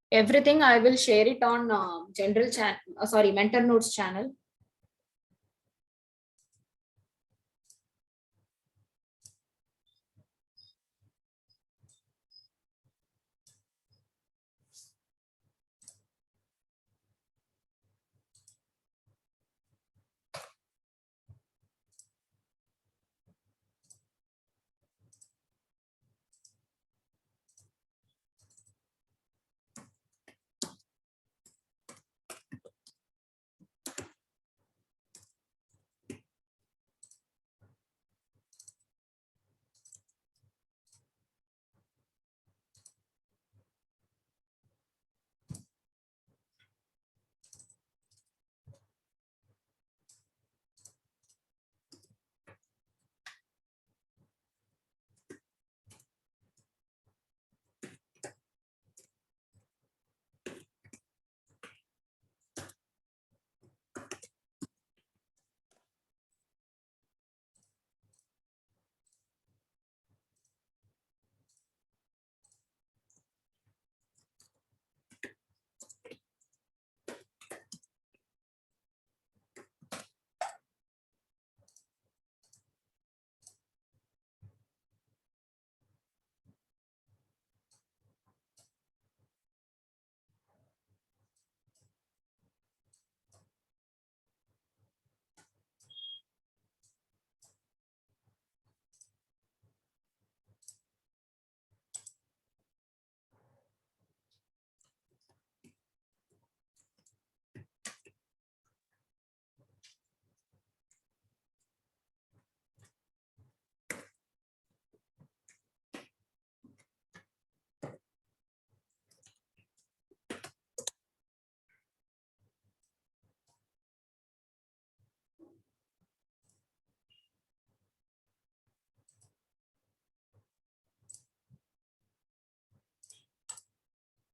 Speaker 5: Everything I will share it on general channel. Mentor Notes channel.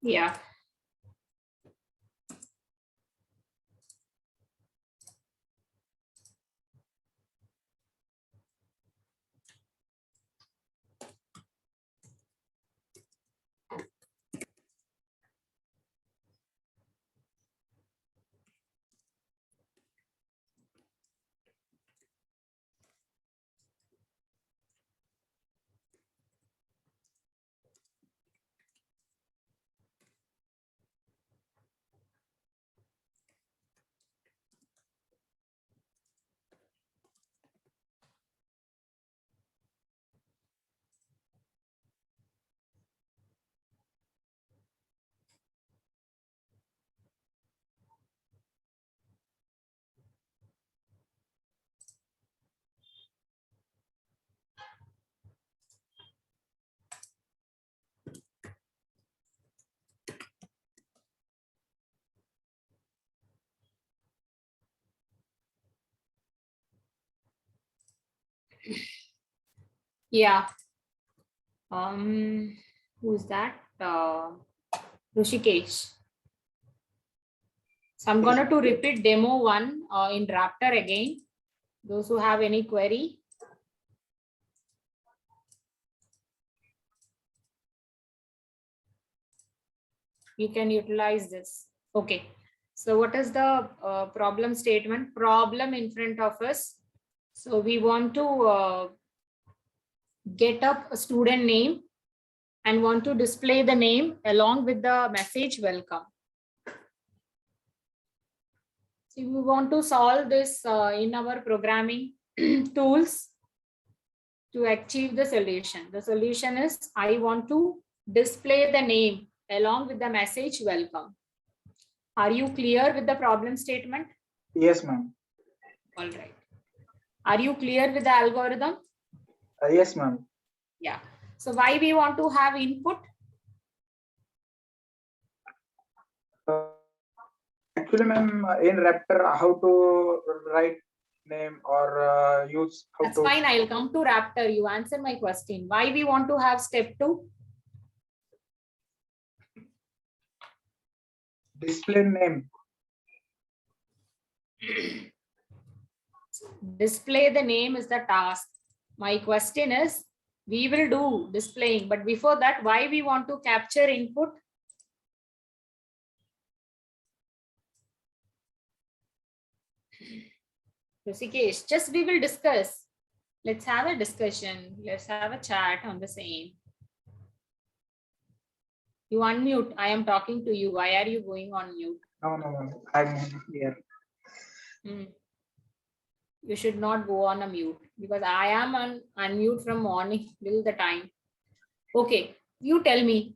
Speaker 5: Yeah. Yeah. Who's that? Rishikesh. So I'm going to repeat demo 1 in Raptor again. Those who have any query. You can utilize this. Okay. So what is the problem statement? Problem in front of us. So we want to get up a student name and want to display the name along with the message welcome. So we want to solve this in our programming tools to achieve the solution. The solution is I want to display the name along with the message welcome. Are you clear with the problem statement?
Speaker 18: Yes, ma'am.
Speaker 5: All right. Are you clear with the algorithm?
Speaker 18: Yes, ma'am.
Speaker 5: Yeah. So why we want to have input?
Speaker 18: Actually, ma'am, in Raptor, how to write name or use how
Speaker 5: That's
Speaker 18: to.
Speaker 5: fine. I'll come to Raptor. You answer my question. Why we want to have step 2?
Speaker 18: Display name.
Speaker 5: Display the name is the task. My question is, we will do displaying, but before that, why we want to capture input? Rishikesh, just we will discuss. Let's have a discussion. Let's have a chat on the same. You unmute. I am talking to you. Why are you going on mute?
Speaker 18: No. I'm here.
Speaker 5: You should not go on a mute because I am on unmute from morning till the time. Okay, you tell me.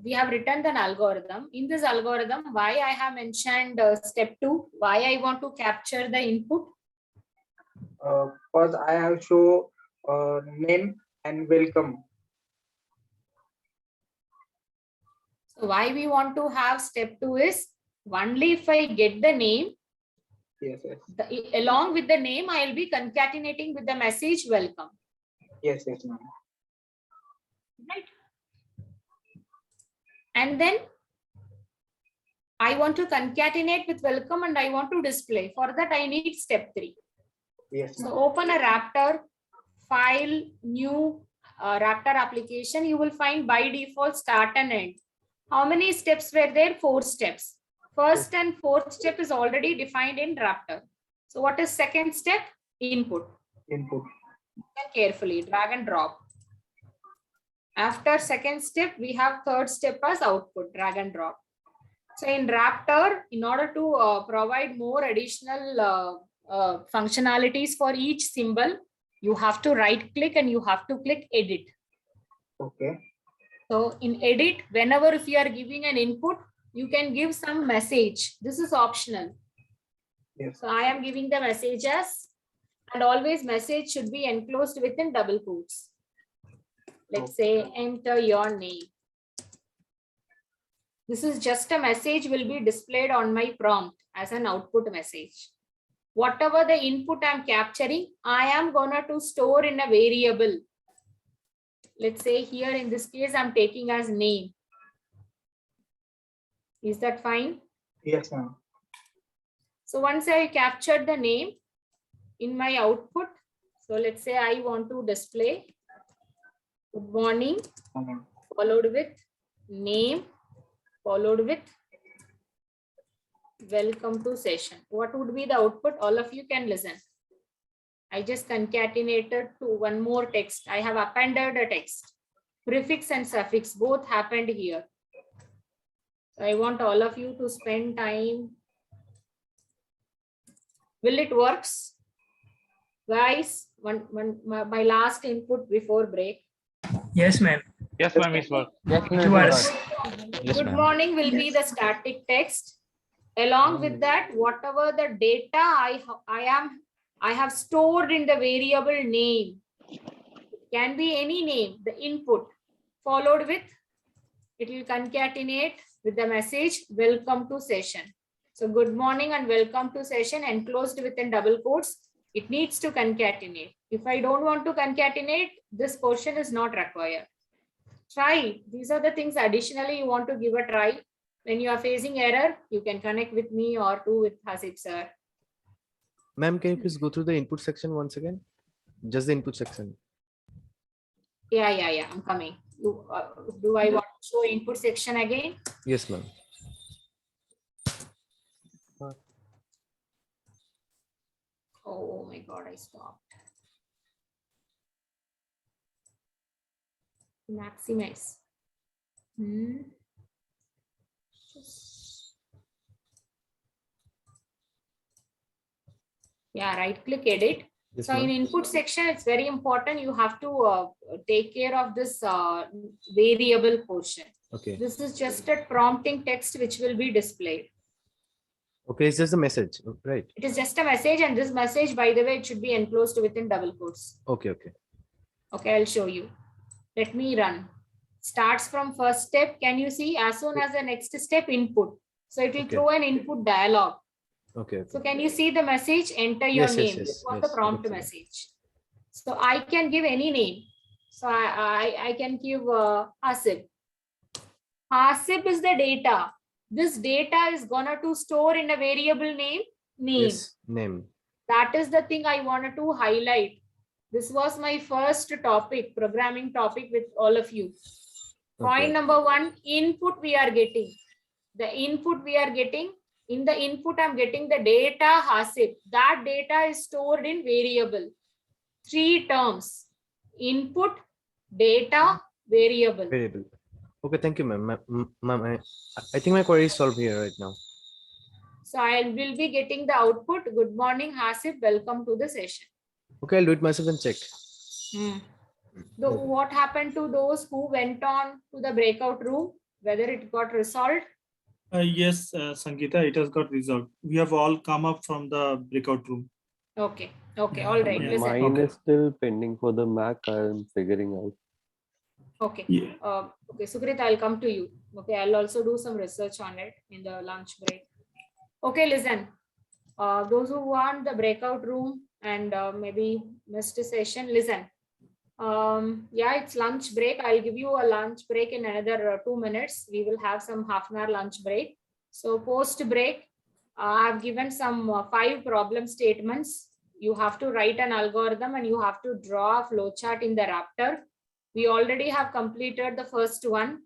Speaker 5: We have written an algorithm. In this algorithm, why I have mentioned step 2? Why I want to capture the input?
Speaker 18: Because I have show name and welcome.
Speaker 5: So why we want to have step 2 is only if I get the name.
Speaker 18: Yes.
Speaker 5: Along with the name, I will be concatenating with the message welcome.
Speaker 18: Yes, ma'am.
Speaker 5: Right. And then I want to concatenate with welcome and I want to display. For that, I need step 3.
Speaker 18: Yes.
Speaker 5: So open a Raptor file, new Raptor application. You will find by default start and end. How many steps were there? 4 steps. First and fourth step is already defined in Raptor. So what is second step? Input.
Speaker 18: Input.
Speaker 5: Carefully drag and drop. After second step, we have third step as output, drag and drop. So in Raptor, in order to provide more additional functionalities for each symbol, you have to right click and you have to click edit.
Speaker 18: Okay.
Speaker 5: So in edit, whenever if you are giving an input, you can give some message. This is optional.
Speaker 18: Yes.
Speaker 5: So I am giving the messages and always message should be enclosed within double quotes. Let's say enter your name. This is just a message will be displayed on my prompt as an output message. Whatever the input I'm capturing, I am gonna to store in a variable. Let's say here in this case, I'm taking as name. Is that fine?
Speaker 18: Yes, ma'am.
Speaker 5: So once I captured the name in my output, so let's say I want to display good morning, followed with name, followed with welcome to session. What would be the output? All of you can listen. I just concatenated to one more text. I have appended a text. Prefix and suffix both happened here. So I want all of you to spend time. Will it works? Guys, my last input before break.
Speaker 9: Yes, ma'am.
Speaker 3: Yes, ma'am, it works.
Speaker 9: It works.
Speaker 5: Good morning will be the static text. Along with that, whatever the data I have stored in the variable name. It can be any name, the input, followed with, it will concatenate with the message, welcome to session. So good morning and welcome to session enclosed within double quotes. It needs to concatenate. If I don't want to concatenate, this portion is not required. Try. These are the things additionally you want to give a try. When you are facing error, you can connect with me or with Hasib sir.
Speaker 2: Ma'am, can you please go through the input section once again? Just the input section.
Speaker 5: Yeah. I'm coming. Do I want to show input section again?
Speaker 2: Yes, ma'am.
Speaker 5: Oh my God, I stopped. Maximize. Yeah, right click edit.
Speaker 2: Yes,
Speaker 5: so in input section, it's very important. You have to take care of this variable portion.
Speaker 2: Okay.
Speaker 5: This is just a prompting text which will be displayed.
Speaker 2: Okay, it's just a message, right?
Speaker 5: It is just a message, and this message, by the way, it should be enclosed within double quotes.
Speaker 2: Okay.
Speaker 5: Okay, I'll show you. Let me run. Starts from first step. Can you see? As soon as the next step, input. So it will throw an input dialog.
Speaker 2: Okay.
Speaker 5: So can you see the message? Enter your name. This was the prompt message. So I can give any name. So I can give Hasib. Hasib is the data. This data is gonna to store in a variable name.
Speaker 2: Yes, name.
Speaker 5: That is the thing I wanted to highlight. This was my first topic, programming topic with all of you. Point number one, input we are getting. The input we are getting. In the input, I'm getting the data Hasib. That data is stored in variable. 3 terms. Input, data, variable.
Speaker 2: Okay, thank you, ma'am. I think my query is solved here right now.
Speaker 5: So I will be getting the output. Good morning, Hasib. Welcome to the session.
Speaker 2: Okay, I'll do it myself and check.
Speaker 5: What happened to those who went on to the breakout room? Whether it got resolved?
Speaker 1: Yes, Sangeeta, it has got resolved. We have all come up from the breakout room.
Speaker 5: Okay, all right. Listen.
Speaker 2: Mine is still pending for the Mac. I'm figuring out.
Speaker 5: Okay. Okay, Sukrit, I'll come to you. Okay, I'll also do some research on it in the lunch break. Okay, listen. Those who want the breakout room and maybe missed a session, listen. Yeah, it's lunch break. I'll give you a lunch break in another 2 minutes. We will have some half-an-hour lunch break. So post break, I've given some 5 problem statements. You have to write an algorithm and you have to draw a flowchart in the Raptor. We already have completed the first one.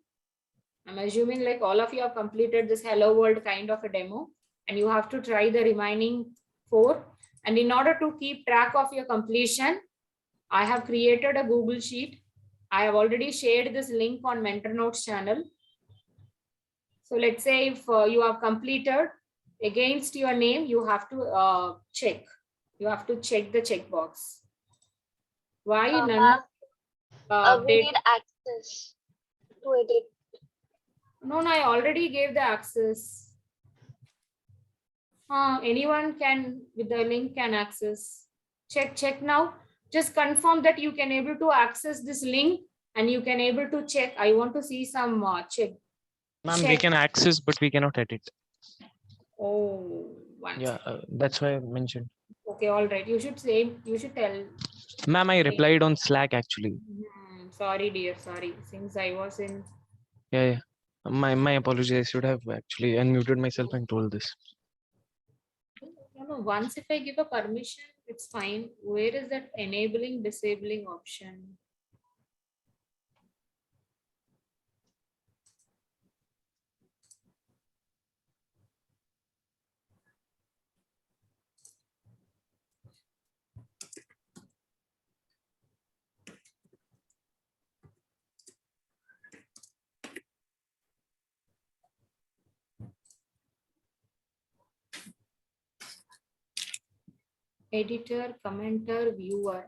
Speaker 5: I'm assuming like all of you have completed this hello world kind of a demo, and you have to try the remaining 4. And in order to keep track of your completion, I have created a Google Sheet. I have already shared this link on Mentor Notes channel. So let's say if you have completed against your name, you have to check. You have to check the checkbox. Why none?
Speaker 11: We need access to edit.
Speaker 5: No, I already gave the access. Anyone can with the link can access. Check now. Just confirm that you can able to access this link and you can able to check. I want to see some check.
Speaker 4: Ma'am, we can access, but we cannot edit.
Speaker 5: Oh,
Speaker 4: that's why I mentioned.
Speaker 5: Okay, all right. You should say. You should tell.
Speaker 4: Ma'am, I replied on Slack actually.
Speaker 5: Sorry, dear. Sorry. Since I was in.
Speaker 4: Yeah.
Speaker 8: My apologies. I should have actually unmuted myself and told this.
Speaker 5: No, once if I give a permission, it's fine. Where is that enabling, disabling option? Editor, commenter, viewer.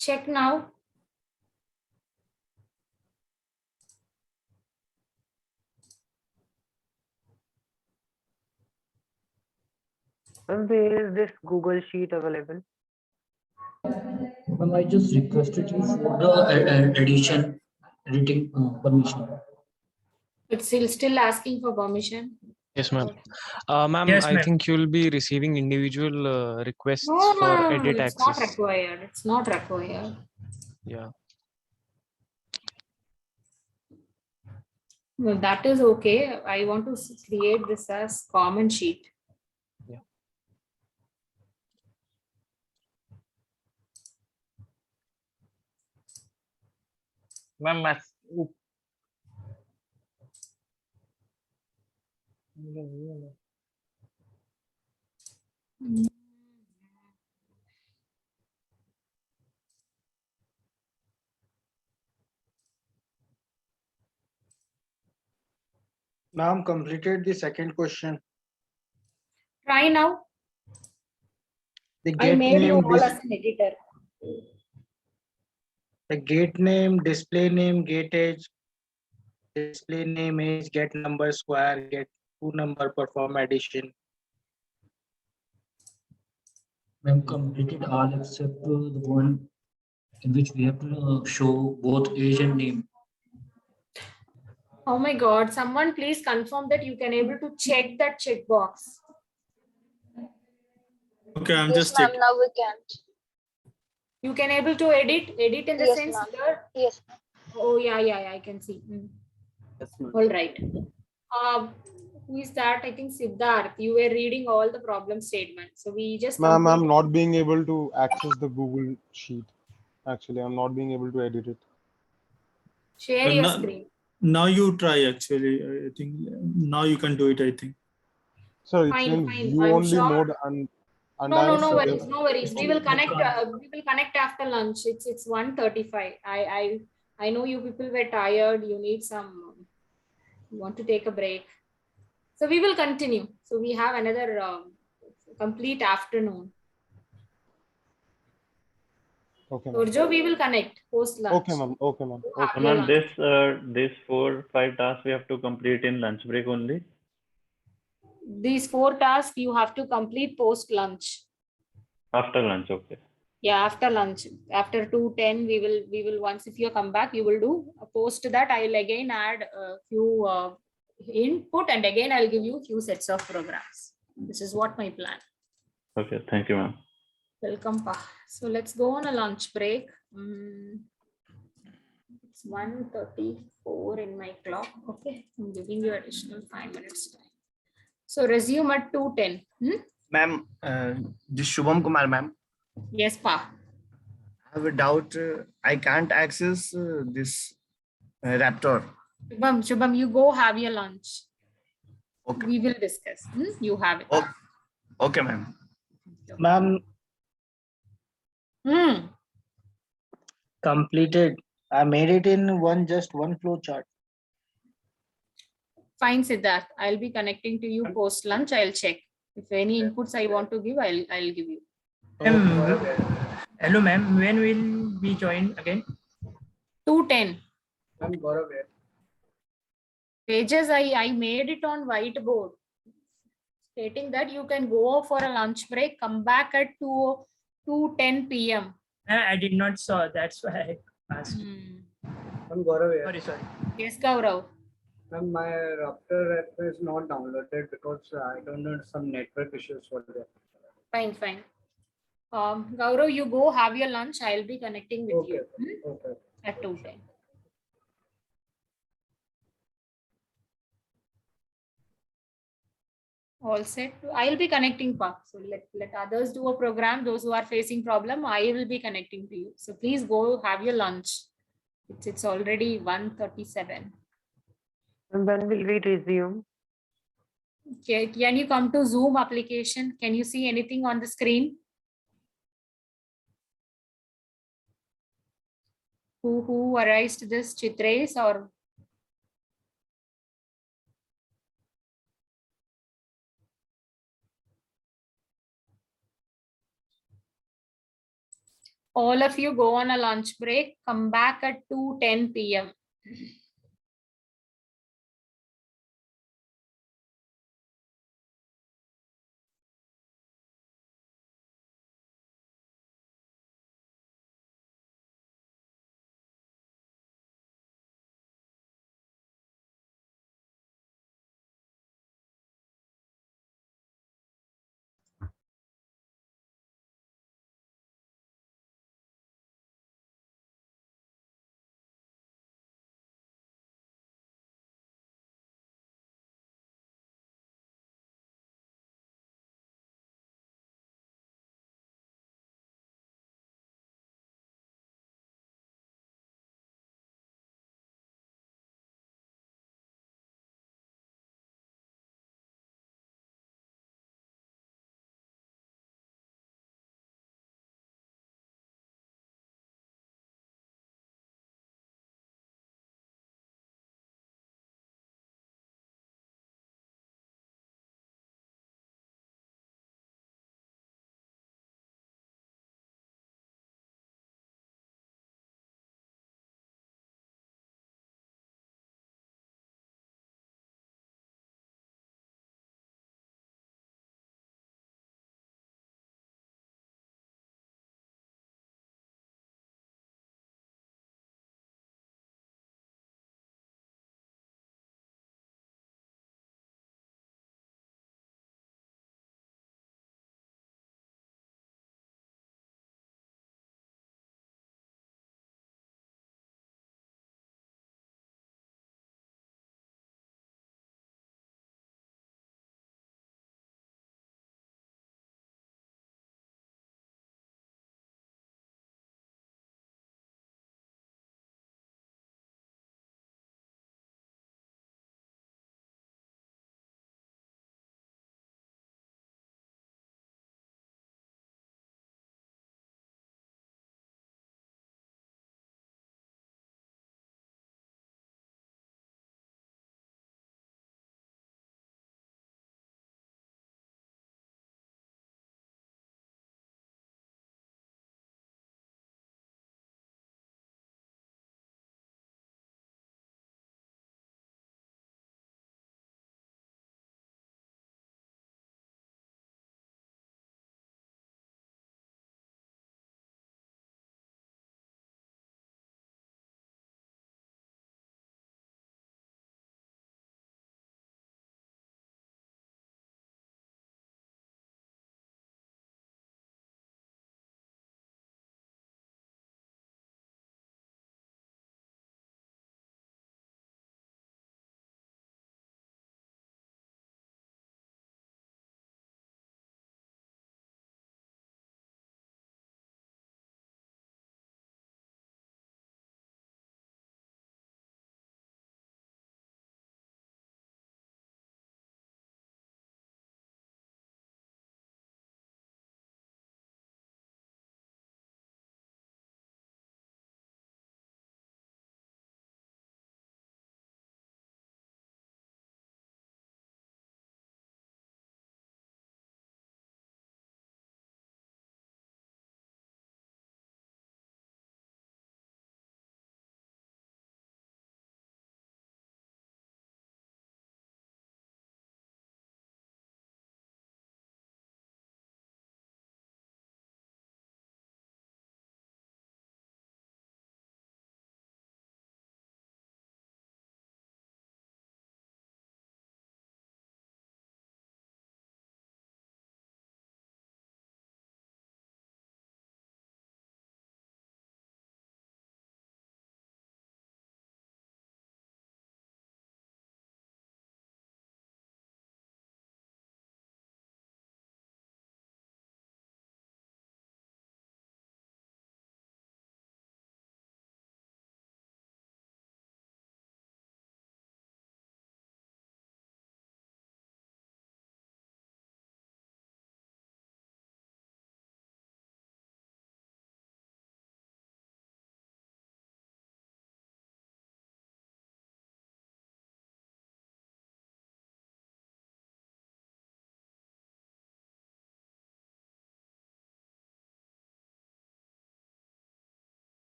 Speaker 5: Check now.
Speaker 9: Where is this Google Sheet available?
Speaker 16: Ma'am, I just requested you for the editing permission.
Speaker 5: It's still asking for permission.
Speaker 8: Yes, ma'am. Ma'am,
Speaker 16: Yes,
Speaker 8: I
Speaker 16: ma'am.
Speaker 8: think you'll be receiving individual requests
Speaker 5: No,
Speaker 8: for
Speaker 5: no,
Speaker 8: edit
Speaker 5: it's not
Speaker 8: access.
Speaker 5: required. It's not required.
Speaker 8: Yeah.
Speaker 5: No, that is okay. I want to create this as common sheet.
Speaker 8: Yeah.
Speaker 4: Ma'am,
Speaker 7: Ma'am, completed the second question.
Speaker 5: Try now.
Speaker 7: The
Speaker 5: I
Speaker 7: gate
Speaker 5: made you
Speaker 7: name,
Speaker 5: all as an editor.
Speaker 7: the gate name, display name, gate age, display name, age, get number, square, get two number, perform addition.
Speaker 16: Ma'am, completed all except the one in which we have to show both age and name.
Speaker 5: Oh my God, someone please confirm that you can able to check that checkbox.
Speaker 1: Okay, I'm
Speaker 11: Yes,
Speaker 1: just
Speaker 11: ma'am.
Speaker 1: checking.
Speaker 11: Now we can't.
Speaker 5: You can able to edit in the
Speaker 11: Yes,
Speaker 5: sense
Speaker 11: ma'am.
Speaker 5: here.
Speaker 11: Yes.
Speaker 5: Oh yeah, I can see. All right. Who is that? I think Siddharth. You were reading all the problem statements. So we just
Speaker 23: Ma'am, I'm
Speaker 5: complete-
Speaker 23: not being able to access the Google Sheet. Actually, I'm not being able to edit it.
Speaker 5: share your screen.
Speaker 1: Now you try actually. I think now you can do it, I think.
Speaker 23: So it's
Speaker 5: Fine,
Speaker 23: in
Speaker 5: fine.
Speaker 23: view
Speaker 5: I'm
Speaker 23: only
Speaker 5: sure.
Speaker 23: mode and
Speaker 5: No
Speaker 23: I
Speaker 5: worries. We will connect after lunch. It's 1:35. I know you people were tired. You need some. You want to take a break. So we will continue. So we have another complete afternoon.
Speaker 23: Okay,
Speaker 5: So Joe, we will connect post lunch.
Speaker 23: okay, ma'am. Okay, ma'am. Okay.
Speaker 3: Ma'am, this 4-5 tasks we have to complete in lunch break only.
Speaker 5: These 4 tasks you have to complete post lunch.
Speaker 3: After lunch, okay.
Speaker 5: Yeah, after lunch. After 2:10, we will once if you come back, you will do post that. I'll again add a few input and again I'll give you few sets of programs. This is what my plan.
Speaker 3: Okay, thank you, ma'am.
Speaker 5: Welcome, Pa. So let's go on a lunch break. It's 1:34 in my clock. Okay, I'm giving you additional 5 minutes time. So resume at 2:10.
Speaker 15: Ma'am, this Shubham Kumar, ma'am.
Speaker 5: Yes, Pa.
Speaker 15: I have a doubt. I can't access this Raptor.
Speaker 5: Shubham, you go have your lunch.
Speaker 15: Okay.
Speaker 5: We will discuss. You have it.
Speaker 15: Okay, ma'am.
Speaker 7: Ma'am, completed. I made it in just one flow chart.
Speaker 5: Fine, Siddharth. I'll be connecting to you post lunch. I'll check. If any inputs I want to give, I'll give you.
Speaker 9: Hello, ma'am. When will we join again?
Speaker 5: 2:10.
Speaker 12: I'm Gaurav here.
Speaker 5: Pages I made it on whiteboard, stating that you can go for a lunch break, come back at 2:10 p.m.
Speaker 9: I did not saw. That's why I asked.
Speaker 12: I'm Gaurav here.
Speaker 9: Sorry.
Speaker 5: Yes, Gaurav.
Speaker 12: Ma'am, my Raptor app is not downloaded because I don't know some network issues for that.
Speaker 5: Fine. Gaurav, you go have your lunch. I'll be connecting with
Speaker 12: Okay.
Speaker 5: you
Speaker 12: Okay.
Speaker 5: at 2:10. All set. I'll be connecting, Park. So let others do a program. Those who are facing problem, I will be connecting to you. So please go have your lunch. It's already 1:37.
Speaker 17: And when will we resume?
Speaker 5: Okay, can you come to Zoom application? Can you see anything on the screen? Who erased this, Chitresh or? All of you go on a lunch break, come back at 2:10 p.m.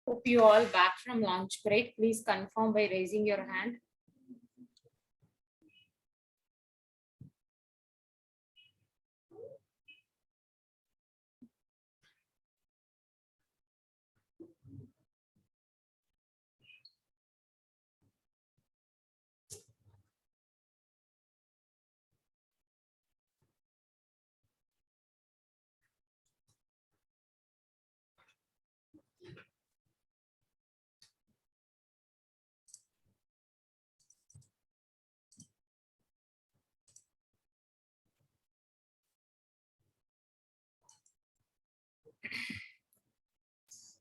Speaker 5: Hope you all back from lunch break. Please confirm by raising your hand.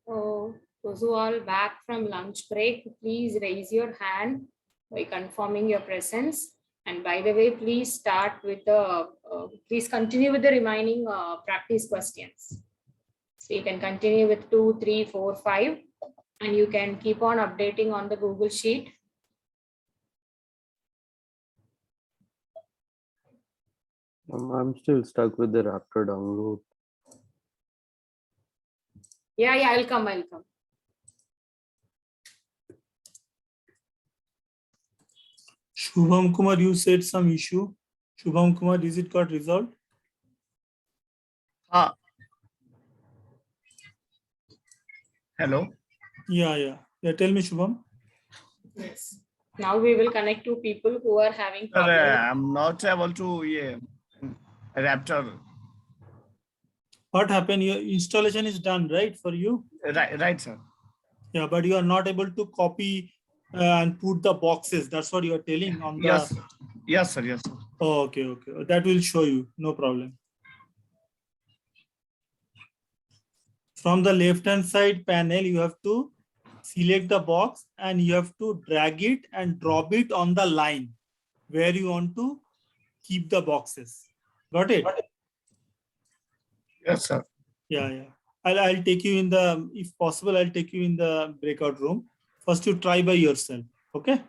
Speaker 5: So those who are back from lunch break, please raise your hand by confirming your presence. And by the way, please start with the, please continue with the remaining practice questions. So you can continue with 2, 3, 4, 5, and you can keep on updating on the Google Sheet.
Speaker 2: I'm still stuck with the Raptor download.
Speaker 5: Yeah, I'll come.
Speaker 1: Shubham Kumar, you said some issue. Shubham Kumar, is it got resolved?
Speaker 15: Hello.
Speaker 1: Yeah. Tell me, Shubham.
Speaker 5: Yes. Now we will connect to people who are having
Speaker 15: Sir,
Speaker 5: problems.
Speaker 15: I'm not able to Raptor.
Speaker 1: What happened? Your installation is done, right, for you?
Speaker 15: Right, sir.
Speaker 1: Yeah, but you are not able to copy and put the boxes. That's what you are telling on the.
Speaker 15: Yes, sir.
Speaker 1: Oh, okay. That will show you. No problem. From the left-hand side panel, you have to select the box and you have to drag it and drop it on the line where you want to keep the boxes. Got it?
Speaker 15: Yes, sir.
Speaker 1: Yeah. I'll take you in the, if possible, I'll take you in the breakout room. First, you try by yourself. Okay?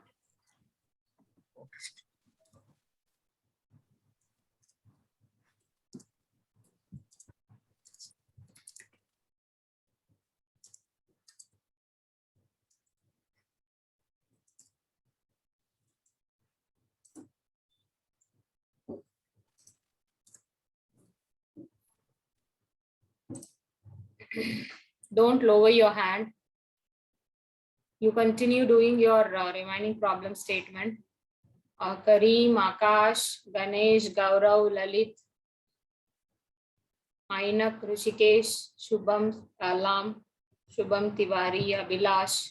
Speaker 5: Don't lower your hand. You continue doing your remaining problem statement. Kareem, Akash, Ganesh, Gaurav, Lalit, Ainak, Rishikesh, Shubham, Alam, Shubham Tiwari, Abhilash.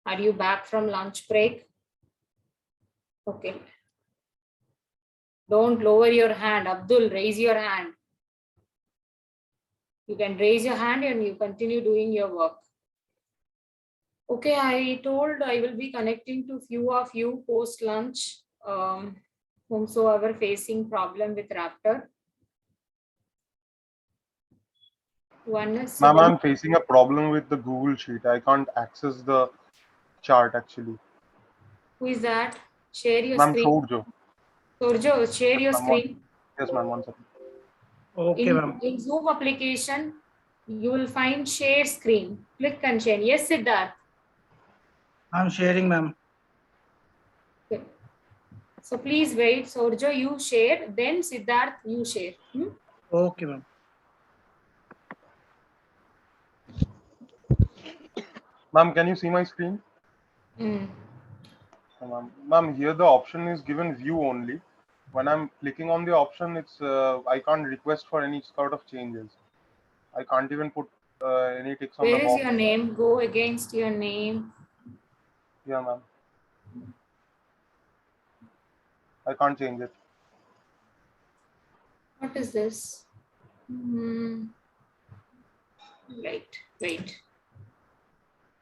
Speaker 5: Are you back from lunch break? Okay. Don't lower your hand. Abdul, raise your hand. You can raise your hand and you continue doing your work. Okay, I told I will be connecting to few of you post lunch, whomsoever facing problem with Raptor. One is
Speaker 23: Ma'am, I'm facing a problem with the Google Sheet. I can't access the chart actually.
Speaker 5: Who is that? Share your
Speaker 23: Ma'am,
Speaker 5: screen. Sorjo, share your screen.
Speaker 23: Yes, ma'am. 1 second.
Speaker 7: Okay, ma'am.
Speaker 5: In Zoom application, you will find share screen. Click and share. Yes, Siddharth.
Speaker 7: I'm sharing, ma'am.
Speaker 5: Okay. So please wait. Sorjo, you share. Then Siddharth, you share.
Speaker 7: Okay, ma'am.
Speaker 23: Ma'am, can you see my screen? Ma'am, here the option is given view only. When I'm clicking on the option, it's I can't request for any sort of changes. I can't even put any ticks on the
Speaker 5: Where
Speaker 23: box.
Speaker 5: is your name? Go against your name.
Speaker 23: Yeah, ma'am. I can't change it.
Speaker 5: What is this? Wait.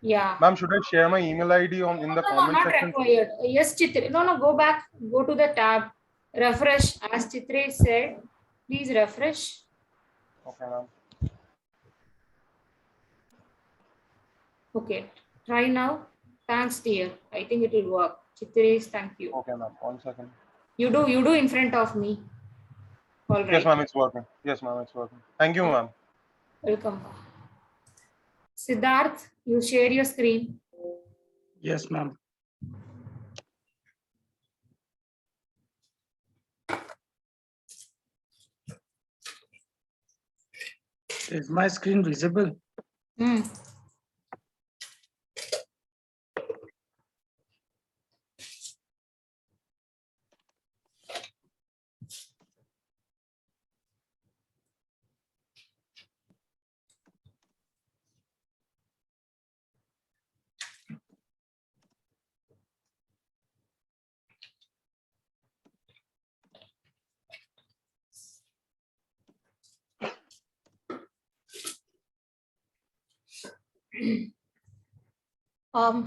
Speaker 5: Yeah.
Speaker 23: Ma'am, should I share my email ID in the comment
Speaker 5: not
Speaker 23: section?
Speaker 5: required. Yes, Chitra. No, go back. Go to the tab. Refresh. As Chitra said, please refresh.
Speaker 23: Okay, ma'am.
Speaker 5: Okay. Try now. Thanks, dear. I think it will work. Chitra, thank you.
Speaker 23: Okay, ma'am. 1 second.
Speaker 5: You do in front of me. All right.
Speaker 23: Yes, ma'am. It's working. Yes, ma'am. It's working. Thank you, ma'am.
Speaker 5: Welcome. Siddharth, You share your screen.
Speaker 7: Yes, ma'am. Is my screen visible?
Speaker 5: Hmm.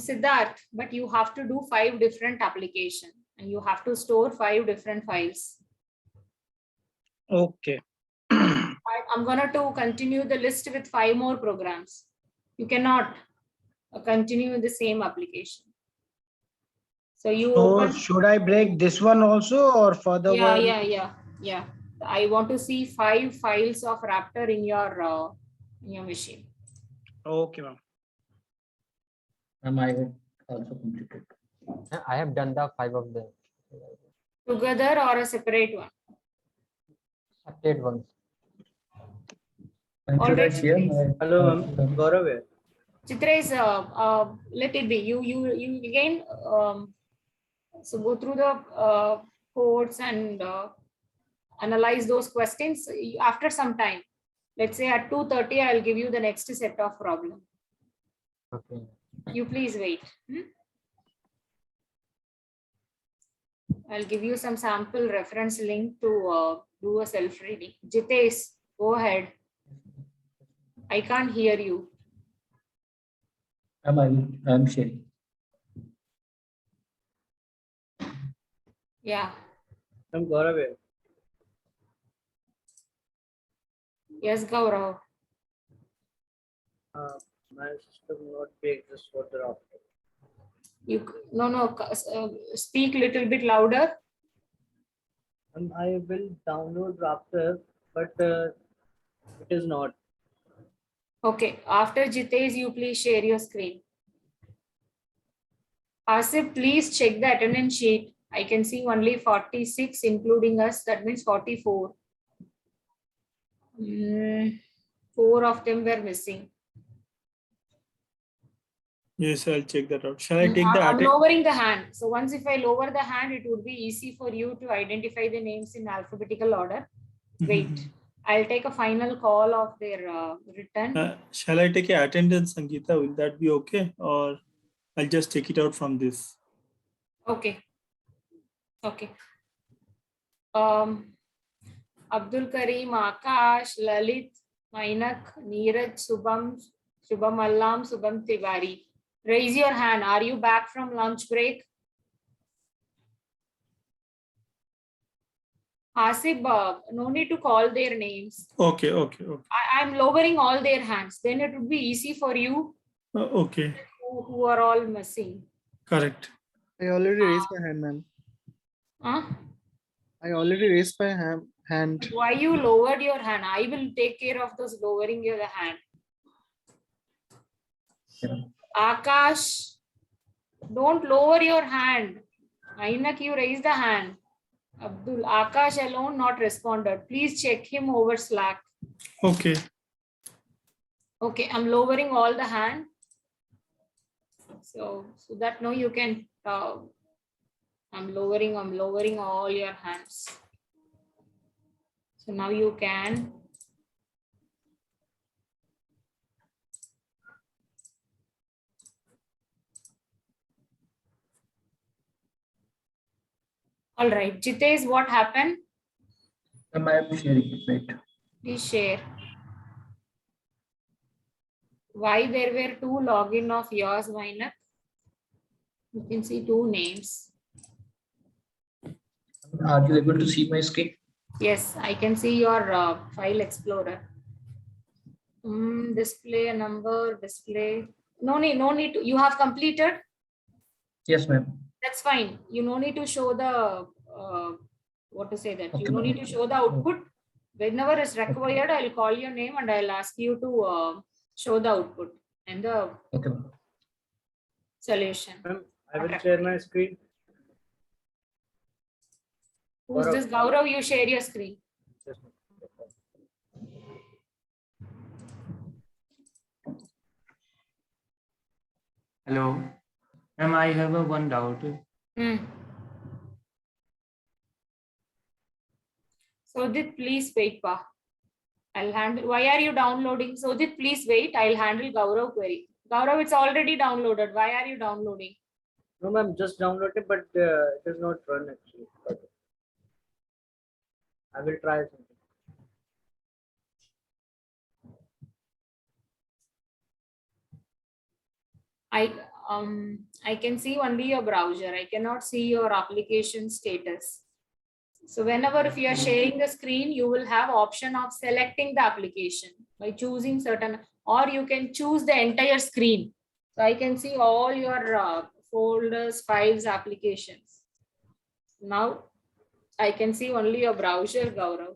Speaker 5: Siddharth, but you have to do 5 different applications and you have to store 5 different files.
Speaker 7: Okay.
Speaker 5: I'm gonna to continue the list with 5 more programs. You cannot continue with the same application. So you
Speaker 7: So
Speaker 5: open.
Speaker 7: should I break this one also or further
Speaker 5: Yeah,
Speaker 7: one?
Speaker 5: yeah. I want to see 5 files of Raptor in your machine.
Speaker 7: Okay, ma'am.
Speaker 16: And I have also completed.
Speaker 10: I have done the 5 of them.
Speaker 5: Together or a separate one?
Speaker 10: Separate ones.
Speaker 16: And
Speaker 5: All
Speaker 16: should I
Speaker 5: right,
Speaker 16: share
Speaker 5: please.
Speaker 16: my?
Speaker 12: Hello, Gaurav.
Speaker 5: Chitra is let it be. You again. So go through the codes and analyze those questions after some time. Let's say at 2:30, I'll give you the next set of problem.
Speaker 10: Okay.
Speaker 5: You please wait. I'll give you some sample reference link to do a self-reading. Jitesh, go ahead. I can't hear you.
Speaker 16: I'm sharing.
Speaker 5: Yeah.
Speaker 12: I'm Gaurav.
Speaker 5: Yes, Gaurav.
Speaker 12: My system not be exist for the Raptor.
Speaker 5: Speak little bit louder.
Speaker 12: I will download Raptor, but it is not.
Speaker 5: Okay. After Jitesh, you please share your screen. Asif, please check the attendance sheet. I can see only 46, including us. That means 44. 4 of them were missing.
Speaker 1: Yes, I'll check that out. Shall I take the
Speaker 5: I'm lowering the hand. So once if I lower the hand, it would be easy for you to identify the names in alphabetical order. Wait, I'll take a final call of their return.
Speaker 1: Shall I take a attendance, Sangeeta? Will that be okay? Or I'll just take it out from this.
Speaker 5: Okay. Abdul Karim, Akash, Lalit, Mainak, Neeraj, Subham Allam, Subham Tiwari. Raise your hand. Are you back from lunch break? Asif, no need to call their names.
Speaker 1: Okay.
Speaker 5: I'm lowering all their hands. Then it would be easy for you.
Speaker 1: Okay.
Speaker 5: Who are all missing.
Speaker 15: Correct. I already raised my hand, ma'am.
Speaker 5: Huh?
Speaker 15: I already raised my hand.
Speaker 5: Why you lowered your hand? I will take care of this lowering your hand. Akash, don't lower your hand. Ainak, you raise the hand. Abdul, Akash alone not responded. Please check him over Slack.
Speaker 1: Okay.
Speaker 5: Okay, I'm lowering all the hand. So that now you can, I'm lowering all your hands. So now you can. All right, Jitesh, what happened?
Speaker 16: I'm sharing it, right?
Speaker 5: Please share. Why there were 2 login of yours, Mainak? You can see 2 names.
Speaker 16: Are you able to see my screen?
Speaker 5: Yes, I can see your file explorer. Display a number, display. No need to. You have completed?
Speaker 16: Yes, ma'am.
Speaker 5: That's fine. You no need to show the, what to say that?
Speaker 16: Okay,
Speaker 5: you no need to show the output. Whenever is required, I'll call your name and I'll ask you to show the output. and the
Speaker 16: Okay.
Speaker 5: solution.
Speaker 12: I will share my screen.
Speaker 5: Who's this? Gaurav, you share your screen.
Speaker 13: Hello. Ma'am, I have a one doubt.
Speaker 5: Sodit, please wait, pa. I'll handle. Why are you downloading? Sodit, please wait. I'll handle Gaurav query. Gaurav, it's already downloaded. Why are you downloading?
Speaker 12: No, ma'am, just downloaded, but it is not run actually. Okay. I will try something.
Speaker 5: I can see only your browser. I cannot see your application status. So whenever if you are sharing the screen, you will have option of selecting the application by choosing certain, or you can choose the entire screen. So I can see all your folders, files, applications. Now I can see only your browser, Gaurav.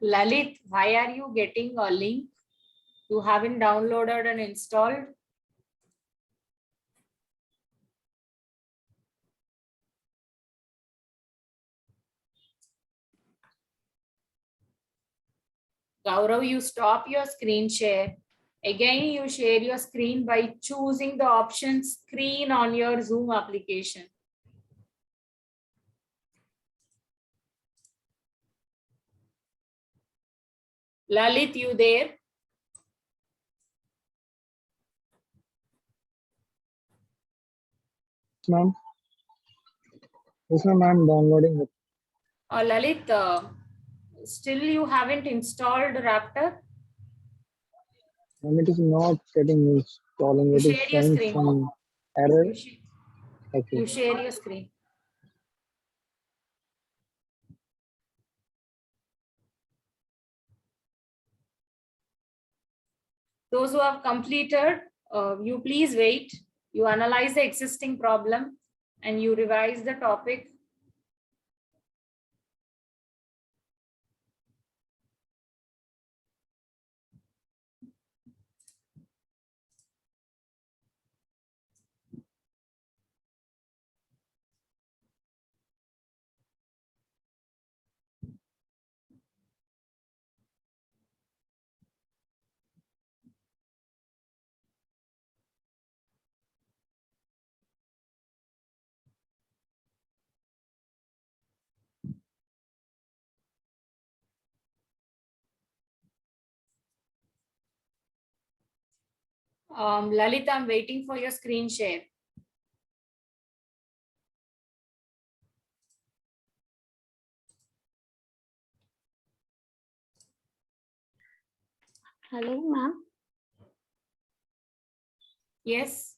Speaker 5: Lalit, why are you getting a link? You haven't downloaded and installed? Gaurav, you stop your screen share. Again, you share your screen by choosing the option screen on your Zoom application. Lalit, you there?
Speaker 7: Ma'am. Yes, ma'am, I'm downloading it.
Speaker 5: Lalit, still you haven't installed Raptor?
Speaker 7: And it is not getting installing. It is
Speaker 5: Share your
Speaker 7: showing
Speaker 5: screen.
Speaker 7: some error. Okay.
Speaker 5: You share your screen. Those who have completed, you please wait. You analyze the existing problem and you revise the topic. Lalit, I'm waiting for your screen share.
Speaker 11: Hello, ma'am.
Speaker 5: Yes.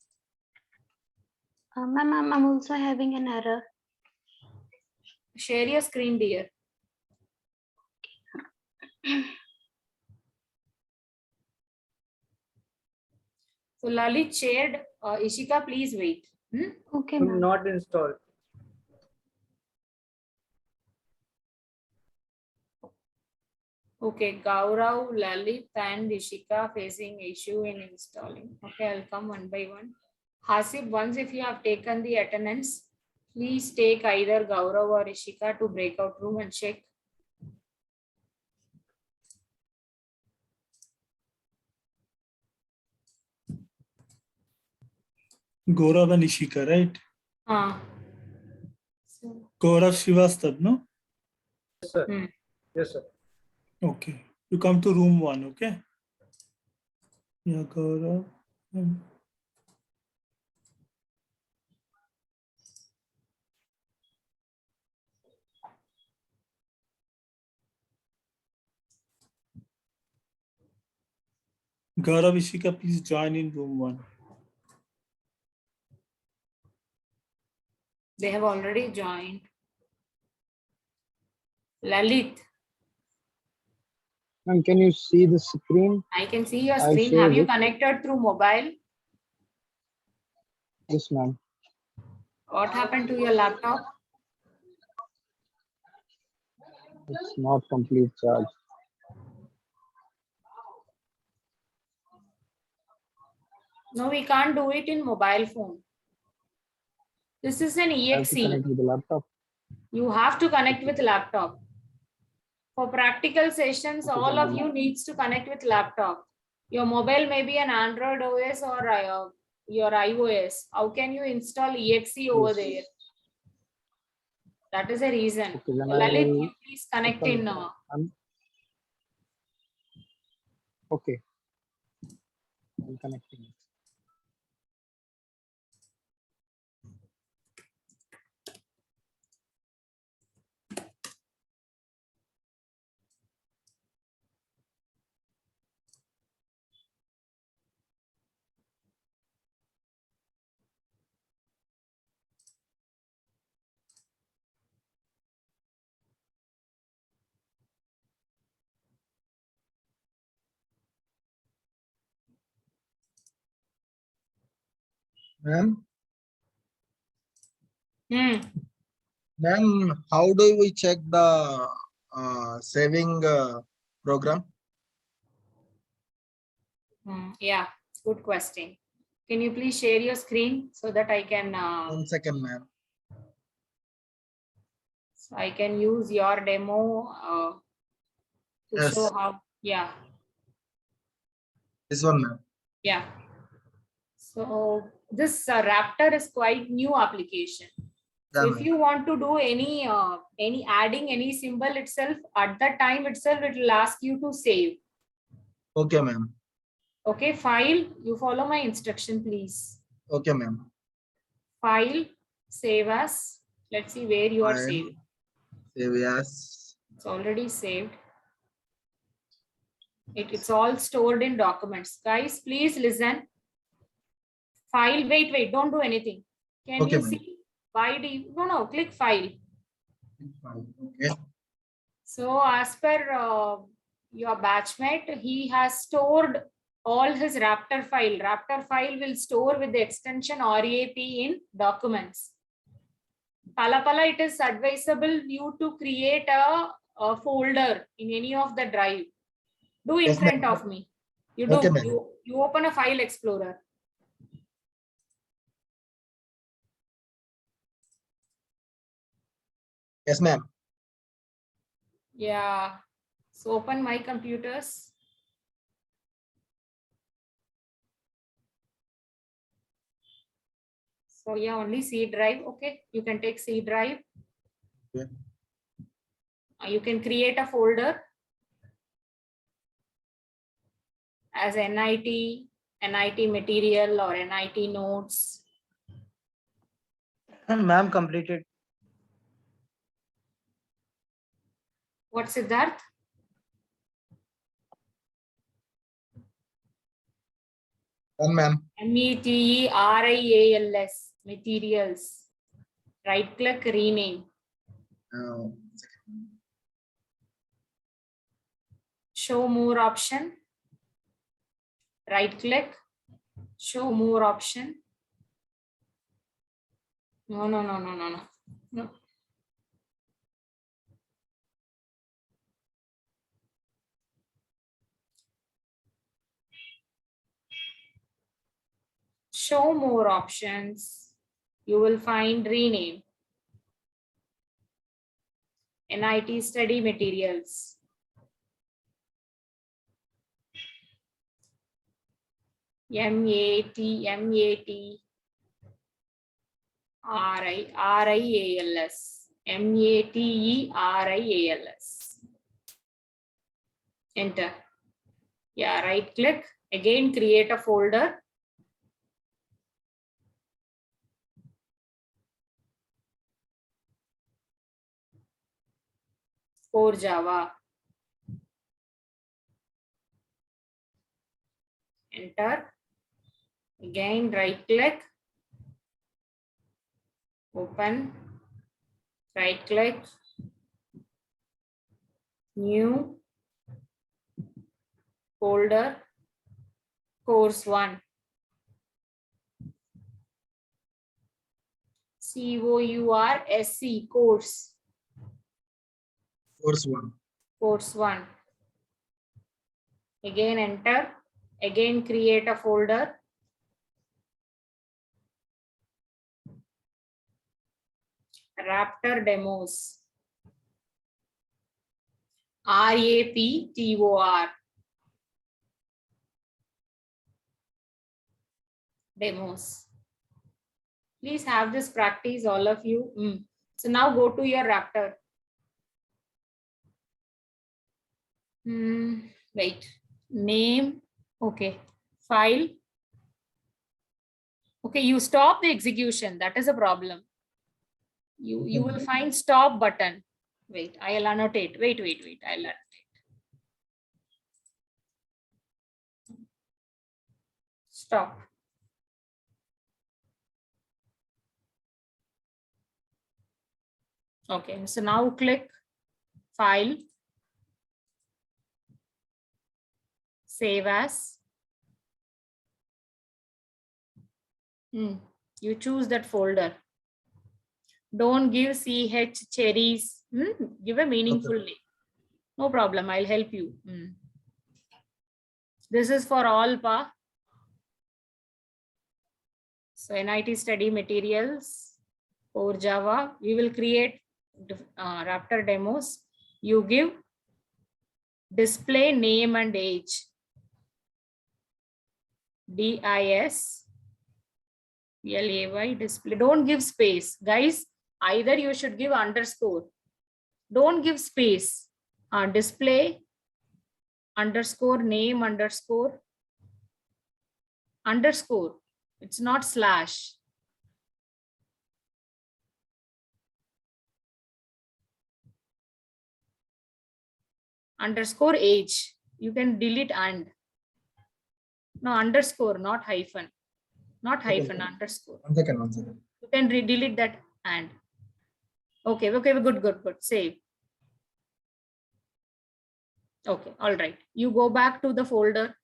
Speaker 11: Ma'am, I'm also having an error.
Speaker 5: Share your screen, dear. So Lalit shared. Ishika, please wait.
Speaker 11: Okay,
Speaker 12: ma'am. Not installed.
Speaker 5: Okay, Gaurav, Lalit, and Ishika facing issue in installing. Okay, I'll come one by one. Hasib, once if you have taken the attendance, please take either Gaurav or Ishika to breakout room and check.
Speaker 1: Gaurav and Ishika, right? Gaurav Srivastava, no?
Speaker 12: Yes, sir. Yes, sir.
Speaker 1: Okay. You come to room 1, okay? Yeah, Gaurav. Gaurav, Ishika, please join in room 1.
Speaker 5: They have already joined. Lalit,
Speaker 7: Ma'am, can you see the screen?
Speaker 5: I can see your
Speaker 7: I'll
Speaker 5: screen.
Speaker 7: share
Speaker 5: Have you
Speaker 7: it.
Speaker 5: connected through mobile?
Speaker 7: Yes, ma'am.
Speaker 5: What happened to your laptop?
Speaker 7: It's not complete charge.
Speaker 5: No, we can't do it in mobile phone. This is an
Speaker 7: I have to
Speaker 5: EXE.
Speaker 7: connect with the laptop.
Speaker 5: You have to connect with laptop. For practical sessions,
Speaker 7: Okay,
Speaker 5: all of
Speaker 7: ma'am.
Speaker 5: you needs to connect with laptop. Your mobile may be an Android OS or your iOS. How can you install EXE over there?
Speaker 7: Yes.
Speaker 5: That is a reason.
Speaker 7: Okay, then I
Speaker 5: Lalit,
Speaker 7: will
Speaker 5: you please connect
Speaker 7: open-
Speaker 5: in.
Speaker 7: Okay. I'm connecting. Ma'am, ma'am, how do we check the saving program?
Speaker 5: Yeah, good question. Can you please share your screen so that I can
Speaker 7: 1 second, ma'am.
Speaker 5: so I can use your demo to
Speaker 7: Yes.
Speaker 5: show how. Yeah,
Speaker 7: This one, ma'am.
Speaker 5: yeah. So this Raptor is quite new application. So
Speaker 7: Yeah,
Speaker 5: if you want to do any adding any symbol itself, at that time itself it will ask you to save.
Speaker 7: Okay, ma'am.
Speaker 5: Okay, file, you follow my instruction, please.
Speaker 7: Okay, ma'am.
Speaker 5: File, save as. Let's see where you are
Speaker 7: File,
Speaker 5: saved.
Speaker 7: save as.
Speaker 5: It's already saved. It's all stored in documents. Guys, please listen. File, wait, don't do anything. Can
Speaker 7: Okay,
Speaker 5: you
Speaker 7: ma'am.
Speaker 5: see? Why do you, no, click file.
Speaker 7: Okay.
Speaker 5: So as per your batchmate, he has stored all his Raptor file. Raptor file will store with the extension RAP in documents. Pala, it is advisable you to create a folder in any of the drive. Do in
Speaker 7: Yes,
Speaker 5: front
Speaker 7: ma'am.
Speaker 5: of me. You do.
Speaker 7: Okay, ma'am.
Speaker 5: You open a file explorer.
Speaker 7: Yes, ma'am.
Speaker 5: Yeah. So open my computers. So yeah, only C drive. Okay, you can take C drive.
Speaker 7: Okay.
Speaker 5: You can create a folder as NIT material or NIT notes.
Speaker 9: Ma'am completed.
Speaker 5: What, Siddharth?
Speaker 7: Ma'am.
Speaker 5: METERIALS, materials. Right click, rename. Show more option. Right click, show more option. No. Show more options. You will find rename. NIT study materials. METERIALS. METERIALS. Enter. Yeah, right click. Again, create a folder. For Java. Enter. Again, right click. Open, right click, new folder, course 1. COURSE, course.
Speaker 7: Course 1.
Speaker 5: Course 1. Again enter, again create a folder. Raptor demos. RAPTOR. Demos. Please have this practice, all of you. So now go to your Raptor. Wait. Name. Okay. File. Okay, you stop the execution. That is a problem. You will find stop button. Wait, I'll annotate. Wait. I'll annotate. Stop. Okay, so now click File, Save As. You choose that folder. Don't give CH cherries. Give a meaningful name. No problem, I'll help you. This is for all pa. So NIT study materials for Java. We will create Raptor demos. You give display name and age. DIS PLAY display. Don't give space, guys. Either you should give underscore. Don't give space. Display underscore name underscore. It's not slash. Underscore age. You can delete and. No, underscore, not hyphen. Not hyphen, underscore.
Speaker 7: One second.
Speaker 5: You can delete that and. Okay, good. Save. Okay, all right. You go back to the folder.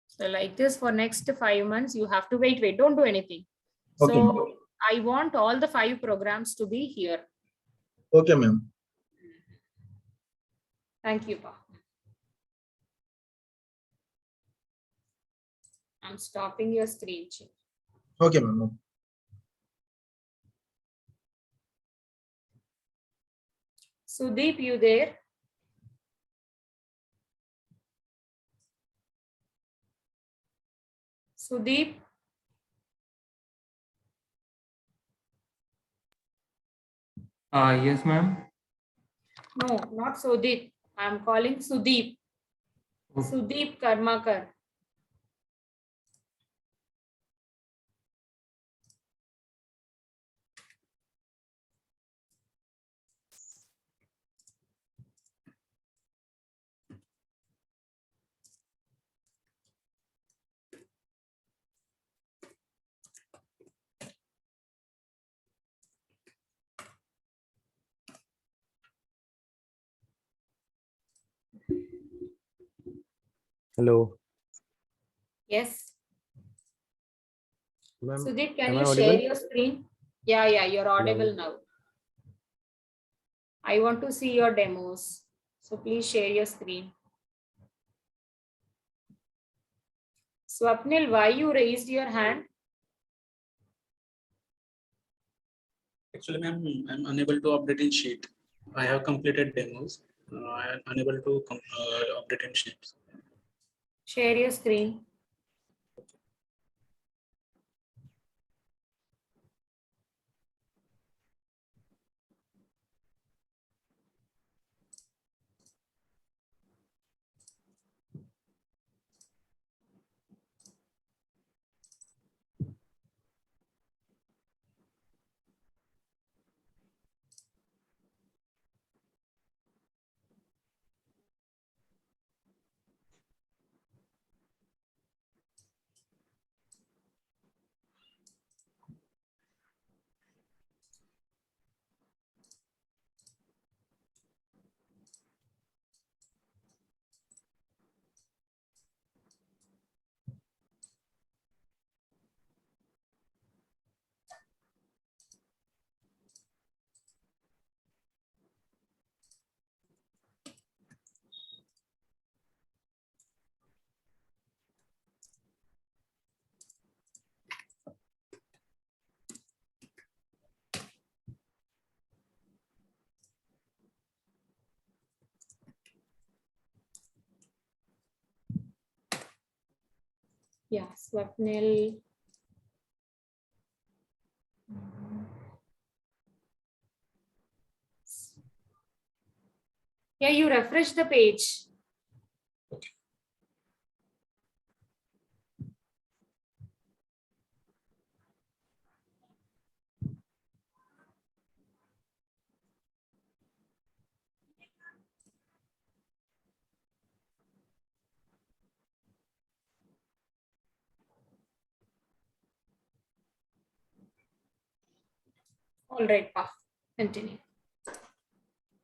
Speaker 5: So like this for next 5 months, you have to wait, don't do anything.
Speaker 7: Okay.
Speaker 5: So I want all the 5 programs to be here.
Speaker 7: Okay, ma'am.
Speaker 5: Thank you, Pa. I'm stopping your screen share.
Speaker 7: Okay, ma'am.
Speaker 5: Sudeep, you there? Sudeep?
Speaker 13: Yes, ma'am.
Speaker 5: No, not Sudeep. I'm calling Sudeep. Sudeep Karmakar.
Speaker 8: Hello.
Speaker 5: Yes. Sudeep, can
Speaker 8: am I
Speaker 5: you
Speaker 8: audible?
Speaker 5: share your screen? Yeah, you're audible now. I want to see your demos. So please share your screen. Swapnil, why you raised your hand?
Speaker 7: Actually, ma'am, I'm unable to update in sheet. I have completed demos. I am unable to update in sheets.
Speaker 5: Share your screen. Yeah, Swapnil. Yeah, you refresh the page. All right, Pa. Continue.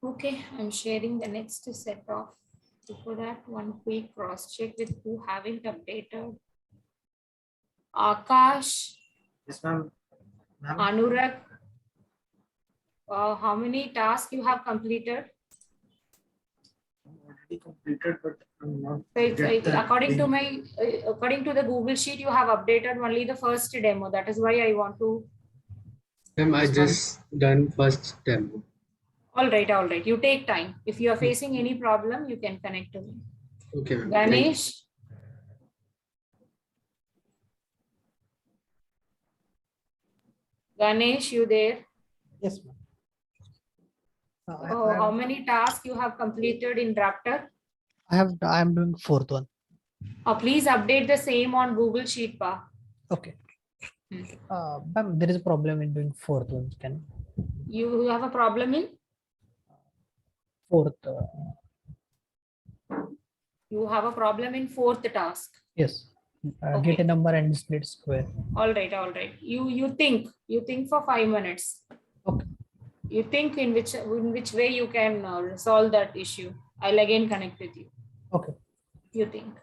Speaker 5: Okay, I'm sharing the next set of. Before that, one quick cross check with who haven't updated. Akash.
Speaker 12: Yes, ma'am.
Speaker 5: Anurag. How many tasks you have completed?
Speaker 12: Already completed, but I'm not.
Speaker 5: So according to the Google Sheet, you have updated only the first demo. That is why I want to.
Speaker 16: Ma'am, I just done first demo.
Speaker 5: All right, all right. You take time. If you are facing any problem, you can connect to me.
Speaker 16: Okay, ma'am.
Speaker 5: Ganesh. Ganesh, you there?
Speaker 12: Yes, ma'am.
Speaker 5: How many tasks you have completed in Raptor?
Speaker 12: I'm doing fourth one.
Speaker 5: Please update the same on Google Sheet, Pa.
Speaker 12: Okay. Ma'am, there is a problem in doing fourth one.
Speaker 5: You have a problem in?
Speaker 12: Fourth.
Speaker 5: You have a problem in fourth task.
Speaker 12: Yes.
Speaker 5: Okay.
Speaker 12: Get a number and split square.
Speaker 5: All right, all right. You think for 5 minutes.
Speaker 12: Okay.
Speaker 5: You think in which way you can resolve that issue. I'll again connect with you.
Speaker 12: Okay.
Speaker 5: You think.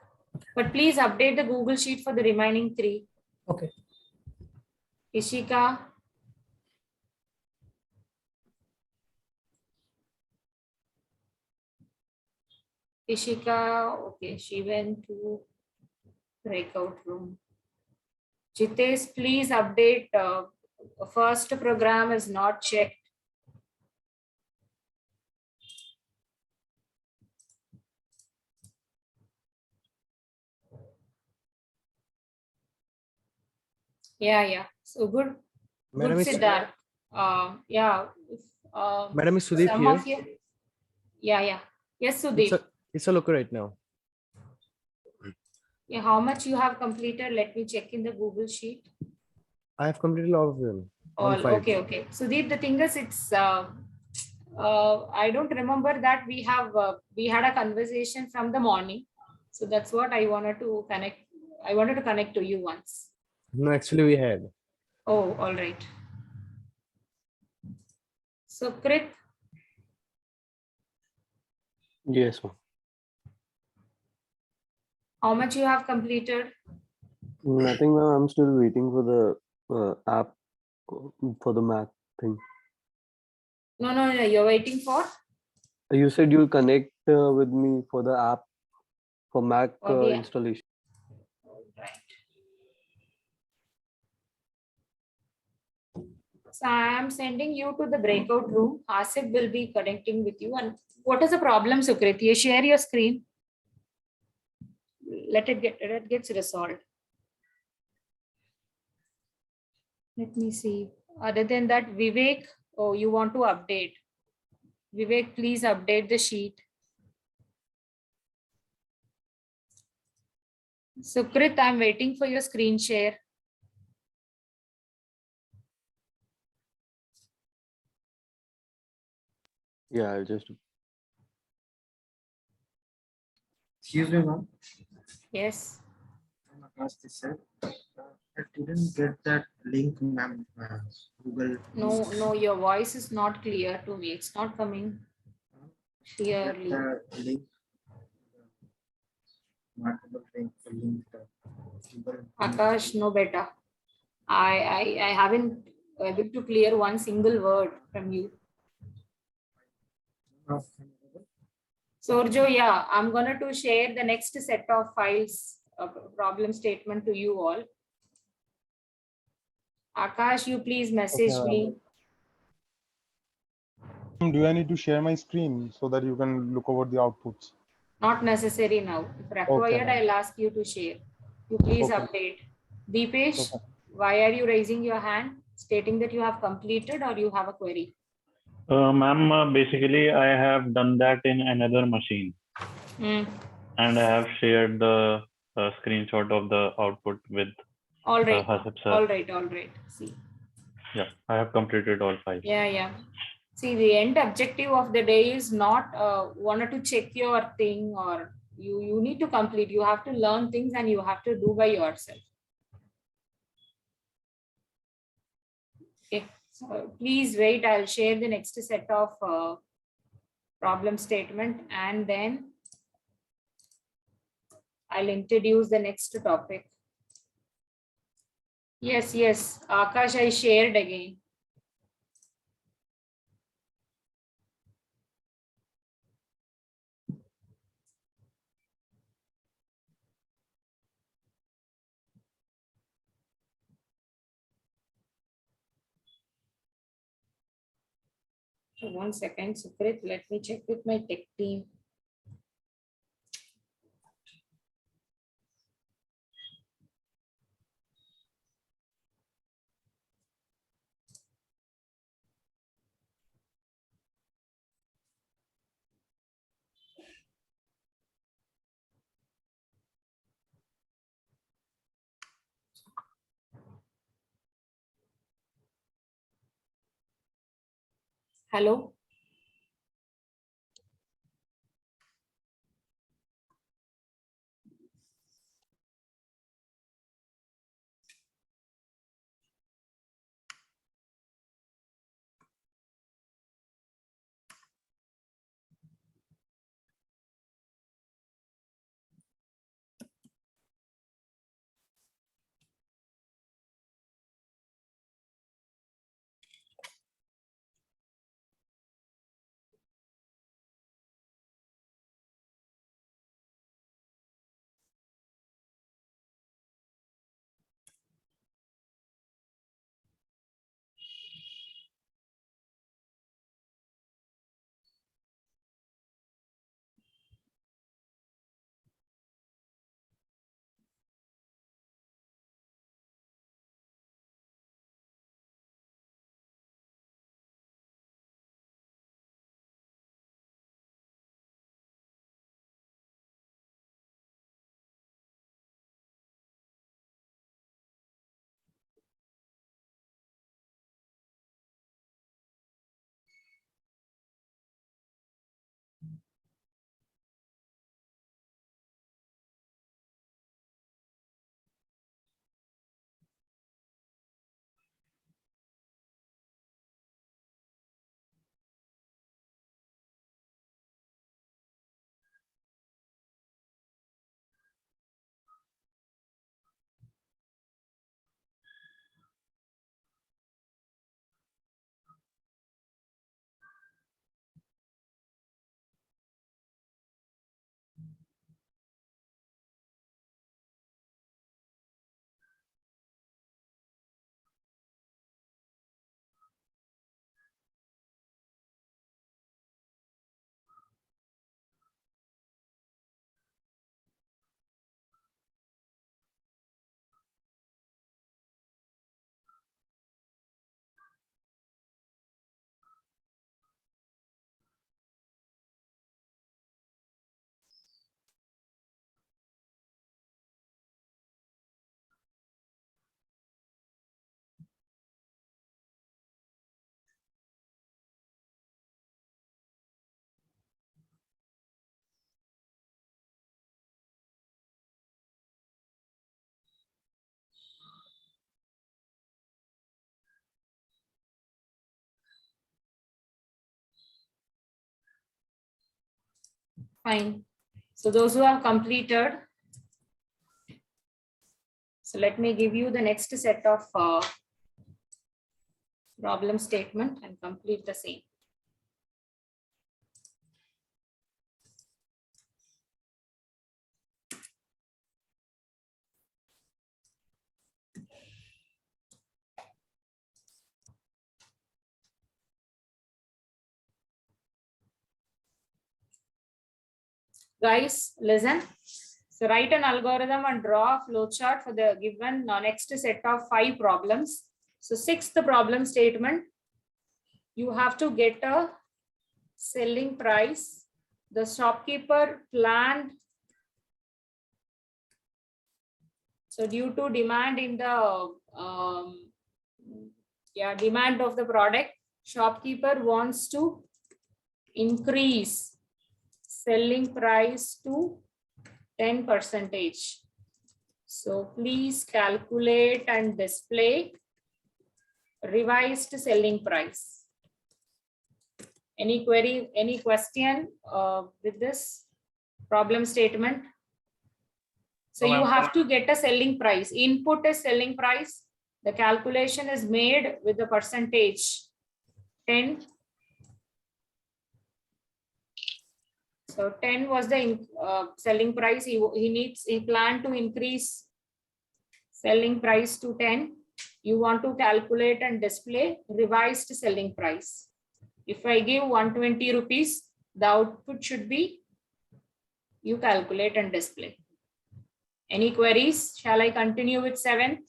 Speaker 5: But please update the Google Sheet for the remaining 3.
Speaker 12: Okay.
Speaker 5: Ishika. Ishika, okay, she went to breakout room. Jitesh, please update. First program is not checked. Yeah. So good.
Speaker 8: Madam,
Speaker 5: Good, Siddharth. Yeah.
Speaker 8: Madam, is Sudeep
Speaker 5: some
Speaker 8: here?
Speaker 5: of you. Yeah. Yes, Sudeep.
Speaker 8: It's a looker right now.
Speaker 5: Yeah, how much you have completed? Let me check in the Google Sheet.
Speaker 8: I have completed all of them.
Speaker 5: All
Speaker 8: 1-5.
Speaker 5: okay. Sudeep, the thing is, it's I don't remember that we had a conversation from the morning. So that's what I wanted to connect. I wanted to connect to you once.
Speaker 8: No, actually we had.
Speaker 5: Oh, all right. So Krit.
Speaker 2: Yes, ma'am.
Speaker 5: How much you have completed?
Speaker 2: Nothing, ma'am. I'm still waiting for the app for the Mac thing.
Speaker 5: No. You're waiting for?
Speaker 2: You said you'll connect with me for the app for Mac
Speaker 5: yeah.
Speaker 2: installation.
Speaker 5: So I am sending you to the breakout room. Asif will be connecting with you. And what is the problem, Sukrit? You share your screen. Let it gets resolved. Let me see. Other than that, Vivek, you want to update. Vivek, please update the sheet. Sukrit, I'm waiting for your screen share.
Speaker 2: Yeah, I'll just.
Speaker 12: Excuse me, ma'am.
Speaker 5: Yes.
Speaker 12: I didn't get that link, ma'am. Google.
Speaker 5: No, your voice is not clear to me. It's not coming clearly.
Speaker 12: Link.
Speaker 5: Akash, no better. I haven't able to clear one single word from you. Sorjo, yeah, I'm gonna to share the next set of files, problem statement to you all. Akash, you please message me.
Speaker 23: Do I need to share my screen so that you can look over the outputs?
Speaker 5: Not necessary now. If required,
Speaker 23: Okay.
Speaker 5: I'll ask you to share. you please
Speaker 3: Okay.
Speaker 5: update. Deepesh,
Speaker 3: Okay.
Speaker 5: why are you raising your hand, stating that you have completed or you have a query?
Speaker 3: Ma'am, basically, I have done that in another machine,
Speaker 5: Hmm.
Speaker 3: and I have shared the screenshot of the output with
Speaker 5: All right,
Speaker 3: Hasib sir.
Speaker 5: all right, all right. See,
Speaker 3: Yeah, I have completed all 5.
Speaker 5: yeah. See, the end objective of the day is not wanted to check your thing, or you need to complete. You have to learn things and you have to do by yourself. Okay, so please wait. I'll share the next set of problem statement, and then I'll introduce the next topic. Yes, Akash, I shared again. So 1 second, Sukrit, let me check with my tech team. Hello. Fine. So those who have completed, so let me give you the next set of problem statement and complete the same. Guys, listen. So write an algorithm and draw a flowchart for the given next set of 5 problems. So 6th problem statement, you have to get a selling price. The shopkeeper planned. So due to demand in the demand of the product, shopkeeper wants to increase selling price to 10%. So please calculate and display revised selling price. Any query, any question with this problem statement? So you have to get a selling price. Input is selling price. The calculation is made with the percentage 10. So 10 was the selling price. He planned to increase selling price to 10. You want to calculate and display revised selling price. If I give 120 rupees, the output should be, you calculate and display. Any queries? Shall I continue with 7th?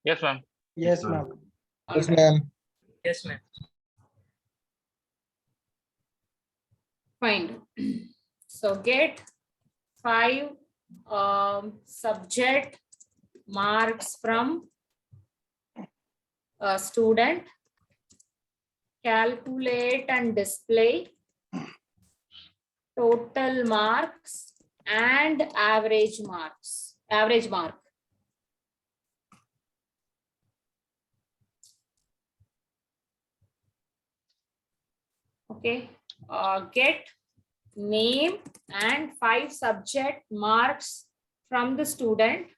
Speaker 4: Yes, ma'am.
Speaker 7: Yes, ma'am.
Speaker 5: Yes, ma'am.
Speaker 9: Yes, ma'am.
Speaker 5: Fine. So get 5 subject marks from a student. Calculate and display total marks and average marks. Average mark. Okay. Get name and 5 subject marks from the student.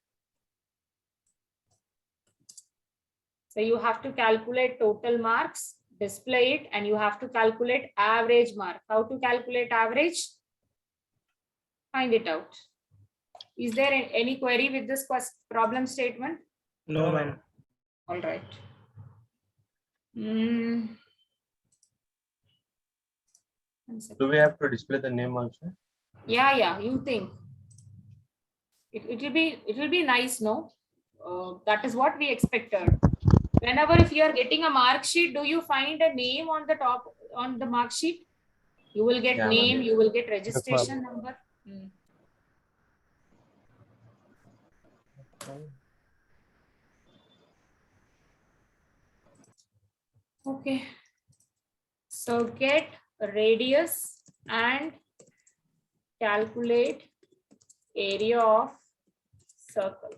Speaker 5: So you have to calculate total marks, display it, and you have to calculate average mark. How to calculate average? Find it out. Is there any query with this problem statement?
Speaker 9: No, ma'am.
Speaker 5: All right.
Speaker 2: Do we have to display the name also?
Speaker 5: Yeah, you think. It will be nice, no? That is what we expected. Whenever if you are getting a mark sheet, do you find a name on the top on the mark sheet? You will get name, you will get registration number. Okay. So get radius and calculate area of circle.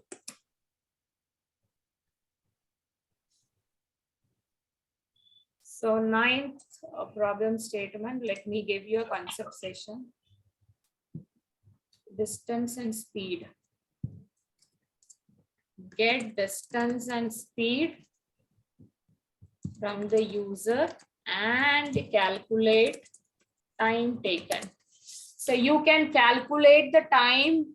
Speaker 5: So 9th problem statement, let me give you a concept session. Distance and speed. Get distance and speed from the user and calculate time taken. So you can calculate the time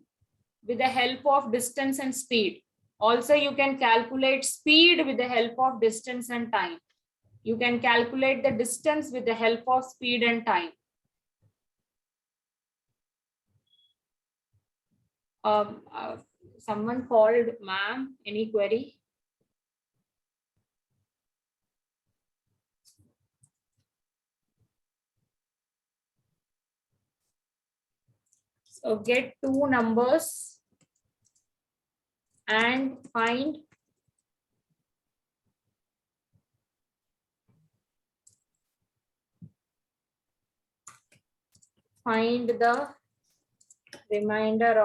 Speaker 5: with the help of distance and speed. Also, you can calculate speed with the help of distance and time. You can calculate the distance with the help of speed and time. Someone called, ma'am, any query? So get 2 numbers and find the remainder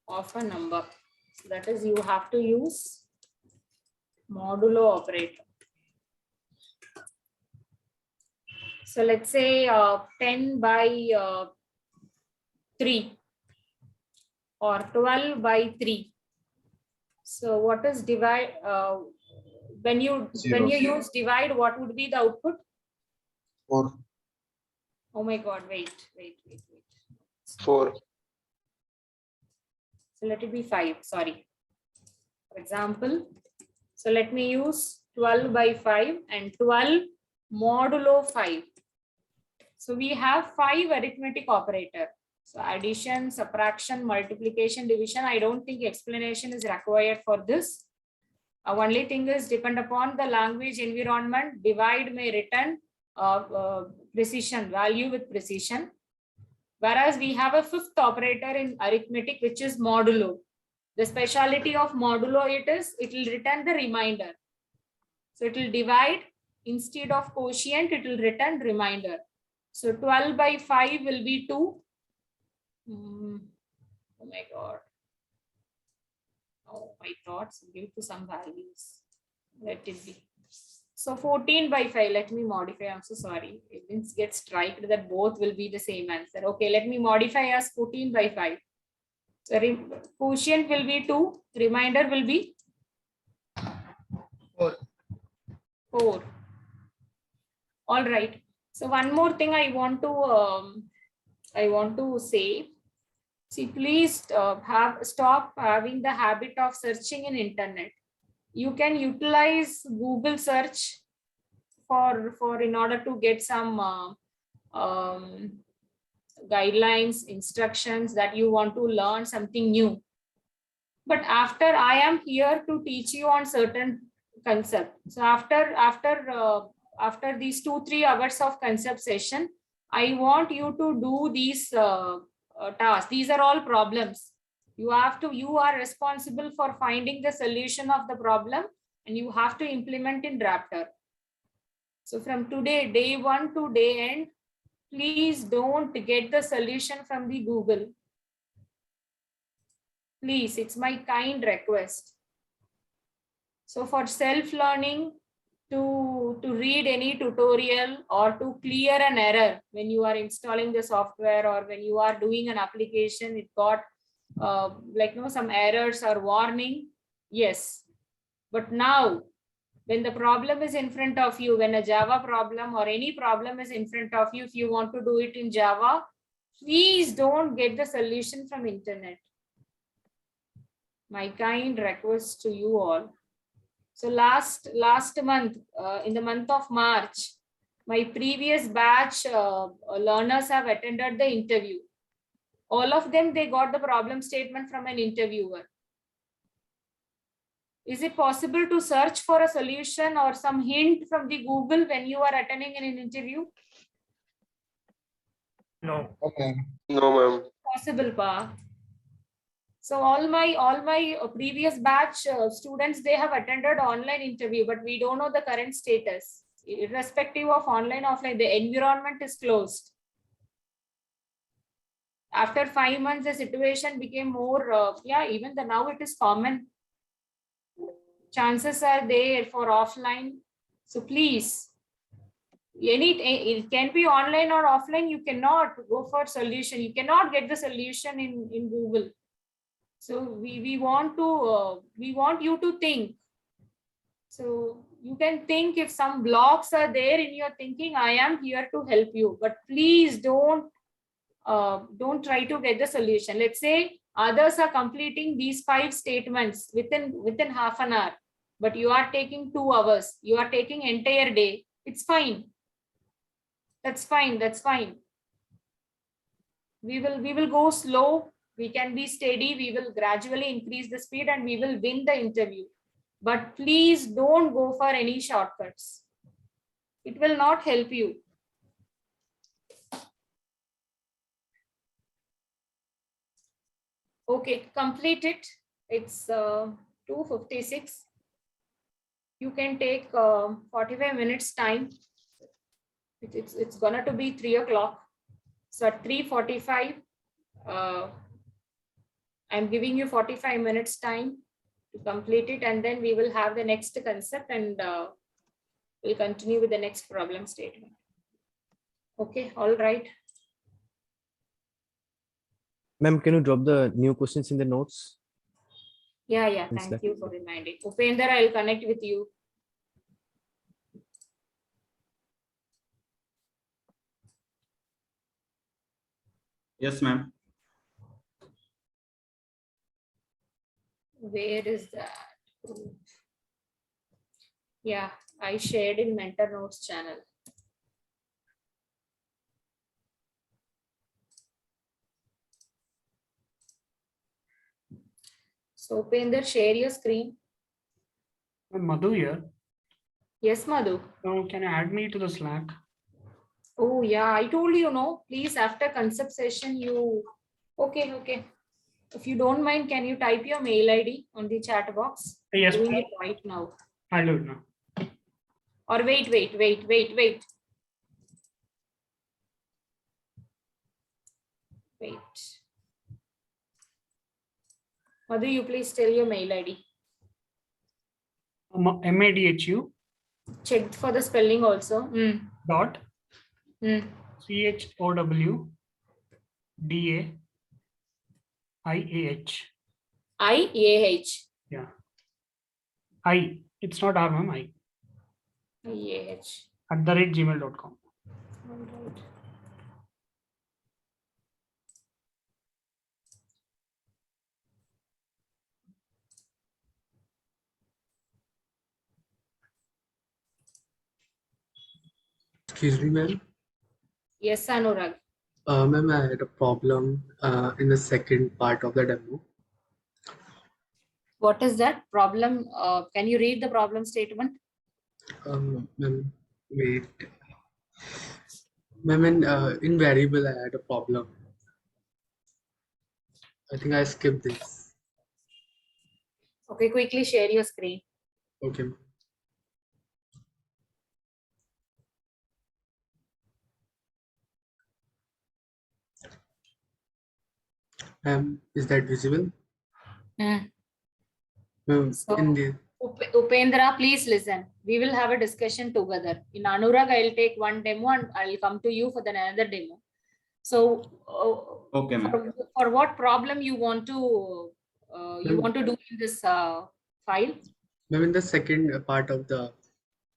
Speaker 5: of a number. So that is, you have to use modulo operator. So let's say 10 by 3 or 12 by 3. So what is divide? When you use divide, what would be the output?
Speaker 18: 4.
Speaker 5: Oh my God! Wait.
Speaker 18: 4.
Speaker 5: So let it be 5. Sorry. For example, so let me use 12 by 5 and 12 modulo 5. So we have 5 arithmetic operator. So addition, subtraction, multiplication, division. I don't think explanation is required for this. Only thing is depend upon the language environment. Divide may return precision, value with precision. Whereas we have a 5th operator in arithmetic, which is modulo. The speciality of modulo it will return the remainder. So it will divide instead of quotient, it will return remainder. So 12 by 5 will be 2. Oh my God. Oh, my thoughts due to some values. Let it be. So 14 by 5, let me modify. I'm so sorry. It didn't get striked that both will be the same answer. Okay, let me modify as 14 by 5. So quotient will be 2, remainder will be 4. All right. So one more thing I want to say. See, please stop having the habit of searching in internet. You can utilize Google search for in order to get some guidelines, instructions that you want to learn something new. But after I am here to teach you on certain concept. So after these 2-3 hours of concept session, I want you to do these tasks. These are all problems. You are responsible for finding the solution of the problem, and you have to implement in Raptor. So from today, day 1 to day end, please don't get the solution from the Google. Please, it's my kind request. So for self-learning, to read any tutorial or to clear an error when you are installing the software or when you are doing an application, it got some errors or warning. Yes. But now, when the problem is in front of you, when a Java problem or any problem is in front of you, if you want to do it in Java, please don't get the solution from internet. My kind request to you all. So last month, in the month of March, my previous batch learners have attended the interview. All of them, they got the problem statement from an interviewer. Is it possible to search for a solution or some hint from the Google when you are attending an interview?
Speaker 9: No.
Speaker 20: Okay. No, ma'am.
Speaker 5: Possible, pa. So all my previous batch students, they have attended online interview, but we don't know the current status. Irrespective of online, offline, the environment is closed. After 5 months, the situation became more, even now it is common. Chances are there for offline. So please, it can be online or offline. You cannot go for solution. You cannot get the solution in Google. So we want you to think. So you can think if some blocks are there in your thinking, I am here to help you. But please don't try to get the solution. Let's say others are completing these 5 statements within half an hour, but you are taking 2 hours. You are taking entire day. It's fine. That's fine. That's fine. We will go slow. We can be steady. We will gradually increase the speed and we will win the interview. But please don't go for any shortcuts. It will not help you. Okay, complete it. It's 2:56. You can take 45 minutes time. It's gonna to be 3 o'clock. So at 3:45, I'm giving you 45 minutes time to complete it, and then we will have the next concept and we'll continue with the next problem statement. Okay, all right.
Speaker 8: Ma'am, can you drop the new questions in the notes?
Speaker 5: Yeah, thank you for reminding. Upender, I'll connect with you.
Speaker 19: Yes, ma'am.
Speaker 5: Where is that? Yeah, I shared in Mentor Notes channel. So Upender, share your screen.
Speaker 14: Madhu here.
Speaker 5: Yes, Madhu.
Speaker 14: Now, can you add me to the Slack?
Speaker 5: Oh yeah, I told you, no, please after concept session you, okay. If you don't mind, can you type your mail ID on the chat box?
Speaker 14: Yes,
Speaker 5: I'm doing
Speaker 14: ma'am.
Speaker 5: it right now.
Speaker 14: I'll do it now.
Speaker 5: Or wait. Madhu, you please tell your mail ID.
Speaker 14: MADHU
Speaker 5: Check for the spelling also.
Speaker 14: dot CHOWDAIAH.
Speaker 5: IAH.
Speaker 14: Yeah. I. It's not R, ma'am.
Speaker 5: IAH.
Speaker 14: @gmail.com.
Speaker 5: All right.
Speaker 21: Excuse me, ma'am.
Speaker 5: Yes, Anurag.
Speaker 21: Ma'am, I had a problem in the second part of the demo.
Speaker 5: What is that problem? Can you read the problem statement?
Speaker 21: Ma'am, wait. Ma'am, in variable, I had a problem. I think I skipped this.
Speaker 5: Okay, quickly share your screen.
Speaker 21: Okay. Is that visible? Ma'am,
Speaker 5: So,
Speaker 21: in the
Speaker 5: Upendra, please listen. We will have a discussion together. In Anurag, I'll take one demo and I'll come to you for the another demo. So,
Speaker 19: Okay, ma'am.
Speaker 5: for what problem you want to do in this file?
Speaker 21: Ma'am, in the second part of the.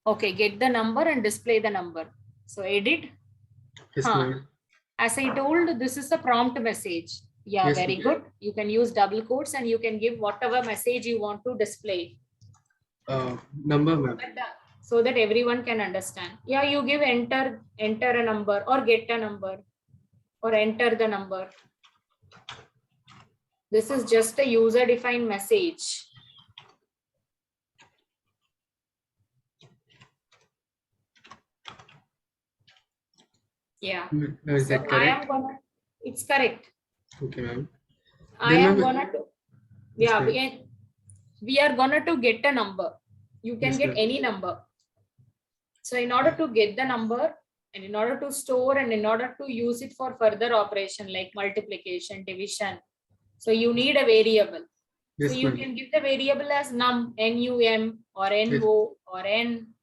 Speaker 5: Okay, get the number and display the number. So edit.
Speaker 21: Yes, ma'am.
Speaker 5: As I told, this is the prompt message. Yeah,
Speaker 21: Yes,
Speaker 5: very
Speaker 21: ma'am.
Speaker 5: good. You can use double quotes and you can give whatever message you want to display.
Speaker 21: Number, ma'am.
Speaker 5: So that everyone can understand. Yeah, you give enter a number or get a number or enter the number. This is just a user defined message. Yeah.
Speaker 21: Is that correct?
Speaker 5: It's correct.
Speaker 21: Okay, ma'am.
Speaker 5: I am gonna to, yeah, we are gonna to get a number. You can
Speaker 21: Yes,
Speaker 5: get
Speaker 21: ma'am.
Speaker 5: any number. So in order to get the number and in order to store and in order to use it for further operation like multiplication, division, so you need a variable.
Speaker 21: Yes,
Speaker 5: So you
Speaker 21: ma'am.
Speaker 5: can give the variable as num, num or no or n.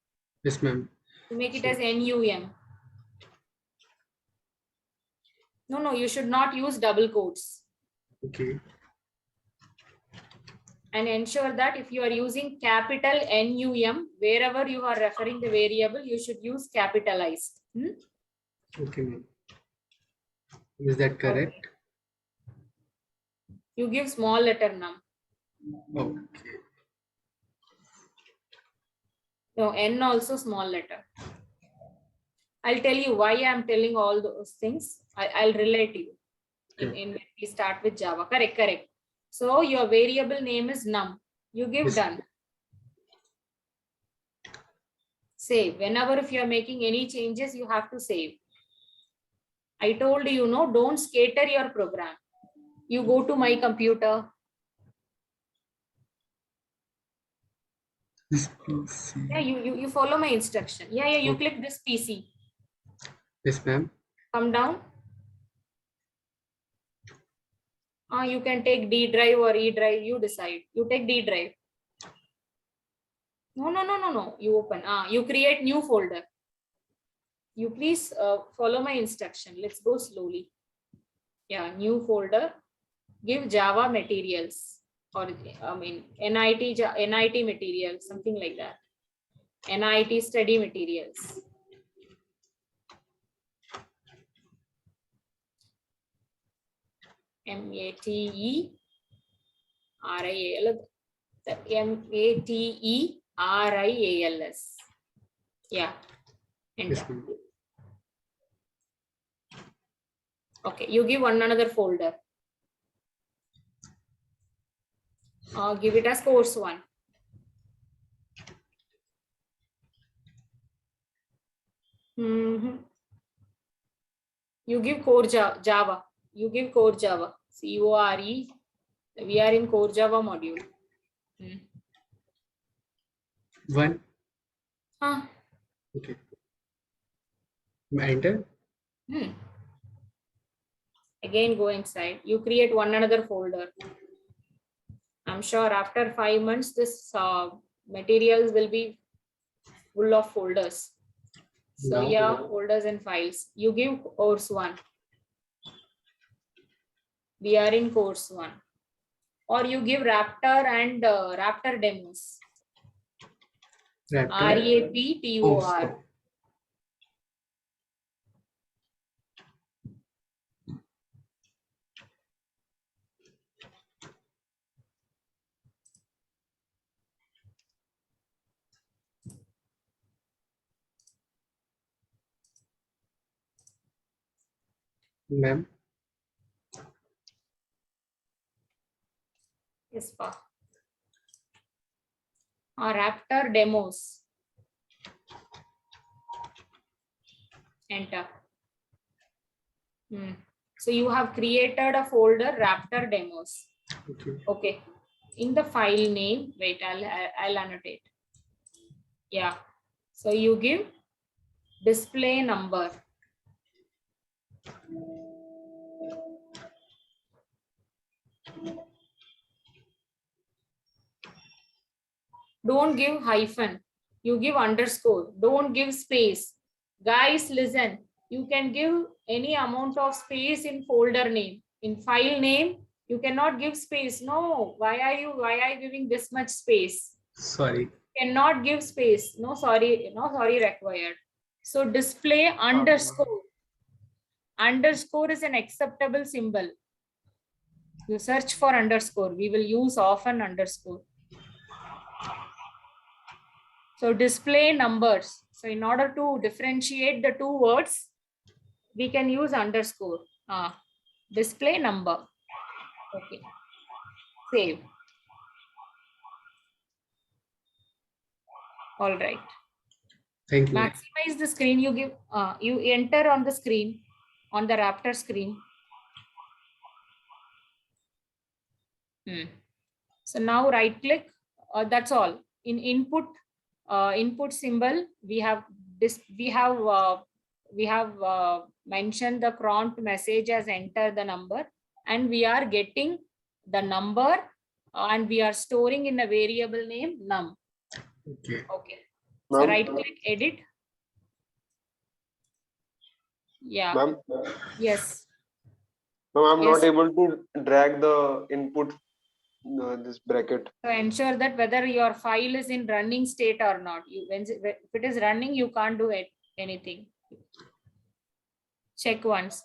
Speaker 21: Yes, ma'am.
Speaker 5: To make it as num. No, you should not use double quotes.
Speaker 21: Okay.
Speaker 5: And ensure that if you are using capital NUM, wherever you are referring the variable, you should use capitalized.
Speaker 21: Okay, ma'am. Is that correct?
Speaker 5: You give small letter num.
Speaker 21: Okay.
Speaker 5: No, N also small letter. I'll tell you why I'm telling all those things. I'll relate you in when we start with Java. Correct. So your variable name is num. You give done. Save. Whenever if you are making any changes, you have to save. I told you, don't scatter your program. You go to my computer.
Speaker 21: This PC.
Speaker 5: Yeah, you follow my instruction. Yeah, you click this PC.
Speaker 21: Yes, ma'am.
Speaker 5: Come down. You can take D drive or E drive. You decide. You take D drive. No. You open. You create new folder. You please follow my instruction. Let's go slowly. Yeah, new folder. Give Java materials or NIT materials, something like that. NIT study materials. MATERIAL. MATERIALS. Yeah. Enter. Okay, you give one another folder. Give it as course 1. You give core Java. You give core Java. CORE. We are in core Java module.
Speaker 21: 1.
Speaker 5: Ah.
Speaker 21: Okay. Enter.
Speaker 5: Again, go inside. You create one another folder. I'm sure after 5 months, this materials will be full of folders. So
Speaker 21: Now,
Speaker 5: yeah, folders and files. You give course 1. We are in course 1. Or you give Raptor and Raptor demos.
Speaker 21: Raptor.
Speaker 5: RAPTOR.
Speaker 21: Ma'am.
Speaker 5: Yes, pa. Raptor demos. Enter. So you have created a folder Raptor demos. Okay. In the file name, wait, I'll annotate. Yeah. So you give display number. Don't give hyphen. You give underscore. Don't give space. Guys, listen. You can give any amount of space in folder name. In file name, you cannot give space. No. Why are you giving this much space?
Speaker 21: Sorry.
Speaker 5: Cannot give space. No sorry required. So display underscore. Underscore is an acceptable symbol. You search for underscore. We will use often underscore. So display numbers. So in order to differentiate the two words, we can use underscore. Display number. Okay. Save. All right.
Speaker 21: Thank you.
Speaker 5: Maximize the screen. You give. You enter on the screen, on the Raptor screen. So now right click. That's all. In input. Input symbol, we have this. We have mentioned the prompt message as enter the number, and we are getting the number, and we are storing in a variable name num.
Speaker 21: Okay.
Speaker 5: Okay. So right click, edit. Yeah.
Speaker 20: Ma'am.
Speaker 5: Yes.
Speaker 20: Ma'am, I'm
Speaker 5: Yes.
Speaker 20: not able to drag the input this bracket.
Speaker 5: So ensure that whether your file is in running state or not. If it is running, you can't do anything. Check once.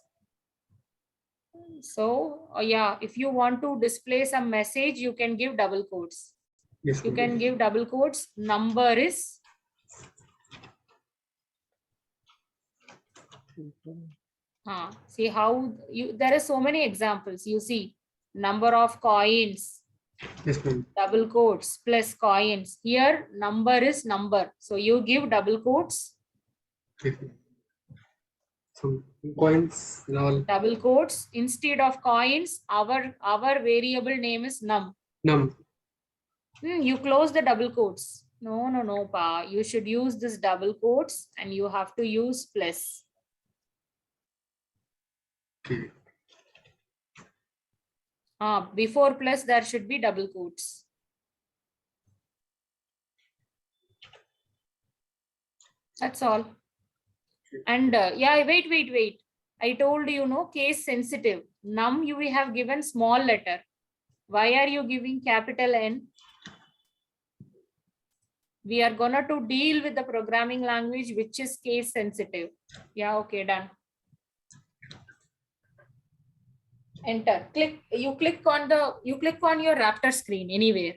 Speaker 5: So yeah, if you want to display some message, you can give double quotes.
Speaker 21: Yes,
Speaker 5: you can give double quotes. Number is see how there are so many examples. You see number of coins.
Speaker 21: Yes, ma'am.
Speaker 5: Double quotes plus coins. Here number is number. So you give double quotes.
Speaker 21: Okay. So coins and all.
Speaker 5: Double quotes. Instead of coins, our variable name is num.
Speaker 21: Num.
Speaker 5: You close the double quotes. No, pa. You should use this double quotes and you have to use plus.
Speaker 21: Okay.
Speaker 5: Before plus, there should be double quotes. That's all. And yeah, wait. I told you, no, case sensitive. Num, you have given small letter. Why are you giving capital N? We are gonna to deal with the programming language which is case sensitive. Yeah, okay, done. Enter. You click on your Raptor screen anywhere.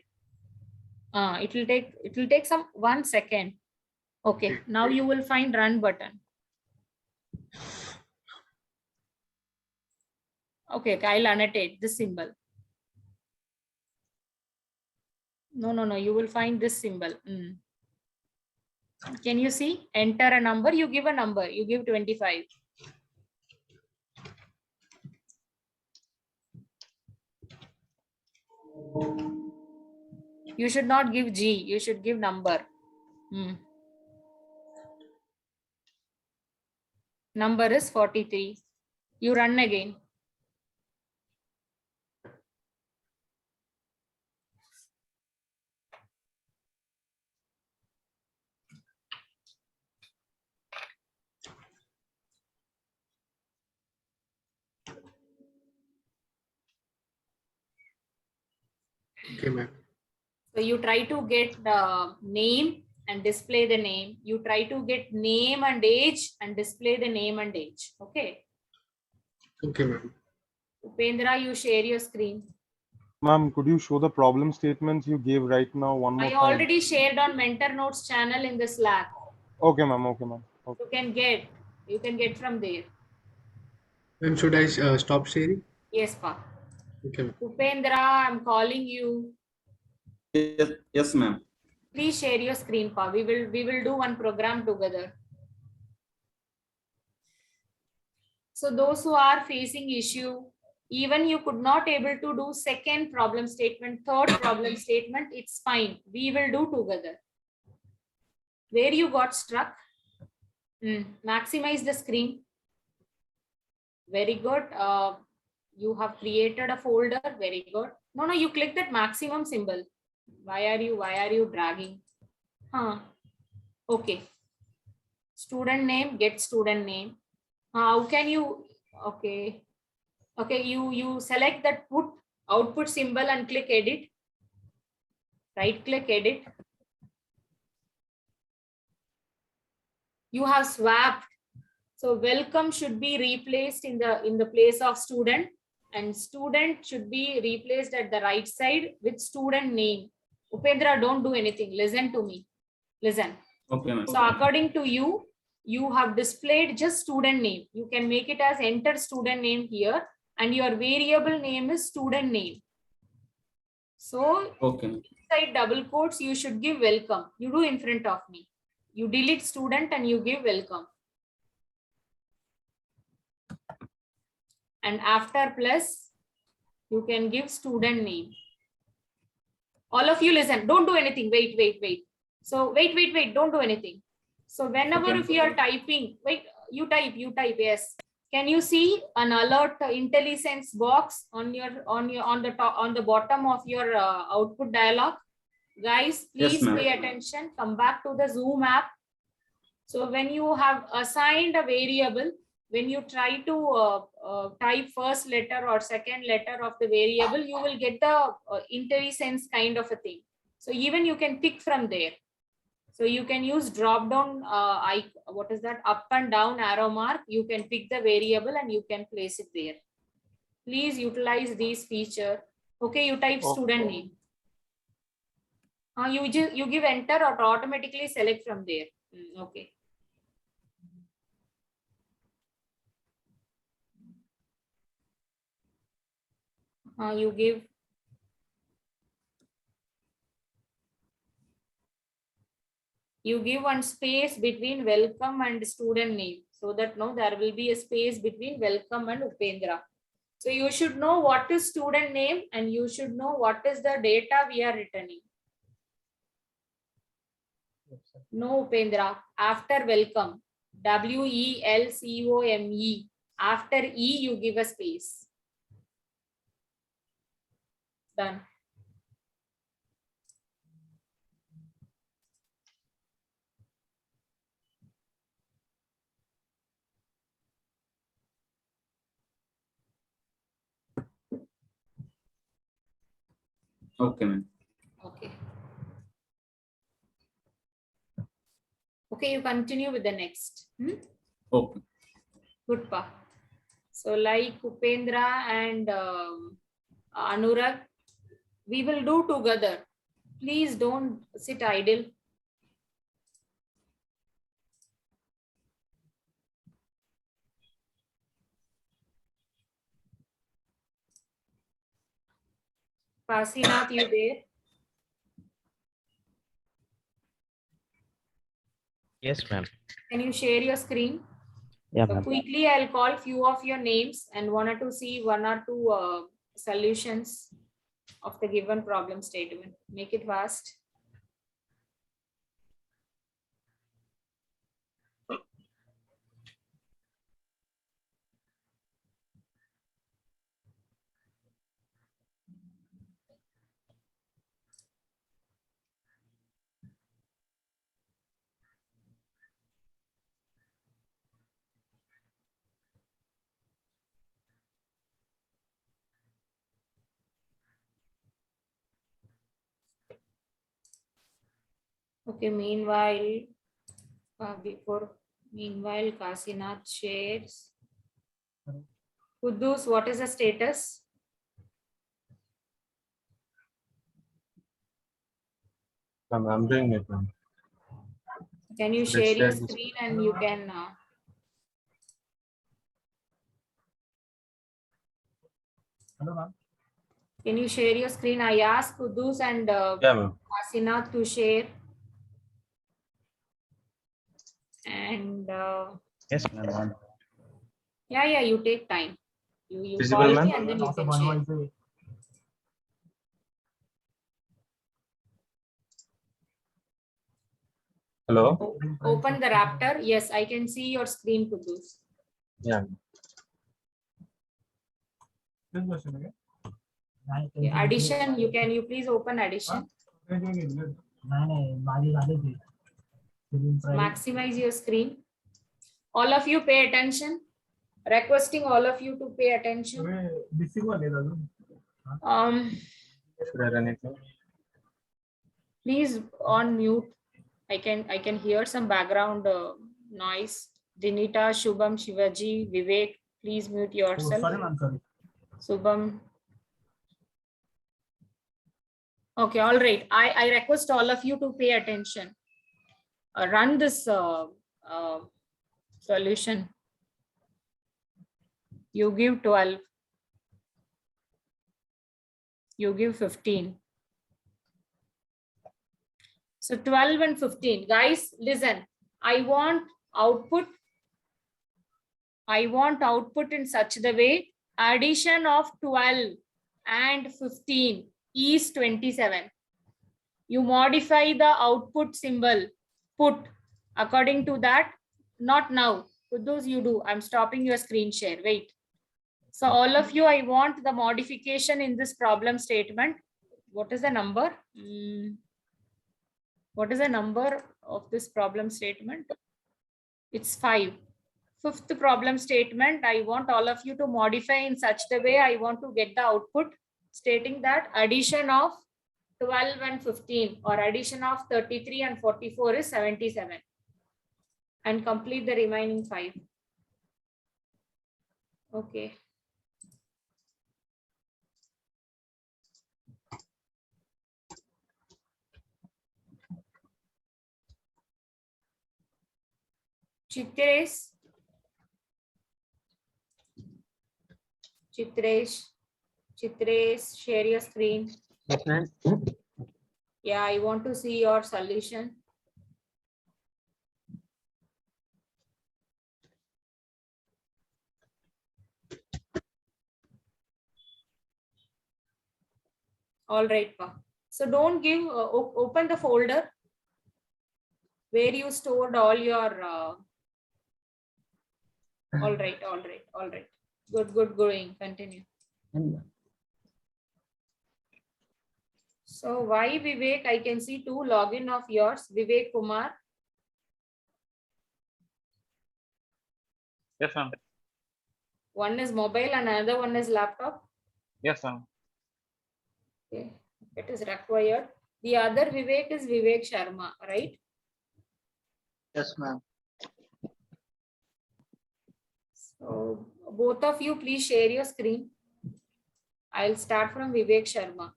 Speaker 5: It will take some 1 second. Okay, now you will find run button. Okay, I'll annotate this symbol. No. You will find this symbol. Can you see? Enter a number. You give a number. You give 25. You should not give G. You should give number. Number is 43. You run again.
Speaker 21: Okay, ma'am.
Speaker 5: So you try to get the name and display the name. You try to get name and age and display the name and age. Okay.
Speaker 21: Okay, ma'am.
Speaker 5: Upendra, you share your screen.
Speaker 23: Ma'am, could you show the problem statements you gave right now one more
Speaker 5: I
Speaker 23: time?
Speaker 5: already shared on Mentor Notes channel in the Slack.
Speaker 23: Okay, ma'am. Okay, ma'am. Okay.
Speaker 5: You can get from there.
Speaker 21: Ma'am, should I stop sharing?
Speaker 5: Yes, Pa.
Speaker 21: Okay, ma'am.
Speaker 5: Upendra, I'm calling you.
Speaker 19: Yes, ma'am.
Speaker 5: Please share your screen, Pa. We will do one program together. So those who are facing issue, even you could not able to do second problem statement, third problem statement, it's fine. We will do together. Where you got struck? Maximize the screen. Very good. You have created a folder. Very good. No, you click that maximum symbol. Why are you dragging? Okay. Student name, get student name. How can you? Okay. You select that put output symbol and click edit. Right click edit. You have swapped. So welcome should be replaced in the place of student, and student should be replaced at the right side with student name. Upendra, don't do anything. Listen to me. Listen.
Speaker 19: Okay, ma'am.
Speaker 5: So according to you, you have displayed just student name. You can make it as enter student name here, and your variable name is student name. So
Speaker 19: okay,
Speaker 5: inside double quotes, you should give welcome. You do in front of me. You delete student and you give welcome. And after plus, you can give student name. All of you listen. Don't do anything. Wait. So wait. Don't do anything. So whenever
Speaker 19: Okay.
Speaker 5: if you are typing, wait, you type, yes. Can you see an alert IntelliSense box on the bottom of your output dialog? Guys,
Speaker 19: Yes,
Speaker 5: please
Speaker 19: ma'am.
Speaker 5: pay attention. Come back to the Zoom app. So when you have assigned a variable, when you try to type first letter or second letter of the variable, you will get the IntelliSense kind of a thing. So even you can pick from there. So you can use drop down, what is that, up and down arrow mark. You can pick the variable and you can place it there. Please utilize these feature. Okay, you type student name. You give enter or automatically select from there. Okay. You give one space between welcome and student name, so that there will be a space between welcome and Upendra. So you should know what is student name and you should know what is the data we are returning. No, Upendra. After welcome, WELCOME. After E, you give a space. Done.
Speaker 19: Okay, ma'am.
Speaker 5: Okay. Okay, you continue with the next.
Speaker 19: Okay.
Speaker 5: Good, Pa. So like Upendra and Anurag, we will do together. Please don't sit idle. Pasinath, you there?
Speaker 8: Yes, ma'am.
Speaker 5: Can you share your screen?
Speaker 8: Yeah,
Speaker 5: So
Speaker 8: ma'am.
Speaker 5: quickly, I'll call few of your names and wanted to see one or two solutions of the given problem statement. Make it fast. Okay, meanwhile, Kasinath shares. Kudus, what is the status?
Speaker 6: I'm doing it, ma'am.
Speaker 5: Can you
Speaker 6: Let's
Speaker 5: share your
Speaker 6: share this.
Speaker 5: screen and you can
Speaker 6: Hello, ma'am.
Speaker 5: can you share your screen? I asked Kudus and
Speaker 6: Yeah, ma'am.
Speaker 5: Kasinath to share. And
Speaker 8: Yes, ma'am.
Speaker 5: yeah, you take time. You
Speaker 6: Visible,
Speaker 5: call
Speaker 6: ma'am?
Speaker 5: me and then you can share.
Speaker 6: Hello?
Speaker 5: Open the Raptor. Yes, I can see your screen, Kudus.
Speaker 6: Yeah.
Speaker 5: Okay, addition, can you please open addition? Maximize your screen. All of you pay attention. Requesting all of you to pay attention.
Speaker 6: Should I run it now?
Speaker 5: Please on mute. I can hear some background noise. Dinita, Shubham, Shivaji, Vivek, please mute yourself.
Speaker 6: Sorry, ma'am. Sorry.
Speaker 5: Subham. Okay, all right. I request all of you to pay attention. Run this solution. You give 12. You give 15. So 12 and 15. Guys, listen. I want output in such the way addition of 12 and 15 is 27. You modify the output symbol, put according to that. Not now. Kudus, you do. I'm stopping your screen share. Wait. So all of you, I want the modification in this problem statement. What is the number? What is the number of this problem statement? It's 5. Fifth problem statement, I want all of you to modify in such the way I want to get the output stating that addition of 12 and 15 or addition of 33 and 44 is 77. And complete the remaining 5. Okay. Chitresh, share your screen. Yeah, I want to see your solution. All right, Pa. So don't give, open the folder where you stored all your, all right. Good going, continue. So why Vivek, I can see 2 login of yours, Vivek Kumar.
Speaker 4: Yes, ma'am.
Speaker 5: One is mobile and another one is laptop.
Speaker 4: Yes, ma'am.
Speaker 5: Okay, it is required. The other Vivek is Vivek Sharma, right?
Speaker 12: Yes, ma'am.
Speaker 5: So both of you, please share your screen. I'll start from Vivek Sharma.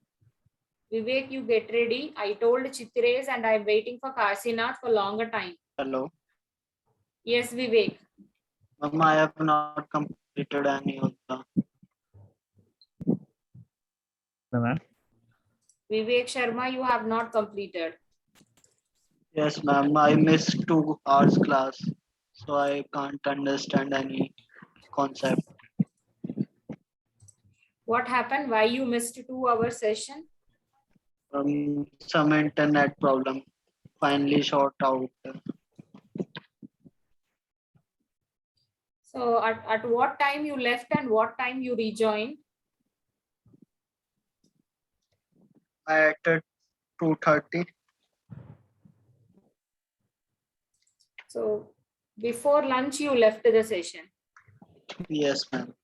Speaker 5: Vivek, you get ready. I told Chitresh and I'm waiting for Kasinath for longer time.
Speaker 12: Hello.
Speaker 5: Yes, Vivek.
Speaker 12: Ma'am, I have not completed any of the.
Speaker 5: Vivek Sharma, you have not completed.
Speaker 10: Yes, ma'am. I missed 2 hours class, so I can't understand any concept.
Speaker 5: What happened? Why you missed 2 hour session?
Speaker 10: Some internet problem. Finally sort out.
Speaker 5: So at what time you left and what time you rejoined?
Speaker 10: At 2:30.
Speaker 5: So before lunch you left the session.
Speaker 10: Yes, ma'am.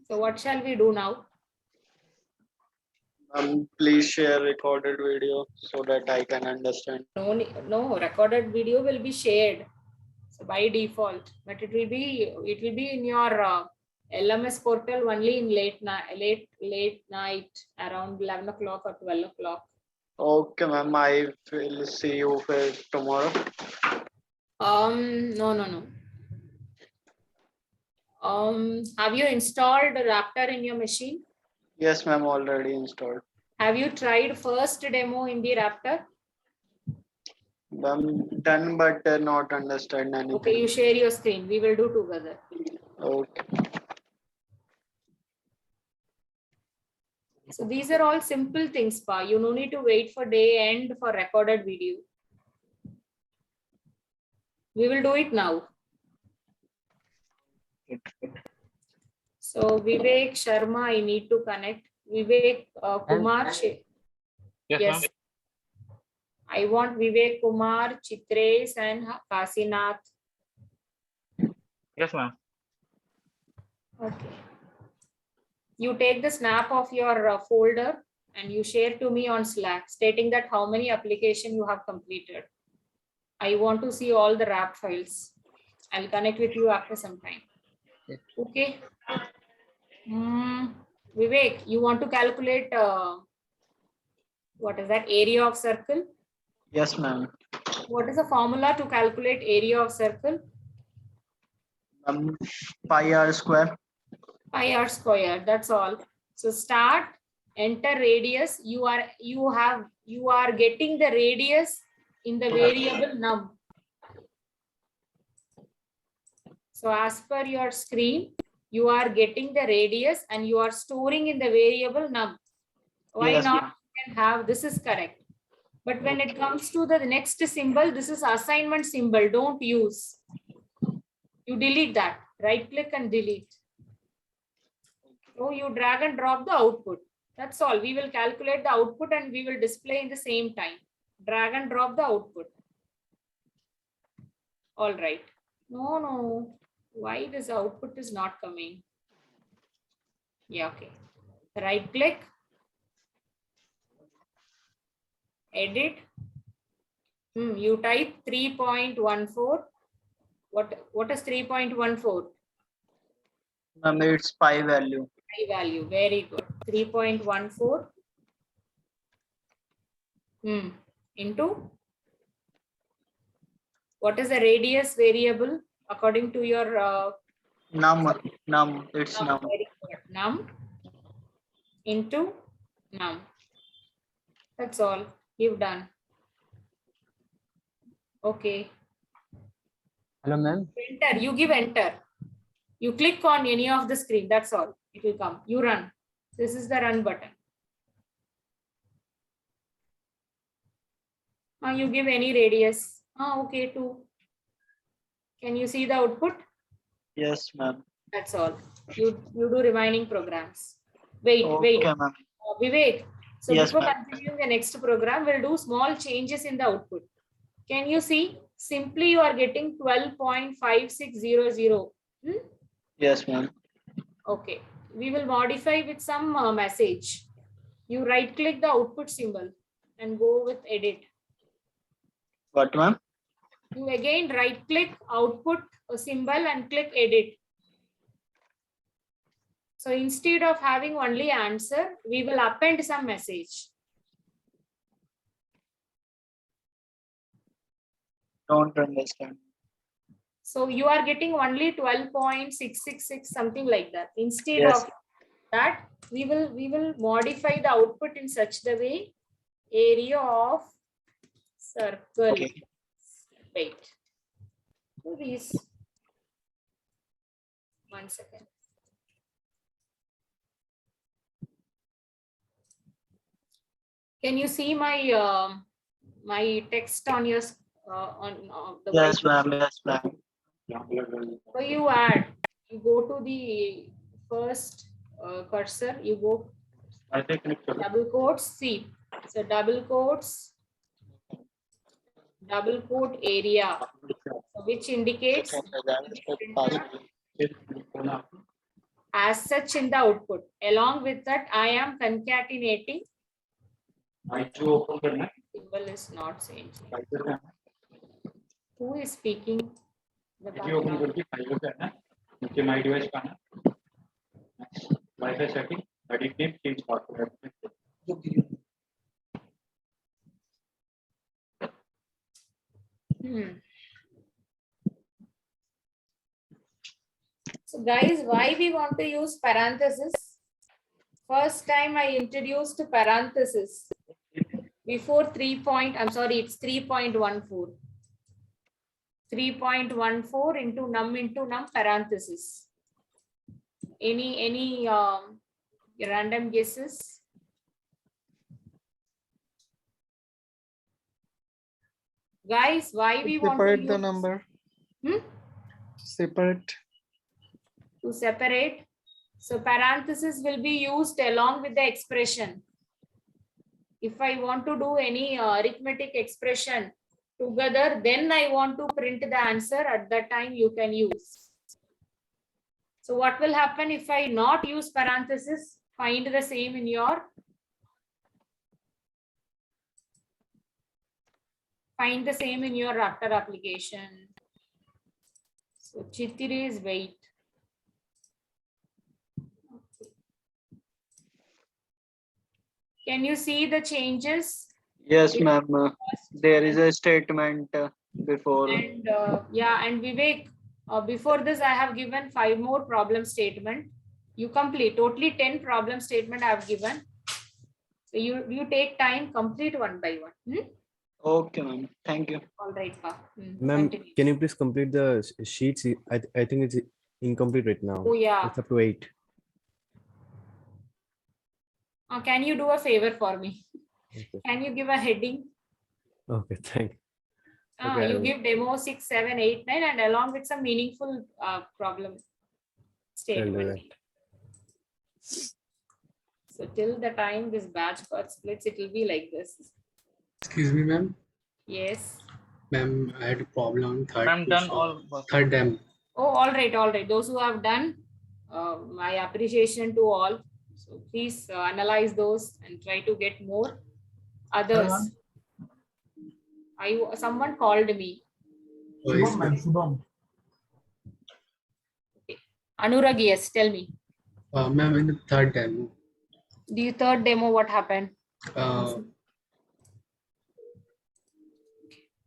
Speaker 5: So what shall we do now?
Speaker 10: Please share recorded video so that I can understand.
Speaker 5: No, recorded video will be shared. So by default, but it will be in your LMS portal only in late night around 11 o'clock or 12 o'clock.
Speaker 10: Okay, ma'am. I will see you tomorrow.
Speaker 5: No. Have you installed Raptor in your machine?
Speaker 10: Yes, ma'am. Already installed.
Speaker 5: Have you tried first demo in the Raptor?
Speaker 10: Done, but not understand anything.
Speaker 5: Okay, you share your screen. We will do together.
Speaker 10: Okay.
Speaker 5: So these are all simple things, Pa. You no need to wait for day end for recorded video. We will do it now. So Vivek Sharma, I need to connect. Vivek Kumar. Yes. I want Vivek Kumar, Chitresh and Kasinath.
Speaker 4: Yes, ma'am.
Speaker 5: Okay. You take the snap of your folder and you share to me on Slack stating that how many applications you have completed. I want to see all the RAP files. I'll connect with you after some time. Okay. Vivek, you want to calculate what is that area of circle?
Speaker 10: Yes, ma'am.
Speaker 5: What is the formula to calculate area of circle?
Speaker 10: Pi r square.
Speaker 5: Pi r square. That's all. So start, enter radius. You are getting the radius in the variable num. So as per your screen, you are getting the radius and you are storing in the variable num. Why
Speaker 10: Yes,
Speaker 5: not? You can have this is correct. But when it comes to the next symbol, this is assignment symbol. Don't use. You delete that. Right click and delete. So you drag and drop the output. That's all. We will calculate the output and we will display in the same time. Drag and drop the output. All right. No. Why this output is not coming? Yeah, okay. Right click. Edit. You type 3.14. What is 3.14?
Speaker 10: It's pi value.
Speaker 5: Pi value. Very good. 3.14. Into what is the radius variable according to your
Speaker 10: Num. It's num.
Speaker 5: Very good. Num into num. That's all. You've done. Okay.
Speaker 6: Hello, ma'am.
Speaker 5: Enter. You give enter. You click on any of the screen. That's all. It will come. You run. This is the run button. You give any radius. Okay, 2. Can you see the output?
Speaker 10: Yes, ma'am.
Speaker 5: That's all. You do remaining programs. Wait.
Speaker 10: Ma'am.
Speaker 5: Vivek. So
Speaker 10: Yes,
Speaker 5: before
Speaker 10: ma'am.
Speaker 5: continuing the next program, we'll do small changes in the output. Can you see? Simply you are getting 12.5600.
Speaker 10: Yes, ma'am.
Speaker 5: Okay. We will modify with some message. You right click the output symbol and go with edit.
Speaker 10: What, ma'am?
Speaker 5: You again right click output symbol and click edit. So instead of having only answer, we will append some message.
Speaker 10: Don't understand.
Speaker 5: So you are getting only 12.666, something like that. Instead
Speaker 10: Yes.
Speaker 5: of that, we will modify the output in such the way area of circle. Wait. Who is? 1 second. Can you see my my text on your on the
Speaker 10: Yes,
Speaker 5: white?
Speaker 10: ma'am. Yes, ma'am.
Speaker 5: So you add. You go to the first cursor. You go double quotes. See. So double quotes. Double quote area, which indicates as such in the output. Along with that, I am concatenating. Symbol is not changing. Who is speaking? The background. So guys, why we want to use parenthesis? First time I introduced parenthesis before 3 point, I'm sorry, it's 3.14. 3.14 into num parenthesis. Any random guesses? Guys, why we want to
Speaker 8: Separate
Speaker 5: use
Speaker 8: the number. Separate.
Speaker 5: To separate. So parenthesis will be used along with the expression. If I want to do any arithmetic expression together, then I want to print the answer. At that time you can use. So what will happen if I not use parenthesis? Find the same in your Raptor application. So Chittire's wait. Can you see the changes?
Speaker 10: Yes, ma'am. There is a statement before.
Speaker 5: And yeah, and Vivek, before this I have given 5 more problem statement. You complete totally 10 problem statement I have given. So you take time, complete one by one.
Speaker 10: Okay, ma'am. Thank you.
Speaker 5: All right, Pa.
Speaker 2: Ma'am,
Speaker 5: Continue.
Speaker 2: can you please complete the sheets? I think it's incomplete right now.
Speaker 5: Oh yeah.
Speaker 2: It's up to 8.
Speaker 5: Can you do a favor for me?
Speaker 2: Okay.
Speaker 5: Can you give a heading?
Speaker 2: Okay, thank you. Okay,
Speaker 5: You give demo 6, 7, 8, 9 and along with some meaningful problem statement. So till the time this batch got splits, it will be like this.
Speaker 21: Excuse me, ma'am.
Speaker 5: Yes.
Speaker 21: Ma'am, I had a problem on third.
Speaker 4: Ma'am, done all.
Speaker 21: Third demo.
Speaker 5: Oh, all right, all right. Those who have done, my appreciation to all. So please analyze those and try to get more others. Someone called me.
Speaker 21: Oh, yes, ma'am.
Speaker 5: Okay. Anurag, yes, tell me.
Speaker 21: Ma'am, in the third demo.
Speaker 5: The third demo, what happened?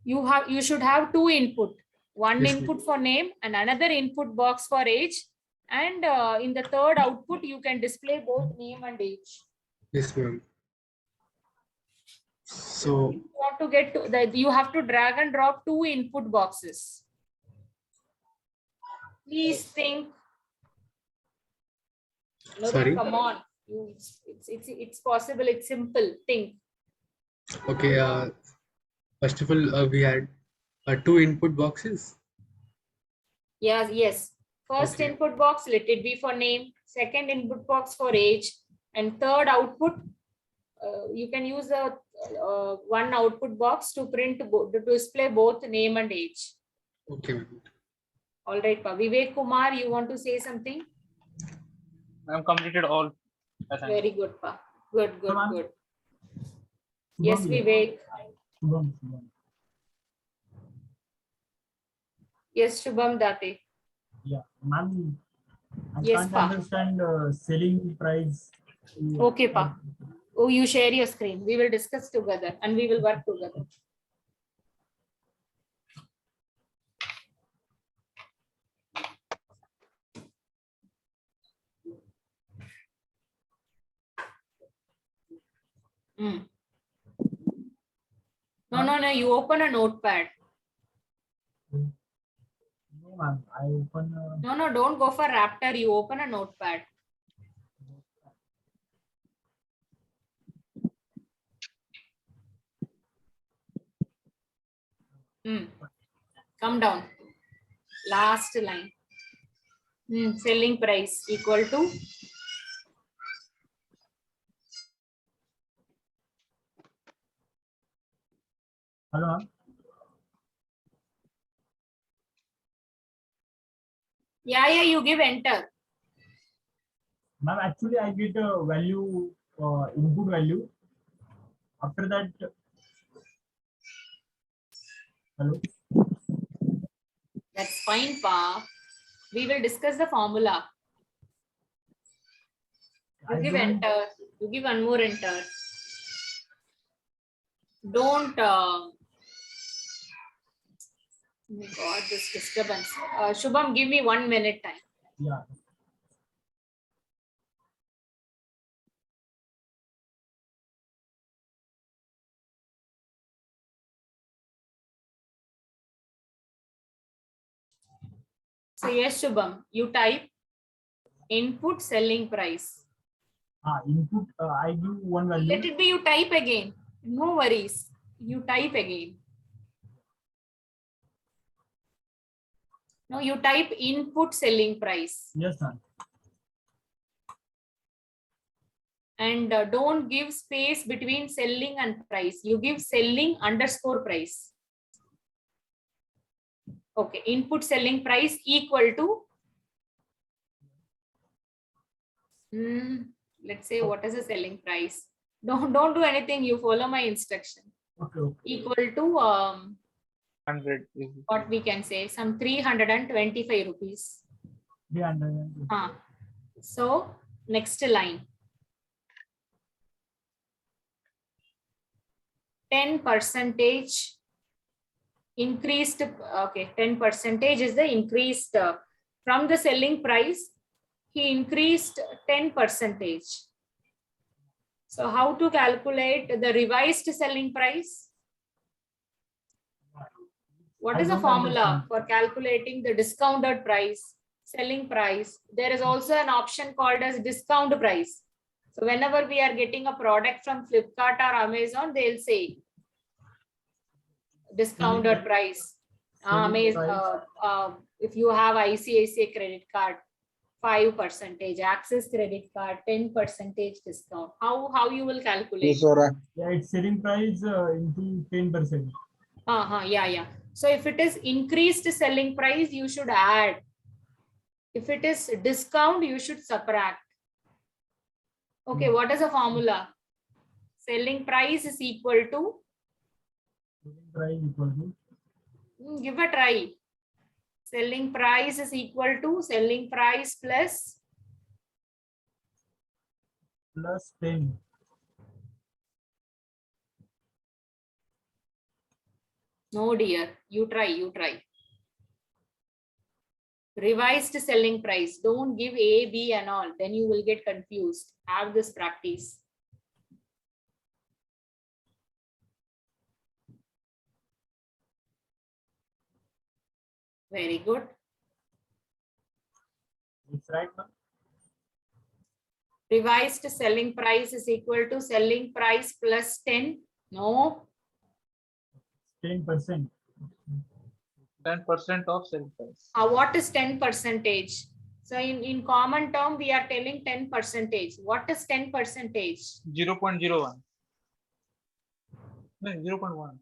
Speaker 5: You should have 2 input. One
Speaker 21: Yes,
Speaker 5: input for name and another input box for age. And in the third output, you can display both name and age.
Speaker 21: Yes, ma'am. So
Speaker 5: you want to get to that, you have to drag and drop 2 input boxes. Please think.
Speaker 21: Sorry?
Speaker 5: Come on. It's possible. It's simple. Think.
Speaker 21: okay. First of all, we had 2 input boxes.
Speaker 5: Yes. First input box, let it be for name. Second input box for age. And third output, you can use a one output box to print to display both name and age.
Speaker 21: Okay, ma'am.
Speaker 5: All right, Pa. Vivek Kumar, you want to say something?
Speaker 4: I'm completed all.
Speaker 5: Very good, Pa. Good. Yes, Vivek. Yes, Shubham Date.
Speaker 15: Yeah, ma'am. I
Speaker 5: Yes,
Speaker 15: can't
Speaker 5: Pa.
Speaker 15: understand selling price.
Speaker 5: Okay, Pa. Oh, you share your screen. We will discuss together and we will work together. No, you open a notepad.
Speaker 15: No, ma'am. I open.
Speaker 5: No, don't go for Raptor. You open a notepad. Come down. Last line. Selling price equal to.
Speaker 15: Hello, ma'am.
Speaker 5: Yeah, you give enter.
Speaker 15: Ma'am, actually, I get a value, input value. After that, hello.
Speaker 5: That's fine, Pa. We will discuss the formula. You give enter. You give one more enter. Don't. Oh my God, this disturbance. Shubham, give me 1 minute time.
Speaker 15: Yeah.
Speaker 5: So yes, Shubham, you type input selling price.
Speaker 15: Input, I give one value.
Speaker 5: Let it be, you type again. No worries. You type again. No, you type input selling price.
Speaker 15: Yes, sir.
Speaker 5: And don't give space between selling and price. You give selling underscore price. Okay, input selling price equal to. Let's say what is the selling price? Don't do anything. You follow my instruction.
Speaker 15: Okay.
Speaker 5: Equal to
Speaker 4: 100.
Speaker 5: What we can say, some 325 rupees.
Speaker 15: 300.
Speaker 5: So next line. 10% increased. Okay, 10% is the increased from the selling price. He increased 10%. So how to calculate the revised selling price? What is the formula for calculating the discounted price, selling price? There is also an option called as discount price. So whenever we are getting a product from Flipkart or Amazon, they'll say discounted price. If you have ICICI credit card, 5%, Access credit card, 10% discount. How you will calculate?
Speaker 15: Yeah, it's selling price into 10%.
Speaker 5: Yeah. So if it is increased selling price, you should add. If it is discount, you should subtract. Okay, what is the formula? Selling price is equal to. Give a try. Selling price is equal to selling price plus
Speaker 15: 10.
Speaker 5: No, dear. You try. Revised selling price. Don't give A, B and all. Then you will get confused. Have this practice. Very good.
Speaker 15: It's right, ma'am.
Speaker 5: Revised selling price is equal to selling price plus 10. No.
Speaker 15: 10%.
Speaker 4: 10% of selling price.
Speaker 5: What is 10%? So in common term, we are telling 10%. What is 10%?
Speaker 4: 0.01. No, 0.1.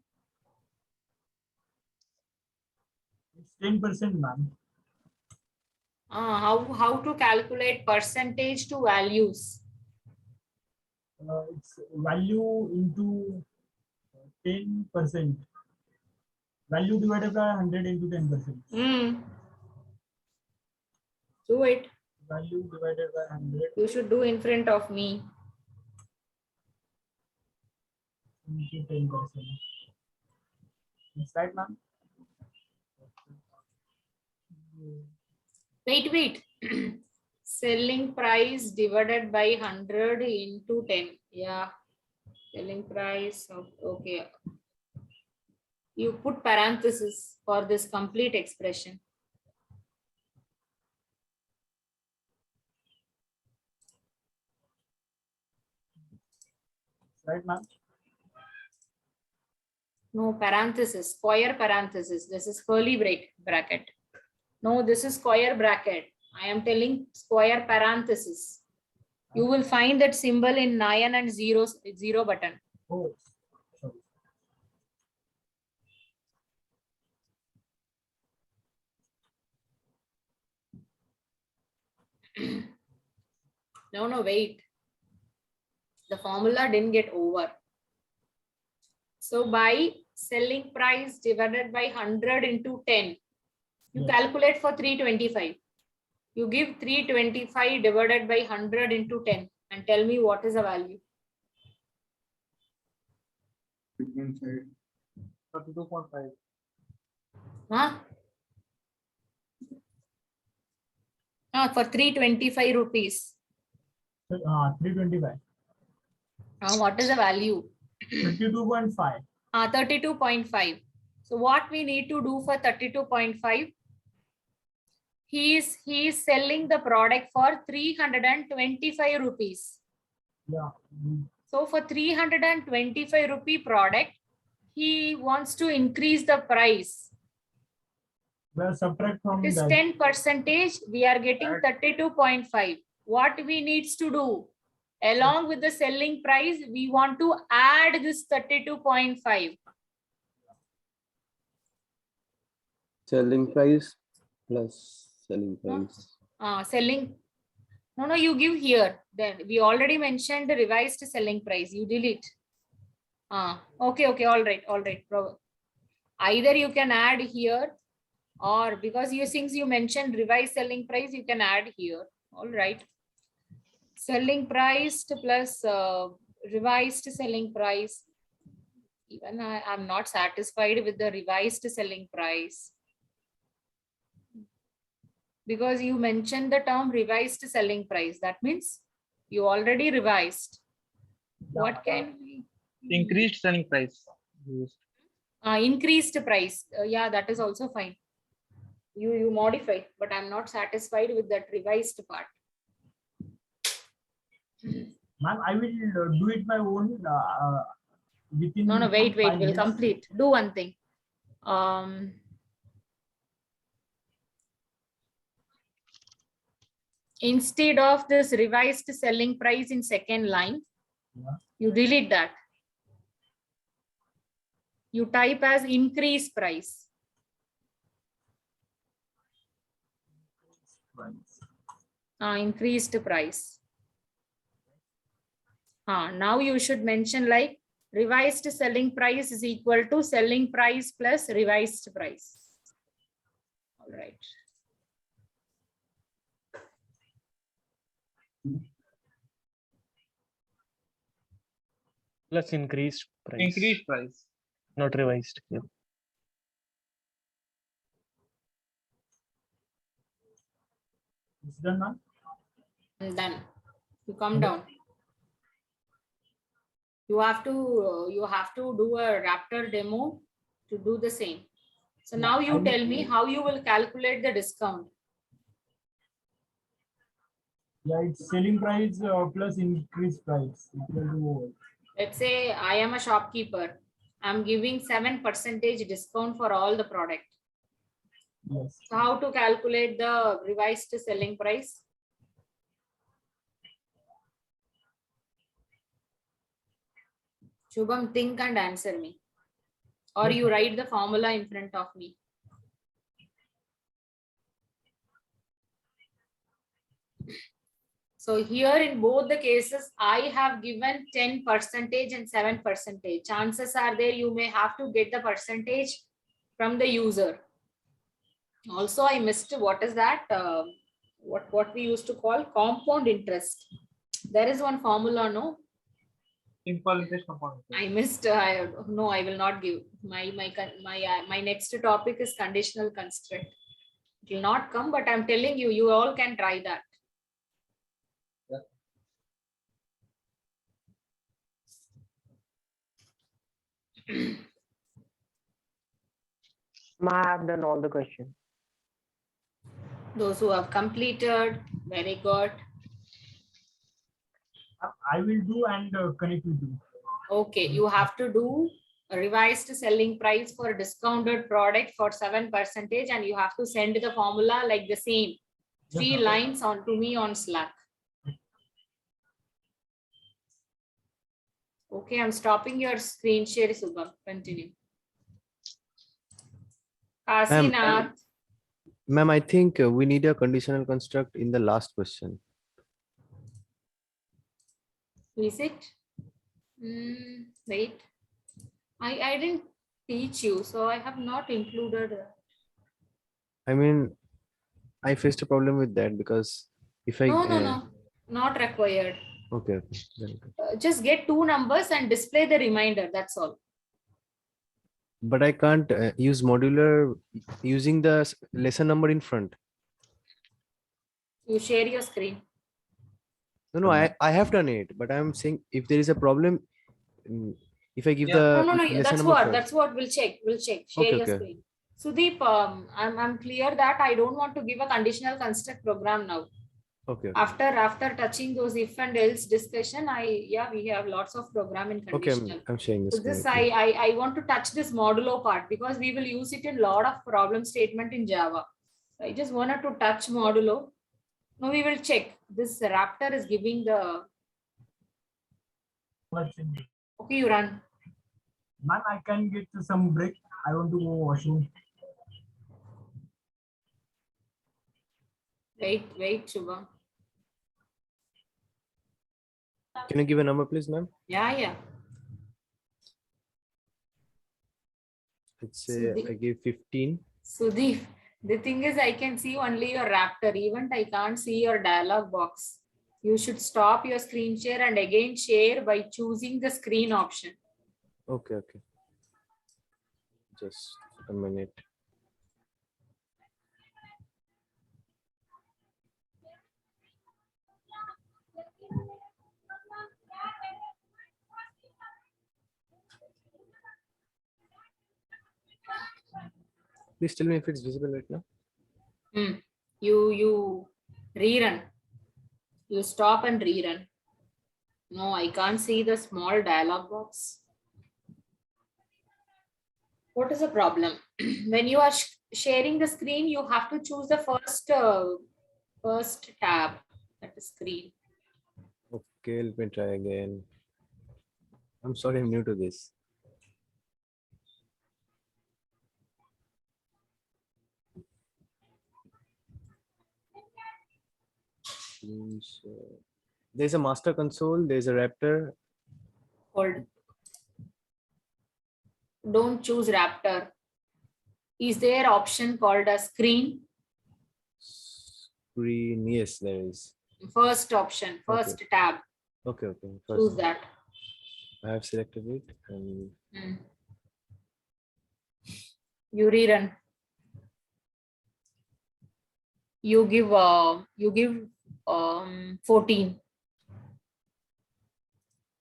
Speaker 15: It's 10%, ma'am.
Speaker 5: How to calculate percentage to values?
Speaker 15: It's value into 10%. Value divided by 100 into 10%.
Speaker 5: Do it.
Speaker 15: Value divided by 100.
Speaker 5: You should do in front of me.
Speaker 15: Into 10%. Is right, ma'am?
Speaker 5: Wait. Selling price divided by 100 into 10. Yeah. Selling price of, okay. you put parenthesis for this complete expression.
Speaker 15: Right, ma'am?
Speaker 5: No, parenthesis, square parenthesis. This is curly bracket. No, this is square bracket. I am telling square parenthesis. You will find that symbol in 9 and 0 button.
Speaker 15: Oh, sorry.
Speaker 5: No, wait. The formula didn't get over. So by selling price divided by 100 into 10, you calculate for 325. You give 325 divided by 100 into 10 and tell me what is the value.
Speaker 15: 32.5.
Speaker 5: Huh? For 325 rupees.
Speaker 15: 325.
Speaker 5: What is the value?
Speaker 15: 32.5.
Speaker 5: 32.5. So what we need to do for 32.5? He is selling the product for 325 rupees.
Speaker 15: Yeah.
Speaker 5: So for 325 rupee product, he wants to increase the price.
Speaker 15: Well, subtract from
Speaker 5: It is
Speaker 15: that.
Speaker 5: 10%. We are getting 32.5. What we needs to do? Along with the selling price, we want to add this 32.5.
Speaker 2: Selling price plus selling price.
Speaker 5: Selling. No, you give here. Then we already mentioned the revised selling price. You delete. Okay. All right. Either you can add here, or because since you mentioned revised selling price, you can add here. All right. Selling price plus revised selling price. Even I am not satisfied with the revised selling price. Because you mentioned the term revised selling price. That means you already revised. What can we?
Speaker 4: Increased selling price.
Speaker 5: Increased price. Yeah, that is also fine. You modify, but I'm not satisfied with that revised part.
Speaker 15: Ma'am, I will do it my own within.
Speaker 5: No, wait.
Speaker 15: 5
Speaker 5: We'll
Speaker 15: minutes.
Speaker 5: complete. Do one thing. Instead of this revised selling price in second line, you delete that. You type as increase price. Increased price. Now you should mention like revised selling price is equal to selling price plus revised price. All right.
Speaker 8: Plus increased price.
Speaker 4: Increased price.
Speaker 8: Not revised. Yeah.
Speaker 15: It's done, ma'am.
Speaker 5: Done. You come down. You have to do a Raptor demo to do the same. So now you tell me how you will calculate the discount.
Speaker 15: Yeah, it's selling price plus increased price equal to.
Speaker 5: Let's say I am a shopkeeper. I'm giving 7% discount for all the product.
Speaker 15: Yes.
Speaker 5: So how to calculate the revised selling price? Shubham, think and answer me. Or you write the formula in front of me. So here in both the cases, I have given 10% and 7%. Chances are there you may have to get the percentage from the user. Also, I missed what is that? What we used to call compound interest. There is one formula, no?
Speaker 4: Simple interest compound.
Speaker 5: I missed. No, I will not give. My next topic is conditional constraint. It will not come, but I'm telling you, you all can try that.
Speaker 6: I have done all the questions.
Speaker 5: Those who have completed, very good.
Speaker 15: I will do and connect with you.
Speaker 5: Okay, you have to do a revised selling price for a discounted product for 7%, and you have to send the formula like the same. 3 lines on to me on Slack. Okay, I'm stopping your screen share, Subha. Continue. Kasinath.
Speaker 2: Ma'am, I think we need a conditional construct in the last question.
Speaker 5: Is it? Wait. I didn't teach you, so I have not included.
Speaker 2: I mean, I faced a problem with that because if I
Speaker 5: No, not required.
Speaker 2: Okay. Then okay.
Speaker 5: Just get 2 numbers and display the remainder. That's all.
Speaker 2: But I can't use modular using the lesson number in front.
Speaker 5: You share your screen.
Speaker 2: No, I have done it, but I'm saying if there is a problem, if I give the
Speaker 5: No.
Speaker 2: lesson
Speaker 5: That's
Speaker 2: number
Speaker 5: what.
Speaker 2: first.
Speaker 5: That's what we'll check. Share your screen. Sudeep, I'm clear that I don't want to give a conditional construct program now.
Speaker 2: Okay.
Speaker 5: After touching those if and else discussion, we have lots of program in conditional.
Speaker 2: Okay, I'm sharing
Speaker 5: So this I want to touch this modulo part because we will use it in a lot of problem statement in Java. I just wanted to touch modulo. Now we will check. This Raptor is giving the. Okay, you run.
Speaker 15: Man, I can get some break. I want to go washroom.
Speaker 5: Wait, Shubham.
Speaker 2: Can you give a number, please, ma'am?
Speaker 5: Yeah.
Speaker 2: Let's say I give 15.
Speaker 5: Sudeep, the thing is I can see only your Raptor event. I can't see your dialog box. You should stop your screen share and again share by choosing the screen option.
Speaker 2: Okay. Just a minute. Please tell me if it's visible right now.
Speaker 5: You rerun. You stop and rerun. No, I can't see the small dialog box. What is the problem? When you are sharing the screen, you have to choose the first tab at the screen.
Speaker 2: Okay, let me try again. I'm sorry, I'm new to this. There's a master console, there's a Raptor.
Speaker 5: Hold. Don't choose Raptor. Is there option called a screen?
Speaker 2: Screen, yes, there is.
Speaker 5: First option, first tab.
Speaker 2: Okay.
Speaker 5: Choose that.
Speaker 2: I have selected it and
Speaker 5: you rerun. You give 14.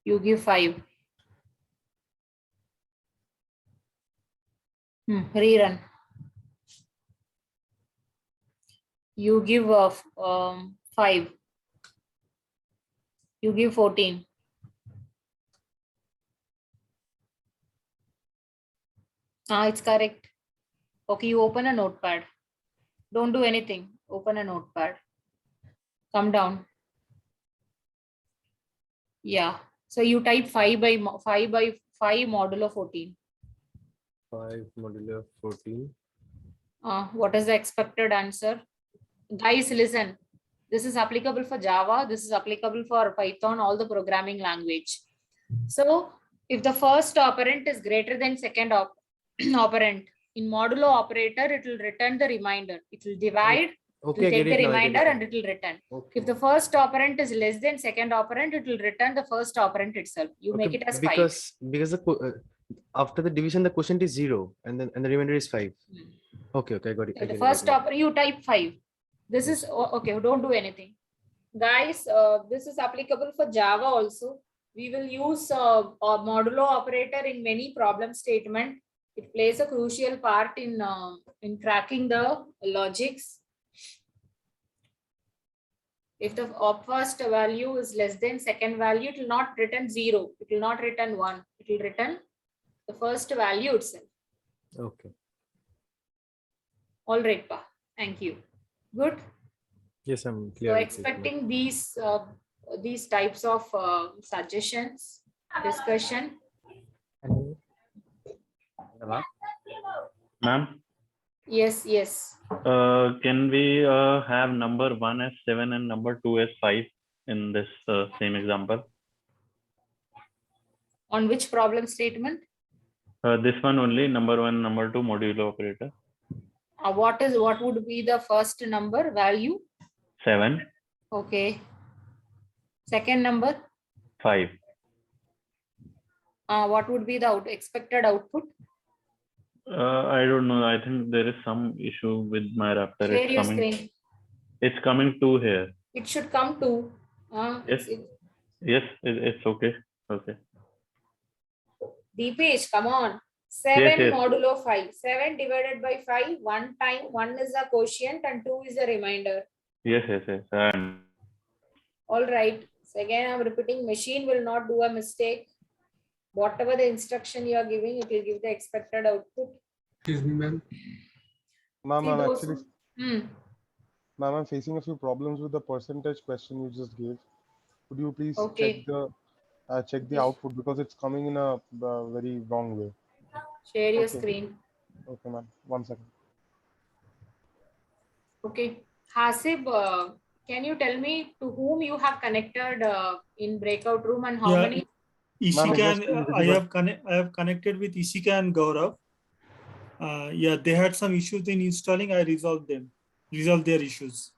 Speaker 5: You give 5. Rerun. You give 5. You give 14. It's correct. Okay, you open a notepad. Don't do anything. Open a notepad. Come down. Yeah. So you type 5 by 5 modulo 14.
Speaker 2: 5 modulo 14.
Speaker 5: What is the expected answer? Guys, listen. This is applicable for Java. This is applicable for Python, all the programming language. So if the first operand is greater than second operand, in modulo operator, it will return the remainder. It will divide, it will take the remainder and it will return. If the first operand is less than second operand, it will return the first operand itself. You make it as 5.
Speaker 2: Because the after the division, the quotient is 0 and the remainder is 5. Okay, I got it.
Speaker 5: The first operand, you type 5. This is okay. Don't do anything, guys. This is applicable for Java also. We will use a modulo operator in many problem statement. It plays a crucial part in cracking the logics. If the first value is less than second value, it will not return 0. It will not return 1. It will return the first value itself.
Speaker 2: Okay.
Speaker 5: All right, Pa. Thank you. Good.
Speaker 2: Yes, I'm
Speaker 5: So
Speaker 2: clear. with it, ma'am.
Speaker 5: expecting these types of suggestions, discussion.
Speaker 3: Ma'am,
Speaker 5: Yes, yes.
Speaker 3: can we have number 1 as 7 and number 2 as 5 in this same example?
Speaker 5: On which problem statement?
Speaker 3: This one only, number 1, number 2 modulo operator.
Speaker 5: What would be the first number value?
Speaker 3: 7.
Speaker 5: Okay. Second number?
Speaker 3: 5.
Speaker 5: What would be the expected output?
Speaker 3: I don't know. I think there is some issue with my Raptor.
Speaker 5: Share your screen.
Speaker 3: It's coming 2 here.
Speaker 5: It should come to.
Speaker 3: Yes. Yes, it's okay. Okay.
Speaker 5: Deepesh, come on. 7
Speaker 3: Yes.
Speaker 5: modulo 5. 7 divided by 5. 1 time 1 is a quotient and 2 is a remainder.
Speaker 3: Yes.
Speaker 5: All right. So again, I'm repeating, machine will not do a mistake. Whatever the instruction you are giving, it will give the expected output.
Speaker 21: Excuse me, ma'am.
Speaker 23: Ma'am, I'm facing a few problems with the percentage question you just gave. Could you please check the output, because it's coming in a very wrong way.
Speaker 5: Share your screen.
Speaker 23: Okay, ma'am. 1 second.
Speaker 5: Okay. Hasib, can you tell me to whom you have connected in breakout room and how many?
Speaker 1: Ishika, I have connected with Ishika and Gaurav. They had some issues in installing. I resolved their issues.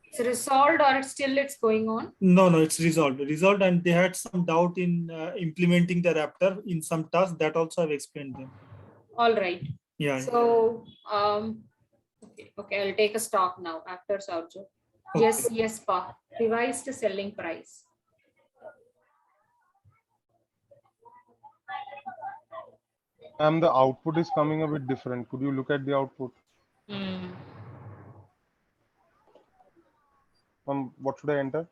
Speaker 5: It's resolved or it's going on?
Speaker 1: No, it's resolved, and they had some doubt in implementing the Raptor in some tasks. That also I've explained them.
Speaker 5: All right.
Speaker 1: Yeah.
Speaker 5: So, okay, I'll take a stop now after Saurjo.
Speaker 1: Okay.
Speaker 5: Yes, Pa. Revised selling price.
Speaker 23: The output is coming a bit different. Could you look at the output? What should I enter?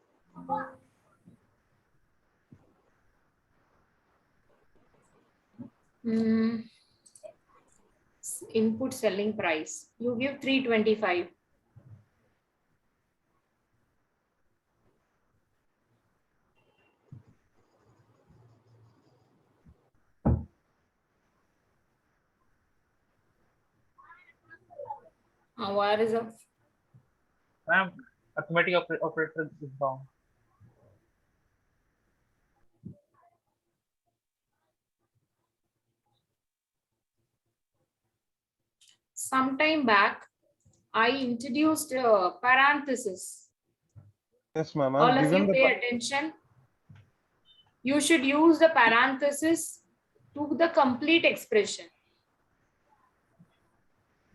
Speaker 5: Input selling price. You give 325. Where is a
Speaker 4: Ma'am, arithmetic operator is down.
Speaker 5: sometime back, I introduced parenthesis.
Speaker 23: Yes, ma'am.
Speaker 5: All of you pay attention. You should use the parenthesis to the complete expression.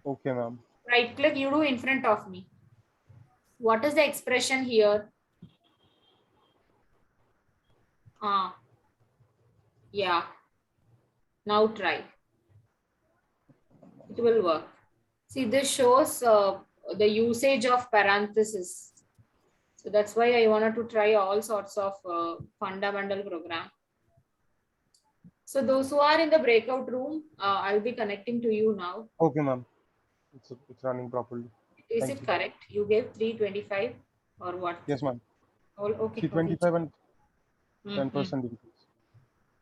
Speaker 23: Okay, ma'am.
Speaker 5: Right click, you do in front of me. What is the expression here? Yeah. Now try. It will work. See, this shows the usage of parenthesis. So that's why I wanted to try all sorts of fundamental program. So those who are in the breakout room, I'll be connecting to you now.
Speaker 23: Okay, ma'am. It's running properly.
Speaker 5: Is it correct? You gave 325 or what?
Speaker 23: Yes, ma'am.
Speaker 5: Okay.
Speaker 23: 325 and 10% increase.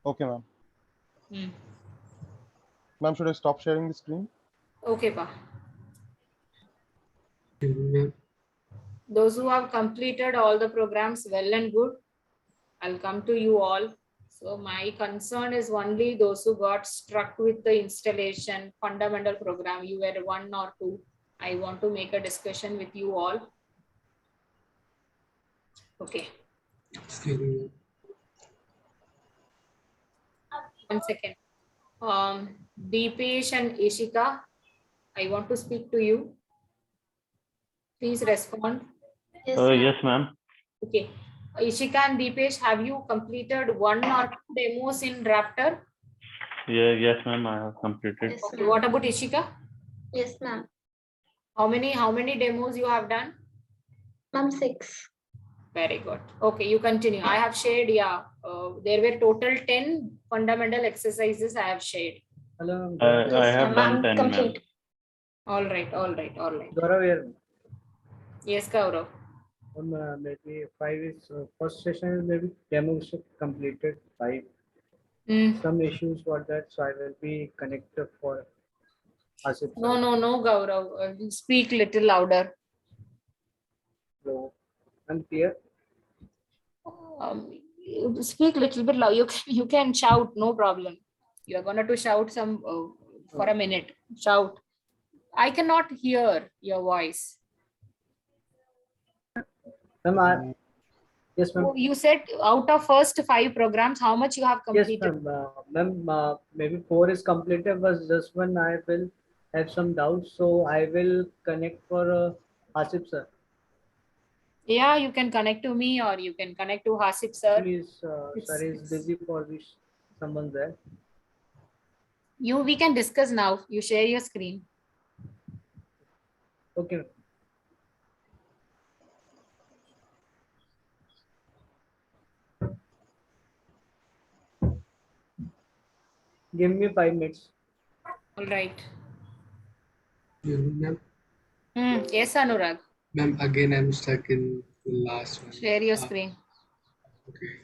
Speaker 23: Okay, ma'am. Ma'am, should I stop sharing the screen?
Speaker 5: Okay, Pa. Those who have completed all the programs, well and good. I'll come to you all. So my concern is only those who got struck with the installation fundamental program. You were 1 or 2. I want to make a discussion with you all. Okay.
Speaker 21: Excuse me.
Speaker 5: 1 second. Deepesh and Ishika, I want to speak to you. Please respond.
Speaker 3: Yes, ma'am.
Speaker 5: Okay. Ishika and Deepesh, have you completed 1 or 2 demos in Raptor?
Speaker 3: Yeah, yes, ma'am. I have completed.
Speaker 5: Okay, what about Ishika?
Speaker 11: Yes, ma'am.
Speaker 5: How many demos you have done?
Speaker 11: Ma'am, 6.
Speaker 5: Very good. Okay, you continue. I have shared, yeah. There were total 10 fundamental exercises I have shared.
Speaker 12: Hello.
Speaker 3: I have done 10, ma'am.
Speaker 11: Complete.
Speaker 5: All right.
Speaker 12: Gaurav here.
Speaker 5: Yes, Gaurav.
Speaker 12: Maybe 5 is first session is maybe demo is completed 5. Some issues for that, so I will be connected for Asif.
Speaker 5: No, Gaurav. Speak little louder.
Speaker 12: So, I'm clear.
Speaker 5: Speak little bit loud. You can shout, no problem. You are gonna to shout some for a minute. Shout. I cannot hear your voice.
Speaker 12: Ma'am, yes, ma'am.
Speaker 5: You said out of first 5 programs, how much you have completed?
Speaker 12: Yes, ma'am. Maybe 4 is completed, but just one I will have some doubts, so I will connect for Asif sir.
Speaker 5: Yeah, you can connect to me or you can connect to Hasip sir.
Speaker 12: Please, sir is busy for this. Someone there.
Speaker 5: We can discuss now. You share your screen.
Speaker 12: Okay. Give me 5 minutes.
Speaker 5: All right.
Speaker 21: Ma'am,
Speaker 5: Yes, Anurag.
Speaker 21: ma'am, again I'm stuck in the last one.
Speaker 5: Share your screen.
Speaker 21: Okay.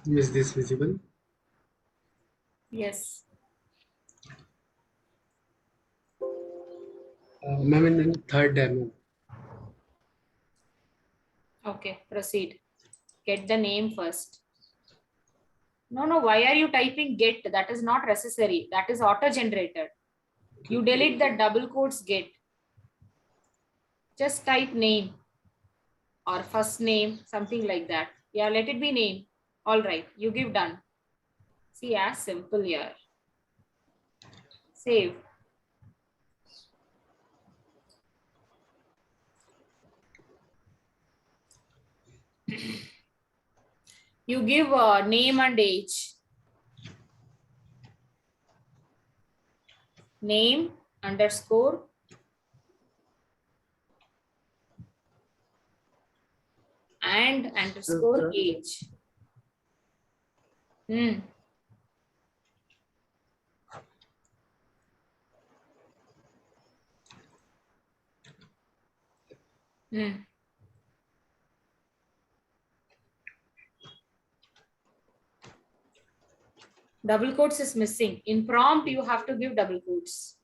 Speaker 21: Is this visible?
Speaker 5: Yes.
Speaker 21: Ma'am, in the third demo.
Speaker 5: Okay, proceed. Get the name first. No, why are you typing get? That is not necessary. That is auto-generated. You delete the double quotes get. Just type name or first name, something like that. Yeah, let it be name. All right, you give done. See, as simple here. Save. You give name and age. Name underscore and underscore age. Double quotes is missing. In prompt, you have to give double quotes.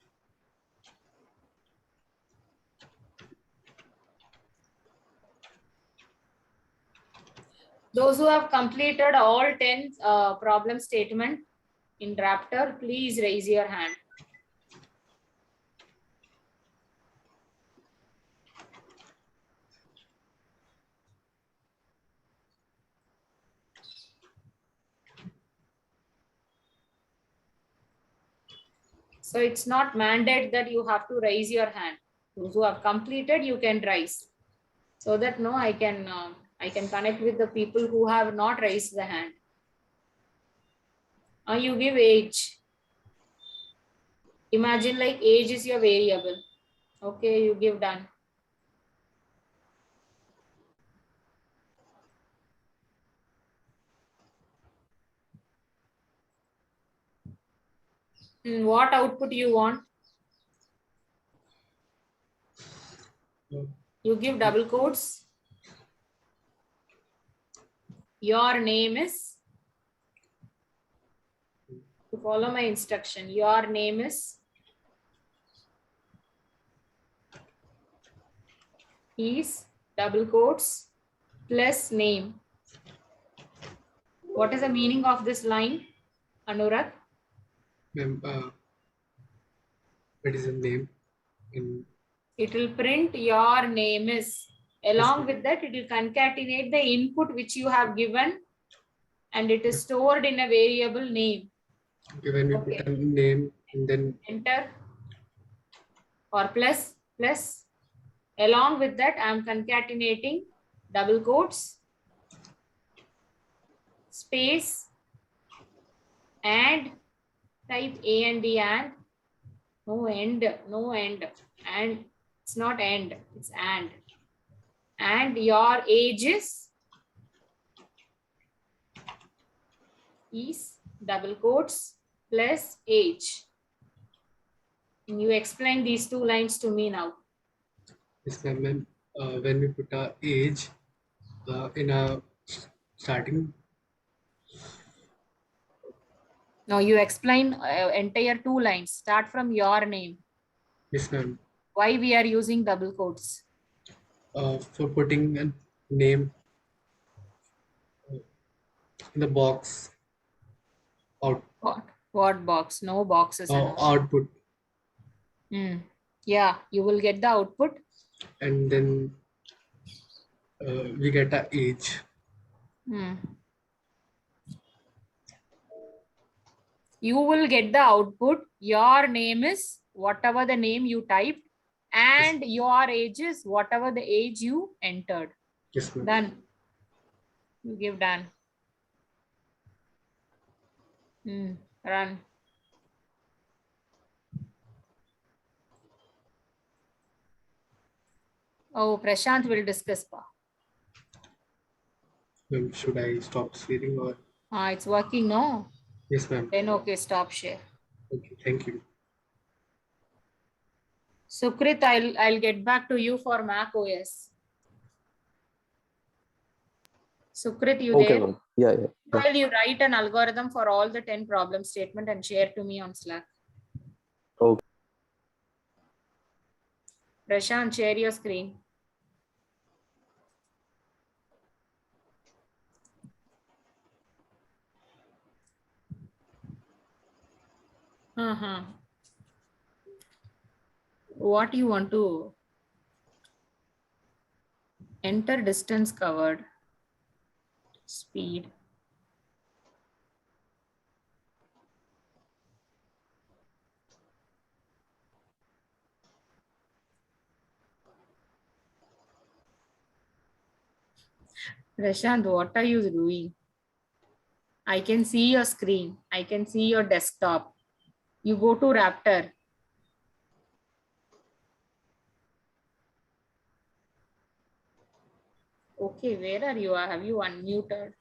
Speaker 5: Those who have completed all 10 problem statement in Raptor, please raise your hand. So it's not mandate that you have to raise your hand. Those who have completed, you can raise. So that I can connect with the people who have not raised the hand. You give age. Imagine like age is your variable. Okay, you give done. What output you want? You give double quotes. Your name is, to follow my instruction, your name is double quotes plus name. What is the meaning of this line, Anurag?
Speaker 21: Ma'am, what is the name?
Speaker 5: It will print your name is. Along with that, it will concatenate the input which you have given and it is stored in a variable name.
Speaker 21: Okay, when we put a name and then
Speaker 5: enter. or plus. Along with that, I am concatenating double quotes, space, and type A and D and no end, and it's not end, it's and your age is double quotes plus age. Can you explain these two lines to me now?
Speaker 21: Yes, ma'am. When we put our age in a starting.
Speaker 5: No, you explain entire two lines. Start from your name.
Speaker 21: Yes, ma'am.
Speaker 5: Why we are using double quotes?
Speaker 21: For putting a name in the box. Out.
Speaker 5: What box? No boxes.
Speaker 21: Output.
Speaker 5: Yeah, you will get the output.
Speaker 21: And then we get a age.
Speaker 5: You will get the output. Your name is whatever the name you typed, and your age is whatever the age you entered.
Speaker 21: Yes, ma'am.
Speaker 5: Done. You give done. Run. Oh, Prashant will discuss.
Speaker 21: Should I stop sharing or?
Speaker 5: It's working, no?
Speaker 21: Yes, ma'am.
Speaker 5: Then okay, stop share.
Speaker 21: Okay, thank you.
Speaker 5: Sukrit, I'll get back to you for Mac OS. Sukrit, you
Speaker 2: Okay,
Speaker 5: there?
Speaker 2: ma'am. Yeah.
Speaker 5: Well, you write an algorithm for all the 10 problem statement and share to me on Slack.
Speaker 2: Okay.
Speaker 5: Prashant, share your screen. What you want to enter distance covered, speed. Prashant, what are you doing? I can see your screen. I can see your desktop. You go to Raptor. Okay, where are you? Have you unmuted?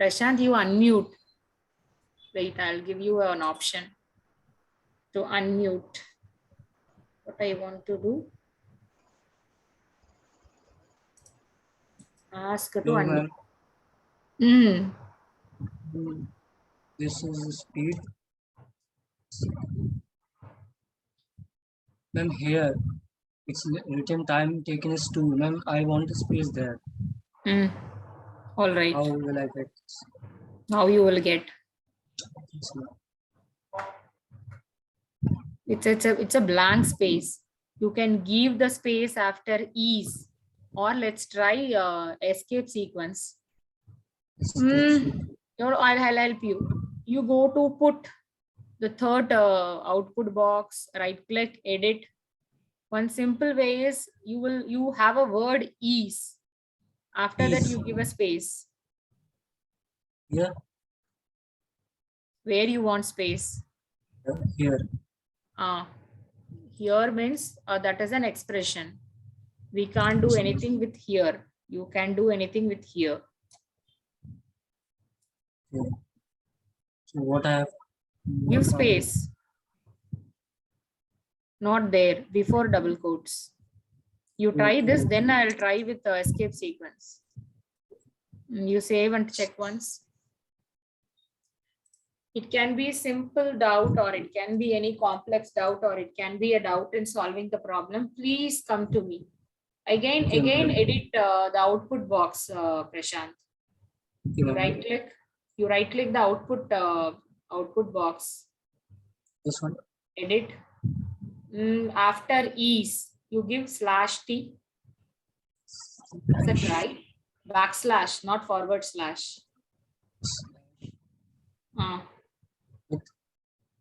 Speaker 5: Prashant, you unmute. Wait, I'll give you an option to unmute. What I want to do? Ask to unmute.
Speaker 16: This is speed. Ma'am, here it's written time taken is 2. Ma'am, I want a space there.
Speaker 5: All right.
Speaker 16: How will I get this?
Speaker 5: How you will get?
Speaker 16: Yes, ma'am.
Speaker 5: It's a blank space. You can give the space after ease, or let's try escape sequence. I'll help you. You go to put the third output box, right click, edit. One simple way is you have a word ease. After that you give a space.
Speaker 16: Yeah.
Speaker 5: Where you want space?
Speaker 16: Here.
Speaker 5: Here means that is an expression. We can't do anything with here. You can do anything with here.
Speaker 16: Okay. So what I have?
Speaker 5: Give space. Not there, before double quotes. You try this, then I'll try with the escape sequence. You save and check once. It can be simple doubt, or it can be any complex doubt, or it can be a doubt in solving the problem. Please come to me. Again, edit the output box, Prashant. You right click the output box.
Speaker 16: This one.
Speaker 5: Edit. After ease, you give /t. Is that right? Backslash, not forward slash.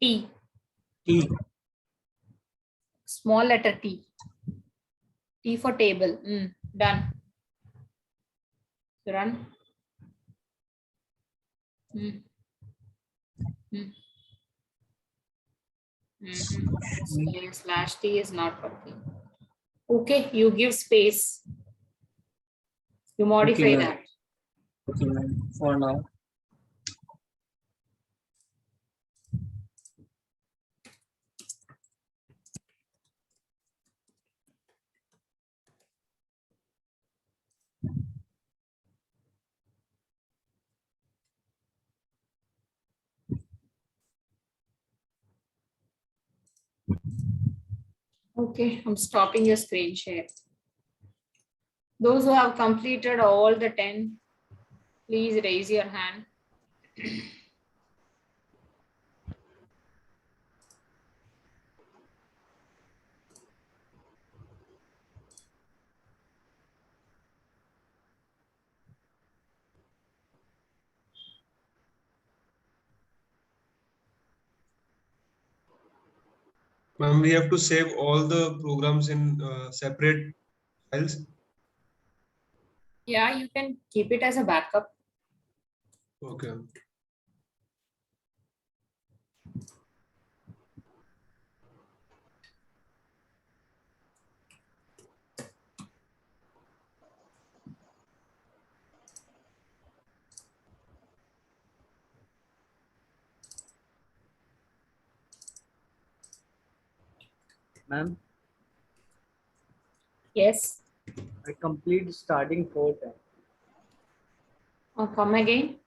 Speaker 5: T. Small letter T. T for table. Done. Run. Slash T is not working. Okay, you give space. You modify
Speaker 10: Okay,
Speaker 5: that.
Speaker 10: Okay, ma'am. For now.
Speaker 5: Okay, I'm stopping your screen share. Those who have completed all the 10, please raise your hand.
Speaker 20: Ma'am, we have to save all the programs in separate files.
Speaker 5: Yeah, you can keep it as a backup.
Speaker 20: Okay.
Speaker 12: Ma'am,
Speaker 5: Yes.
Speaker 12: I complete starting 4 times.
Speaker 5: Come again.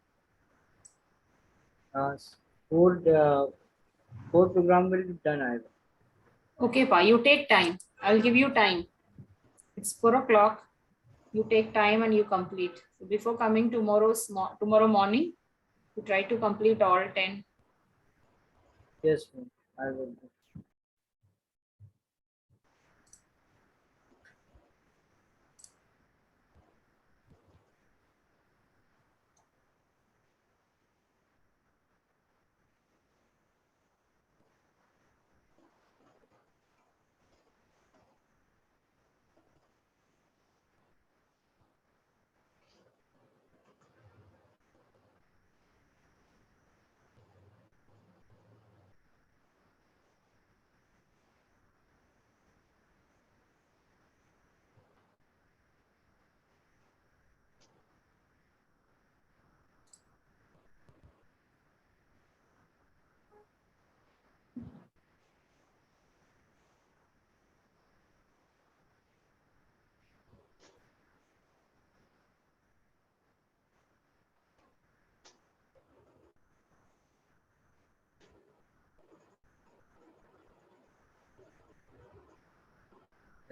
Speaker 12: Four program will be done. I will.
Speaker 5: Okay, Pa, you take time. I'll give you time. It's 4 o'clock. You take time and you complete. So before coming tomorrow morning, you try to complete all 10.
Speaker 12: Yes, ma'am. I will.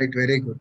Speaker 20: Right, very good.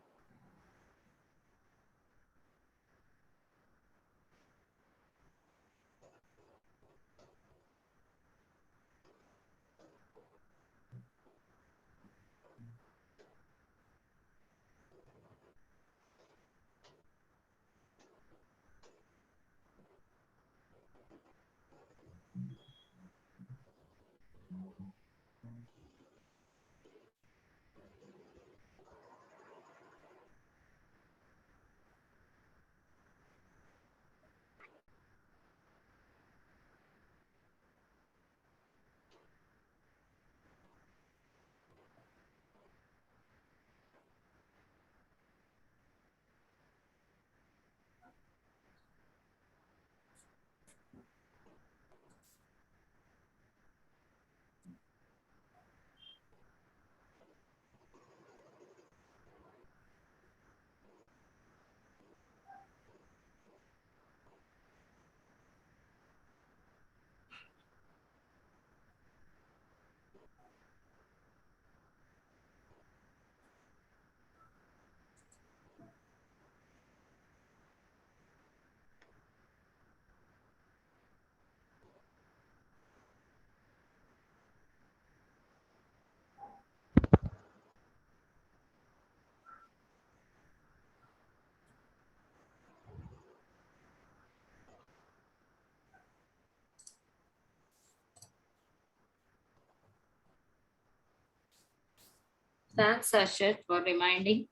Speaker 5: Thanks, Ashit, for reminding.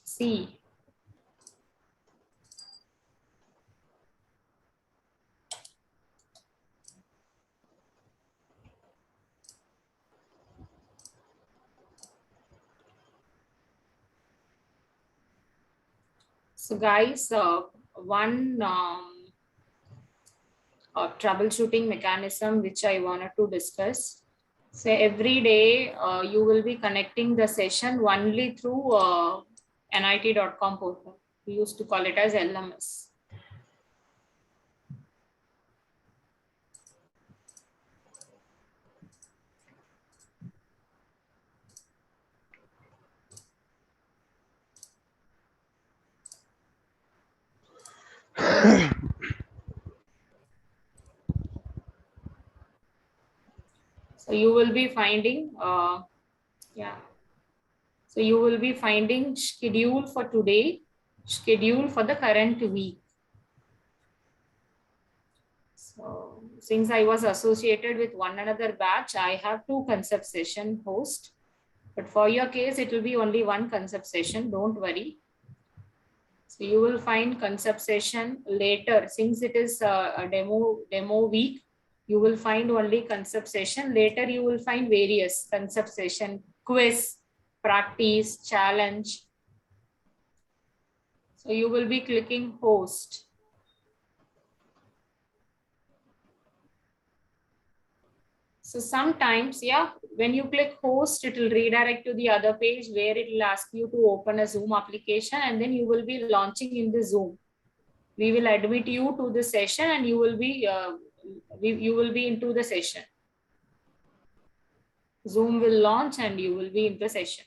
Speaker 5: C. So guys, one troubleshooting mechanism which I wanted to discuss. So every day you will be connecting the session only through nit.com portal. We used to call it as LMS. So you will be finding, So you will be finding schedule for today, schedule for the current week. So since I was associated with one another batch, I have 2 concept session host. But for your case, it will be only 1 concept session. Don't worry. So you will find concept session later. Since it is a demo week, you will find only concept session. Later, you will find various concept session, quiz, practice, challenge. So you will be clicking host. So sometimes, when you click host, it will redirect to the other page where it will ask you to open a Zoom application, and then you will be launching in the Zoom. We will admit you to the session and you will be into the session. Zoom will launch and you will be in the session.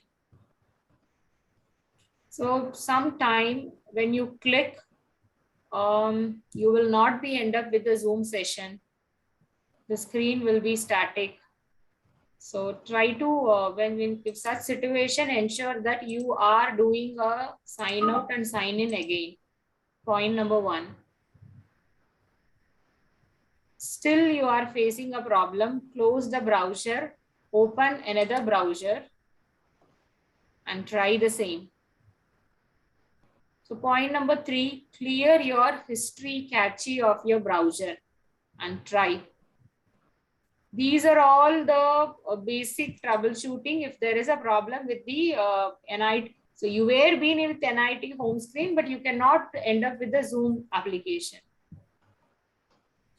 Speaker 5: So sometime when you click, you will not be end up with the Zoom session. The screen will be static. So try to, if such situation, ensure that you are doing a sign out and sign in again. Point number 1. Still you are facing a problem, close the browser, open another browser and try the same. So point number 3, clear your history cache of your browser and try. These are all the basic troubleshooting if there is a problem with the NIT. So you were been with NIT home screen, but you cannot end up with the Zoom application.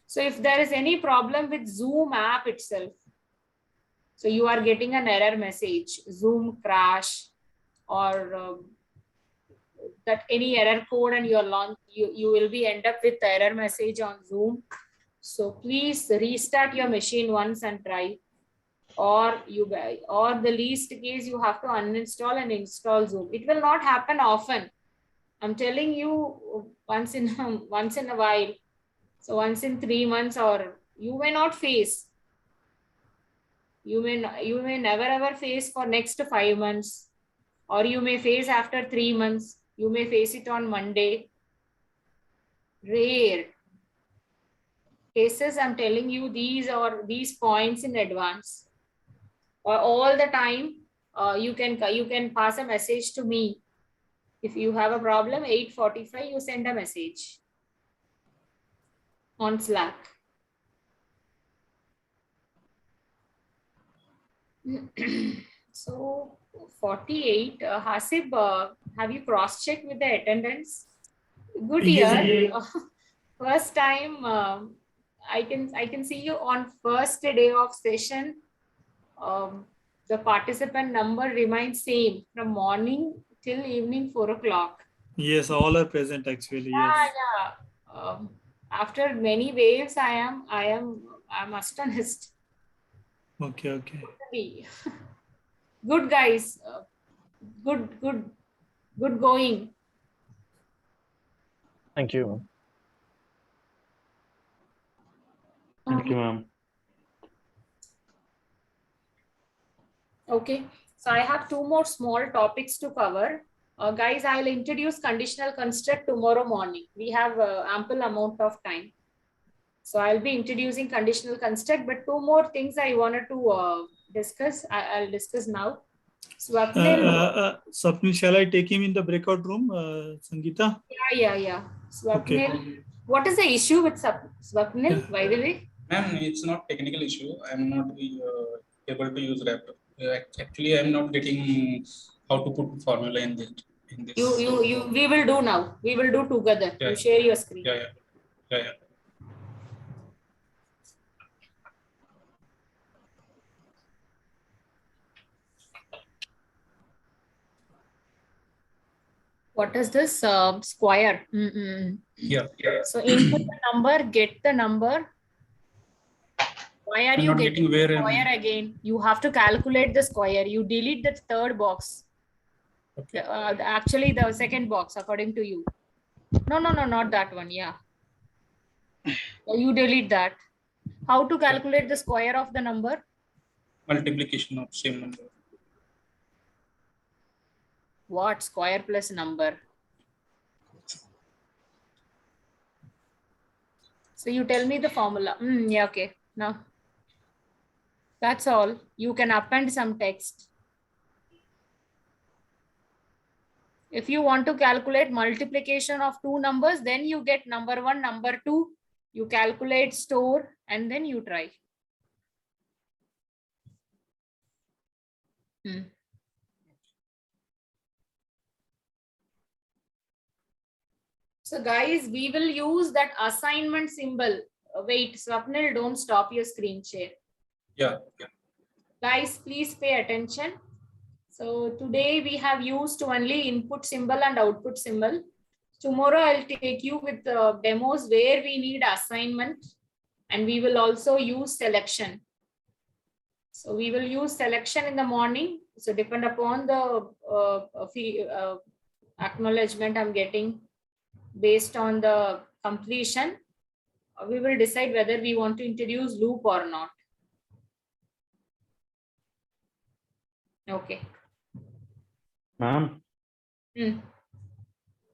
Speaker 5: So if there is any problem with Zoom app itself, so you are getting an error message, Zoom crash, or that any error code and you will be end up with the error message on Zoom. So please restart your machine once and try, or the least case you have to uninstall and install Zoom. It will not happen often. I'm telling you, once in a while. So once in 3 months, or you may not face. You may never ever face for next 5 months, or you may face after 3 months. You may face it on Monday. Rare cases. I'm telling you these points in advance. Or all the time, you can pass a message to me. If you have a problem, 8:45, you send a message on Slack. So 48, Hasib, have you cross-checked with the attendance? Good year. First time, I can see you on first day of session. The participant number remains same from morning till evening 4 o'clock.
Speaker 1: Yes, all are present actually. Yes.
Speaker 5: Yeah. After many waves, I'm astonished.
Speaker 1: Okay.
Speaker 5: Good guys. Good going.
Speaker 8: Thank you.
Speaker 3: Thank you, ma'am.
Speaker 5: Okay, so I have 2 more small topics to cover. Guys, I'll introduce conditional construct tomorrow morning. We have ample amount of time. So I'll be introducing conditional construct, but 2 more things I wanted to discuss? I'll discuss now. Swapnil.
Speaker 1: Swapnil, shall I take him in the breakout room, Sangeeta?
Speaker 5: Yeah. Swapnil.
Speaker 13: Okay.
Speaker 5: What is the issue with Swapnil, by the way?
Speaker 13: Ma'am, it's not technical issue. I'm not able to use laptop. Actually, I'm not getting how to put formula in this.
Speaker 5: We will do now. We will do together.
Speaker 13: Yeah.
Speaker 5: You share your screen.
Speaker 13: Yeah.
Speaker 5: What is this square?
Speaker 13: Yeah.
Speaker 5: So input the number, get the number. Why are
Speaker 13: I'm
Speaker 5: you
Speaker 13: not
Speaker 5: getting
Speaker 13: where
Speaker 5: the square again? You have to calculate the square. You delete the third box.
Speaker 13: Okay.
Speaker 5: Actually, the second box, according to you. No, not that one. Yeah. You delete that. How to calculate the square of the number?
Speaker 13: Multiplication of same number.
Speaker 5: What? Square plus number. So you tell me the formula. Yeah, okay. Now, that's all. You can append some text. If you want to calculate multiplication of two numbers, then you get number 1, number 2. You calculate, store, and then you try. So guys, we will use that assignment symbol. Wait, Swapnil, don't stop your screen share.
Speaker 13: Yeah.
Speaker 5: Guys, please pay attention. So today we have used only input symbol and output symbol. Tomorrow I'll take you with demos where we need assignment, and we will also use selection. So we will use selection in the morning. So depend upon the acknowledgement I'm getting based on the completion, we will decide whether we want to introduce loop or not. Okay.
Speaker 3: Ma'am.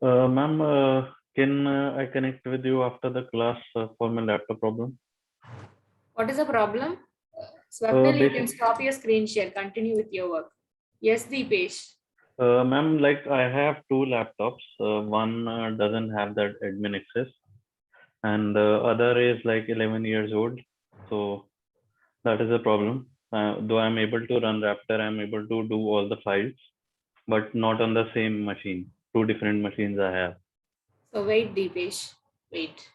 Speaker 3: Ma'am, can I connect with you after the class for my laptop problem?
Speaker 5: What is the problem? Swapnil, you can stop your screen share. Continue with your work. Yes, Deepesh.
Speaker 3: Ma'am, like I have two laptops. One doesn't have that admin access, and the other is like 11 years old. So that is a problem. Though I'm able to run Raptor, I'm able to do all the files, but not on the same machine. Two different machines I have.
Speaker 5: So wait, Deepesh. Wait.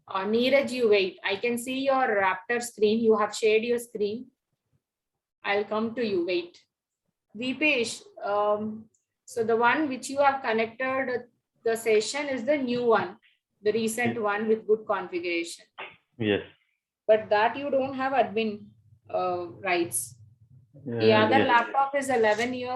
Speaker 5: Neeraj, you wait. I can see your Raptor screen. You have shared your screen. I'll come to you. Wait. Deepesh, so the one which you have connected the session is the new one, the recent one with good configuration.
Speaker 3: Yes.
Speaker 5: But that you don't have admin rights. The other laptop is 11 years